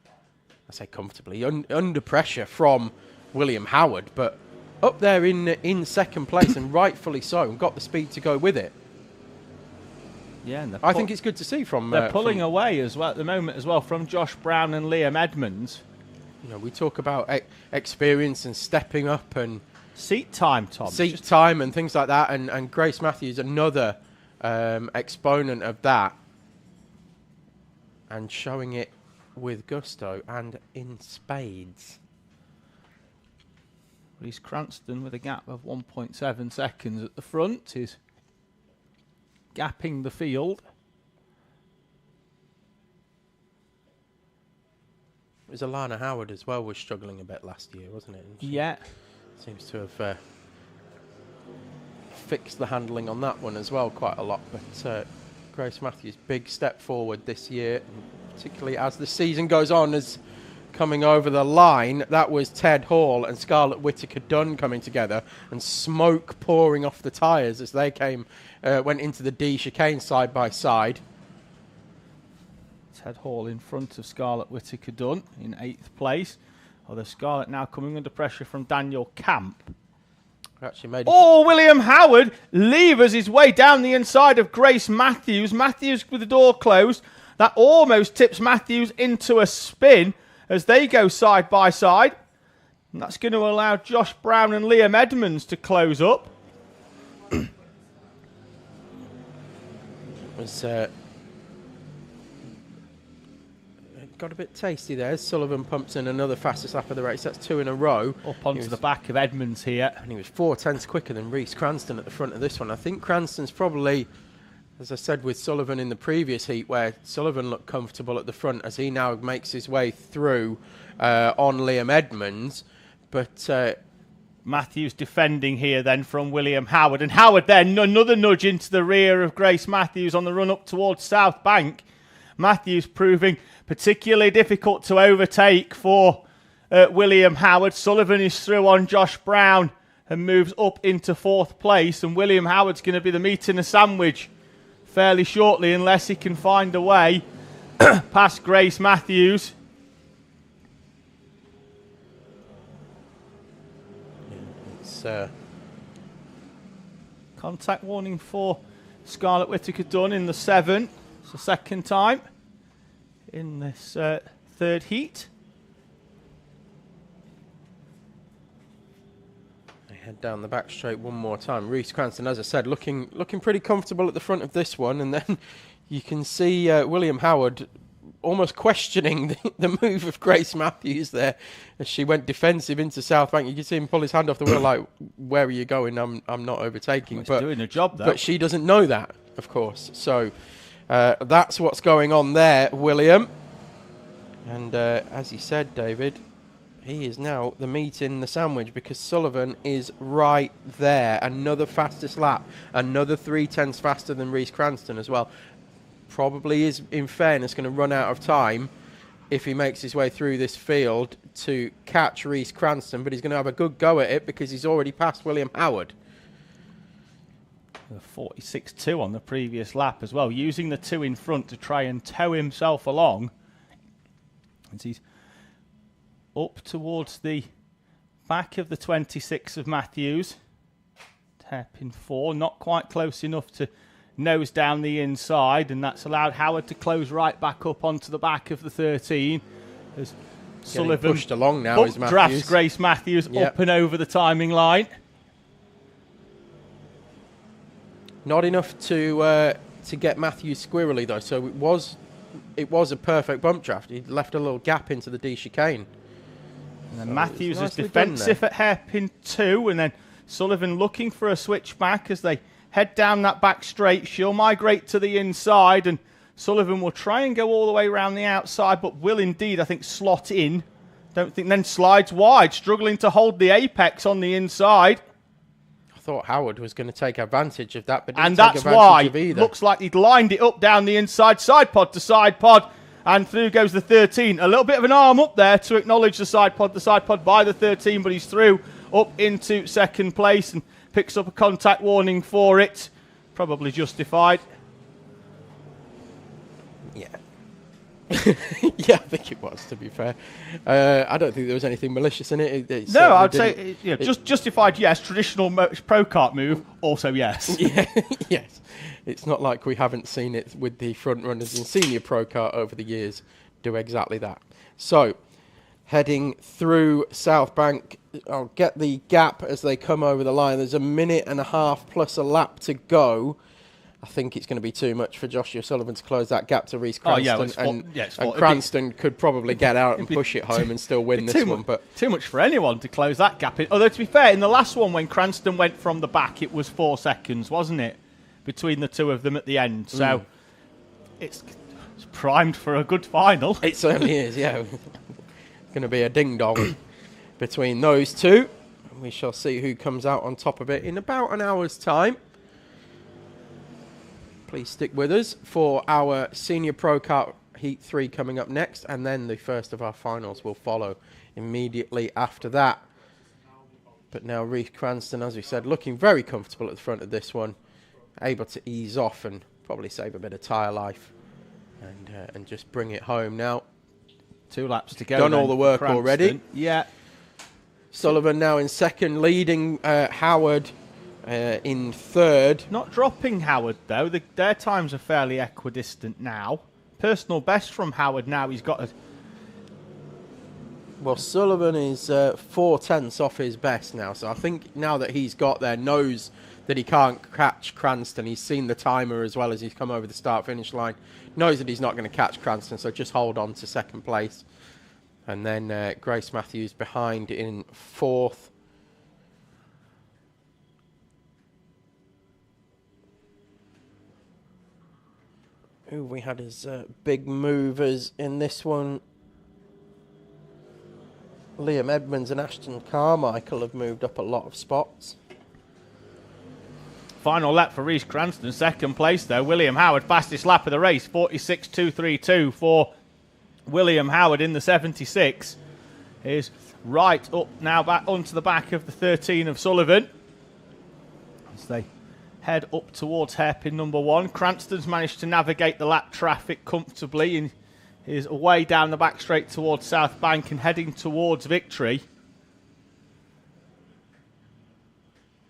I say comfortably, under pressure from William Howard, but up there in 2nd place, and rightfully so, and got the speed to go with it. Yeah, and I think it's good to see from... They're pulling away as well at the moment as well from Josh Brown and Liam Edmonds. You know, we talk about experience and stepping up and... Seat time, Tom. Seat time and things like that, and Grace Matthews, another exponent of that. And showing it with gusto and in spades. Reese Cranston with a gap of 1.7 seconds at the front is gapping the field. It was Alana Howard as well was struggling a bit last year, wasn't it? Yeah. Seems to have fixed the handling on that one as well quite a lot. But Grace Matthews, big step forward this year, particularly as the season goes on, as coming over the line. That was Ted Hall and Scarlett Whittaker-Dunn coming together, and smoke pouring off the tyres as they went into the D chicane side by side. Ted Hall in front of Scarlett Whittaker-Dunn in 8th place. Although Scarlett now coming under pressure from Daniel Camp. William Howard levers his way down the inside of Grace Matthews. Matthews with the door closed. That almost tips Matthews into a spin as they go side by side. And that's going to allow Josh Brown and Liam Edmonds to close up. Got a bit tasty there. Sullivan pumps in another fastest lap of the race. That's 2 in a row. Up onto the back of Edmonds here. And he was 4 tenths quicker than Reese Cranston at the front of this one. I think Cranston's probably as I said with Sullivan in the previous heat, where Sullivan looked comfortable at the front as he now makes his way through on Liam Edmonds. But Matthews defending here then from William Howard. And Howard then another nudge into the rear of Grace Matthews on the run up towards South Bank. Matthews proving particularly difficult to overtake for William Howard. Sullivan is through on Josh Brown and moves up into 4th place. And William Howard's going to be the meat in a sandwich fairly shortly unless he can find a way past Grace Matthews. It's contact warning for Scarlett Whittaker done in the 7th. It's the second time in this 3rd heat. They head down the back straight one more time. Reece Cranston, as I said, looking pretty comfortable at the front of this one, and then you can see William Howard almost questioning the move of Grace Matthews there as she went defensive into South Bank. You can see him pull his hand off the wheel like, "Where are you going? I'm not overtaking." Well, but doing a job though. But she doesn't know that, of course. So that's what's going on there, William. And as you said, David, he is now the meat in the sandwich because Sullivan is right there. Another fastest lap, another 3/10 faster than Reece Cranston as well. Probably is, in fairness, going to run out of time if he makes his way through this field to catch Reece Cranston, but he's going to have a good go at it because he's already passed William Howard. 46.2 on the previous lap as well, using the 2 in front to try and tow himself along. As he's up towards the back of the 26 of Matthews. Hairpin 4, not quite close enough to nose down the inside, and that's allowed Howard to close right back up onto the back of the 13. As Sullivan pushed along now is Matthews. Drafts Grace Matthews up and over the timing line. Not enough to get Matthews squirrely though, so it was a perfect bump draft. He left a little gap into the D chicane. And then Matthews is defensive at hairpin 2, and then Sullivan looking for a switch back as they head down that back straight. She'll migrate to the inside, and Sullivan will try and go all the way around the outside, but will indeed, I think, slot in. Don't think then slides wide, struggling to hold the apex on the inside. I thought Howard was going to take advantage of that, but and that's why it looks like he'd lined it up down the inside, side pod to side pod, and through goes the 13. A little bit of an arm up there to acknowledge the side pod by the 13, but he's through up into 2nd place and picks up a contact warning for it. Probably justified. Yeah. Yeah, I think it was, to be fair. I don't think there was anything malicious in it. No, I'd say just justified, yes. Traditional pro kart move, also yes. Yeah, yes. It's not like we haven't seen it with the front runners in senior pro kart over the years do exactly that. So, heading through South Bank, I'll get the gap as they come over the line. There's a minute and a half plus a lap to go. I think it's going to be too much for Joshua Sullivan to close that gap to Reece Cranston. And Cranston could probably get out and push it home and still win this one. But too much for anyone to close that gap. Although, to be fair, in the last one, when Cranston went from the back, it was 4 seconds, wasn't it? Between the two of them at the end. So it's primed for a good final. It certainly is, yeah. Going to be a ding-dong between those two. We shall see who comes out on top of it in about an hour's time. Please stick with us for our Senior Pro Kart Heat 3 coming up next, and then the first of our finals will follow immediately after that. But now Reece Cranston, as we said, looking very comfortable at the front of this one, able to ease off and probably save a bit of tyre life and just bring it home now. 2 laps to go. Done all the work Cranston. Already. Yeah. Sullivan now in 2nd, leading Howard in 3rd. Not dropping Howard, though. Their times are fairly equidistant now. Personal best from Howard now. He's got a... Well, Sullivan is 4/10 off his best now. So I think now that he's got there, knows that he can't catch Cranston. He's seen the timer as well as he's come over the start-finish line. Knows that he's not going to catch Cranston, so just hold on to 2nd place. And then Grace Matthews behind in 4th. Who we had as big movers in this one? Liam Edmonds and Ashton Carmichael have moved up a lot of spots. Final lap for Reece Cranston, second place though. William Howard, fastest lap of the race, 46.232 for William Howard in the 76. Is right up now back onto the back of the 13 of Sullivan. As they head up towards hairpin number 1. Cranston's managed to navigate the lap traffic comfortably and is away down the back straight towards South Bank and heading towards victory.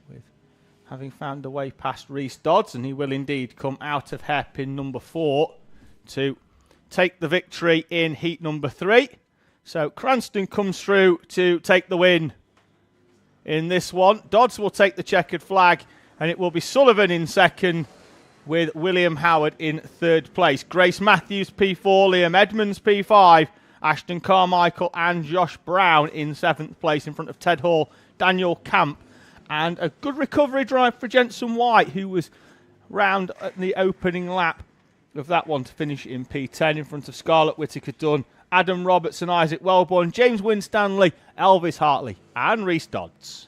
With having found a way past Rhys Dodds, and he will indeed come out of hairpin number 4 to take the victory in heat number 3. So Cranston comes through to take the win in this one. Dodds will take the checkered flag, and it will be Sullivan in second with William Howard in third place. Grace Matthews P4, Liam Edmonds P5, Ashton Carmichael and Josh Brown in 7th place in front of Ted Hall, Daniel Camp, and a good recovery drive for Jensen White, who was round at the opening lap of that one to finish in P10 in front of Scarlett Whittaker-Dunn, Adam Robertson, Isaac Wellborn, James Winstanley, Elvis Hartley and Rhys Dodds.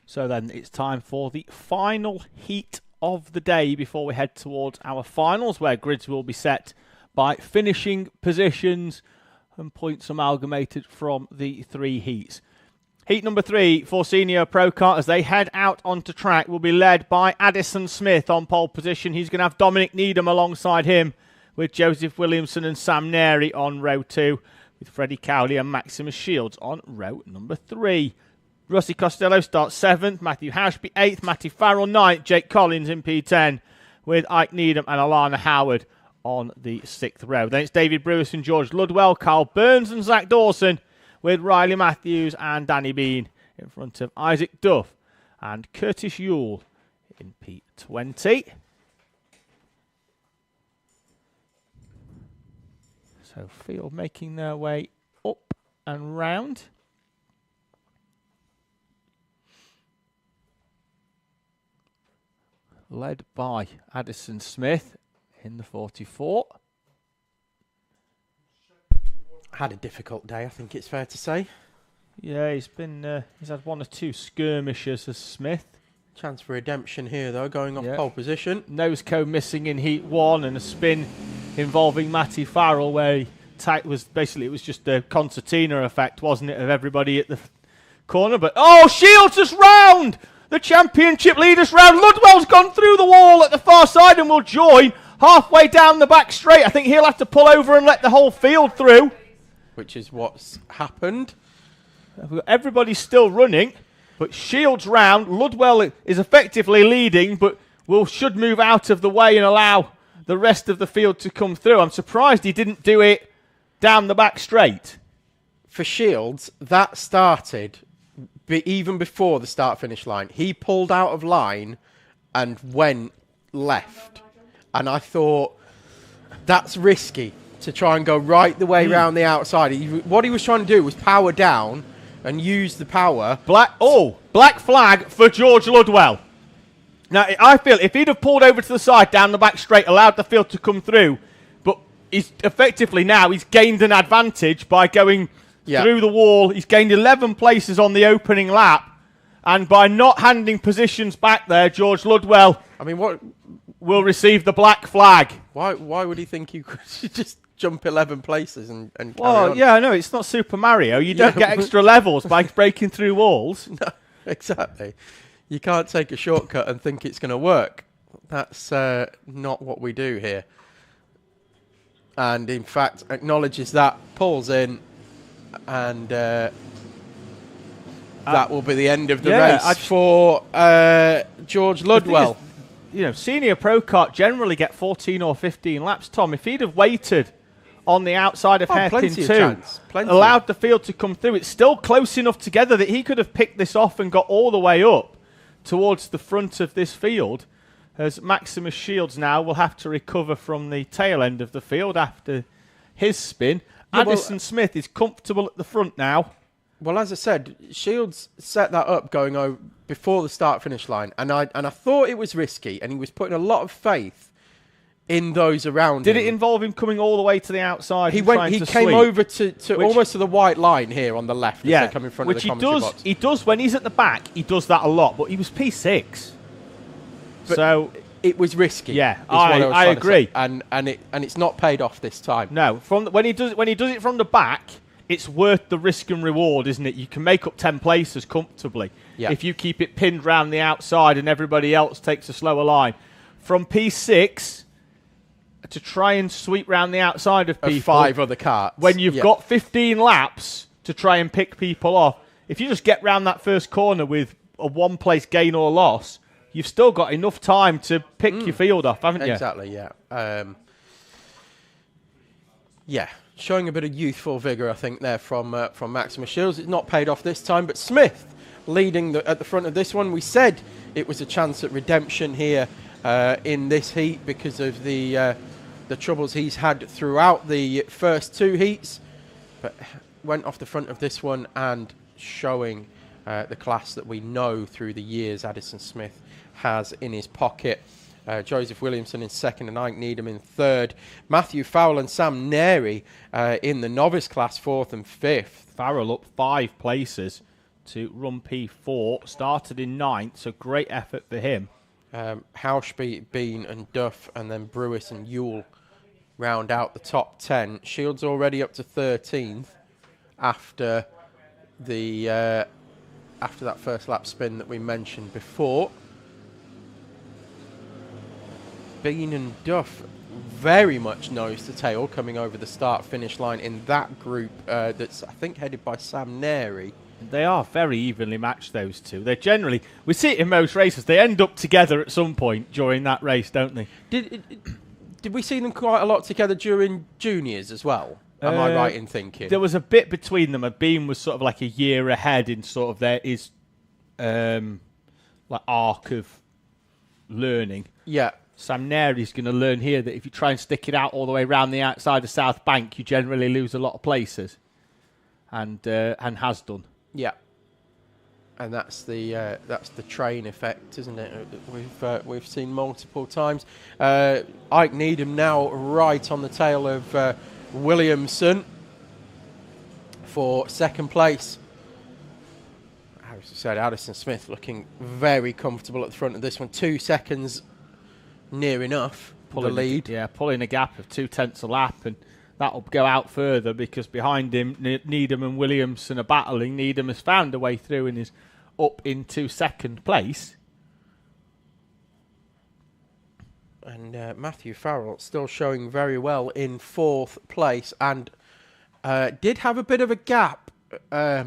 So then it's time for the final heat of the day before we head towards our finals, where grids will be set by finishing positions and points amalgamated from the 3 heats. Heat number 3 for Senior Pro Kart as they head out onto track will be led by Addison Smith on pole position. He's going to have Dominic Needham alongside him, with Joseph Williamson and Sam Neri on row 2, with Freddie Cowley and Maximus Shields on row number 3. Rusty Costello starts 7th, Matthew Hashby 8th, Matty Farrell 9th, Jake Collins in P10, with Ike Needham and Alana Howard on the 6th row. Then it's David Brewis and George Ludwell, Carl Burns and Zach Dawson, with Riley Matthews and Danny Bean in front of Isaac Duff and Curtis Yule in P20. So field making their way up and round. Led by Addison Smith in the 44. Had a difficult day, I think it's fair to say. Yeah, he's had 1 or 2 skirmishes as Smith. Chance for redemption here though, going off pole position. Nose cone missing in heat 1 and a spin involving Matty Farrell where it was just a concertina effect, wasn't it, of everybody at the corner. But Shields is round! The championship leaders round. Ludwell's gone through the wall at the far side and will join halfway down the back straight. I think he'll have to pull over and let the whole field through. Which is what's happened. Everybody's still running, but Shields round. Ludwell is effectively leading, but should move out of the way and allow the rest of the field to come through. I'm surprised he didn't do it down the back straight. For Shields, that started even before the start-finish line. He pulled out of line and went left. and I thought that's risky to try and go right the way round the outside. What he was trying to do was power down and use the power. Black flag for George Ludwell. Now, I feel if he'd have pulled over to the side, down the back straight, allowed the field to come through, but he's effectively now, he's gained an advantage by going through the wall. He's gained 11 places on the opening lap, and by not handing positions back there, George Ludwell will receive the black flag. Why would he think you could just jump 11 places and carry on? Yeah, I know. It's not Super Mario. You don't get extra levels by breaking through walls. No, exactly. You can't take a shortcut and think it's going to work. That's not what we do here. And, in fact, acknowledges that, pulls in, and that will be the end of the race for George Ludwell. Senior Pro Kart generally get 14 or 15 laps, Tom. If he'd have waited on the outside of hairpin 2, allowed the field to come through, it's still close enough together that he could have picked this off and got all the way up towards the front of this field, as Maximus Shields now will have to recover from the tail end of the field after his spin. Addison Smith is comfortable at the front now. Well, as I said, Shields set that up going over before the start-finish line, and I thought it was risky, and he was putting a lot of faith in those around him. Did it involve him coming all the way to the outside? He came over to almost to the white line here on the left. Yeah, as they come in front of the commentary box. He does when he's at the back. He does that a lot, but he was P6, so it was risky. Yeah, I agree, and it's not paid off this time. No, when he does it from the back, it's worth the risk and reward, isn't it? You can make up 10 places comfortably if you keep it pinned round the outside and everybody else takes a slower line. From P6 to try and sweep round the outside of people. 5 other carts. When you've got 15 laps to try and pick people off, if you just get round that first corner with a 1 place gain or loss, you've still got enough time to pick your field off, haven't you? Exactly, yeah. Showing a bit of youthful vigour, I think, there from Maximus Shields. It's not paid off this time, but Smith leading at the front of this one. We said it was a chance at redemption here in this heat because of the troubles he's had throughout the first 2 heats, but went off the front of this one and showing the class that we know through the years Addison Smith has in his pocket. Joseph Williamson in second and Ike Needham in third. Matthew Fowle and Sam Neri in the novice class, 4th and 5th. Farrell up 5 places to run P4. Started in 9th, so great effort for him. Hauschby, Bean and Duff, and then Brewis and Yule round out the top 10. Shields already up to 13th after the after that first lap spin that we mentioned before. Bean and Duff very much nose to tail coming over the start-finish line in that group that's, I think, headed by Sam Neri. They are very evenly matched, those two. They're generally, we see it in most races, they end up together at some point during that race, don't they? Did we see them quite a lot together during juniors as well? Am I right in thinking? There was a bit between them. Bean was sort of like a year ahead in sort of his like arc of learning. Yeah. Sam Neri's going to learn here that if you try and stick it out all the way around the outside of South Bank, you generally lose a lot of places, and has done. Yeah, and that's the train effect, isn't it? We've seen multiple times. Ike Needham now right on the tail of Williamson for second place. As I said, Addison Smith looking very comfortable at the front of this one. 2 seconds. Near enough, the lead. Pulling a gap of 0.2 a lap, and that'll go out further because behind him, Needham and Williamson are battling. Needham has found a way through and is up into second place. And Matthew Farrell still showing very well in 4th place, and did have a bit of a gap, I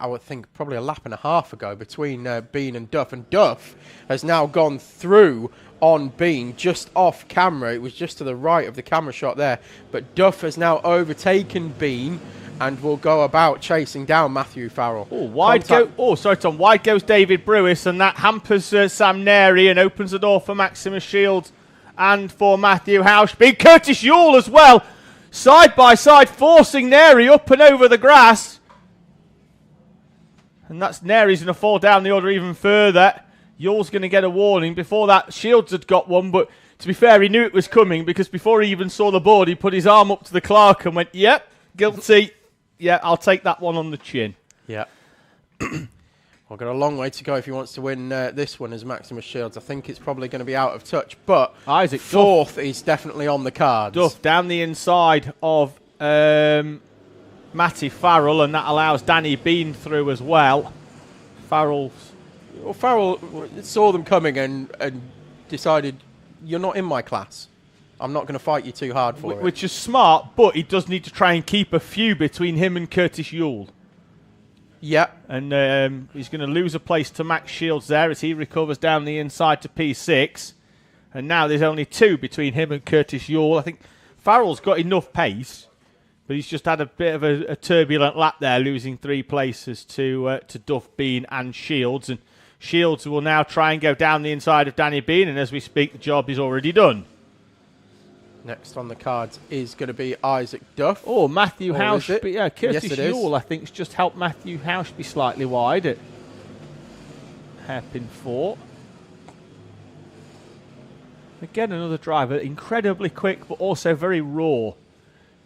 would think probably a lap and a half ago, between Bean and Duff. And Duff has now gone through on Bean just off camera. It was just to the right of the camera shot there. But Duff has now overtaken Bean and will go about chasing down Matthew Farrell. Tom. Wide goes David Brewis, and that hampers Sam Neri and opens the door for Maximus Shields and for Matthew Hauschby. Curtis Yule as well, side by side, forcing Neri up and over the grass. And that's Neri's going to fall down the order even further. Yule's going to get a warning. Before that, Shields had got one, but to be fair, he knew it was coming because before he even saw the board, he put his arm up to the clerk and went, yep, guilty. Yeah, I'll take that one on the chin. Yeah. I've got a long way to go if he wants to win this one as Maximus Shields. I think it's probably going to be out of touch, but Isaac fourth is definitely on the cards. Duff down the inside of Matty Farrell, and that allows Danny Bean through as well. Farrell saw them coming and decided, you're not in my class. I'm not going to fight you too hard for it. Which is smart, but he does need to try and keep a few between him and Curtis Yule. Yeah. And he's going to lose a place to Max Shields there as he recovers down the inside to P6. And now there's only 2 between him and Curtis Yule. I think Farrell's got enough pace, but he's just had a bit of a turbulent lap there, losing 3 places to Duff, Bean and Shields. And Shields will now try and go down the inside of Danny Bean, and as we speak, the job is already done. Next on the cards is going to be Isaac Duff. Oh, Matthew Hauschby. Yeah, Curtis yes, Yule, I think, has just helped Matthew Hauschby slightly wide at hairpin 4. Again, another driver, incredibly quick, but also very raw,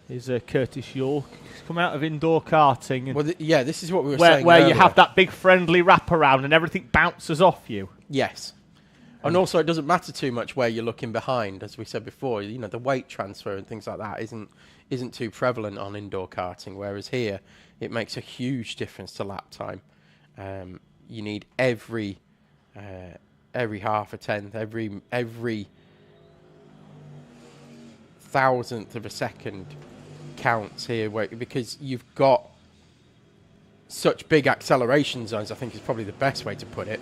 is Curtis Yule. He's come out of indoor karting. And well, this is what we were saying where earlier. you have that big friendly wraparound and everything bounces off you. Yes. And also, it doesn't matter too much where you're looking behind, as we said before. You know, the weight transfer and things like that isn't too prevalent on indoor karting. Whereas here, it makes a huge difference to lap time. You need every half a tenth, every thousandth of a second counts here, because you've got such big acceleration zones. I think is probably the best way to put it.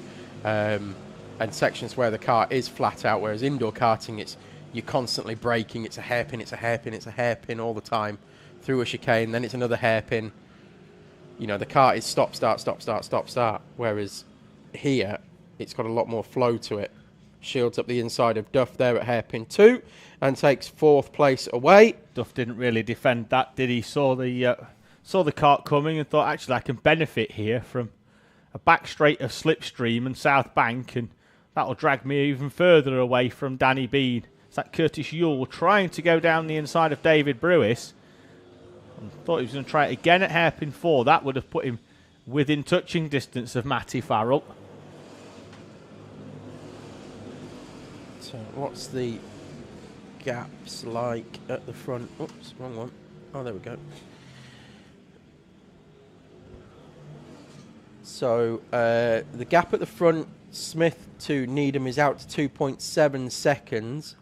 And sections where the car is flat out, whereas indoor karting, you're constantly braking. It's a hairpin, it's a hairpin, it's a hairpin all the time through a chicane. Then it's another hairpin. You know, the car is stop, start, stop, start, stop, start. Whereas here, it's got a lot more flow to it. Shields up the inside of Duff there at hairpin 2 and takes 4th place away. Duff didn't really defend that, did he? Saw the cart coming and thought, actually, I can benefit here from a back straight of Slipstream and South Bank, and that'll drag me even further away from Danny Bean. It's that Curtis Yule trying to go down the inside of David Brewis. Thought he was going to try it again at hairpin 4. That would have put him within touching distance of Matty Farrell. So what's the gaps like at the front? Oops, wrong one. Oh, there we go. So the gap at the front, Smith to Needham, is out to 2.7 seconds.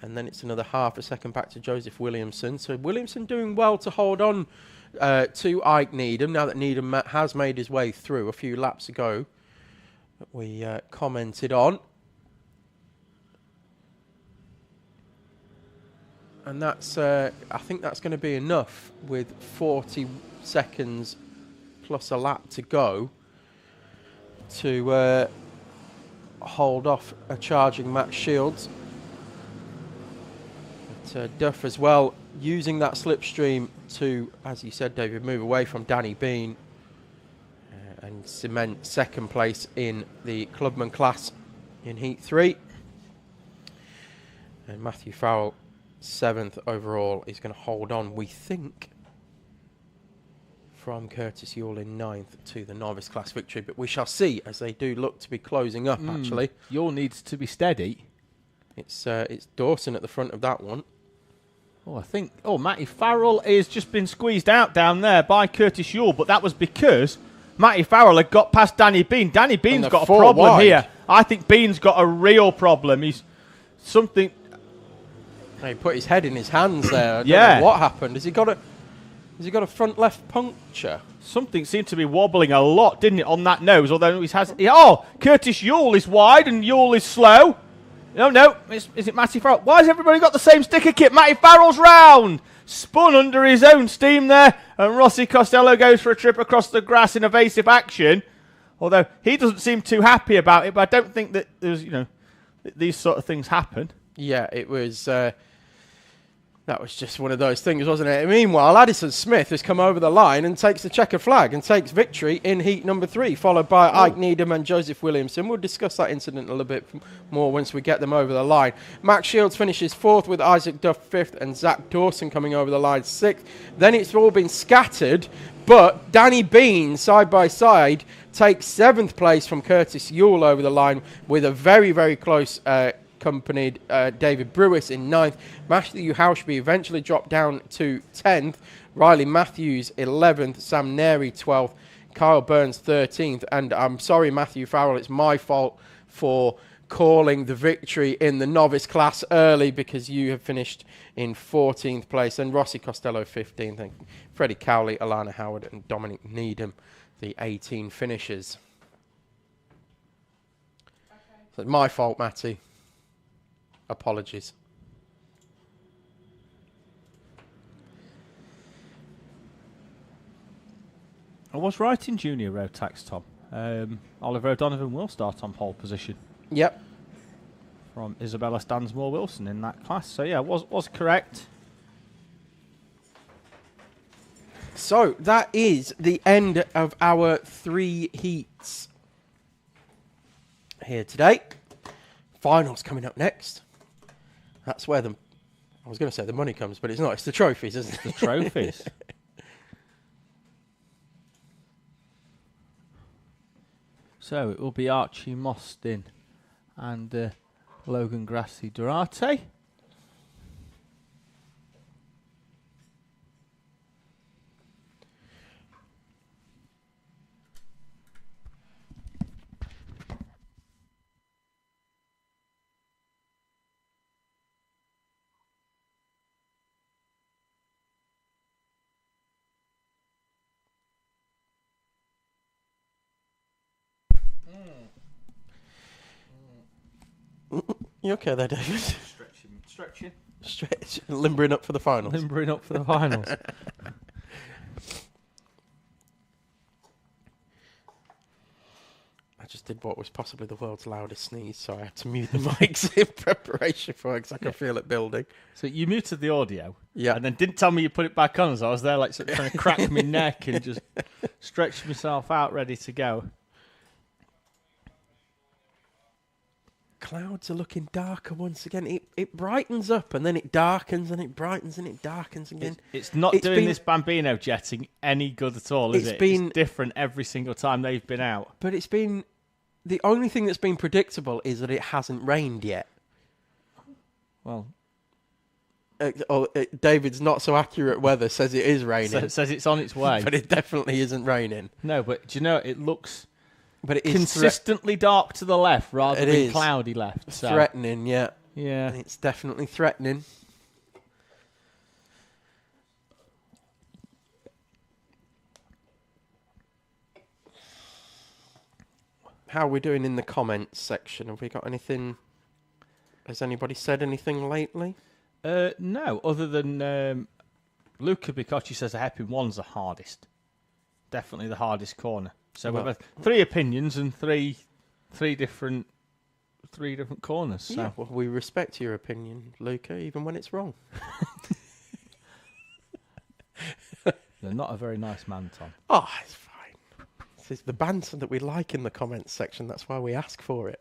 And then it's another half a second back to Joseph Williamson. So Williamson doing well to hold on to Ike Needham, now that Needham has made his way through a few laps ago that we commented on. And that's, I think that's going to be enough with 40 seconds plus a lap to go to hold off a charging Max Shields. But Duff as well, using that slipstream to, as you said, David, move away from Danny Bean and cement 2nd place in the clubman class in Heat 3. And Matthew Farrell, 7th overall, is going to hold on, we think, from Curtis Yule in 9th to the novice class victory. But we shall see, as they do look to be closing up, actually. Yule needs to be steady. It's Dawson at the front of that one. Oh, I think... Oh, Matty Farrell has just been squeezed out down there by Curtis Yule, but that was because Matty Farrell had got past Danny Bean. Danny Bean's got a problem wide here. I think Bean's got a real problem. He's something... He put his head in his hands there. I don't know what happened. Has he got a front left puncture? Something seemed to be wobbling a lot, didn't it, on that nose? Although he has... Oh, Curtis Yule is wide and Yule is slow. No, is it Matty Farrell? Why has everybody got the same sticker kit? Matty Farrell's round! Spun under his own steam there, and Rossi Costello goes for a trip across the grass in evasive action. Although he doesn't seem too happy about it, but I don't think that there's, these sort of things happen. Yeah, it was. That was just one of those things, wasn't it? Meanwhile, Addison Smith has come over the line and takes the checkered flag and takes victory in heat number 3, followed by Ike Needham and Joseph Williamson. We'll discuss that incident a little bit more once we get them over the line. Max Shields finishes 4th with Isaac Duff 5th and Zach Dawson coming over the line 6th. Then it's all been scattered, but Danny Bean, side by side, takes 7th place from Curtis Yule over the line with a very, very close accompanied David Brewis in 9th. Matthew Hauschby eventually dropped down to 10th. Riley Matthews 11th. Sam Neri 12th. Kyle Burns 13th. And I'm sorry, Matthew Farrell, it's my fault for calling the victory in the novice class early because you have finished in 14th place. And Rossi Costello 15th. And Freddie Cowley, Alana Howard and Dominic Needham, the 18 finishers. So it's my fault, Matty. Apologies. I was right in junior Rotax, Tom. Oliver O'Donovan will start on pole position. Yep. From Isabella Stansmore Wilson in that class. So yeah, was correct. So that is the end of our 3 heats here today. Finals coming up next. That's where I was going to say the money comes, but it's not. It's the trophies, isn't it? The trophies. So it will be Archie Mostyn and Logan Grassi Durate. You okay there, David? Stretching. Stretch, limbering up for the finals. Limbering up for the finals. I just did what was possibly the world's loudest sneeze, so I had to mute the mics in preparation for it because I could feel it building. So you muted the audio, yeah, and then didn't tell me you put it back on, so I was there like sort of trying to crack my neck and just stretch myself out, ready to go. Clouds are looking darker once again. It brightens up and then it darkens and it brightens and it darkens again. It's not doing this Bambino jetting any good at all, is it? It's different every single time they've been out. But it's been... The only thing that's been predictable is that it hasn't rained yet. Well... David's not so accurate weather says it is raining. Says it's on its way. But it definitely isn't raining. No, but do you know, it looks... But it is consistently dark to the left rather than cloudy left. So. Threatening, yeah. Yeah. It's definitely threatening. How are we doing in the comments section? Have we got anything? Has anybody said anything lately? No, other than Luca Bicocci says the hairpin one's the hardest. Definitely the hardest corner. So we've had 3 opinions and three different corners. So. Yeah, well, we respect your opinion, Luca, even when it's wrong. You're not a very nice man, Tom. Oh, it's fine. This is the banter that we like in the comments section. That's why we ask for it.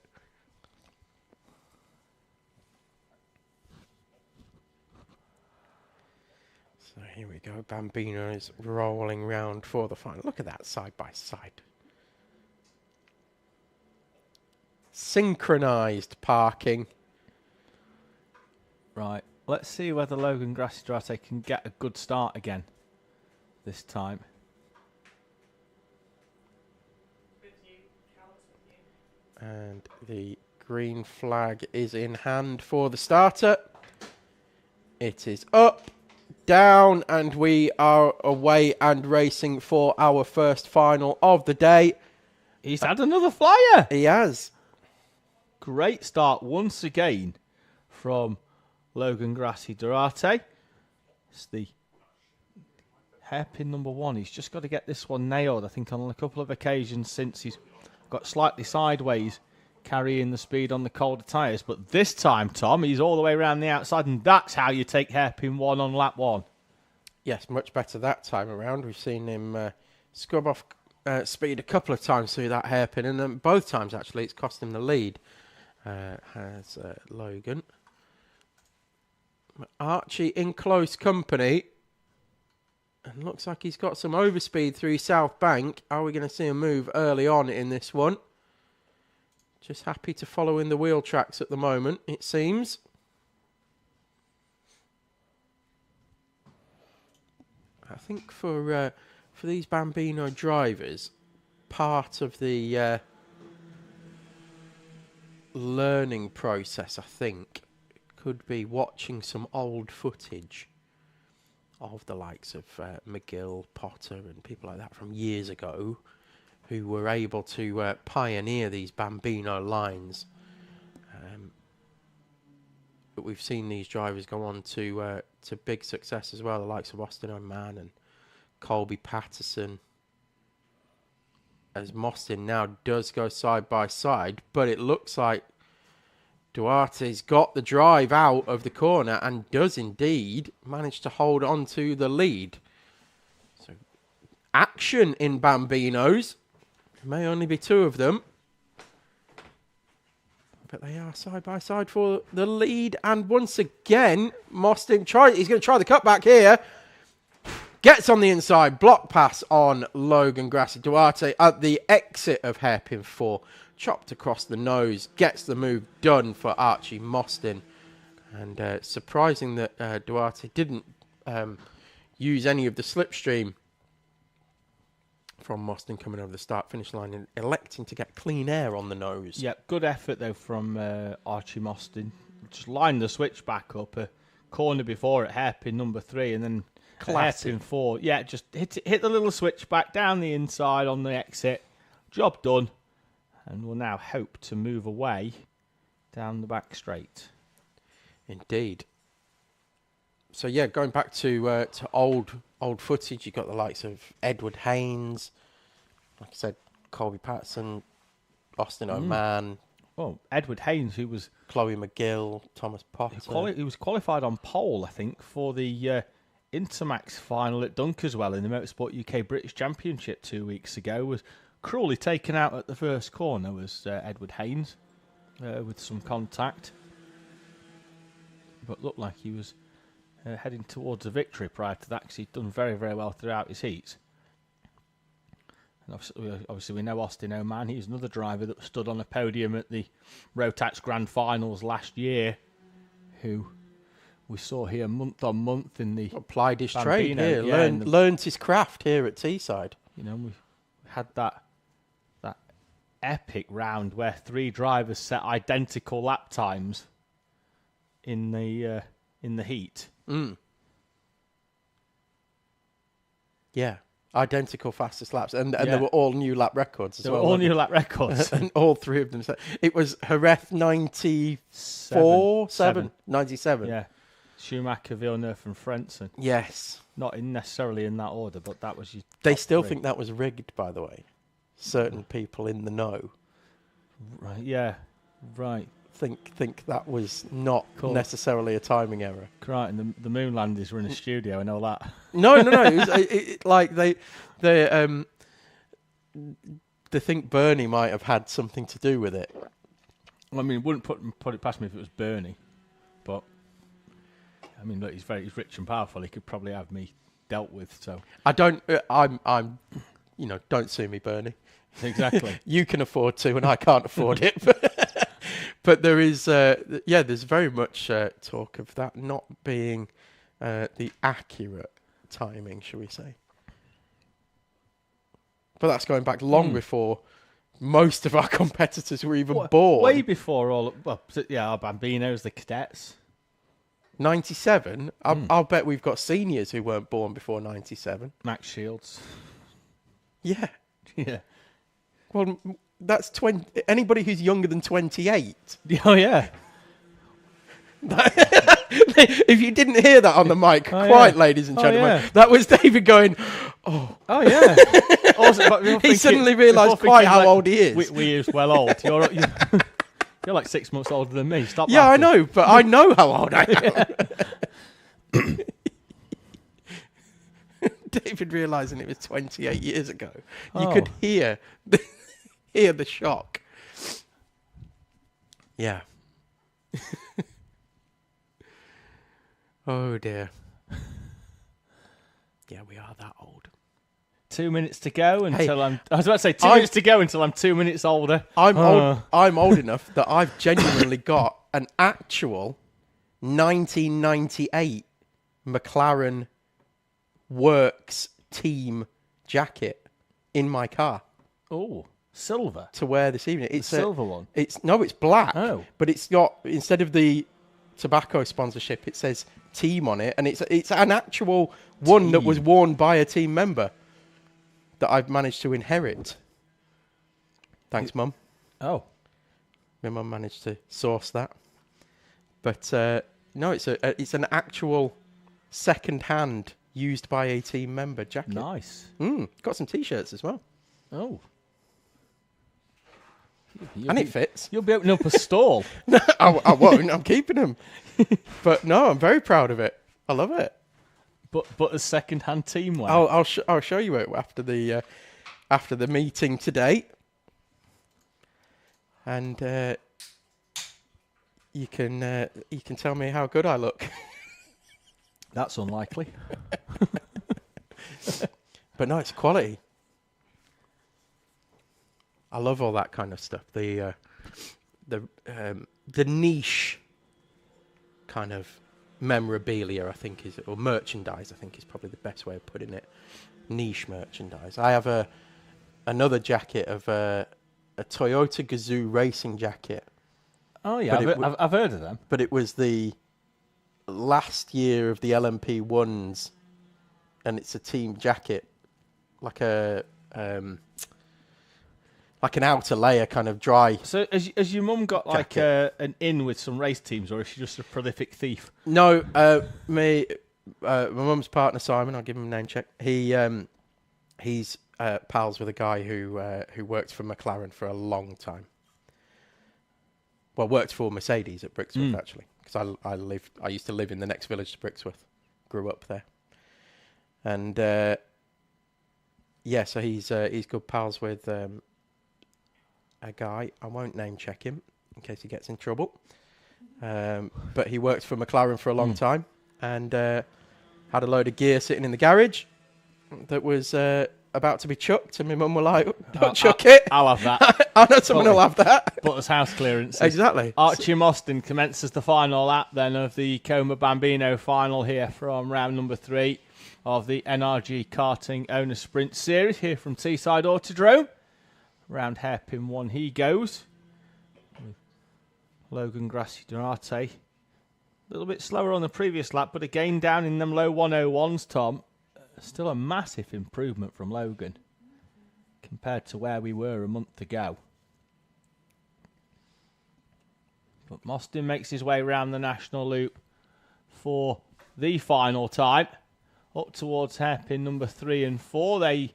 So here we go. Bambino is rolling round for the final. Look at that side by side. Synchronized parking. Right. Let's see whether Logan Grassi Durate can get a good start again this time. And the green flag is in hand for the starter. It is up, down, and we are away and racing for our first final of the day. He's had another flyer. He has. Great start once again from Logan Grassi Durate. It's the hairpin number 1. He's just got to get this one nailed. I think on a couple of occasions since he's got slightly sideways carrying the speed on the colder tyres. But this time, Tom, he's all the way around the outside, and that's how you take hairpin 1 on lap 1. Yes, much better that time around. We've seen him scrub off speed a couple of times through that hairpin, and then both times, actually, it's cost him the lead, has Logan. Archie in close company. And looks like he's got some overspeed through South Bank. Are we going to see a move early on in this one? Just happy to follow in the wheel tracks at the moment, it seems. I think for these Bambino drivers, part of the learning process, I think, could be watching some old footage of the likes of McGill, Potter and people like that from years ago who were able to pioneer these Bambino lines. But we've seen these drivers go on to big success as well, the likes of Austin O'Man and Colby Patterson. As Mostyn now does go side by side, but it looks like Duarte's got the drive out of the corner and does indeed manage to hold on to the lead. So, action in Bambinos. There may only be 2 of them, but they are side by side for the lead. And once again, Mostyn he's going to try the cutback here. Gets on the inside, block pass on Logan Grassi. Duarte at the exit of hairpin 4. Chopped across the nose, gets the move done for Archie Mostyn. And surprising that Duarte didn't use any of the slipstream from Mostyn coming over the start-finish line and electing to get clean air on the nose. Yeah, good effort, though, from Archie Mostyn. Just lined the switch back up a corner before at hairpin number 3 and then hairpin 4. Yeah, just hit the little switch back down the inside on the exit. Job done. And we'll now hope to move away down the back straight. Indeed. So yeah, going back to old footage, you've got the likes of Edward Haynes, like I said, Colby Patterson, Austin O'Man. Well, Edward Haynes, who was Chloe McGill, Thomas Potter. He was qualified on pole, I think, for the Intermax final at Dunkerswell in the Motorsport UK British Championship 2 weeks ago. Was cruelly taken out at the first corner was Edward Haynes with some contact. But looked like he was heading towards a victory prior to that because he'd done very, very well throughout his heats. And obviously we know Austin O'Man. He's another driver that stood on a podium at the Rotax Grand Finals last year, who we saw here month on month in the applied his Bambino, trade here, learned his craft here at Teesside. You know, we had that epic round where 3 drivers set identical lap times in the heat. Yeah, identical fastest laps, and they were all new lap records as well. All new lap records, and all 3 of them. It was Jerez 97. Yeah, Schumacher, Villeneuve, and Frentzen. Yes, not necessarily in that order, but that was your. They still think that was rigged, by the way. Certain people in the know, right? Yeah, right. Think that was not necessarily a timing error. Right, and the moon landers were in a studio and all that. No. It was like they think Bernie might have had something to do with it. I mean, wouldn't put it past me if it was Bernie, but I mean, look, he's rich and powerful. He could probably have me dealt with. So I'm don't sue me, Bernie. Exactly. You can afford to, and I can't afford it. But there is, there's very much talk of that not being the accurate timing, shall we say. But that's going back long before most of our competitors were even born. Way before our Bambinos, the cadets. 97? I'll bet we've got seniors who weren't born before 97. Max Shields. Yeah. Yeah. Well, that's 20. Anybody who's younger than 28. Oh, yeah. If you didn't hear that on the mic, ladies and gentlemen, that was David going, oh yeah. Also, he suddenly realised quite how old he is. We is well old. You're like 6 months older than me. Stop. Yeah, laughing. I know, but I know how old I am. David realising it was 28 years ago. You could hear the shock. Yeah. Oh dear. Yeah, we are that old. 2 minutes to go until Hey, I was about to say 2 minutes to go until I'm 2 minutes older. I'm old enough that I've genuinely got an actual 1998 McLaren Works team jacket in my car Oh, silver. to wear this evening. It's The silver one. It's black. Oh. But it's got, instead of the tobacco sponsorship, it says team on it, and it's an actual one that was worn by a team member that I've managed to inherit. Thanks, Mum. Oh. My mum managed to source that. But no, it's an actual second-hand, used by a team member jacket. Nice. Got some T-shirts as well. Oh. And it fits. You'll be opening up a stall. No, I won't. I'm keeping them. But no, I'm very proud of it. I love it. But as second-hand team wear. I'll show you it after the meeting today. And you can tell me how good I look. That's unlikely. But no, it's quality. I love all that kind of stuff. The niche kind of memorabilia, I think, or merchandise, I think, is probably the best way of putting it. Niche merchandise. I have another jacket of a Toyota Gazoo racing jacket. Oh yeah, I've heard of them. But it was the last year of the LMP ones, and it's a team jacket, like an outer layer, kind of dry. So has your mum got like an in with some race teams, or is she just a prolific thief? No, my mum's partner Simon, I'll give him a name check. He's pals with a guy who worked for McLaren for a long time. Well, worked for Mercedes at Brixworth actually, because I used to live in the next village to Brixworth, grew up there, and so he's good pals with a guy. I won't name check him in case he gets in trouble, but he worked for McLaren for a long time, and had a load of gear sitting in the garage that was about to be chucked, and my mum were like, don't chuck it. I'll have that. I know someone will have that. But as house clearance. Exactly. Archie Mostyn commences the final lap then of the Coma Bambino Final here from round number 3 of the NRG Karting Owner Sprint Series here from Teesside Autodrome. Round hairpin 1 he goes. Logan Grassi Durate. A little bit slower on the previous lap, but again down in them low 101s, Tom. Still a massive improvement from Logan compared to where we were a month ago. But Mostyn makes his way around the national loop for the final time. Up towards hairpin number 3 and 4. They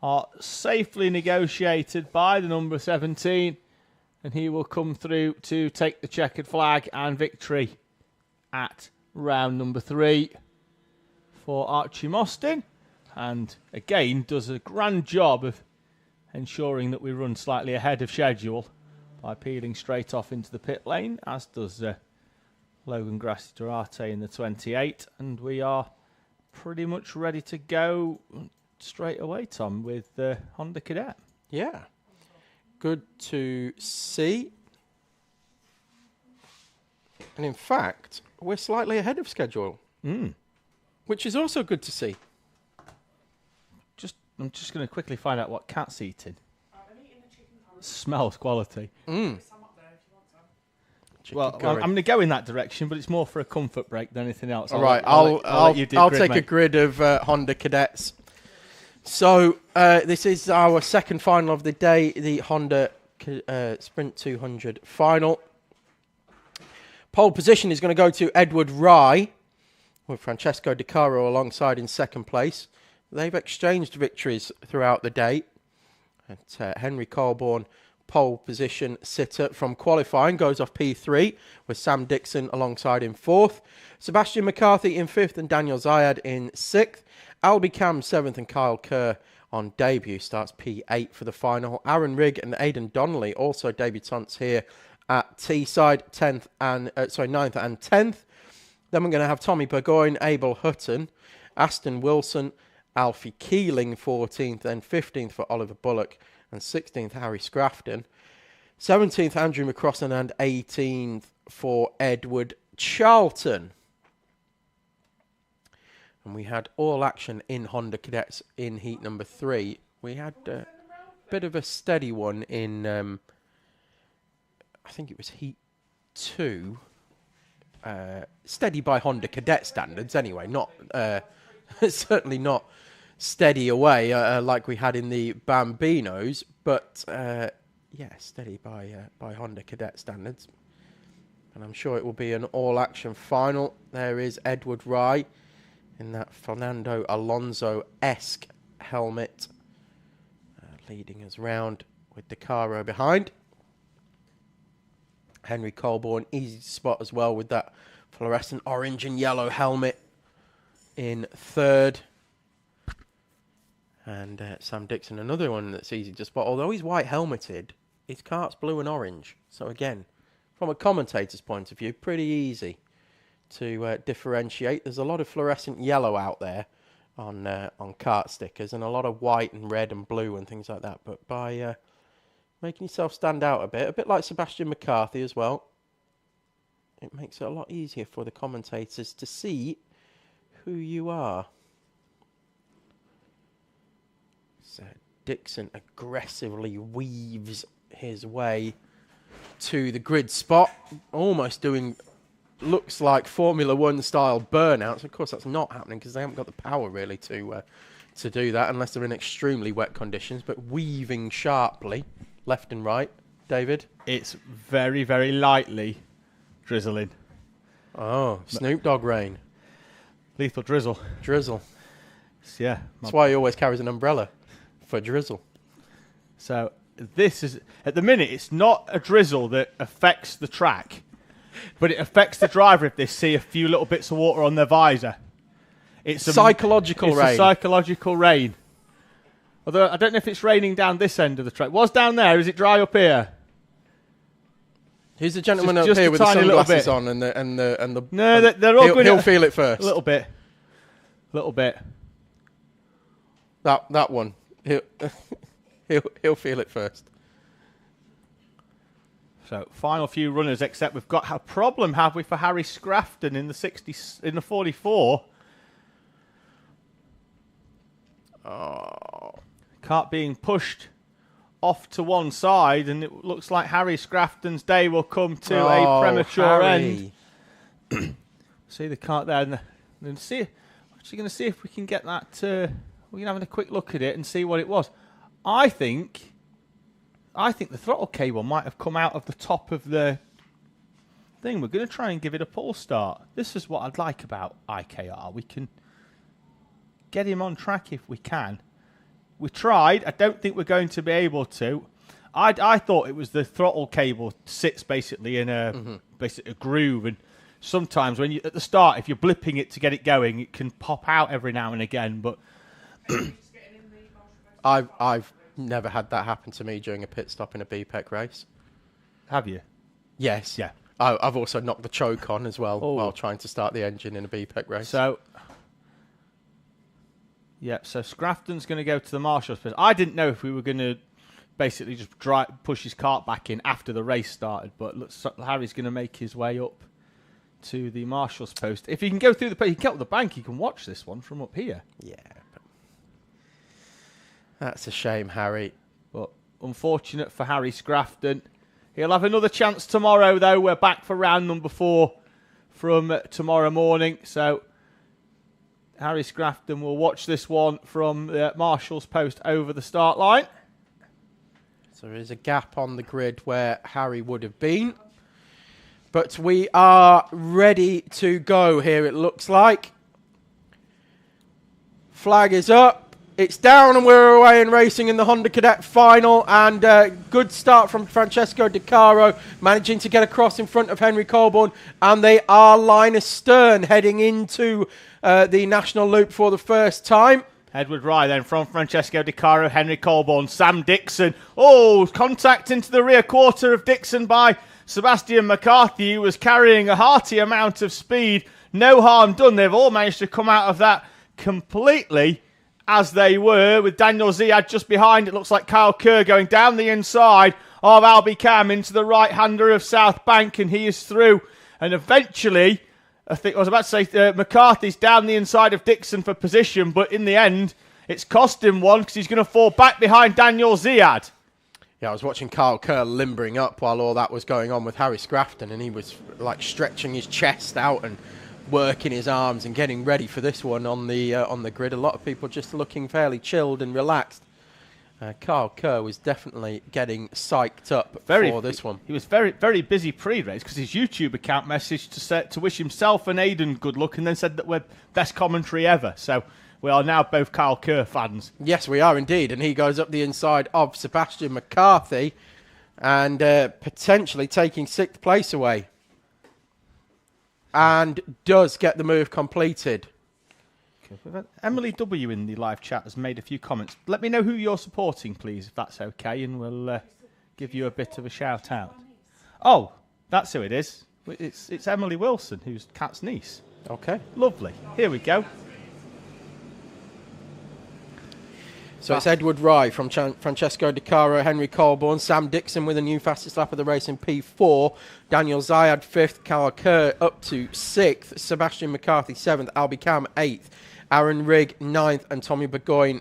are safely negotiated by the number 17. And he will come through to take the checkered flag and victory at round number 3 for Archie Mostyn. And again does a grand job of ensuring that we run slightly ahead of schedule by peeling straight off into the pit lane, as does Logan Grassi Durate in the 28. And we are pretty much ready to go straight away, Tom, with the Honda Cadet. Yeah. Good to see. And in fact, we're slightly ahead of schedule, which is also good to see. I'm just going to quickly find out what Cat's eating. I'm eating the chicken curry. Smells quality. There's some up there if you want some. Well, Curry. I'm going to go in that direction, but it's more for a comfort break than anything else. All right, I'll let you do I'll grid, take mate. a grid of Honda Cadets. So this is our second final of the day, the Honda Sprint 200 Final. Pole position is going to go to Edward Rye, with Francesco Di Caro alongside in second place. They've exchanged victories throughout the day. Henry Colborne pole position sitter from qualifying, goes off P3 with Sam Dixon alongside in 4th. Sebastian McCarthy in 5th and Daniel Zayed in 6th. Albie Cam 7th and Kyle Kerr on debut starts P8 for the final. Aaron Rigg and Aidan Donnelly also debutants here at Teesside, 9th and 10th. Then we're going to have Tommy Burgoyne, Abel Hutton, Aston Wilson, Alfie Keeling 14th, then 15th for Oliver Bullock, and 16th Harry Scrafton, 17th Andrew McCrossan, and 18th for Edward Charlton. And we had all action in Honda Cadets in heat number 3. We had a bit of a steady one in, I think it was heat 2. Steady by Honda Cadet standards anyway, not certainly not steady away like we had in the Bambinos, but yeah, steady by Honda Cadet standards. And I'm sure it will be an all-action final. There is Edward Rye in that Fernando Alonso-esque helmet, leading us round with De Caro behind. Henry Colborne, easy to spot as well with that fluorescent orange and yellow helmet in 3rd. And Sam Dixon, another one that's easy to spot. Although he's white helmeted, his kart's blue and orange. So again, from a commentator's point of view, pretty easy to differentiate. There's a lot of fluorescent yellow out there on kart stickers, and a lot of white and red and blue and things like that. But by making yourself stand out a bit like Sebastian McCarthy as well, it makes it a lot easier for the commentators to see who you are. So Dixon aggressively weaves his way to the grid spot, almost doing, looks like Formula One style burnouts. Of course, that's not happening because they haven't got the power really to do that unless they're in extremely wet conditions, but weaving sharply left and right. David? It's very, very lightly drizzling. Oh, Snoop Dogg rain. Lethal drizzle. Drizzle. Yeah. That's why he always carries an umbrella, for drizzle. So this is, at the minute, it's not a drizzle that affects the track, but it affects the driver if they see a few little bits of water on their visor. It's a psychological rain. It's a psychological rain. Although I don't know if it's raining down this end of the track. Was down there? Is it dry up here? Who's the gentleman Just up here a with the tiny little sunglasses bit. on and the? No, they're all going. He'll feel it first. A little bit. That one. He'll feel it first. So final few runners, except we've got a problem, have we, for Harry Scrafton in the 44. Oh. Kart being pushed off to one side, and it looks like Harry Scrafton's day will come to a premature end. See the kart there, and see. Actually, going to see if we can get that. We're going to have a quick look at it and see what it was. I think the throttle cable might have come out of the top of the thing. We're going to try and give it a pull start. This is what I'd like about IKR. We can get him on track if we can. We tried. I don't think we're going to be able to. I thought it was the throttle cable sits basically in a groove, and sometimes when you at the start, if you're blipping it to get it going, it can pop out every now and again. But I've never had that happen to me during a pit stop in a BPEC race. Have you? Yes. Yeah. I've also knocked the choke on as well while trying to start the engine in a BPEC race. So. Yeah, so Scrafton's going to go to the Marshall's post. I didn't know if we were going to basically just push his kart back in after the race started, but looks like Harry's going to make his way up to the Marshall's post. If he can go through he can get up the bank, he can watch this one from up here. Yeah, but that's a shame, Harry. But unfortunate for Harry Scrafton. He'll have another chance tomorrow, though. We're back for round number 4 from tomorrow morning, so Harry Scrafton will watch this one from the Marshall's post over the start line. So there is a gap on the grid where Harry would have been. But we are ready to go here, it looks like. Flag is up. It's down and we're away and racing in the Honda Cadet Final, and good start from Francesco Di Caro, managing to get across in front of Henry Colborne, and they are line astern heading into the National Loop for the first time. Edward Rye then from Francesco Di Caro, Henry Colborne, Sam Dixon. Oh, contact into the rear quarter of Dixon by Sebastian McCarthy, who was carrying a hearty amount of speed. No harm done. They've all managed to come out of that completely as they were, with Daniel Ziad just behind. It looks like Kyle Kerr going down the inside of Albie Cam into the right-hander of South Bank, and he is through. And eventually, I was about to say, McCarthy's down the inside of Dixon for position, but in the end, it's cost him one because he's going to fall back behind Daniel Ziad. Yeah, I was watching Kyle Kerr limbering up while all that was going on with Harry Scrafton, and he was like stretching his chest out and working his arms and getting ready for this one on the grid. A lot of people just looking fairly chilled and relaxed. Kyle Kerr was definitely getting psyched up for this one. He was very, very busy pre-race because his YouTube account messaged to wish himself and Aidan good luck, and then said that we're best commentary ever. So we are now both Kyle Kerr fans. Yes, we are indeed. And he goes up the inside of Sebastian McCarthy and potentially taking 6th place away. And does get the move completed. Emily W in the live chat has made a few comments. Let me know who you're supporting, please, if that's okay, and we'll give you a bit of a shout out. Oh, that's who it is. It's Emily Wilson, who's Kat's niece. Okay. Lovely. Here we go. So it's Edward Rye from Francesco Di Caro, Henry Colborne, Sam Dixon with a new fastest lap of the race in P4, Daniel Ziad 5th, Kyle Kerr up to 6th, Sebastian McCarthy 7th, Albie Cam 8th, Aaron Rigg 9th, and Tommy Burgoyne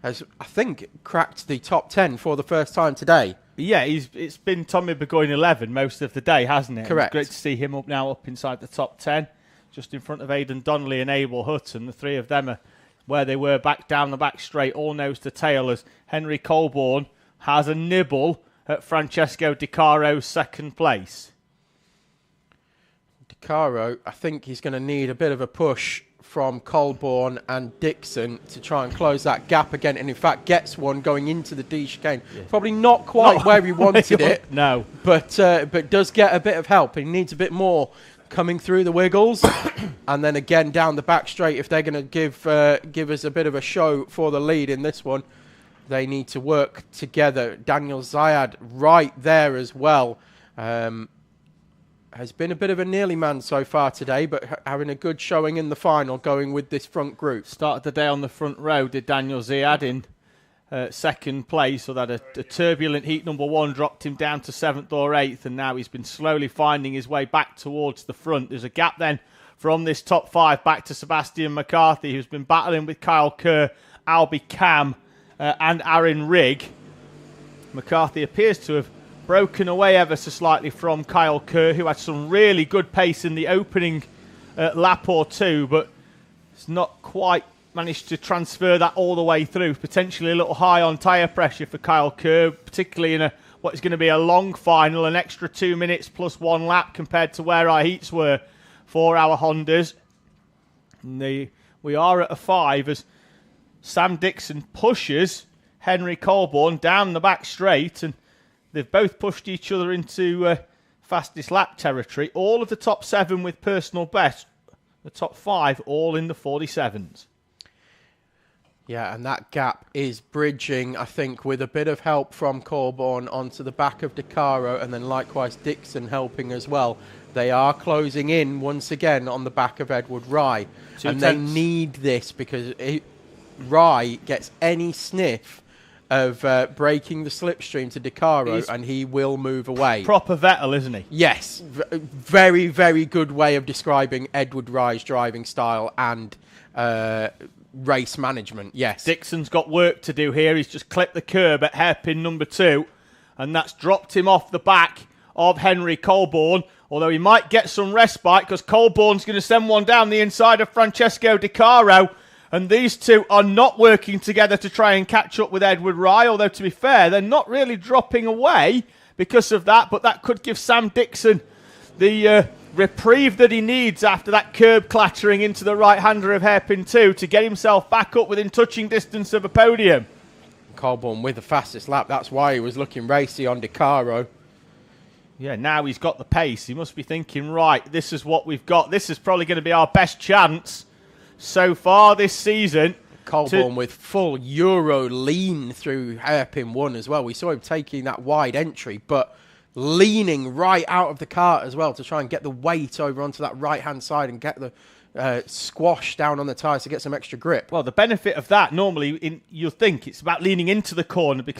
has, I think, cracked the top 10 for the first time today. Yeah, it's been Tommy Burgoyne 11 most of the day, hasn't it? Correct. It's great to see him up inside the top 10, just in front of Aidan Donnelly and Abel Hutton. The three of them are where they were back down the back straight, all nose to tail, as Henry Colborne has a nibble at Francesco Di Caro's 2nd place. Di Caro, I think he's going to need a bit of a push from Colborne and Dixon to try and close that gap again, and in fact gets one going into the D chicane. Yeah. Probably not quite where he wanted it. No. But does get a bit of help. He needs a bit more coming through the wiggles, and then again down the back straight. If they're going to give us a bit of a show for the lead in this one, they need to work together. Daniel Ziad right there as well. Has been a bit of a nearly man so far today, but having a good showing in the final, going with this front group. Started the day on the front row, did Daniel Ziad in 2nd place, so that a turbulent heat number 1 dropped him down to 7th or 8th, and now he's been slowly finding his way back towards the front. There's a gap then from this top 5 back to Sebastian McCarthy, who's been battling with Kyle Kerr, Albie Cam, and Aaron Rigg. McCarthy appears to have broken away ever so slightly from Kyle Kerr, who had some really good pace in the opening lap or two, but it's not quite managed to transfer that all the way through. Potentially a little high on tyre pressure for Kyle Kerr, particularly in what is going to be a long final, an extra 2 minutes plus 1 lap compared to where our heats were for our Hondas. And we are at a 5 as Sam Dixon pushes Henry Colborne down the back straight, and they've both pushed each other into fastest lap territory. All of the top 7 with personal best, the top 5 all in the 47s. Yeah, and that gap is bridging, I think, with a bit of help from Colborne onto the back of Di Caro, and then likewise Dixon helping as well. They are closing in once again on the back of Edward Rye. They need this, because Rye gets any sniff of breaking the slipstream to Di Caro, and he will move away. Proper Vettel, isn't he? Yes. Very, very good way of describing Edward Rye's driving style and race management, yes. Dixon's got work to do here. He's just clipped the curb at hairpin number 2, and that's dropped him off the back of Henry Colborne, although he might get some respite because Colborne's going to send one down the inside of Francesco Di Caro, and these two are not working together to try and catch up with Edward Rye, although to be fair, they're not really dropping away because of that, but that could give Sam Dixon the reprieve that he needs after that curb clattering into the right-hander of hairpin 2 to get himself back up within touching distance of a podium. Colborne with the fastest lap. That's why he was looking racy on De Caro. Yeah, now he's got the pace. He must be thinking, right, this is what we've got. This is probably going to be our best chance so far this season. Colborne with full Euro lean through hairpin 1 as well. We saw him taking that wide entry, but leaning right out of the kart as well to try and get the weight over onto that right-hand side and get the squash down on the tyres to get some extra grip. Well, the benefit of that, normally, you'll think it's about leaning into the corner, but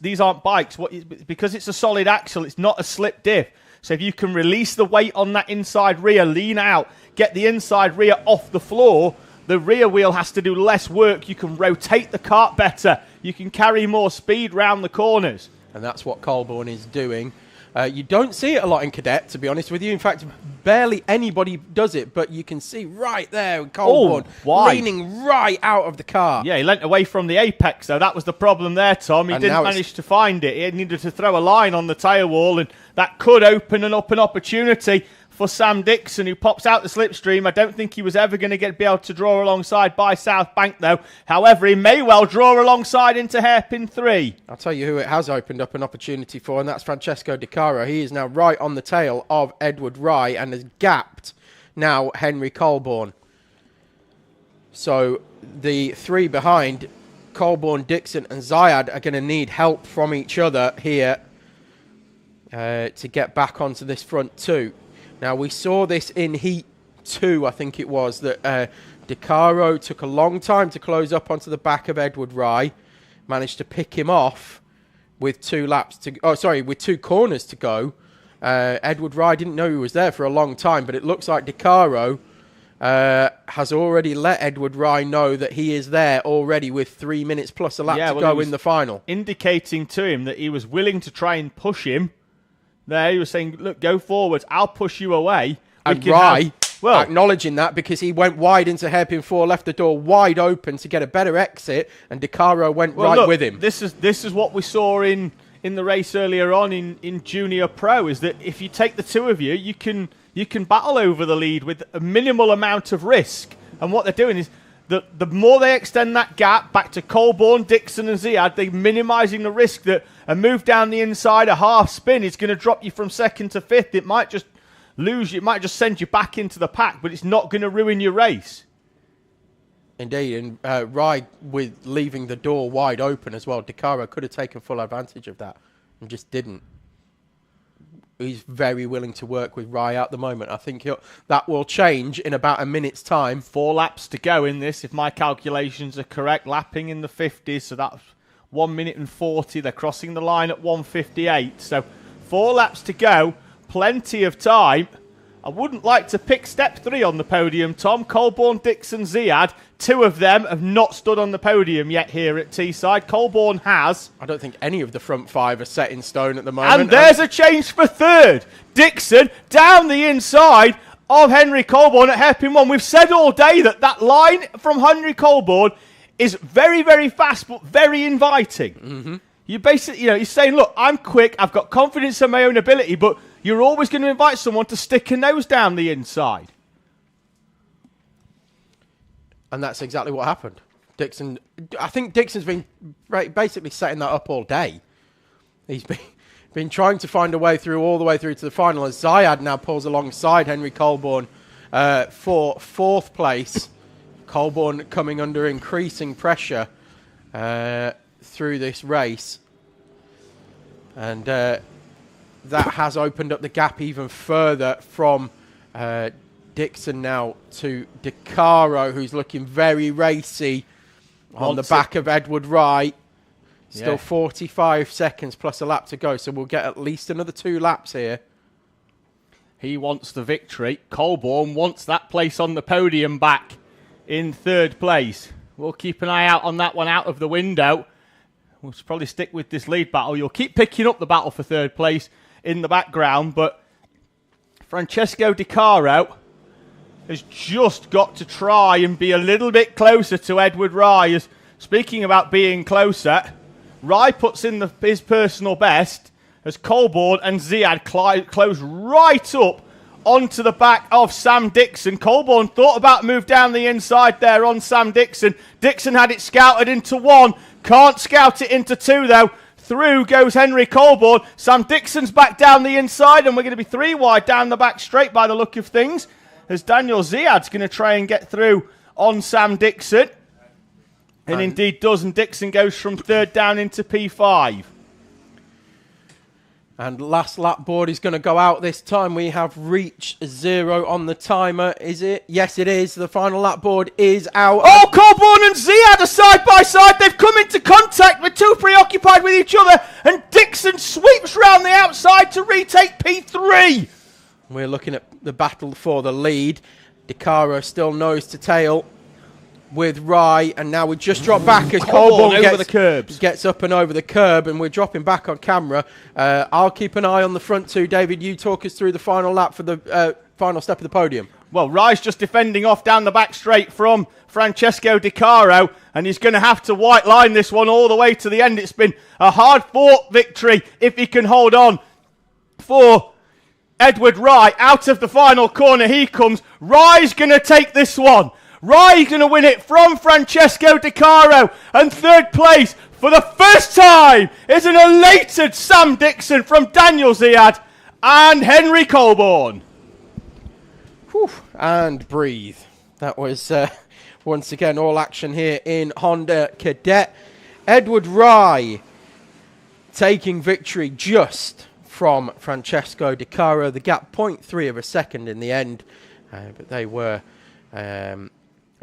these aren't bikes. Because it's a solid axle, it's not a slip diff. So if you can release the weight on that inside rear, lean out, get the inside rear off the floor, the rear wheel has to do less work. You can rotate the kart better. You can carry more speed round the corners. And that's what Colborne is doing. You don't see it a lot in Cadet, to be honest with you. In fact, barely anybody does it, but you can see right there Colborne leaning right out of the car. Yeah, he leant away from the apex, though. That was the problem there, Tom. He didn't manage to find it. He needed to throw a line on the tyre wall, and that could open up an opportunity for Sam Dixon, who pops out the slipstream. I don't think he was ever going to be able to draw alongside by South Bank, though. However, he may well draw alongside into hairpin 3. I'll tell you who it has opened up an opportunity for, and that's Francesco De Caro. He is now right on the tail of Edward Rye and has gapped now Henry Colborne. So the three behind, Colborne, Dixon and Zayad, are going to need help from each other here to get back onto this front two. Now, we saw this in Heat 2, I think it was, that De Caro took a long time to close up onto the back of Edward Rye, managed to pick him off with 2 corners to go. Edward Rye didn't know he was there for a long time, but it looks like De Caro has already let Edward Rye know that he is there already with 3 minutes plus a lap to go in the final. Indicating to him that he was willing to try and push him. There, he was saying, look, go forwards, I'll push you away. And Rye acknowledging that because he went wide into hairpin 4, left the door wide open to get a better exit, and De Caro went with him. This is what we saw in the race earlier on in Junior Pro, is that if you take the two of you, you can battle over the lead with a minimal amount of risk. And what they're doing is, the more they extend that gap back to Colborne, Dixon and Zayad, they're minimising the risk that a move down the inside, a half spin, is going to drop you from 2nd to 5th. It might just lose you. It might just send you back into the pack, but it's not going to ruin your race. Indeed, and Rye with leaving the door wide open as well. De Caro could have taken full advantage of that and just didn't. He's very willing to work with Rye at the moment. I think that will change in about a minute's time. 4 laps to go in this, if my calculations are correct. Lapping in the 50s, so that's 1 minute and 40. They're crossing the line at 1:58. So 4 laps to go. Plenty of time. I wouldn't like to pick step 3 on the podium, Tom. Colborne, Dixon, Zayad. 2 of them have not stood on the podium yet here at Teesside. Colborne has. I don't think any of the front 5 are set in stone at the moment. And there's a change for 3rd. Dixon down the inside of Henry Colborne at hairpin 1. We've said all day that line from Henry Colborne is very, very fast, but very inviting. Mm-hmm. You basically, you're saying, look, I'm quick, I've got confidence in my own ability, but you're always going to invite someone to stick a nose down the inside. And that's exactly what happened. I think Dixon's been basically setting that up all day. He's been trying to find a way through all the way through to the final, as Zayad now pulls alongside Henry Colborne for 4th place. Colborne coming under increasing pressure through this race. And that has opened up the gap even further from Dixon now to De Caro, who's looking very racy on the back of Edward Rye. Still 45 seconds plus a lap to go, so we'll get at least another 2 laps here. He wants the victory. Colborne wants that place on the podium back in 3rd place. We'll keep an eye out on that one out of the window. We'll probably stick with this lead battle. You'll keep picking up the battle for 3rd place in the background, but Francesco De Caro has just got to try and be a little bit closer to Edward Rye. Speaking about being closer, Rye puts in his personal best as Colborne and Zayad close right up onto the back of Sam Dixon. Colborne thought about move down the inside there on Sam Dixon. Dixon had it scouted into 1. Can't scout it into 2 though. Through goes Henry Colborne. Sam Dixon's back down the inside, and we're going to be 3 wide down the back straight by the look of things, as Daniel Ziad's going to try and get through on Sam Dixon. And indeed does, and Dixon goes from 3rd down into P5. And last lap board is going to go out this time. We have reached 0 on the timer. Is it? Yes, it is. The final lap board is out. Oh, Colborne and Ziad are side by side. They've come into contact. We're too preoccupied with each other. And Dixon sweeps round the outside to retake P3. We're looking at the battle for the lead. De Caro still nose to tail with Rye, and now we just drop back as Colborne gets up and over the curb, and we're dropping back on camera. I'll keep an eye on the front 2. David, you talk us through the final lap for the final step of the podium. Well, Rye's just defending off down the back straight from Francesco De Caro, and he's going to have to white line this one all the way to the end. It's been a hard-fought victory if he can hold on for Edward Rye. Out of the final corner he comes. Rye's going to take this one. Rye's going to win it from Francesco De Caro, and 3rd place for the first time is an elated Sam Dixon from Daniel Ziad and Henry Colborne. Whew, and breathe. That was once again all action here in Honda Cadet. Edward Rye taking victory just from Francesco De Caro. The gap 0.3 of a second in the end, but they were...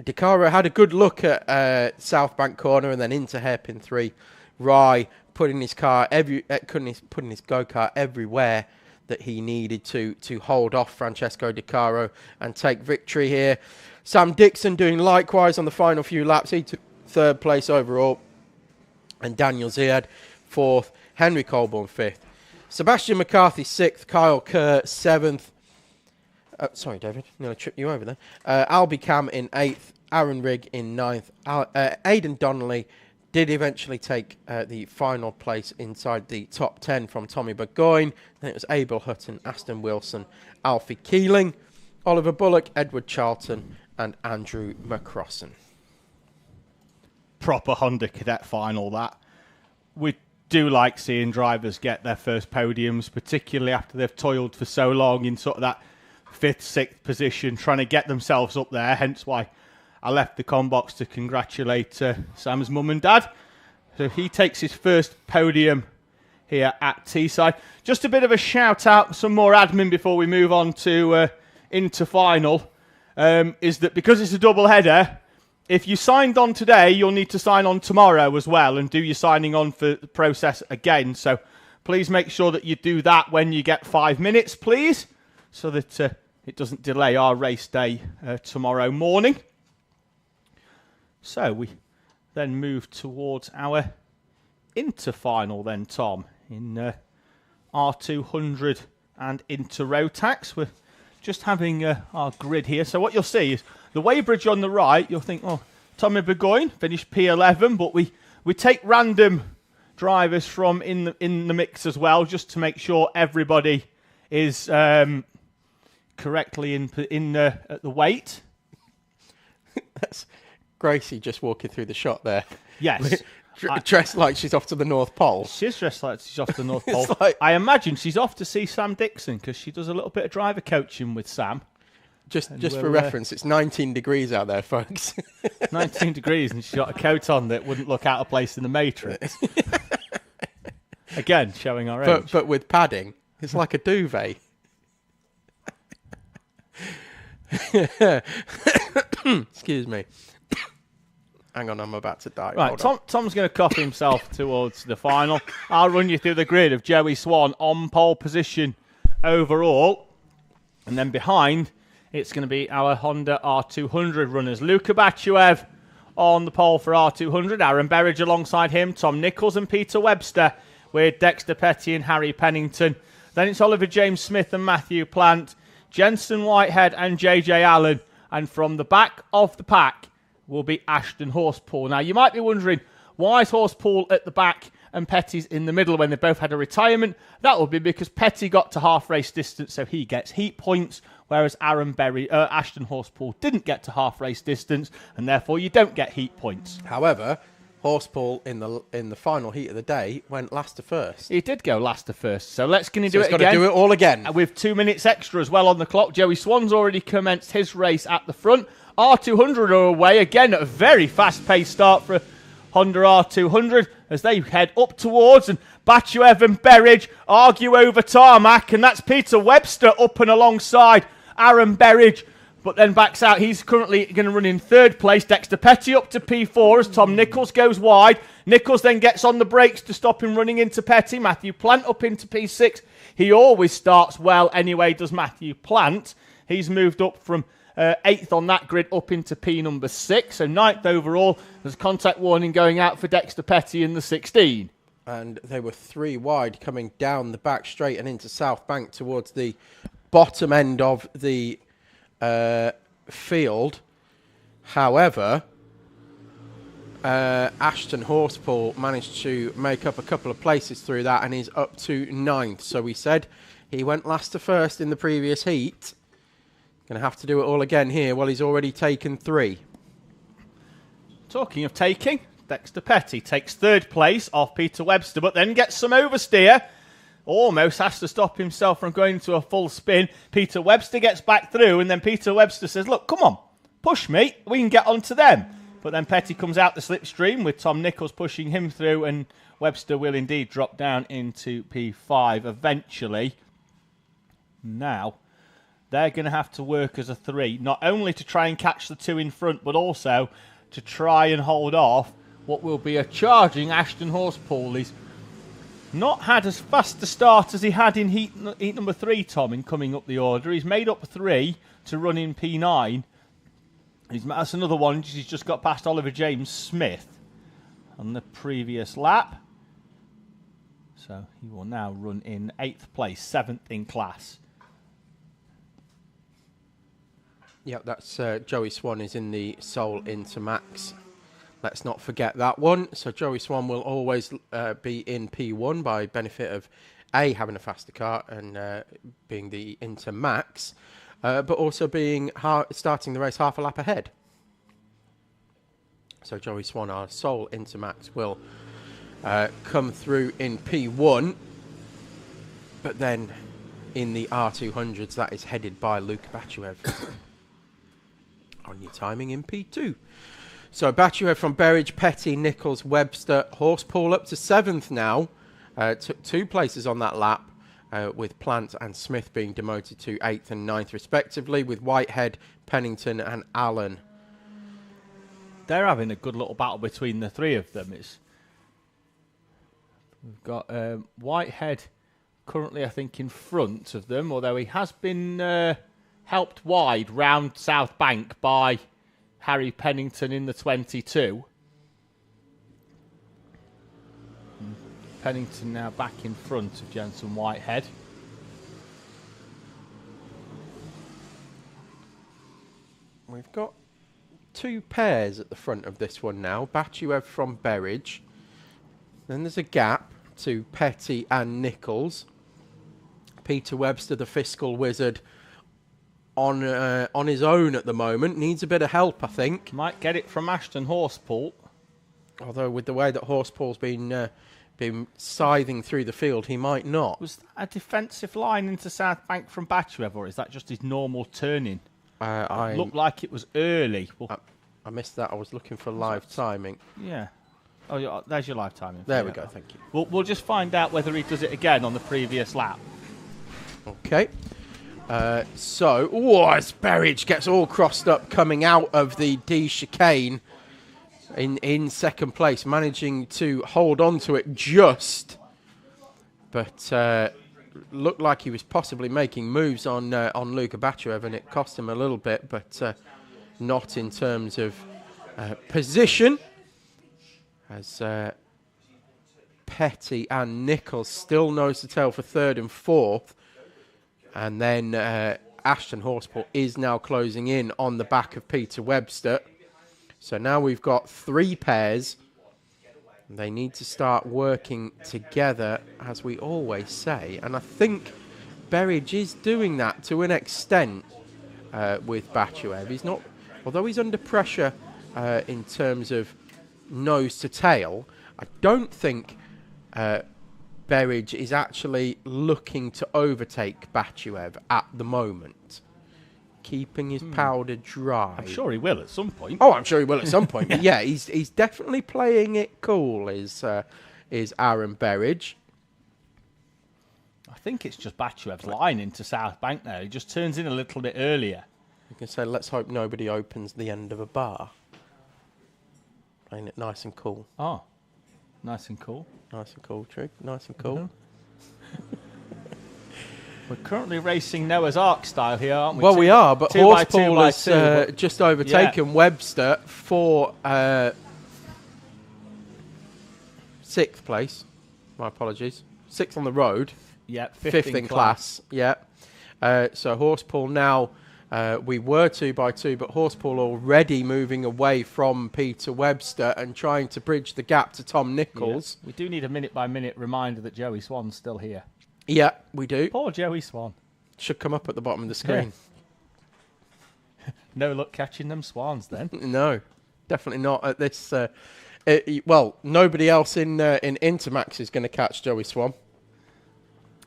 De Caro had a good look at South Bank corner and then into hairpin 3. Rye putting his car putting his go-kart everywhere that he needed to hold off Francesco De Caro and take victory here. Sam Dixon doing likewise on the final few laps. He took 3rd place overall, and Daniel Ziad 4th. Henry Colborne 5th. Sebastian McCarthy 6th. Kyle Kerr 7th. Sorry, David, I'm going to trip you over there. Albie Cam in 8th, Aaron Rigg in 9th. Aidan Donnelly did eventually take the final place inside the top 10 from Tommy Burgoyne. Then it was Abel Hutton, Aston Wilson, Alfie Keeling, Oliver Bullock, Edward Charlton, and Andrew McCrossan. Proper Honda Cadet final, that. We do like seeing drivers get their first podiums, particularly after they've toiled for so long in sort of that 5th, 6th position, trying to get themselves up there. Hence why I left the com box to congratulate Sam's mum and dad. So he takes his first podium here at Teesside. Just a bit of a shout out, some more admin before we move on to into final, is that because it's a double header, if you signed on today, you'll need to sign on tomorrow as well and do your signing on for the process again. So please make sure that you do that when you get 5 minutes, please, so that it doesn't delay our race day tomorrow morning. So we then move towards our inter-final then, Tom, in R200 and into Rotax. We're just having our grid here. So what you'll see is the weighbridge on the right, you'll think, oh, Tommy Burgoyne finished P11, but we take random drivers from in the mix as well, just to make sure everybody is correctly in at the weight. That's Gracie just walking through the shot there. Yes. Dressed like she's off to the North Pole. She's dressed like she's off to the North Pole. I imagine she's off to see Sam Dixon because she does a little bit of driver coaching with Sam. Just for reference, it's 19 degrees out there, folks. 19 degrees, and she's got a coat on that wouldn't look out of place in the Matrix. Again, showing our age. But with padding. It's like a duvet. Excuse me. Hang on, I'm about to die. Right, Tom's going to cough himself towards the final. I'll run you through the grid of Joey Swan on pole position overall. And then behind, it's going to be our Honda R200 runners. Luka Bachuev on the pole for R200. Aaron Berridge alongside him. Tom Nichols and Peter Webster with Dexter Petty and Harry Pennington. Then it's Oliver James Smith and Matthew Plant. Jensen Whitehead and JJ Allen. And from the back of the pack will be Ashton Horsepool. Now, you might be wondering, why is Horsepool at the back and Petty's in the middle when they both had a retirement. That will be because Petty got to half race distance, so he gets heat points, whereas Ashton Horspool didn't get to half race distance, and therefore you don't get heat points. However, Horspool in the final heat of the day went last to first. He did go last to first, so let's do it again. He's got to do it all again. With 2 minutes extra as well on the clock. Joey Swan's already commenced his race at the front. R200 are away again at a very fast-paced start for Honda R200 as they head up towards, and Batchev and Berridge argue over tarmac, and that's Peter Webster up and alongside Aaron Berridge, but then backs out. He's currently going to run in third place. Dexter Petty up to P4 as Tom Nichols goes wide. Nichols then gets on the brakes to stop him running into Petty. Matthew Plant up into P6. He always starts well anyway, does Matthew Plant. He's moved up from 8th on that grid up into P number 6. So 9th overall. There's a contact warning going out for Dexter Petty in the 16. And they were 3 wide coming down the back straight and into South Bank towards the bottom end of the field. However, Ashton Horspool managed to make up a couple of places through that and is up to 9th. So we said he went last to first in the previous heat. Going to have to do it all again here. Well, he's already taken 3. Talking of taking, Dexter Petty takes third place off Peter Webster, but then gets some oversteer. Almost has to stop himself from going to a full spin. Peter Webster gets back through, and then Peter Webster says, look, come on, push me, we can get onto them. But then Petty comes out the slipstream with Tom Nichols pushing him through, and Webster will indeed drop down into P5 eventually. Now, they're going to have to work as a 3, not only to try and catch the 2 in front, but also to try and hold off what will be a charging Ashton Horspool. He's not had as fast a start as he had in heat number 3, Tom, in coming up the order. He's made up 3 to run in P9. That's another one. He's just got past Oliver James Smith on the previous lap. So he will now run in 8th place, 7th in class. Yep, that's Joey Swan is in the Soul into Max. Let's not forget that one. So Joey Swan will always be in P1 by benefit of A, having a faster car and being the Inter Max, but also being starting the race half a lap ahead. So Joey Swan, our Soul Inter Max, will come through in P1, but then in the R200s, that is headed by Luke Batchev. On your timing in P2. So Batchev from Berridge, Petty, Nichols, Webster, Horspool up to 7th now. Took 2 places on that lap, with Plant and Smith being demoted to 8th and 9th respectively, with Whitehead, Pennington and Allen. They're having a good little battle between the 3 of them. We've got Whitehead currently, I think, in front of them, although he has been helped wide round South Bank by Harry Pennington in the 22. Pennington now back in front of Jensen Whitehead. We've got 2 pairs at the front of this one now. Batchev from Berridge. Then there's a gap to Petty and Nichols. Peter Webster, the fiscal wizard, on his own at the moment. Needs a bit of help, I think. Might get it from Ashton Horspool. Although with the way that Horspool's been scything through the field, he might not. Was that a defensive line into South Bank from Batchev, or is that just his normal turning? It looked like it was early. I missed that. I was looking for live timing. Yeah. Oh, there's your live timing. There we go. Thank you. We'll just find out whether he does it again on the previous lap. Okay. So, as Berridge gets all crossed up coming out of the D chicane in second place, managing to hold on to it just, but looked like he was possibly making moves on Luka Batchev, and it cost him a little bit, but not in terms of position, as Petty and Nichols still nose to tail for 3rd and 4th. And then Ashton Horspool is now closing in on the back of Peter Webster. So now we've got 3 pairs They need to start working together, as we always say. And I think Berridge is doing that to an extent with Bachuev. He's not, although he's under pressure in terms of nose to tail, I don't think Berridge is actually looking to overtake Bachuev at the moment. Keeping his powder dry. I'm sure he will at some point. Oh, I'm sure he will at some point. But yeah, he's definitely playing it cool, is Aaron Berridge. I think it's just Bachuev's line into South Bank there. He just turns in a little bit earlier. You can say, let's hope nobody opens the end of a bar. Playing it nice and cool. Oh, nice and cool. Nice and cool, Trig. Nice and cool. We're currently racing Noah's Ark style here, aren't we? Well, we are, but Horspool has two, just overtaken Webster for 6th place. My apologies. 6th on the road. Yeah, 5th in class. Yeah. So Horspool now, we were 2x2, but Horspool already moving away from Peter Webster and trying to bridge the gap to Tom Nichols. Yeah. We do need a minute-by-minute reminder that Joey Swan's still here. Yeah, we do. Poor Joey Swan. Should come up at the bottom of the screen. Yeah. No luck catching them swans then. No, definitely not at this. Well, nobody else in Intermax is going to catch Joey Swan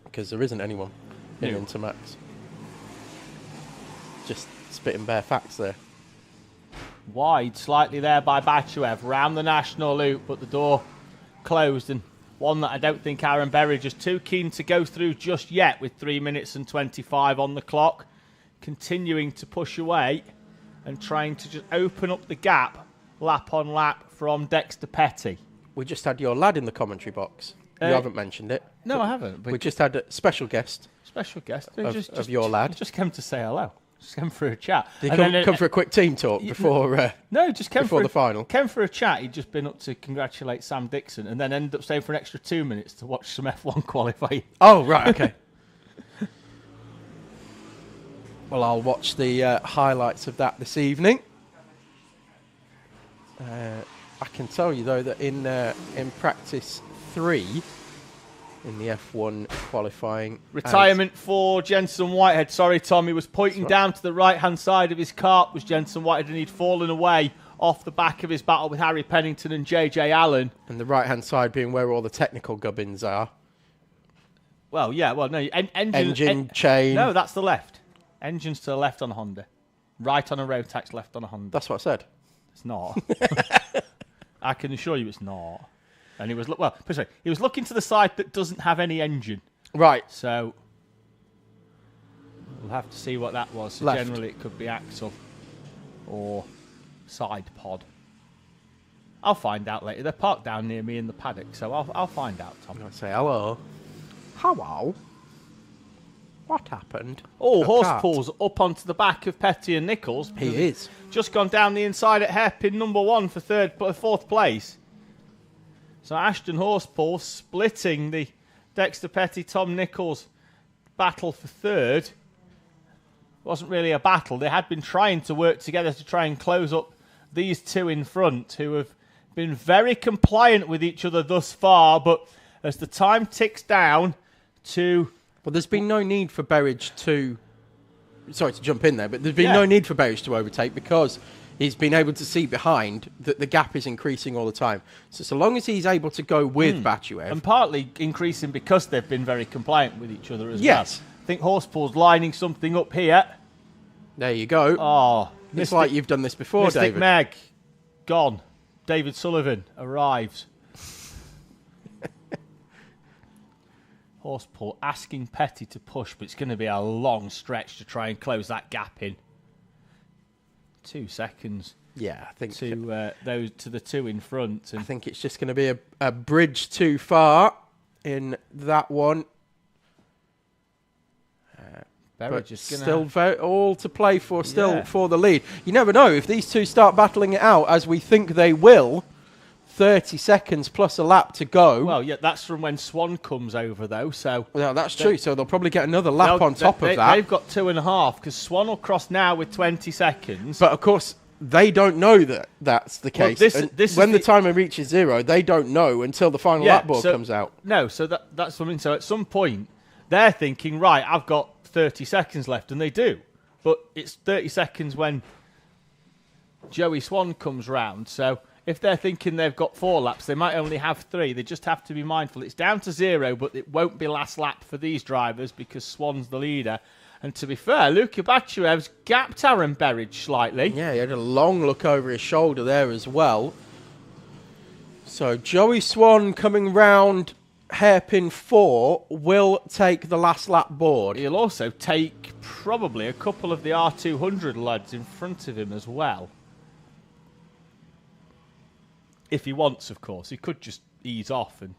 because there isn't anyone in Intermax. Just spitting bare facts there. Wide slightly there by Bachuev. Round the national loop, but the door closed, and one that I don't think Aaron Berridge is too keen to go through just yet, with 3 minutes and 25 on the clock. Continuing to push away and trying to just open up the gap lap on lap from Dexter Petty. We just had your lad in the commentary box. You haven't mentioned it. No, I haven't. We just had a special guest. Special guest. Of your lad. Just came to say hello. Just came for a chat. Did he come for a quick team talk before? No, just came before the final. Came for a chat. He'd just been up to congratulate Sam Dixon, and then ended up staying for an extra 2 minutes to watch some F1 qualifying. Oh right, okay. Well, I'll watch the highlights of that this evening. I can tell you though that in practice 3. In the F1 qualifying. Retirement for Jenson Whitehead. Sorry, Tom. He was pointing down to the right-hand side of his kart, was Jenson Whitehead, and he'd fallen away off the back of his battle with Harry Pennington and JJ Allen. And the right-hand side being where all the technical gubbins are. Well, yeah. Well, no. Engine chain. No, that's the left. Engine's to the left on a Honda. Right on a Rotax, left on a Honda. That's what I said. It's not. I can assure you it's not. And he was he was looking to the side that doesn't have any engine. Right. So we'll have to see what that was. So left. Generally, it could be axle or side pod. I'll find out later. They're parked down near me in the paddock, so I'll find out, Tom. I'm going to say hello. Hello. What happened? Oh, Horspool's up onto the back of Petty and Nichols. He is. Just gone down the inside at hairpin number 1 for 4th place. So Ashton Horspool splitting the Dexter Petty, Tom Nichols battle for 3rd. It wasn't really a battle. They had been trying to work together to try and close up these two in front, who have been very compliant with each other thus far. But as the time ticks down to... Well, there's been no need for Berridge to... Sorry to jump in there, but there's been no need for Berridge to overtake because he's been able to see behind that the gap is increasing all the time. So long as he's able to go with Bachuev... And partly increasing because they've been very compliant with each other as well. Yes. I think Horsepool's lining something up here. There you go. Oh, it's like you've done this before, Mystic David. Meg, gone. David Sullivan arrives. Horspool asking Petty to push, but it's going to be a long stretch to try and close that gap in. 2 seconds. Yeah, I think to the two in front. And I think it's just going to be a bridge too far in that one. But still all to play for, for the lead. You never know if these two start battling it out, as we think they will. 30 seconds plus a lap to go. Well, yeah, that's from when Swan comes over, though. So well, that's true. So they'll probably get another lap on top of that. They've got 2.5 because Swan will cross now with 20 seconds. But of course, they don't know that that's the Well, case. When the timer reaches 0, they don't know until the final lap board comes out. No, so that's something. So at some point, they're thinking, right, I've got 30 seconds left, and they do. But it's 30 seconds when Joey Swan comes round. So if they're thinking they've got 4 laps, they might only have 3. They just have to be mindful. It's down to 0, but it won't be last lap for these drivers because Swan's the leader. And to be fair, Luka Batshev's gapped Aaron Berridge slightly. Yeah, he had a long look over his shoulder there as well. So Joey Swan coming round hairpin 4 will take the last lap board. He'll also take probably a couple of the R200 lads in front of him as well. If he wants, of course. He could just ease off and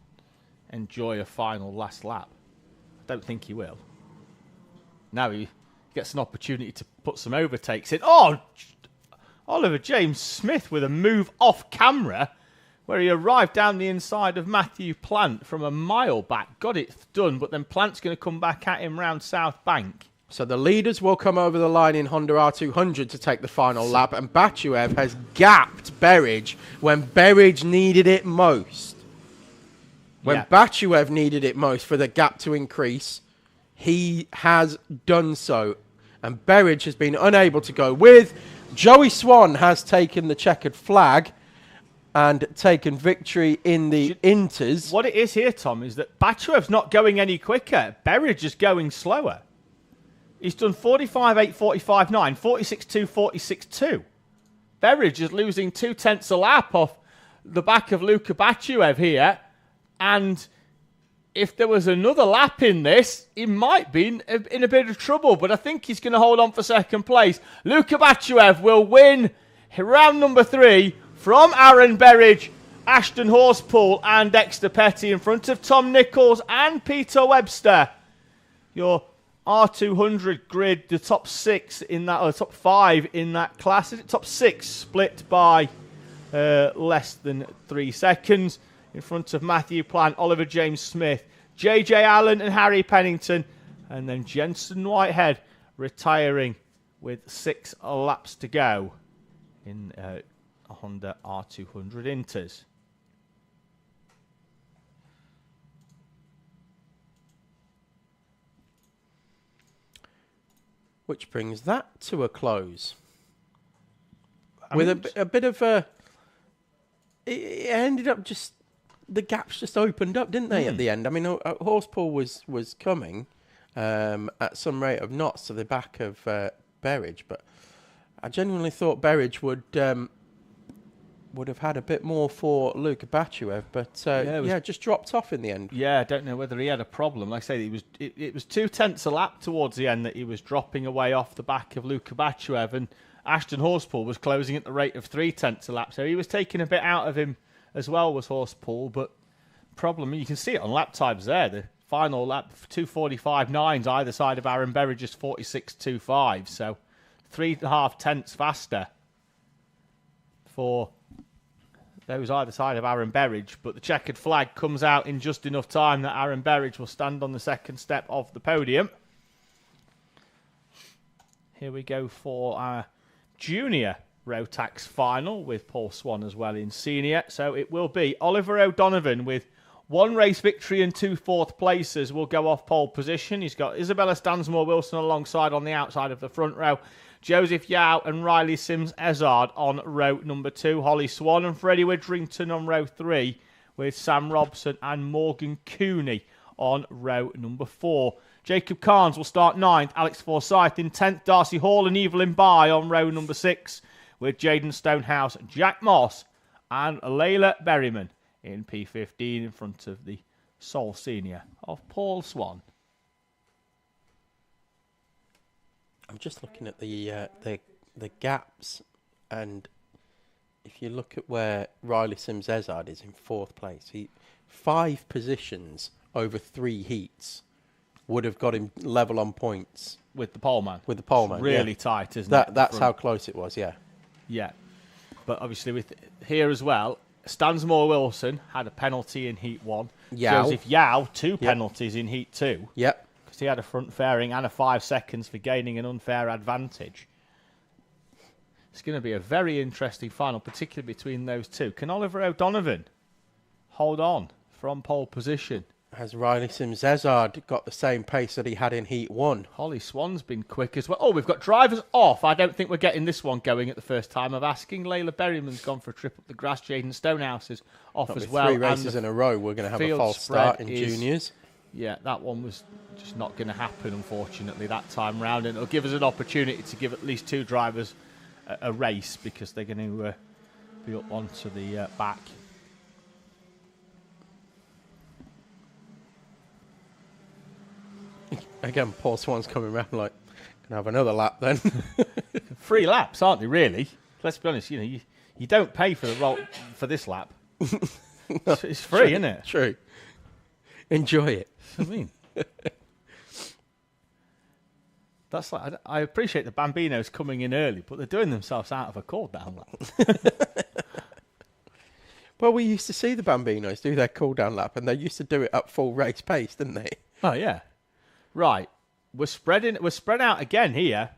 enjoy a final last lap. I don't think he will. Now he gets an opportunity to put some overtakes in. Oh, Oliver James Smith with a move off camera where he arrived down the inside of Matthew Plant from a mile back. Got it done, but then Plant's going to come back at him round South Bank. So the leaders will come over the line in Honda R200 to take the final lap, and Batchev has gapped Berridge when Berridge needed it most. When Batchev needed it most for the gap to increase, he has done so. And Berridge has been unable to go with. Joey Swan has taken the checkered flag and taken victory in the Inters. What it is here, Tom, is that Batchev's not going any quicker. Berridge is going slower. He's done 45.8, 45.9, 46.2, 46.2. Berridge is losing 0.2 a lap off the back of Luka Batchev here. And if there was another lap in this, he might be in a bit of trouble. But I think he's going to hold on for second place. Luka Batchev will win round number 3 from Aaron Berridge, Ashton Horsepool and Dexter Petty in front of Tom Nichols and Peter Webster. Your R200 grid, the top 6 in that, or top 5 in that class. Is it top 6 split by less than 3 seconds? In front of Matthew Plant, Oliver James Smith, JJ Allen and Harry Pennington. And then Jensen Whitehead retiring with 6 laps to go in a Honda R200 Inters. Which brings that to a close. With a bit of a... It ended up just... The gaps just opened up, didn't they, at the end? I mean, Horsepool was coming at some rate of knots to the back of Berridge, but I genuinely thought Berridge would have had a bit more for Luka Batchev, but just dropped off in the end. Yeah, I don't know whether he had a problem. Like I say, it was 0.2 a lap towards the end that he was dropping away off the back of Luka Batchev, and Ashton Horsepool was closing at the rate of 0.3 a lap, so he was taking a bit out of him as well, was Horsepool. But problem, you can see it on lap times there. The final lap, 2:45.9s either side of Aaron Berridge's 46.25, so 3.5 tenths faster for those either side of Aaron Berridge. But the checkered flag comes out in just enough time that Aaron Berridge will stand on the second step of the podium. Here we go for our junior Rotax final with Paul Swan as well in senior. So it will be Oliver O'Donovan with 1 race victory and 2 fourth places will go off pole position. He's got Isabella Stansmore-Wilson alongside on the outside of the front row. Joseph Yao and Riley Sims-Ezard on row number 2. Holly Swan and Freddie Widrington on row 3 with Sam Robson and Morgan Cooney on row number 4. Jacob Carnes will start 9th. Alex Forsyth in 10th. Darcy Hall and Evelyn Bye on row number 6 with Jaden Stonehouse, Jack Moss and Layla Berryman in P15 in front of the sole senior of Paul Swan. I'm just looking at the gaps, and if you look at where Riley Sims-Ezard is in 4th place, 5 positions over 3 heats would have got him level on points with the pole man. With the pole man, really tight, isn't it? That's how close it was, yeah. Yeah, but obviously with here as well, Stansmore-Wilson had a penalty in Heat 1. Yao. Joseph Yao, 2 penalties in Heat 2. Yep. Because he had a front fairing and a 5 seconds for gaining an unfair advantage. It's going to be a very interesting final, particularly between those two. Can Oliver O'Donovan hold on from pole position? Has Riley Sims-Ezard got the same pace that he had in Heat 1? Holly Swan's been quick as well. Oh, we've got drivers off. I don't think we're getting this one going at the first time of asking. Layla Berryman's gone for a trip up the grass. Jaden Stonehouse is off as well. 3 races in a row, we're going to have a false start in juniors. Yeah, that one was just not going to happen, unfortunately, that time round. And it'll give us an opportunity to give at least 2 drivers a race, because they're going to be up onto the back. Again, Paul Swan's coming around like, can I have another lap then? 3 laps, aren't they, really? Let's be honest, you don't pay for for this lap. No, it's free, isn't it? True. Enjoy it. I mean, that's like, I appreciate the Bambinos coming in early, but they're doing themselves out of a cool down lap. Well, we used to see the Bambinos do their cool down lap, and they used to do it at full race pace, didn't they? Oh yeah. Right, we're spread out again here.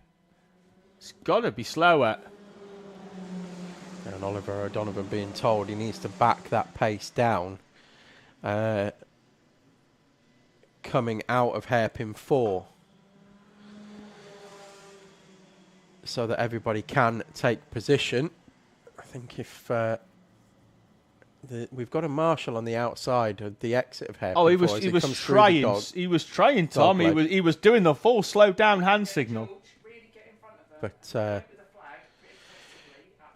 It's got to be slower. And Oliver O'Donovan being told he needs to back that pace down. Coming out of hairpin 4. So that everybody can take position. I think if... we've got a marshal on the outside of the exit of hairpin. Oh, he was trying. He was trying, Tom. He was doing the full slow down hand signal. But I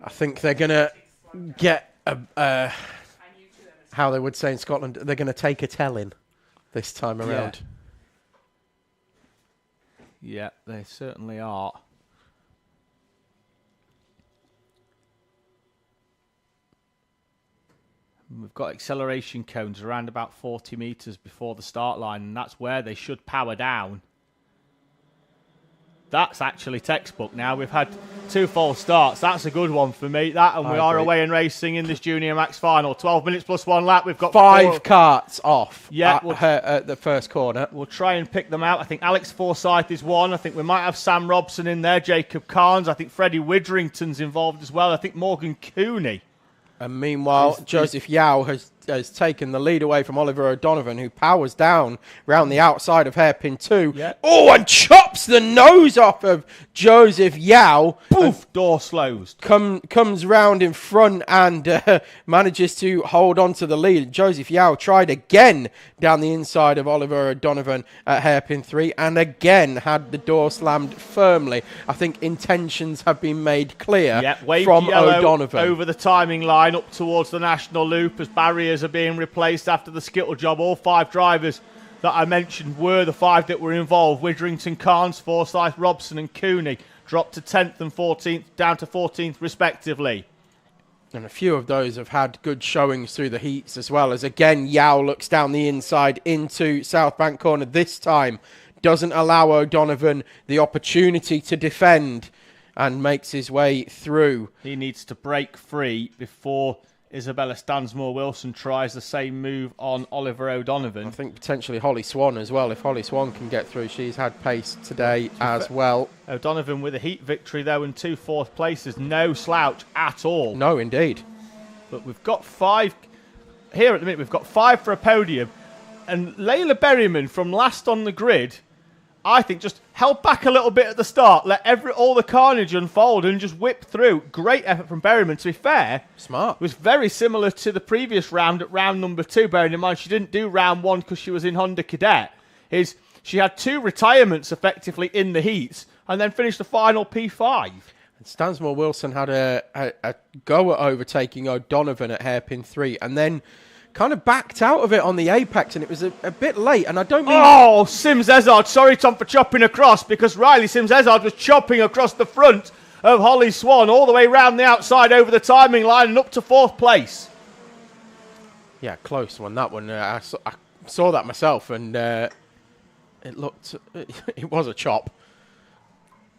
think they're gonna get how they would say in Scotland. They're gonna take a telling this time around. Yeah, they certainly are. We've got acceleration cones around about 40 metres before the start line, and that's where they should power down. That's actually textbook now. We've had 2 false starts. That's a good one for me. That, and we are away and racing in this Junior Max Final. 12 minutes plus 1 lap. We've got 5 karts off at the first corner. We'll try and pick them out. I think Alex Forsyth is one. I think we might have Sam Robson in there, Jacob Carnes. I think Freddie Witherington's involved as well. I think Morgan Cooney. And meanwhile, Joseph Yao has taken the lead away from Oliver O'Donovan, who powers down round the outside of hairpin 2. Yep. Oh, and chops the nose off of Joseph Yao. Poof, door slows. Comes round in front and manages to hold on to the lead. Joseph Yao tried again down the inside of Oliver O'Donovan at hairpin 3 and again had the door slammed firmly. I think intentions have been made clear from O'Donovan. Over the timing line up towards the national loop as barriers are being replaced after the skittle job. All 5 drivers that I mentioned were the 5 that were involved. Witherington, Carnes, Forsyth, Robson and Cooney dropped to 10th and 14th, down to 14th respectively. And a few of those have had good showings through the heats as well, as again Yao looks down the inside into South Bank corner. This time doesn't allow O'Donovan the opportunity to defend and makes his way through. He needs to break free before Isabella Stansmore-Wilson tries the same move on Oliver O'Donovan. I think potentially Holly Swan as well. If Holly Swan can get through, she's had pace today as well. O'Donovan with a heat victory, though, and 2 fourth places. No slouch at all. No, indeed. But we've got 5... Here at the minute, we've got 5 for a podium. And Layla Berryman from last on the grid, I think, just held back a little bit at the start, let all the carnage unfold and just whip through. Great effort from Berryman. To be fair, smart. It was very similar to the previous round at round number 2, bearing in mind she didn't do round 1 because she was in Honda Cadet. She had 2 retirements effectively in the heats and then finished the final P5. And Stansmore-Wilson had a go at overtaking O'Donovan at hairpin 3 and then kind of backed out of it on the apex, and it was a bit late, and I don't mean... Oh, Sims-Ezard, sorry, Tom, for chopping across, because Riley Sims-Ezard was chopping across the front of Holly Swan, all the way round the outside over the timing line and up to 4th place. Yeah, close one, that one. I saw that myself, and it was a chop.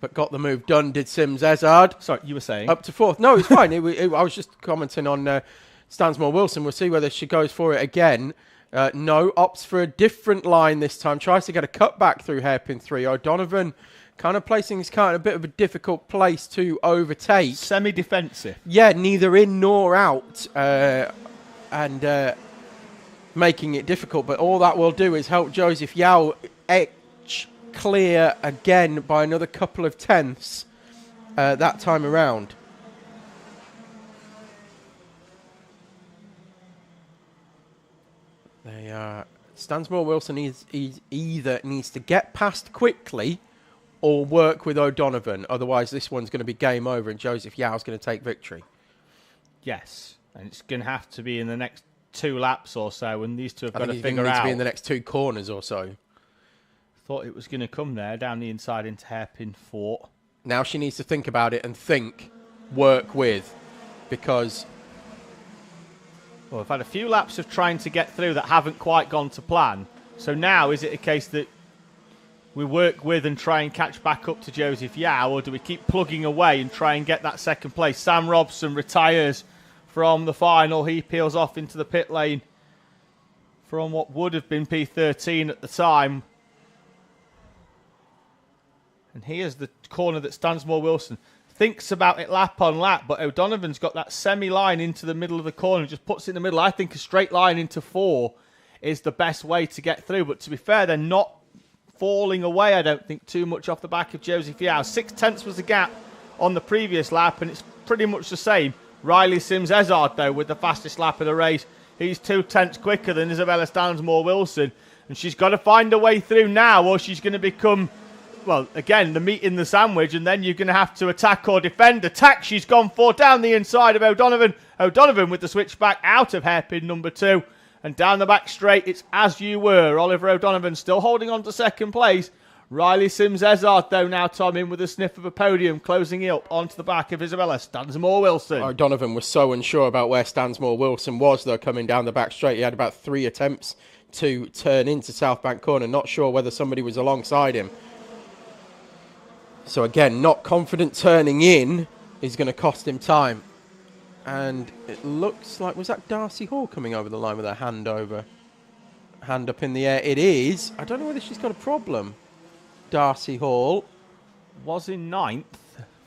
But got the move done, did Sims-Ezard. Sorry, you were saying? Up to 4th. No, it's fine. I was just commenting on... Stansmore-Wilson, we'll see whether she goes for it again. No, opts for a different line this time. Tries to get a cutback through hairpin 3. O'Donovan Kind of placing his car in a bit of a difficult place to overtake. Semi-defensive. Yeah, neither in nor out. And making it difficult. But all that will do is help Joseph Yao edge clear again by another couple of tenths that time around. Stansmore Wilson either needs to get past quickly or work with O'Donovan. Otherwise, this one's going to be game over and Joseph Yao's going to take victory. Yes, and it's going to have to be in the next 2 laps or so, and these two have got to figure out. out. To be in the next 2 corners or so. Thought it was going to come there, down the inside into hairpin 4. Now she needs to think about it and work with, because... Well, we've had a few laps of trying to get through that haven't quite gone to plan. So now, is it a case that we work with and try and catch back up to Joseph Yao, or do we keep plugging away and try and get that second place? Sam Robson retires from the final. He peels off into the pit lane from what would have been P13 at the time. And here's the corner that Stansmore Wilson thinks about it lap on lap, but O'Donovan's got that semi-line into the middle of the corner and just puts it in the middle. I think a straight line into 4 is the best way to get through. But to be fair, they're not falling away, I don't think, too much off the back of Joseph Yao. 6 tenths was the gap on the previous lap, and it's pretty much the same. Riley Sims-Ezard, though, with the fastest lap of the race. He's 2 tenths quicker than Isabella Stansmore Wilson. And she's got to find a way through now, or she's going to become... Well, again, the meat in the sandwich, and then you're going to have to attack or defend. Attack, she's gone for down the inside of O'Donovan. O'Donovan with the switch back out of hairpin number 2. And down the back straight, it's as you were. Oliver O'Donovan still holding on to second place. Riley Sims-Ezard, though, now, Tom, in with a sniff of a podium, closing it up onto the back of Isabella Stansmore Wilson. O'Donovan was so unsure about where Stansmore Wilson was, though, coming down the back straight. He had about 3 attempts to turn into South Bank Corner, not sure whether somebody was alongside him. So again, not confident turning in is going to cost him time. And it looks like, was that Darcy Hall coming over the line with her hand up in the air? It is. I don't know whether she's got a problem. Darcy Hall was in 9th.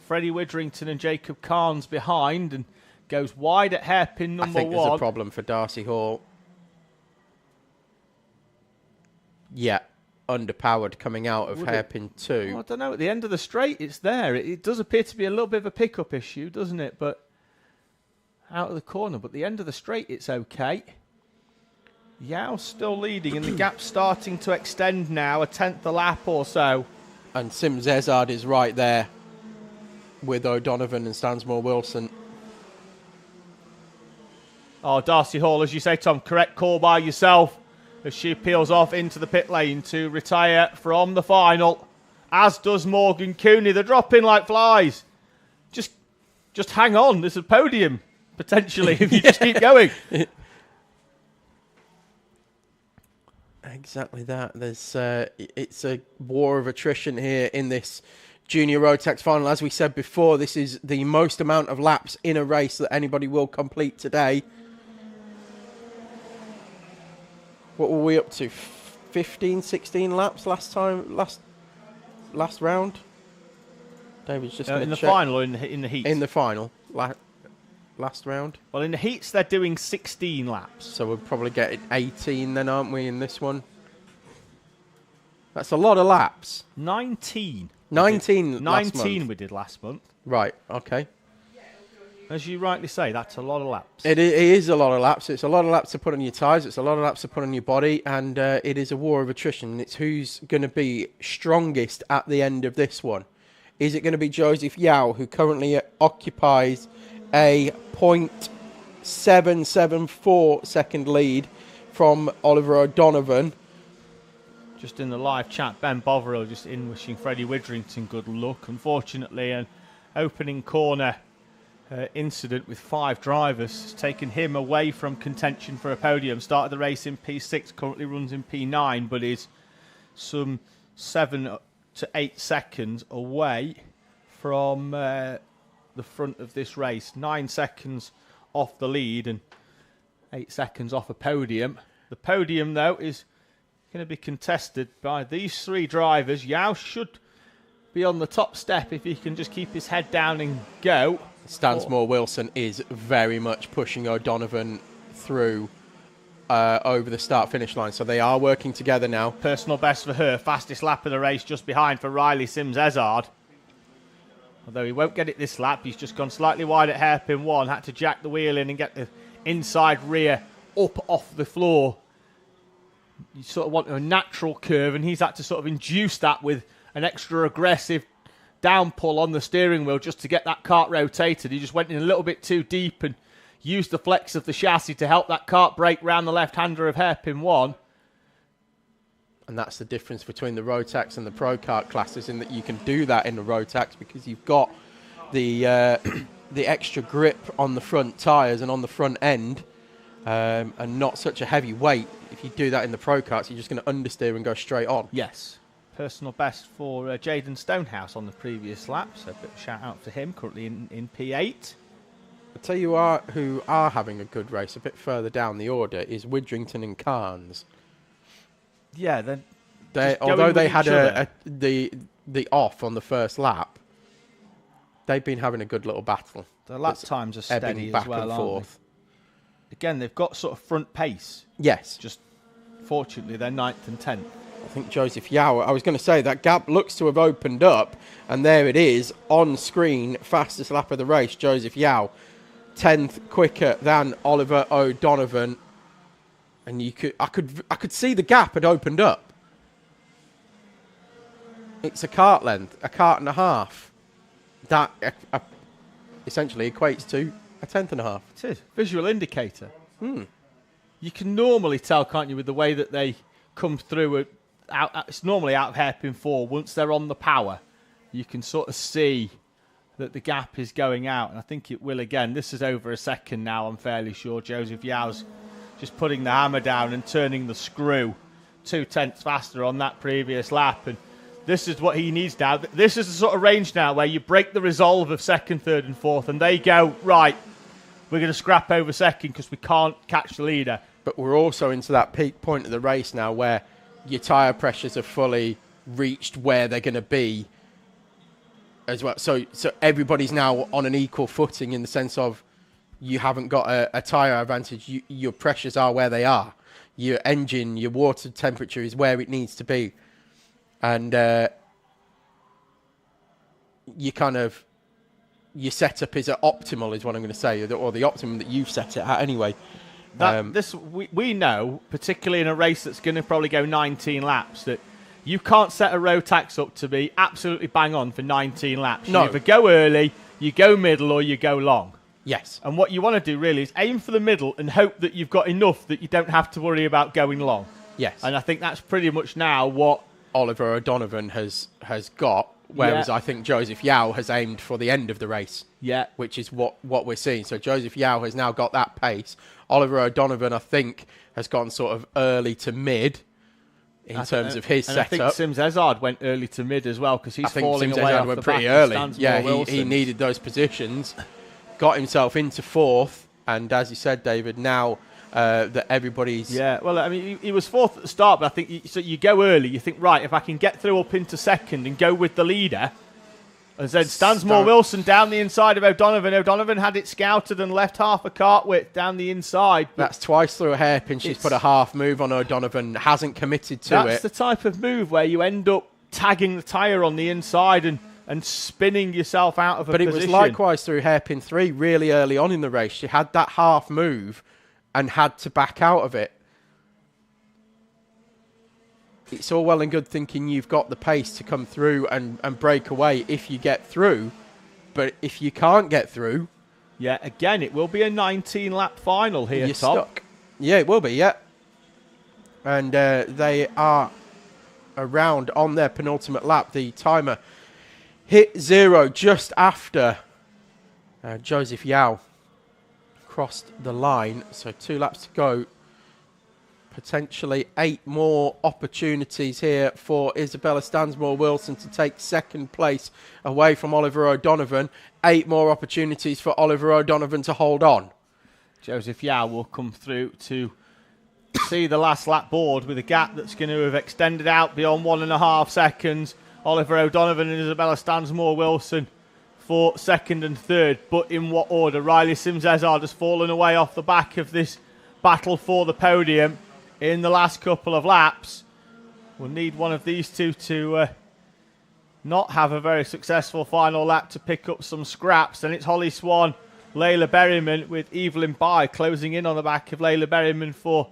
Freddie Witherington and Jacob Carnes behind, and goes wide at hairpin number 1. I think there's a problem for Darcy Hall. Yeah. Underpowered coming out of hairpin 2. Well, I don't know. At the end of the straight, it's there. It does appear to be a little bit of a pickup issue, doesn't it? But out of the corner. But the end of the straight, it's okay. Yao still leading, and the gap's starting to extend now, a tenth a lap or so. And Sims-Ezard is right there with O'Donovan and Stansmore Wilson. Oh, Darcy Hall, as you say, Tom, correct call by yourself. As she peels off into the pit lane to retire from the final, as does Morgan Cooney. They're dropping like flies. Just hang on. There's a podium, potentially, if you just keep going. Exactly that. There's it's a war of attrition here in this Junior Rotax final. As we said before, this is the most amount of laps in a race that anybody will complete today. What were we up to? 15, 16 laps last round? David's just going to check. In the final or in the heat? In the final. Last round. Well, in the heats, they're doing 16 laps. So we'll probably get 18 then, aren't we, in this one? That's a lot of laps. 19. 19 last 19 month. we did last month. Right, okay. As you rightly say, that's a lot of laps. It is a lot of laps. It's a lot of laps to put on your tyres. It's a lot of laps to put on your body. And it is a war of attrition. It's who's going to be strongest at the end of this one. Is it going to be Joseph Yao, who currently occupies a 0.774 second lead from Oliver O'Donovan? Just in the live chat, Ben Boverill just in wishing Freddie Witherington good luck. Unfortunately, an opening corner incident with 5 drivers has taken him away from contention for a podium. Started the race in P6, currently runs in P9, but is some 7 to 8 seconds away from the front of this race. 9 seconds off the lead and 8 seconds off a podium. The podium, though, is going to be contested by these 3 drivers. Yao should be on the top step if he can just keep his head down and go. Stansmore Wilson is very much pushing O'Donovan through over the start-finish line. So they are working together now. Personal best for her. Fastest lap of the race just behind for Riley Sims-Ezard. Although he won't get it this lap. He's just gone slightly wide at hairpin 1. Had to jack the wheel in and get the inside rear up off the floor. You sort of want a natural curve, and he's had to sort of induce that with an extra aggressive down pull on the steering wheel just to get that kart rotated. He just went in a little bit too deep and used the flex of the chassis to help that kart brake round the left-hander of hairpin 1. And that's the difference between the Rotax and the Pro Kart classes, in that you can do that in the Rotax because you've got the extra grip on the front tyres and on the front end, and not such a heavy weight. If you do that in the Pro Karts, you're just going to understeer and go straight on. Yes. Personal best for Jaden Stonehouse on the previous lap, so a bit of a shout out to him, currently in P8. I'll tell you who are having a good race a bit further down the order is Widrington and Carnes. Yeah, then although they had the off on the first lap, they've been having a good little battle. The lap times are steady as well, and forth. Again, they've got sort of front pace. Yes. Just fortunately, they're 9th and 10th. I think Joseph Yao, I was going to say, that gap looks to have opened up, and there it is on screen, fastest lap of the race, Joseph Yao, 10th quicker than Oliver O'Donovan, and I could see the gap had opened up. It's a kart length, a kart and a half. That essentially equates to a 10th and a half. It is. Visual indicator. You can normally tell, can't you, with the way that they come through. It's normally out of hairpin 4. Once they're on the power, you can sort of see that the gap is going out. And I think it will again. This is over a second now, I'm fairly sure. Joseph Yao's just putting the hammer down and turning the screw 0.2 faster on that previous lap. And this is what he needs now. This is the sort of range now where you break the resolve of 2nd, 3rd and 4th, and they go, right, we're going to scrap over 2nd because we can't catch the leader. But we're also into that peak point of the race now where your tyre pressures have fully reached where they're going to be as well. So everybody's now on an equal footing in the sense of you haven't got a tyre advantage. Your pressures are where they are. Your engine, your water temperature is where it needs to be. And your setup is optimal, is what I'm going to say, or the optimum that you've set it at anyway. We know, particularly in a race that's going to probably go 19 laps, that you can't set a Rotax up to be absolutely bang on for 19 laps. No. You either go early, you go middle, or you go long. Yes. And what you want to do really is aim for the middle and hope that you've got enough that you don't have to worry about going long. Yes. And I think that's pretty much now what Oliver O'Donovan has got, whereas I think Joseph Yao has aimed for the end of the race. Yeah. Which is what we're seeing. So Joseph Yao has now got that pace. Oliver O'Donovan, I think, has gone sort of early to mid in terms of his setup. I think Sims-Ezard went early to mid as well because he's falling away off the pretty back early. Yeah, he needed those positions, got himself into 4th, and as you said, David, now that everybody's... Yeah, well, I mean, he was 4th at the start, but I think so you go early, you think, right, if I can get through up into 2nd and go with the leader, and then Stansmore Wilson down the inside of O'Donovan. O'Donovan had it scouted and left half a kart width down the inside. That's twice through a hairpin. She's put a half move on O'Donovan, hasn't committed to it. That's the type of move where you end up tagging the tyre on the inside and spinning yourself out of a position. But it was likewise through hairpin 3 really early on in the race. She had that half move and had to back out of it. It's all well and good thinking you've got the pace to come through and break away if you get through. But if you can't get through... Yeah, again, it will be a 19-lap final here, you're Tom. Stuck. Yeah, it will be, yeah. And they are around on their penultimate lap. The timer hit 0 just after Joseph Yao crossed the line. So 2 laps to go. Potentially 8 more opportunities here for Isabella Stansmore-Wilson to take 2nd place away from Oliver O'Donovan. 8 more opportunities for Oliver O'Donovan to hold on. Joseph Yao will come through to see the last lap board with a gap that's going to have extended out beyond 1.5 seconds. Oliver O'Donovan and Isabella Stansmore-Wilson for second and third. But in what order? Riley Sims-Ezard has fallen away off the back of this battle for the podium in the last couple of laps. We'll need one of these two to not have a very successful final lap to pick up some scraps. And it's Holly Swan, Layla Berryman, with Evelyn Bye closing in on the back of Layla Berryman for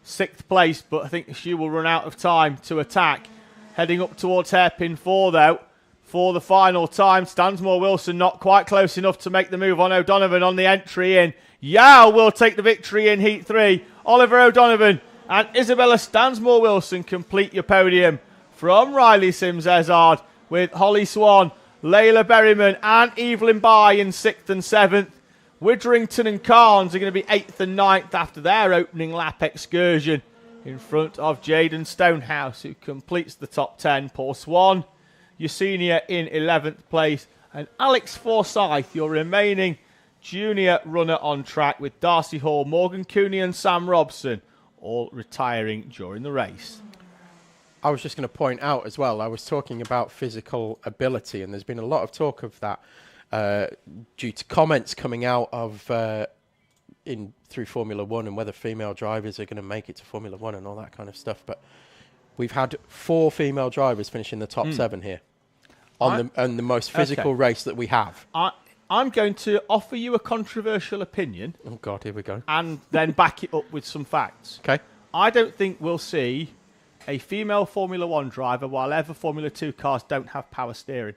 6th place. But I think she will run out of time to attack. Heading up towards hairpin 4, though, for the final time. Stansmore-Wilson not quite close enough to make the move on O'Donovan on the entry in. Yao will take the victory in Heat 3. Oliver O'Donovan and Isabella Stansmore-Wilson complete your podium from Riley Sims-Ezard, with Holly Swan, Layla Berryman and Evelyn Bye in 6th and 7th. Witherington and Carnes are going to be 8th and 9th after their opening lap excursion, in front of Jaden Stonehouse, who completes the top 10. Paul Swan, your senior, in 11th place. And Alex Forsyth, your remaining junior runner on track, with Darcy Hall, Morgan Cooney and Sam Robson all retiring during the race. I was just going to point out as well, I was talking about physical ability, and there's been a lot of talk of that due to comments coming out of through Formula One, and whether female drivers are going to make it to Formula One and all that kind of stuff. But we've had 4 female drivers finish in the top 7 here on the most physical race that we have. I'm going to offer you a controversial opinion. Oh God, here we go. And then back it up with some facts. Okay. I don't think we'll see a female Formula One driver while ever Formula 2 cars don't have power steering,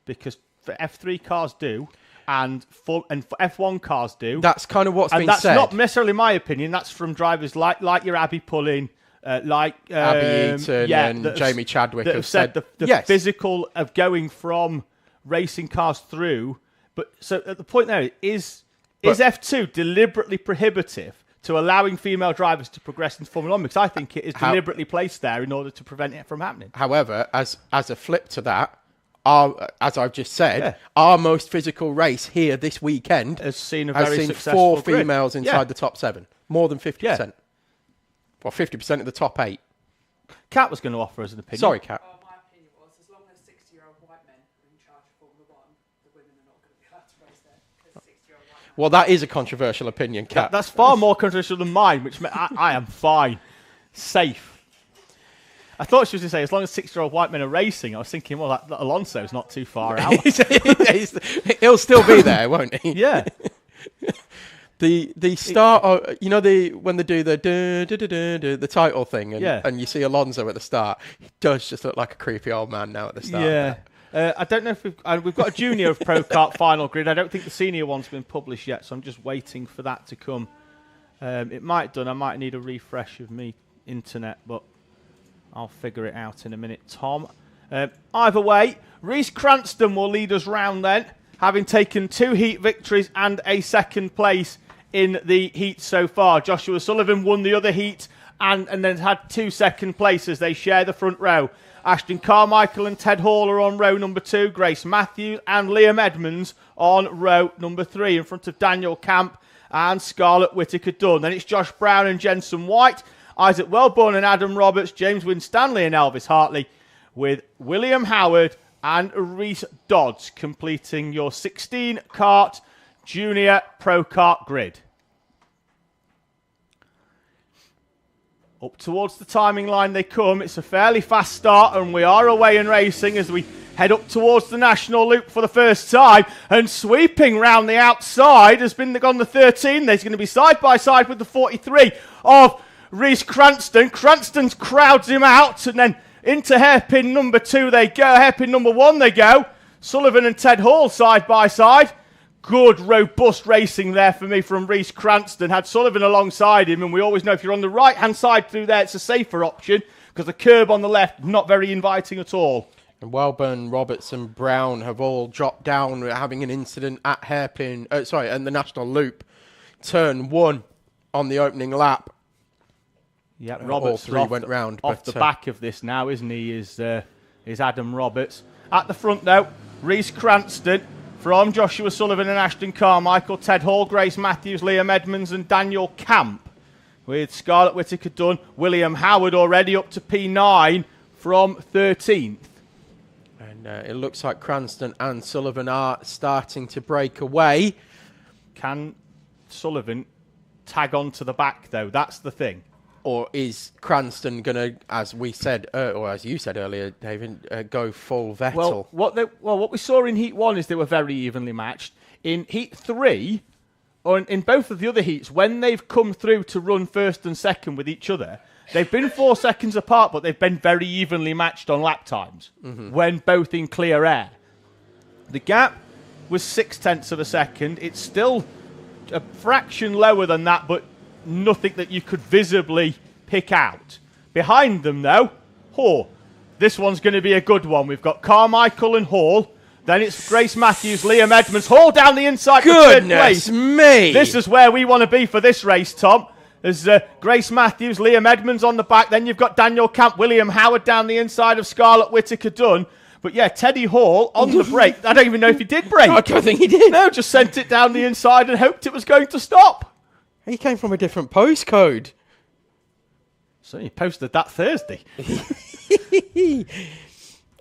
because the F3 cars do. And for F1 cars do. That's kind of what's been said. And that's not necessarily my opinion. That's from drivers like your Abby Pullen, like Abby Eaton and Jamie Chadwick that have said the physical of going from racing cars through. But so at the point there, is F2 deliberately prohibitive to allowing female drivers to progress into Formula 1? Because I think it is deliberately placed there in order to prevent it from happening. However, as a flip to that, as I've just said, our most physical race here this weekend has seen 4 females inside the top 7. More than 50%. Yeah. Well, 50% of the top 8. Kat was going to offer us an opinion. Sorry, Kat. My opinion was, as long as 60-year-old white men are in charge of Formula 1, the women are not going to be allowed to race there. Because 60-year-old white men... Well, that is a controversial opinion, Kat. That's far more controversial than mine, which I am fine. Safe. I thought she was going to say, as long as 60-year-old white men are racing, I was thinking, well, that Alonso's not too far out. He'll still be there, won't he? Yeah. The start, when they do the title thing, and you see Alonso at the start, he does just look like a creepy old man now at the start. Yeah. I don't know if we've got a junior of Pro Kart final grid. I don't think the senior one's been published yet, so I'm just waiting for that to come. It might done. I might need a refresh of me internet, but I'll figure it out in a minute, Tom. Either way, Reece Cranston will lead us round then, having taken 2 heat victories and a 2nd place in the heat so far. Joshua Sullivan won the other heat and then had 2 2nd places. They share the front row. Ashton Carmichael and Ted Hall are on row number 2. Grace Matthews and Liam Edmonds on row number 3, in front of Daniel Camp and Scarlett Whittaker-Dunn. Then it's Josh Brown and Jensen White, Isaac Wellborn and Adam Roberts, James Winstanley and Elvis Hartley, with William Howard and Reese Dodds completing your 16 kart junior Pro Kart grid. Up towards the timing line they come. It's a fairly fast start, and we are away and racing as we head up towards the national loop for the first time. And sweeping round the outside has been on the 13. There's going to be side by side with the 43 of Reece Cranston. Cranston crowds him out, and then into hairpin number 2 they go. Hairpin number 1 they go. Sullivan and Ted Hall side by side. Good, robust racing there for me from Reece Cranston. Had Sullivan alongside him, and we always know if you're on the right-hand side through there, it's a safer option, because the curb on the left, not very inviting at all. And Wellburn, Roberts and Brown have all dropped down, having an incident at hairpin, and the national loop. Turn 1 on the opening lap. Yeah, Roberts all 3 went round. Off the back of this now, isn't he, is Adam Roberts. At the front, though, Reece Cranston from Joshua Sullivan and Ashton Carmichael, Ted Hall, Grace Matthews, Liam Edmonds and Daniel Camp, with Scarlett Whittaker-Dunn, William Howard already up to P9 from 13th. And it looks like Cranston and Sullivan are starting to break away. Can Sullivan tag on to the back, though? That's the thing. Or is Cranston going to, as we said, or as you said earlier, David, go full Vettel? What we saw in Heat 1 is they were very evenly matched. In Heat 3, or in both of the other heats, when they've come through to run first and second with each other, they've been 4 seconds apart, but they've been very evenly matched on lap times when both in clear air. The gap was 0.6 of a second. It's still a fraction lower than that, but nothing that you could visibly pick out. Behind them, though, this one's going to be a good one. We've got Carmichael and Hall. Then it's Grace Matthews, Liam Edmonds. Hall down the inside for third place. Goodness me! This is where we want to be for this race, Tom. There's Grace Matthews, Liam Edmonds on the back. Then you've got Daniel Camp, William Howard down the inside of Scarlett Whittaker-Dunn. But yeah, Teddy Hall on the brake. I don't even know if he did brake. I don't think he did. No, just sent it down the inside and hoped it was going to stop. He came from a different postcode. So he posted that Thursday.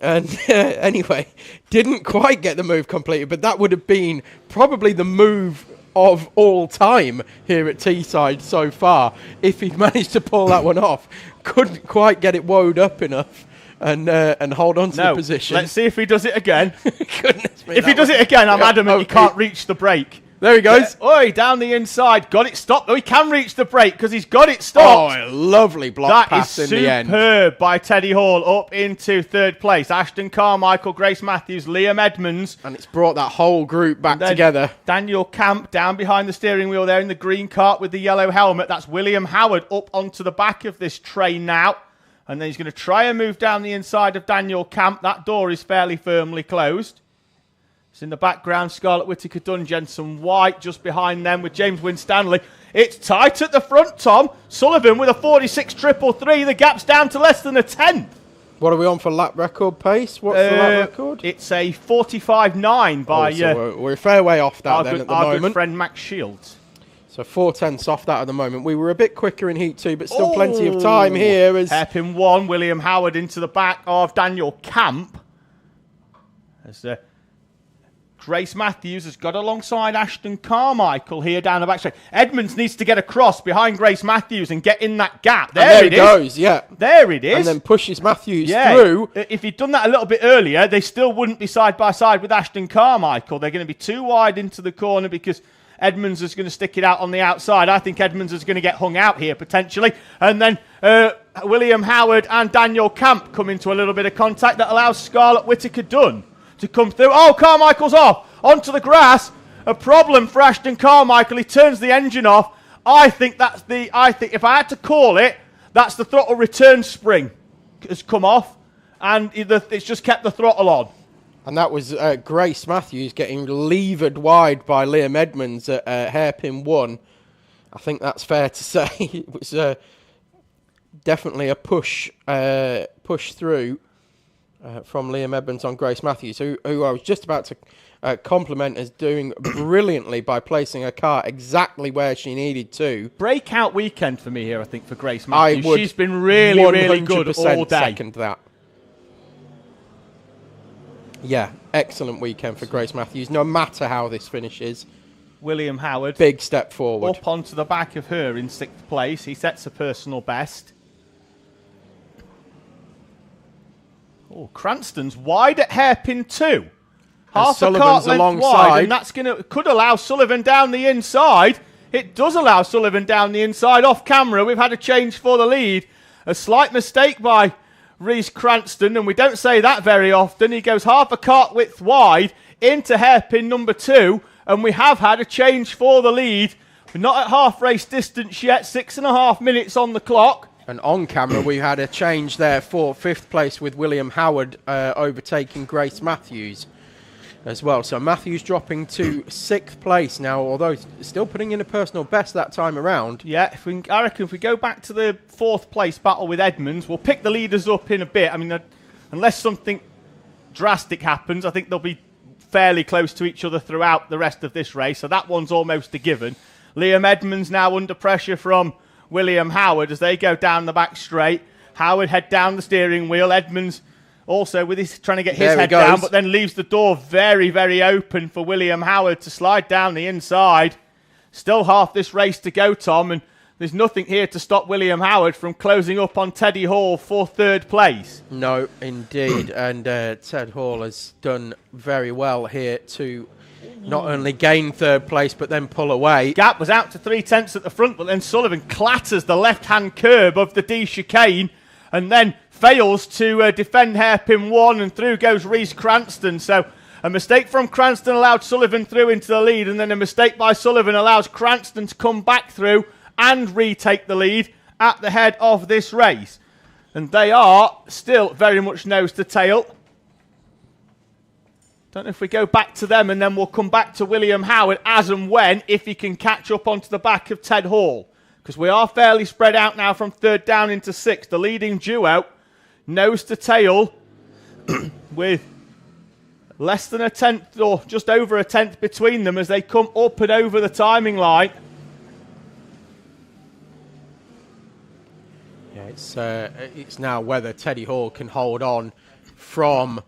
And anyway, didn't quite get the move completed, but that would have been probably the move of all time here at Teesside so far. If he'd managed to pull that one off, couldn't quite get it wound up enough and hold on to the position. Let's see if he does it again. Goodness me. If he does it again, I'm adamant he can't reach the brake. There he goes. Oi, down the inside. Got it stopped. Oh, he can reach the brake because he's got it stopped. Oh, a lovely block pass in the end. That is superb by Teddy Hall up into third place. Ashton Carmichael, Grace Matthews, Liam Edmonds. And it's brought that whole group back together. Daniel Camp down behind the steering wheel there in the green cart with the yellow helmet. That's William Howard up onto the back of this train now. And then he's going to try and move down the inside of Daniel Camp. That door is fairly firmly closed. It's in the background, Scarlett Whittaker-Dunn, Jensen White just behind them with James Winstanley. It's tight at the front, Tom. Sullivan with a 46.333. The gap's down to less than a 10th. What are we on for lap record pace? What's the lap record? It's a 45.9 by... so we're a fair way off that then at the moment. Our good friend Max Shields. So 4/10 off that at the moment. We were a bit quicker in Heat 2, but still plenty of time here. Hairpin 1, William Howard into the back of Daniel Camp. As Grace Matthews has got alongside Ashton Carmichael here down the back straight. Edmonds needs to get across behind Grace Matthews and get in that gap. There it goes, yeah. There it is. And then pushes Matthews through. If he'd done that a little bit earlier, they still wouldn't be side by side with Ashton Carmichael. They're going to be too wide into the corner because Edmonds is going to stick it out on the outside. I think Edmonds is going to get hung out here potentially. And then William Howard and Daniel Camp come into a little bit of contact that allows Scarlett Whittaker-Dunn to come through. Oh, Carmichael's off onto the grass. A problem for Ashton Carmichael. He turns the engine off. I think if I had to call it, that's the throttle return spring has come off, and it's just kept the throttle on. And that was Grace Matthews getting levered wide by Liam Edmonds at hairpin 1. I think that's fair to say. It was definitely a push through from Liam Edmonds on Grace Matthews, who I was just about to compliment as doing brilliantly by placing her car exactly where she needed to. Breakout weekend for me here, I think, for Grace Matthews. I would She's been really, really good all day. Second that. Yeah, excellent weekend for Grace Matthews, no matter how this finishes. William Howard. Big step forward. Up onto the back of her in 6th place. He sets a personal best. Oh, Cranston's wide at hairpin 2. Half a kart length wide, and that's could allow Sullivan down the inside. It does allow Sullivan down the inside. Off camera, we've had a change for the lead. A slight mistake by Rhys Cranston, and we don't say that very often. He goes half a kart width wide into hairpin number 2, and we have had a change for the lead. We're not at half race distance yet, 6.5 minutes on the clock. And on camera, we had a change there for 5th place with William Howard overtaking Grace Matthews as well. So Matthews dropping to 6th place now, although still putting in a personal best that time around. Yeah, I reckon if we go back to the 4th place battle with Edmonds, we'll pick the leaders up in a bit. I mean, unless something drastic happens, I think they'll be fairly close to each other throughout the rest of this race. So that one's almost a given. Liam Edmonds now under pressure from William Howard as they go down the back straight. Howard head down the steering wheel. Edmonds also with his trying to get his There he head down, goes. but then leaves the door very, very open for William Howard to slide down the inside. Still half this race to go, Tom, and there's nothing here to stop William Howard from closing up on Teddy Hall for third place. No, indeed. And Ted Hall has done very well here to not only gain third place, but then pull away. Gap was out to 3/10 at the front, but then Sullivan clatters the left-hand curb of the D chicane and then fails to defend hairpin 1, and through goes Reese Cranston. So a mistake from Cranston allowed Sullivan through into the lead, and then a mistake by Sullivan allows Cranston to come back through and retake the lead at the head of this race. And they are still very much nose to tail. Don't know if we go back to them and then we'll come back to William Howard as and when, if he can catch up onto the back of Ted Hall. Because we are fairly spread out now from third down into sixth. The leading duo, nose to tail, with less than a tenth or just over a tenth between them as they come up and over the timing line. Yeah, it's now whether Teddy Hall can hold on from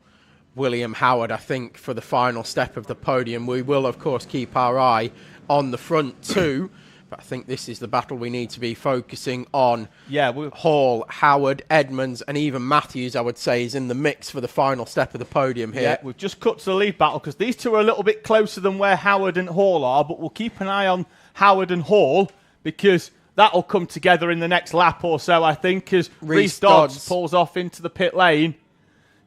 William Howard, I think, for the final step of the podium. We will, of course, keep our eye on the front two, but I think this is the battle we need to be focusing on. Yeah, Hall, Howard, Edmonds, and even Matthews, I would say, is in the mix for the final step of the podium here. Yeah, we've just cut to the lead battle because these two are a little bit closer than where Howard and Hall are, but we'll keep an eye on Howard and Hall because that'll come together in the next lap or so, I think, as Reese Dodds pulls off into the pit lane.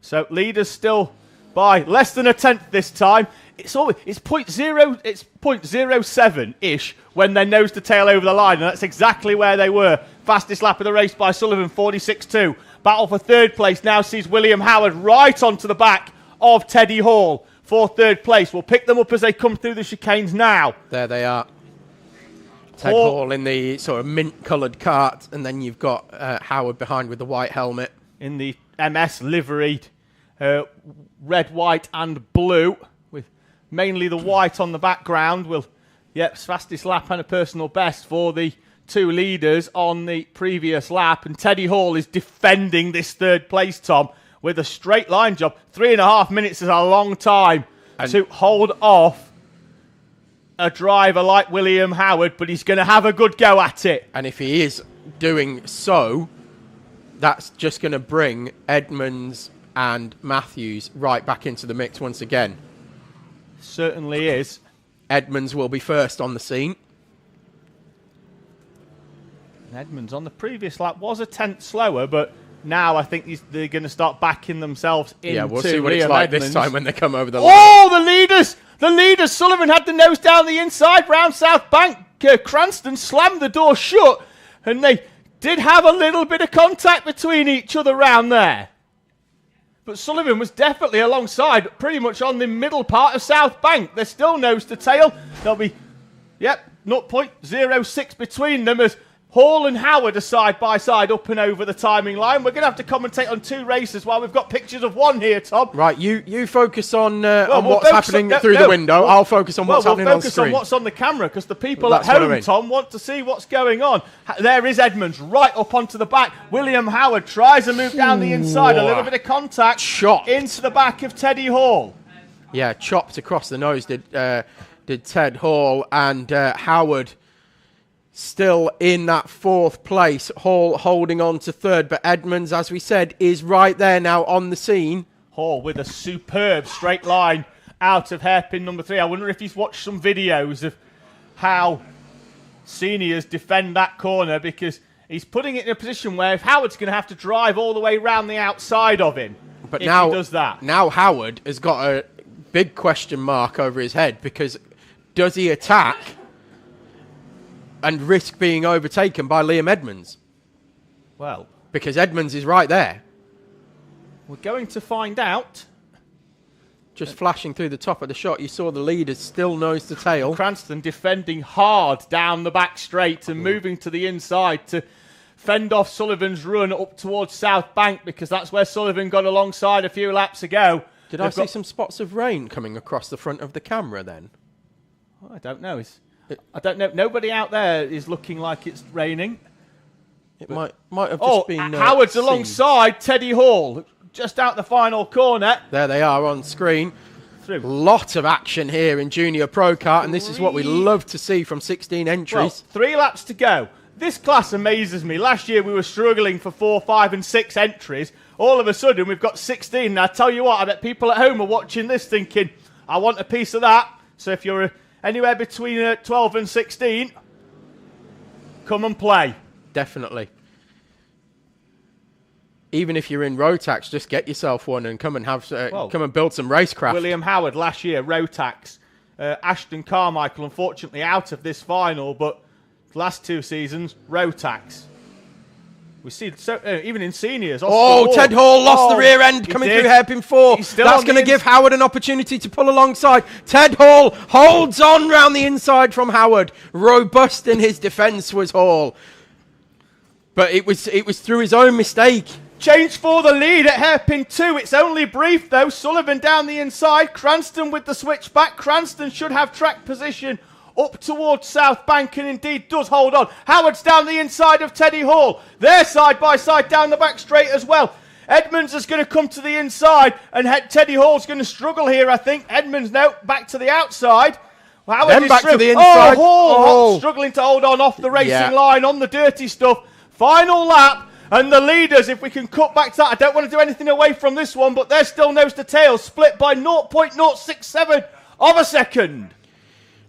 So leaders still by less than a tenth this time. It's 0.07 ish when they're nose to tail over the line, and that's exactly where they were. Fastest lap of the race by Sullivan, 46.2. Battle for third place now sees William Howard right onto the back of Teddy Hall for third place. We'll pick them up as they come through the chicanes now. There they are. Ted Hall in the sort of mint-coloured cart, and then you've got Howard behind with the white helmet. In the MS liveried red, white and blue, with mainly the white on the background. Fastest lap and a personal best for the two leaders on the previous lap. And Teddy Hall is defending this third place, Tom, with a straight line job. 3.5 minutes is a long time to hold off a driver like William Howard, but he's going to have a good go at it. And if he is doing so, that's just going to bring Edmonds and Matthews right back into the mix once again. Certainly is. Edmonds will be first on the scene. And Edmonds on the previous lap was a tenth slower, but now I think they're going to start backing themselves into Yeah, we'll see what it's Liam like Edmonds. this time when they come over the line. Oh, the leaders! The leaders! Sullivan had the nose down the inside round South Bank. Cranston slammed the door shut, and they did have a little bit of contact between each other round there. But Sullivan was definitely alongside, pretty much on the middle part of South Bank. They're still nose to tail. There'll be, 0.06 between them as Hall and Howard are side by side up and over the timing line. We're going to have to commentate on two races while we've got pictures of one here, Tom. Right, you focus on what's happening through the window. I'll focus on what's happening on screen. We'll focus on what's on the camera because the people at home, Tom, want to see what's going on. There is Edmonds right up onto the back. William Howard tries to move down the inside. A little bit of contact. Chopped into the back of Teddy Hall. Yeah, chopped across the nose did Ted Hall, and Howard still in that fourth place. Hall holding on to third, but Edmonds, as we said, is right there now on the scene. Hall with a superb straight line out of hairpin number 3. I wonder if he's watched some videos of how seniors defend that corner, because he's putting it in a position where if Howard's going to have to drive all the way around the outside of him, but if he does that. Now Howard has got a big question mark over his head, because does he attack and risk being overtaken by Liam Edmonds? Well, because Edmonds is right there. We're going to find out. Just flashing through the top of the shot, you saw the leaders still nose to tail. Cranston defending hard down the back straight and moving to the inside to fend off Sullivan's run up towards South Bank, because that's where Sullivan got alongside a few laps ago. Did I see some spots of rain coming across the front of the camera then? I don't know. I don't know. Nobody out there is looking like it's raining. It might have just been... Howard's alongside Teddy Hall. just out the final corner. There they are on screen. Through. Lot of action here in Junior Pro Kart, and this is what we love to see from 16 entries. Well, 3 laps to go. This class amazes me. Last year we were struggling for 4, 5 and 6 entries. All of a sudden we've got 16. And I tell you what, I bet people at home are watching this thinking, I want a piece of that. So if you're anywhere between 12 and 16, come and play. Definitely. Even if you're in Rotax, just get yourself one and come and have come and build some racecraft. William Howard last year, Rotax. Ashton Carmichael, unfortunately, out of this final, but last 2 seasons, Rotax. We see even in seniors. Ted Hall lost the rear end coming through hairpin 4. That's going to give Howard an opportunity to pull alongside. Ted Hall holds on round the inside from Howard. Robust in his defence was Hall, but it was through his own mistake. Change for the lead at hairpin 2. It's only brief though. Sullivan down the inside. Cranston with the switch back. Cranston should have track position up towards South Bank and indeed does hold on. Howard's down the inside of Teddy Hall. They're side by side down the back straight as well. Edmonds is going to come to the inside and Teddy Hall's going to struggle here, I think. Edmonds now back to the outside. Howard then back to the inside. Hall struggling to hold on off the racing line on the dirty stuff. Final lap. And the leaders, if we can cut back to that, I don't want to do anything away from this one, but they're still nose to tail, split by 0.067 of a second.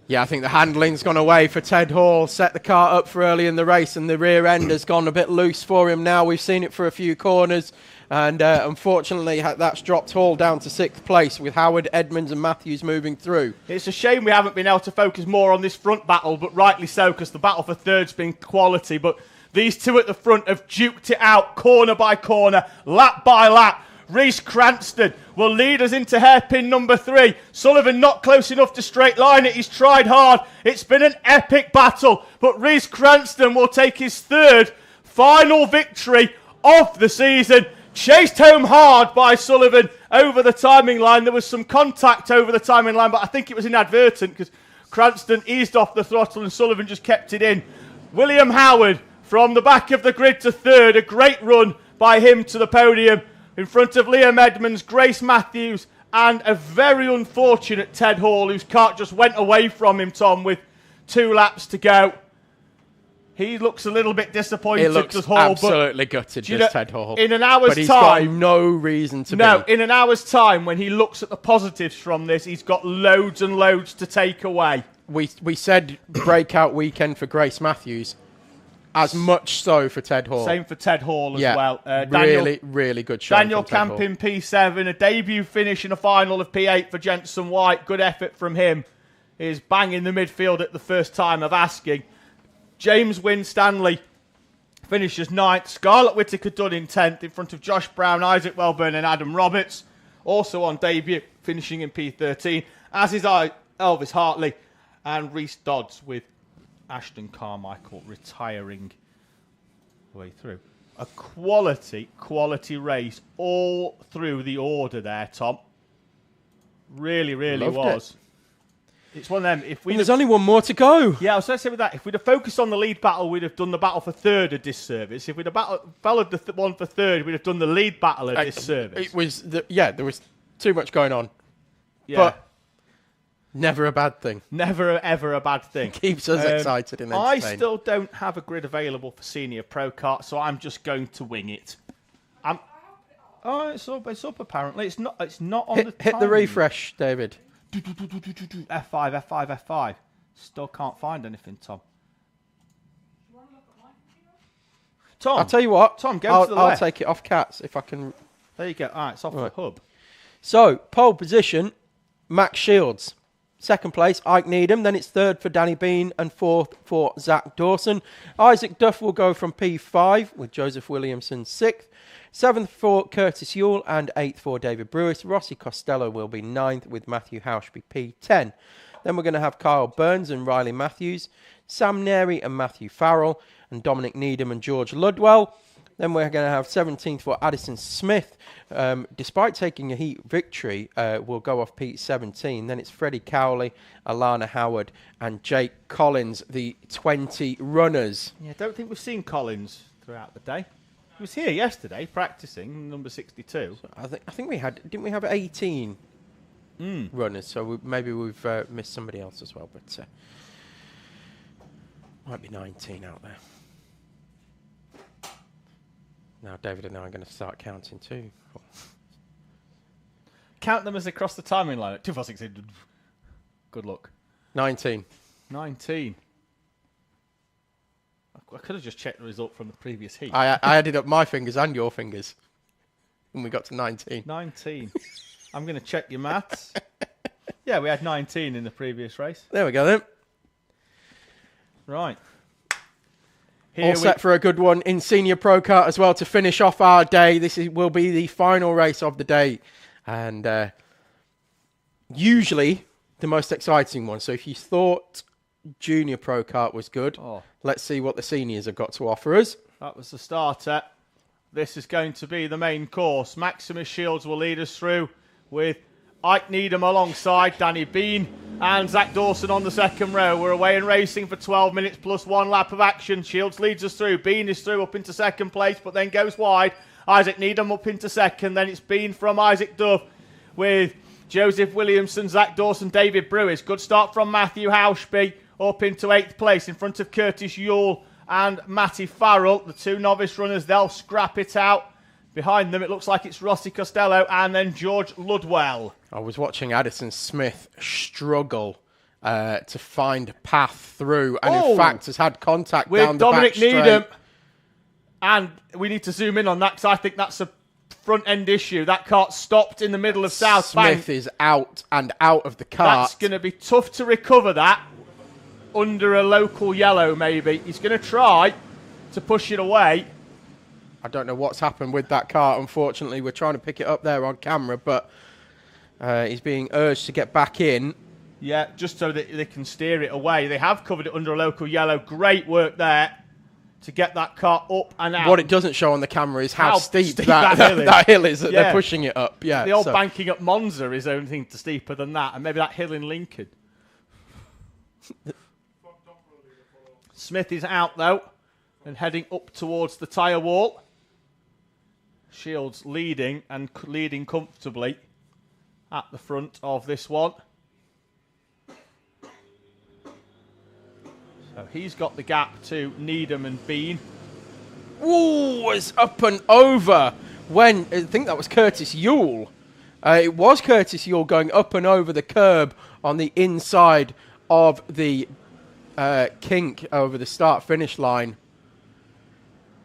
Yeah, I think the handling's gone away for Ted Hall. Set the car up for early in the race, and the rear end has gone a bit loose for him now. We've seen it for a few corners, and unfortunately that's dropped Hall down to 6th place with Howard, Edmonds and Matthews moving through. It's a shame we haven't been able to focus more on this front battle, but rightly so, because the battle for third's been quality, but these two at the front have duked it out corner by corner, lap by lap. Reece Cranston will lead us into hairpin number 3. Sullivan not close enough to straight line it. He's tried hard. It's been an epic battle, but Reece Cranston will take his 3rd final victory of the season. Chased home hard by Sullivan over the timing line. There was some contact over the timing line, but I think it was inadvertent because Cranston eased off the throttle and Sullivan just kept it in. William Howard from the back of the grid to 3rd. A great run by him to the podium in front of Liam Edmonds, Grace Matthews, and a very unfortunate Ted Hall, whose kart just went away from him, Tom, with 2 laps to go. He looks a little bit disappointed. It looks absolutely gutted, does Ted Hall. In an hour's but he's time, got no reason to be. No, in an hour's time, when he looks at the positives from this, he's got loads and loads to take away. We said breakout weekend for Grace Matthews. As much so for Ted Hall. Same for Ted Hall as well. Really good shot. Daniel Camp in P7, a debut finish in a final of P8 for Jenson White. Good effort from him. Is banging the midfield at the first time of asking. James Winstanley finishes 9th. Scarlett Whittaker done in 10th in front of Josh Brown, Isaac Welburn and Adam Roberts. Also on debut, finishing in P13. As is Elvis Hartley and Reese Dodds with Ashton Carmichael retiring the way through. A quality race all through the order there, Tom. Really was. It's one of them. There's only one more to go. Yeah, I was going to say with that, if we'd have focused on the lead battle, we'd have done the battle for 3rd a disservice. If we'd have followed the one for 3rd, we'd have done the lead battle a disservice. There was too much going on. Yeah. But never a bad thing. Never, ever a bad thing. Keeps us excited and entertained. I still don't have a grid available for Senior Pro Kart, so I'm just going to wing it. It's up apparently. It's not on the Hit the refresh, David. F5. Still can't find anything, Tom. Tom, I'll tell you what. Tom, go to the left. I'll take it off Cats if I can. There you go. All right, it's off the hub. So, pole position, Max Shields. 2nd place, Ike Needham. Then it's 3rd for Danny Bean and 4th for Zach Dawson. Isaac Duff will go from P5 with Joseph Williamson 6th. 7th for Curtis Yule and 8th for David Brewis. Rossi Costello will be 9th with Matthew Hauschby P10. Then we're going to have Kyle Burns and Riley Matthews, Sam Neri and Matthew Farrell, and Dominic Needham and George Ludwell. Then we're going to have 17th for Addison Smith. Despite taking a heat victory, will go off P17. Then it's Freddie Cowley, Alana Howard, and Jake Collins, the 20 runners. Yeah, I don't think we've seen Collins throughout the day. He was here yesterday practicing, number 62. I think we had, didn't we have 18 runners? So maybe we've missed somebody else as well, but might be 19 out there. Now David and I are going to start counting too. Count them as they cross the timing line. 2, 4, 6, 8. Good luck. 19. 19. I could have just checked the result from the previous heat. I added up my fingers and your fingers when we got to 19. 19. I'm going to check your maths. Yeah, we had 19 in the previous race. There we go then. Right. All set for a good one in Senior Pro Kart as well to finish off our day. This will be the final race of the day. And usually the most exciting one. So if you thought Junior Pro Kart was good, let's see what the seniors have got to offer us. That was the starter. This is going to be the main course. Maximus Shields will lead us through with Ike Needham alongside Danny Bean and Zach Dawson on the second row. We're away and racing for 12 minutes plus 1 lap of action. Shields leads us through. Bean is through up into second place, but then goes wide. Isaac Needham up into second. Then it's Bean from Isaac Dove with Joseph Williamson, Zach Dawson, David Brewis. Good start from Matthew Hauschby up into 8th place in front of Curtis Yule and Matty Farrell. The 2 novice runners, they'll scrap it out. Behind them, it looks like it's Rossi Costello and then George Ludwell. I was watching Addison Smith struggle to find a path through, and in fact has had contact with down the Dominic back straight. Needham. And we need to zoom in on that because I think that's a front-end issue. That kart stopped in the middle of South Bank. Smith is out and out of the kart. That's going to be tough to recover that under a local yellow, maybe. He's going to try to push it away. I don't know what's happened with that kart, unfortunately. We're trying to pick it up there on camera, but he's being urged to get back in. Yeah, just so that they can steer it away. They have covered it under a local yellow. Great work there to get that kart up and out. What it doesn't show on the camera is how steep that hill is that they're pushing it up. Yeah, the old banking up Monza is anything steeper than that, and maybe that hill in Lincoln. Smith is out, though, and heading up towards the tyre wall. Shields leading and leading comfortably at the front of this one. So he's got the gap to Needham and Bean. Ooh, was up and over when, I think that was Curtis Yule. It was Curtis Yule going up and over the curb on the inside of the kink over the start-finish line.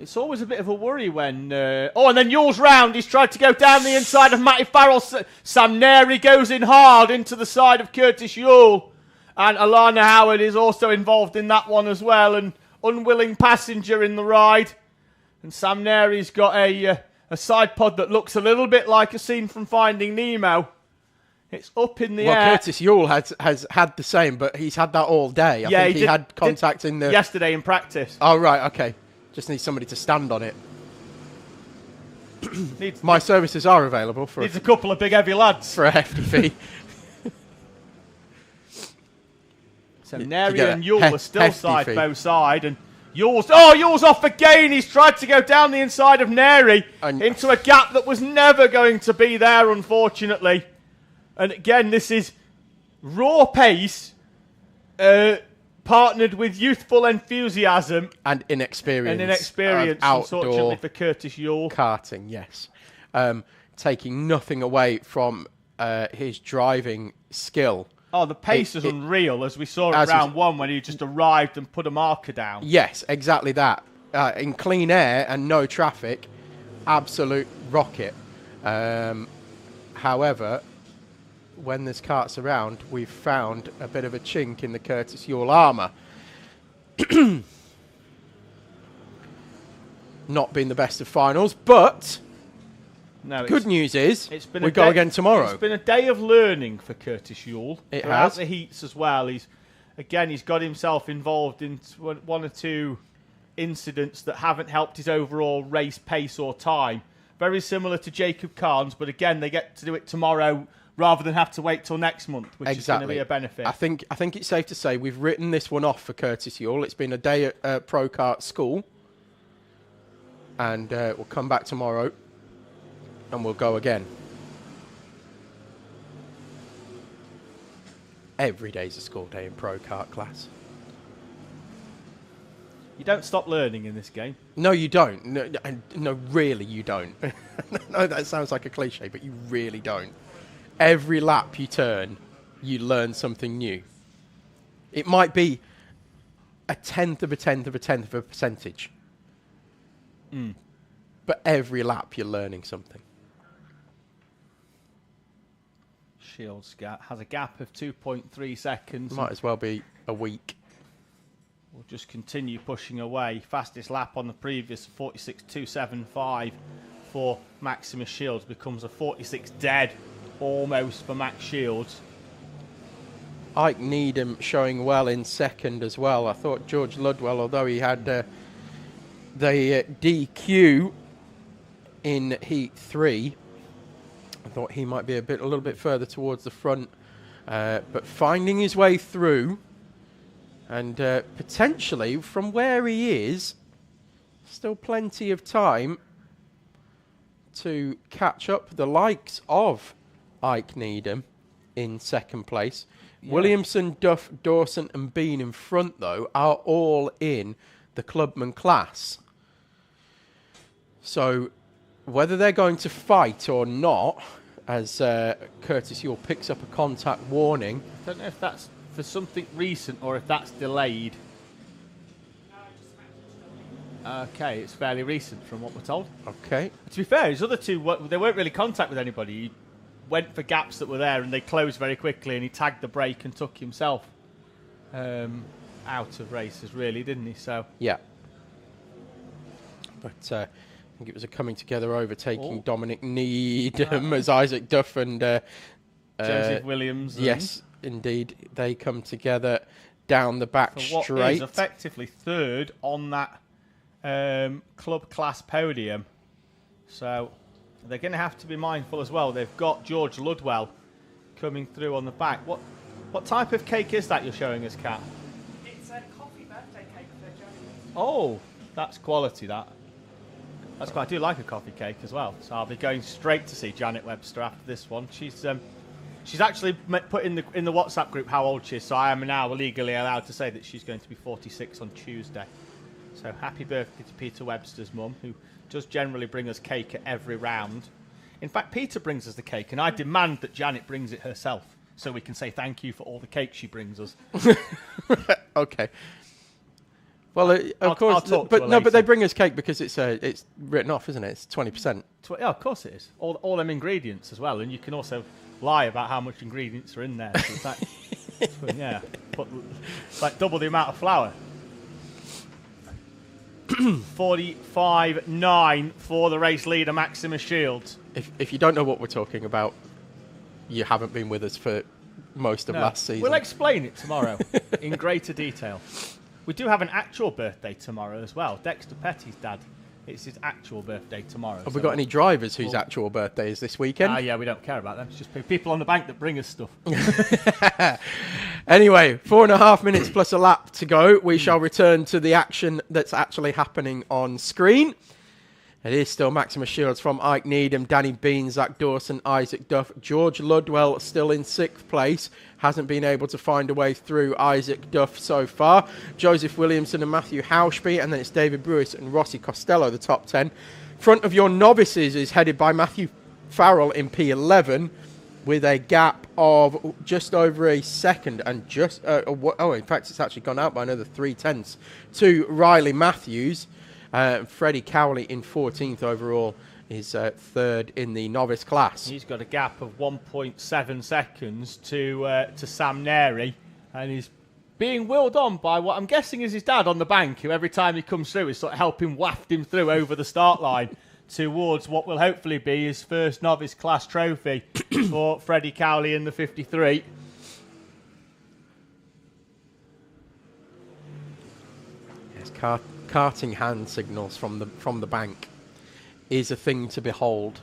It's always a bit of a worry when... and then Yule's round. He's tried to go down the inside of Matty Farrell. Sam Neri goes in hard into the side of Curtis Yule. And Alana Howard is also involved in that one as well. An unwilling passenger in the ride. And Sam Neri's got a side pod that looks a little bit like a scene from Finding Nemo. It's up in the air. Well, Curtis Yule has had the same, but he's had that all day. I think he had contact in the... Yesterday in practice. Oh, right, okay. Just need somebody to stand on it. My services are available for needs a couple of big heavy lads. For a hefty fee. So Neri and Yule are still side by side, and Yule's off again. He's tried to go down the inside of Neri into a gap that was never going to be there, unfortunately. And again, this is raw pace, partnered with youthful enthusiasm and inexperience. Unfortunately, for Curtis Yule. Karting, yes. Taking nothing away from his driving skill. Oh, the pace is unreal, as we saw in round 1 when he just arrived and put a marker down. Yes, exactly that. In clean air and no traffic, absolute rocket. However, when there's karts around, we've found a bit of a chink in the Curtis Yule armour. Not been the best of finals, but good news is we go again tomorrow. It's been a day of learning for Curtis Yule. It throughout has. The heats as well. He's got himself involved in one or two incidents that haven't helped his overall race pace or time. Very similar to Jacob Carnes, but again, they get to do it tomorrow rather than have to wait till next month, which is going to be a benefit. I think it's safe to say we've written this one off for Curtis Yule. It's been a day at Pro Kart school. and we'll come back tomorrow and we'll go again. Every day's a school day in Pro Kart class. You don't stop learning in this game. No, you don't. No, really, you don't. No, that sounds like a cliche, but you really don't. Every lap you turn, you learn something new. It might be a tenth of a percentage. But every lap you're learning something. Shields has a gap of 2.3 seconds. Might as well be a week. We'll just continue pushing away. Fastest lap on the previous 46.275 for Maximus Shields becomes a 46 dead almost for Max Shields. Ike Needham showing well in second as well. I thought George Ludwell, although he had the DQ in Heat 3, I thought he might be a little bit further towards the front, but finding his way through, and potentially from where he is, still plenty of time to catch up the likes of Ike Needham in second place. Yeah. Williamson, Duff, Dawson and Bean in front, though, are all in the clubman class. So whether they're going to fight or not, as Curtis Yule picks up a contact warning. I don't know if that's for something recent or if that's delayed. Okay, it's fairly recent from what we're told. Okay. To be fair, his other two, they weren't really contact with anybody. He went for gaps that were there and they closed very quickly, and he tagged the brake and took himself out of races, really, didn't he? So yeah. But I think it was a coming together overtaking Dominic Needham as Isaac Duff and Joseph Williams. Yes, indeed. They come together down the back what straight. Is effectively third on that club class podium. So they're going to have to be mindful as well. They've got George Ludwell coming through on the back. What type of cake is that you're showing us, Kat? It's a coffee birthday cake for Johnny. Oh, that's quality, that. That's quite. I do like a coffee cake as well. So I'll be going straight to see Janet Webster after this one. She's actually put in the WhatsApp group how old she is, so I am now legally allowed to say that she's going to be 46 on Tuesday. So happy birthday to Peter Webster's mum, who does generally bring us cake at every round. In fact, Peter brings us the cake, and I demand that Janet brings it herself, so we can say thank you for all the cake she brings us. Okay. Well, of course, but they bring us cake because it's written off, isn't it? It's 20%. Yeah, of course it is. All them ingredients as well, and you can also lie about how much ingredients are in there. So that, yeah, but like double the amount of flour. 45.9 for the race leader, Maximus Shields. If you don't know what we're talking about, you haven't been with us for most of last season. We'll explain it tomorrow in greater detail. We do have an actual birthday tomorrow as well. Dexter Petty's dad. It's his actual birthday tomorrow. Have we got any drivers whose actual birthday is this weekend? Yeah, we don't care about them. It's just people on the bank that bring us stuff. Anyway, 4.5 minutes plus a lap to go. We shall return to the action that's actually happening on screen. It is still Maximus Shields from Ike Needham, Danny Bean, Zach Dawson, Isaac Duff. George Ludwell still in 6th place. Hasn't been able to find a way through Isaac Duff so far. Joseph Williamson and Matthew Hauschby. And then it's David Brewis and Rossi Costello, the top 10. Front of your novices is headed by Matthew Farrell in P11 with a gap of just over a second. And just, in fact, it's actually gone out by another 0.3 to Riley Matthews. Freddie Cowley in 14th overall is third in the novice class. He's got a gap of 1.7 seconds to Sam Neri, and he's being willed on by what I'm guessing is his dad on the bank, who every time he comes through is sort of helping waft him through over the start line towards what will hopefully be his first novice class trophy for Freddie Cowley in the 53. Yes, karting hand signals from the bank is a thing to behold.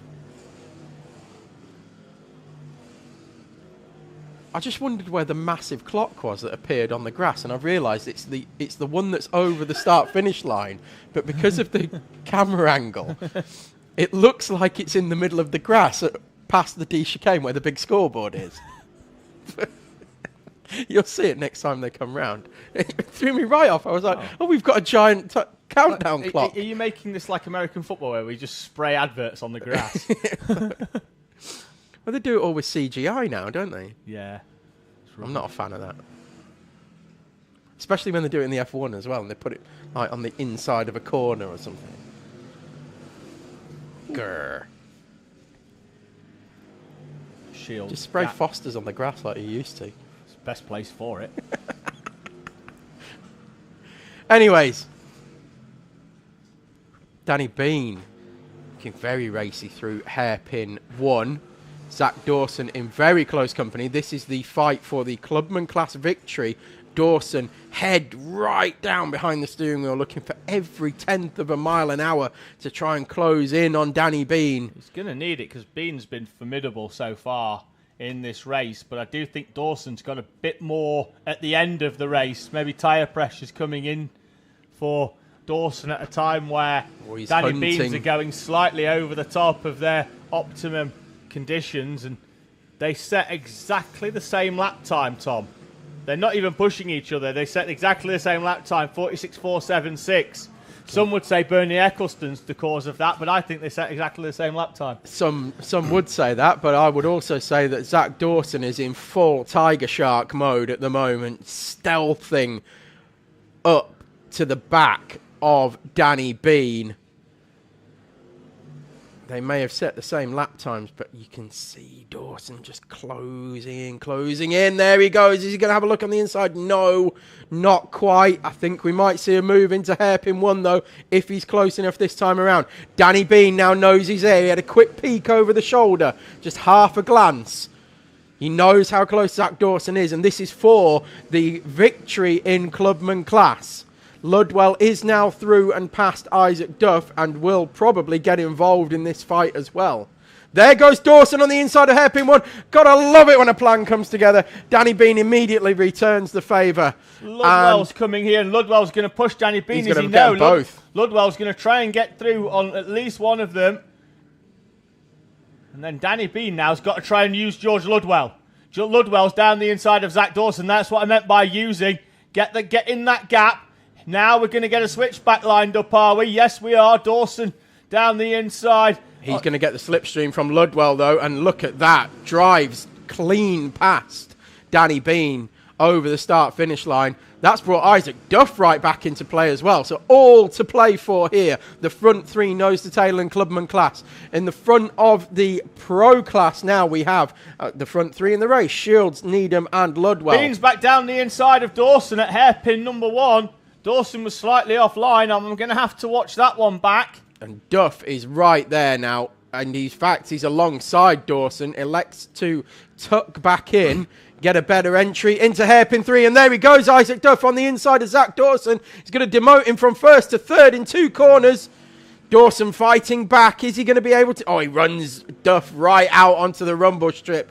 I just wondered where the massive clock was that appeared on the grass, and I've realised it's the one that's over the start-finish line, but because of the camera angle, it looks like it's in the middle of the grass past the D chicane where the big scoreboard is. You'll see it next time they come round. It threw me right off. I was like, oh we've got a giant countdown clock. Are you making this like American football where we just spray adverts on the grass? Well, they do it all with CGI now, don't they? Yeah. I'm not a fan of that. Especially when they do it in the F1 as well, and they put it like on the inside of a corner or something. Grr. Shield. Just spray Fosters on the grass like you used to. It's the best place for it. Anyways. Danny Bean looking very racy through hairpin 1. Zach Dawson in very close company. This is the fight for the clubman class victory. Dawson head right down behind the steering wheel, looking for every 10th of a mile an hour to try and close in on Danny Bean. He's going to need it because Bean's been formidable so far in this race, but I do think Dawson's got a bit more at the end of the race. Maybe tyre pressure's coming in for Dawson at a time where Danny Beans are going slightly over the top of their optimum conditions, and they set exactly the same lap time, Tom. They're not even pushing each other. They set exactly the same lap time, 46.476. Some would say Bernie Ecclestone's the cause of that, but I think they set exactly the same lap time. Some would say that, but I would also say that Zach Dawson is in full Tiger Shark mode at the moment, stealthing up to the back of Danny Bean. They may have set the same lap times, but you can see Dawson just closing in. There he goes. Is he going to have a look on the inside? No, not quite. I think we might see a move into hairpin 1, though, if he's close enough this time around. Danny Bean now knows he's there. He had a quick peek over the shoulder, just half a glance. He knows how close Zach Dawson is, and this is for the victory in clubman class. Ludwell is now through and past Isaac Duff and will probably get involved in this fight as well. There goes Dawson on the inside of hairpin 1. Gotta love it when a plan comes together. Danny Bean immediately returns the favour. Ludwell's coming here, and Ludwell's going to push Danny Bean. He's going to get both. Ludwell's going to try and get through on at least one of them. And then Danny Bean now has got to try and use George Ludwell. Ludwell's down the inside of Zach Dawson. That's what I meant by using. Get in that gap. Now we're going to get a switchback lined up, are we? Yes, we are. Dawson down the inside. He's going to get the slipstream from Ludwell, though, and look at that. Drives clean past Danny Bean over the start-finish line. That's brought Isaac Duff right back into play as well. So all to play for here. The front three, nose to tail and clubman class. In the front of the pro class now we have the front three in the race. Shields, Needham and Ludwell. Bean's back down the inside of Dawson at hairpin number 1. Dawson was slightly offline. I'm going to have to watch that one back. And Duff is right there now. And in fact, he's alongside Dawson. Elects to tuck back in. Get a better entry into hairpin 3. And there he goes, Isaac Duff on the inside of Zach Dawson. He's going to demote him from first to third in 2 corners. Dawson fighting back. Is he going to be able to... Oh, he runs Duff right out onto the rumble strip.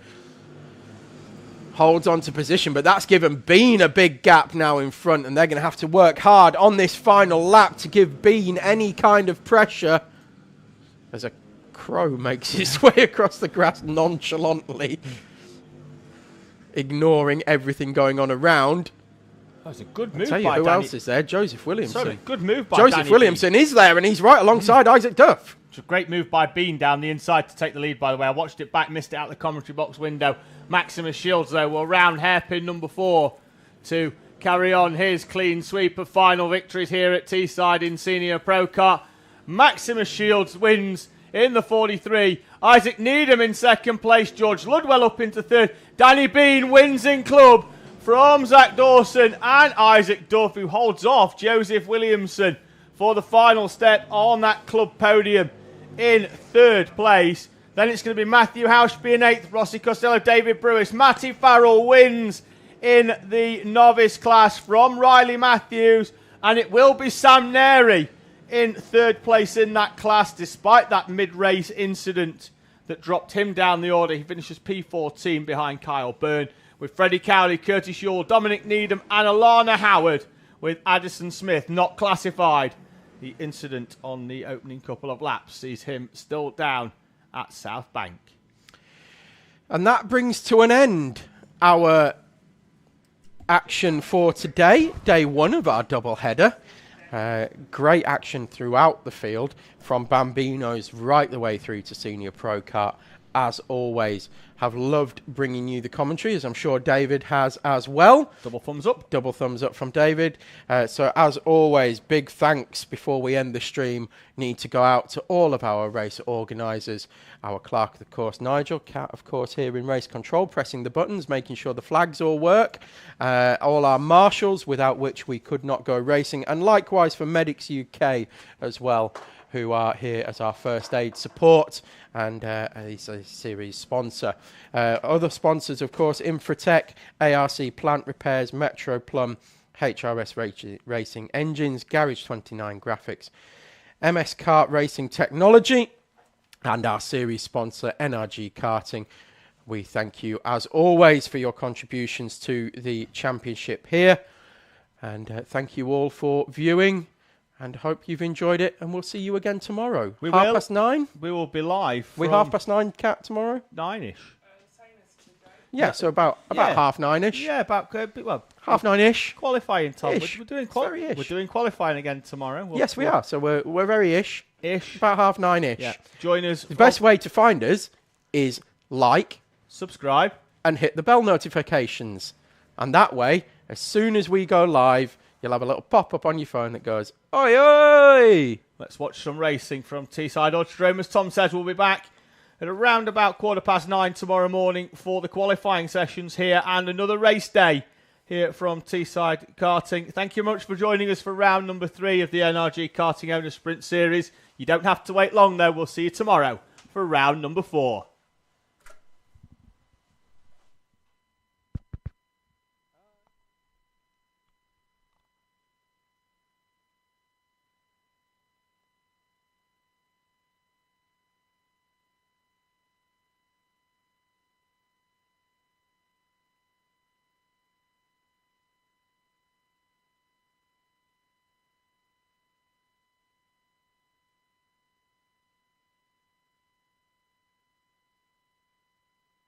Holds on to position, but that's given Bean a big gap now in front, and they're going to have to work hard on this final lap to give Bean any kind of pressure. As a crow makes his way across the grass nonchalantly, ignoring everything going on around. That's a good move by Danny. Who else is there? Joseph Williamson. Sorry, good move by Joseph Danny Williamson is there, and he's right alongside Isaac Duff. It's a great move by Bean down the inside to take the lead, by the way. I watched it back, missed it out the commentary box window. Maximus Shields, though, will round hairpin number 4 to carry on his clean sweep of final victories here at Teesside in Senior Pro Kart. Maximus Shields wins in the 43. Isaac Needham in second place. George Ludwell up into third. Danny Bean wins in club from Zach Dawson and Isaac Duff, who holds off Joseph Williamson for the final step on that club podium in third place. Then it's going to be Matthew Hauschby in 8th, Rossi Costello, David Brewis. Matty Farrell wins in the novice class from Riley Matthews. And it will be Sam Neri in 3rd place in that class, despite that mid-race incident that dropped him down the order. He finishes P14 behind Kyle Byrne. with Freddie Cowley, Curtis Yule, Dominic Needham and Alana Howard, with Addison Smith not classified. The incident on the opening couple of laps sees him still down at South Bank. And that brings to an end our action for today, day one of our double header. Great action throughout the field, from Bambinos right the way through to Senior Pro Kart. As always, have loved bringing you the commentary, as I'm sure David has as well. Double thumbs up. Double thumbs up from David. So as always, big thanks before we end the stream need to go out to all of our race organisers, our clerk of the course, Nigel, Cat, of course, here in race control, pressing the buttons, making sure the flags all work, all our marshals, without which we could not go racing, and likewise for Medics UK as well, who are here as our first aid support and a series sponsor. Other sponsors, of course, Infratech, ARC Plant Repairs, Metro Plum, HRS Racing Engines, Garage 29 Graphics, MS Kart Racing Technology, and our series sponsor, NRG Karting. We thank you, as always, for your contributions to the championship here. And thank you all for viewing. And hope you've enjoyed it, and we'll see you again tomorrow. Half past 9? We will be live. We half past 9, Cat, tomorrow? 9-ish. Yeah, so about half 9-ish. Yeah, about half 9-ish. Qualifying, Tom. Ish. We're doing Very-ish. We're doing qualifying again tomorrow. Yes, we are. So we're very ish. About half 9-ish. Yeah. Join us. The best way to find us is like, subscribe, and hit the bell notifications. And that way, as soon as we go live, you'll have a little pop-up on your phone that goes, oi, oi! Let's watch some racing from Teesside Autodrome. As Tom says, we'll be back at around about 9:15 tomorrow morning for the qualifying sessions here and another race day here from Teesside Karting. Thank you much for joining us for round number 3 of the NRG Karting Owner Sprint Series. You don't have to wait long, though. We'll see you tomorrow for round number 4.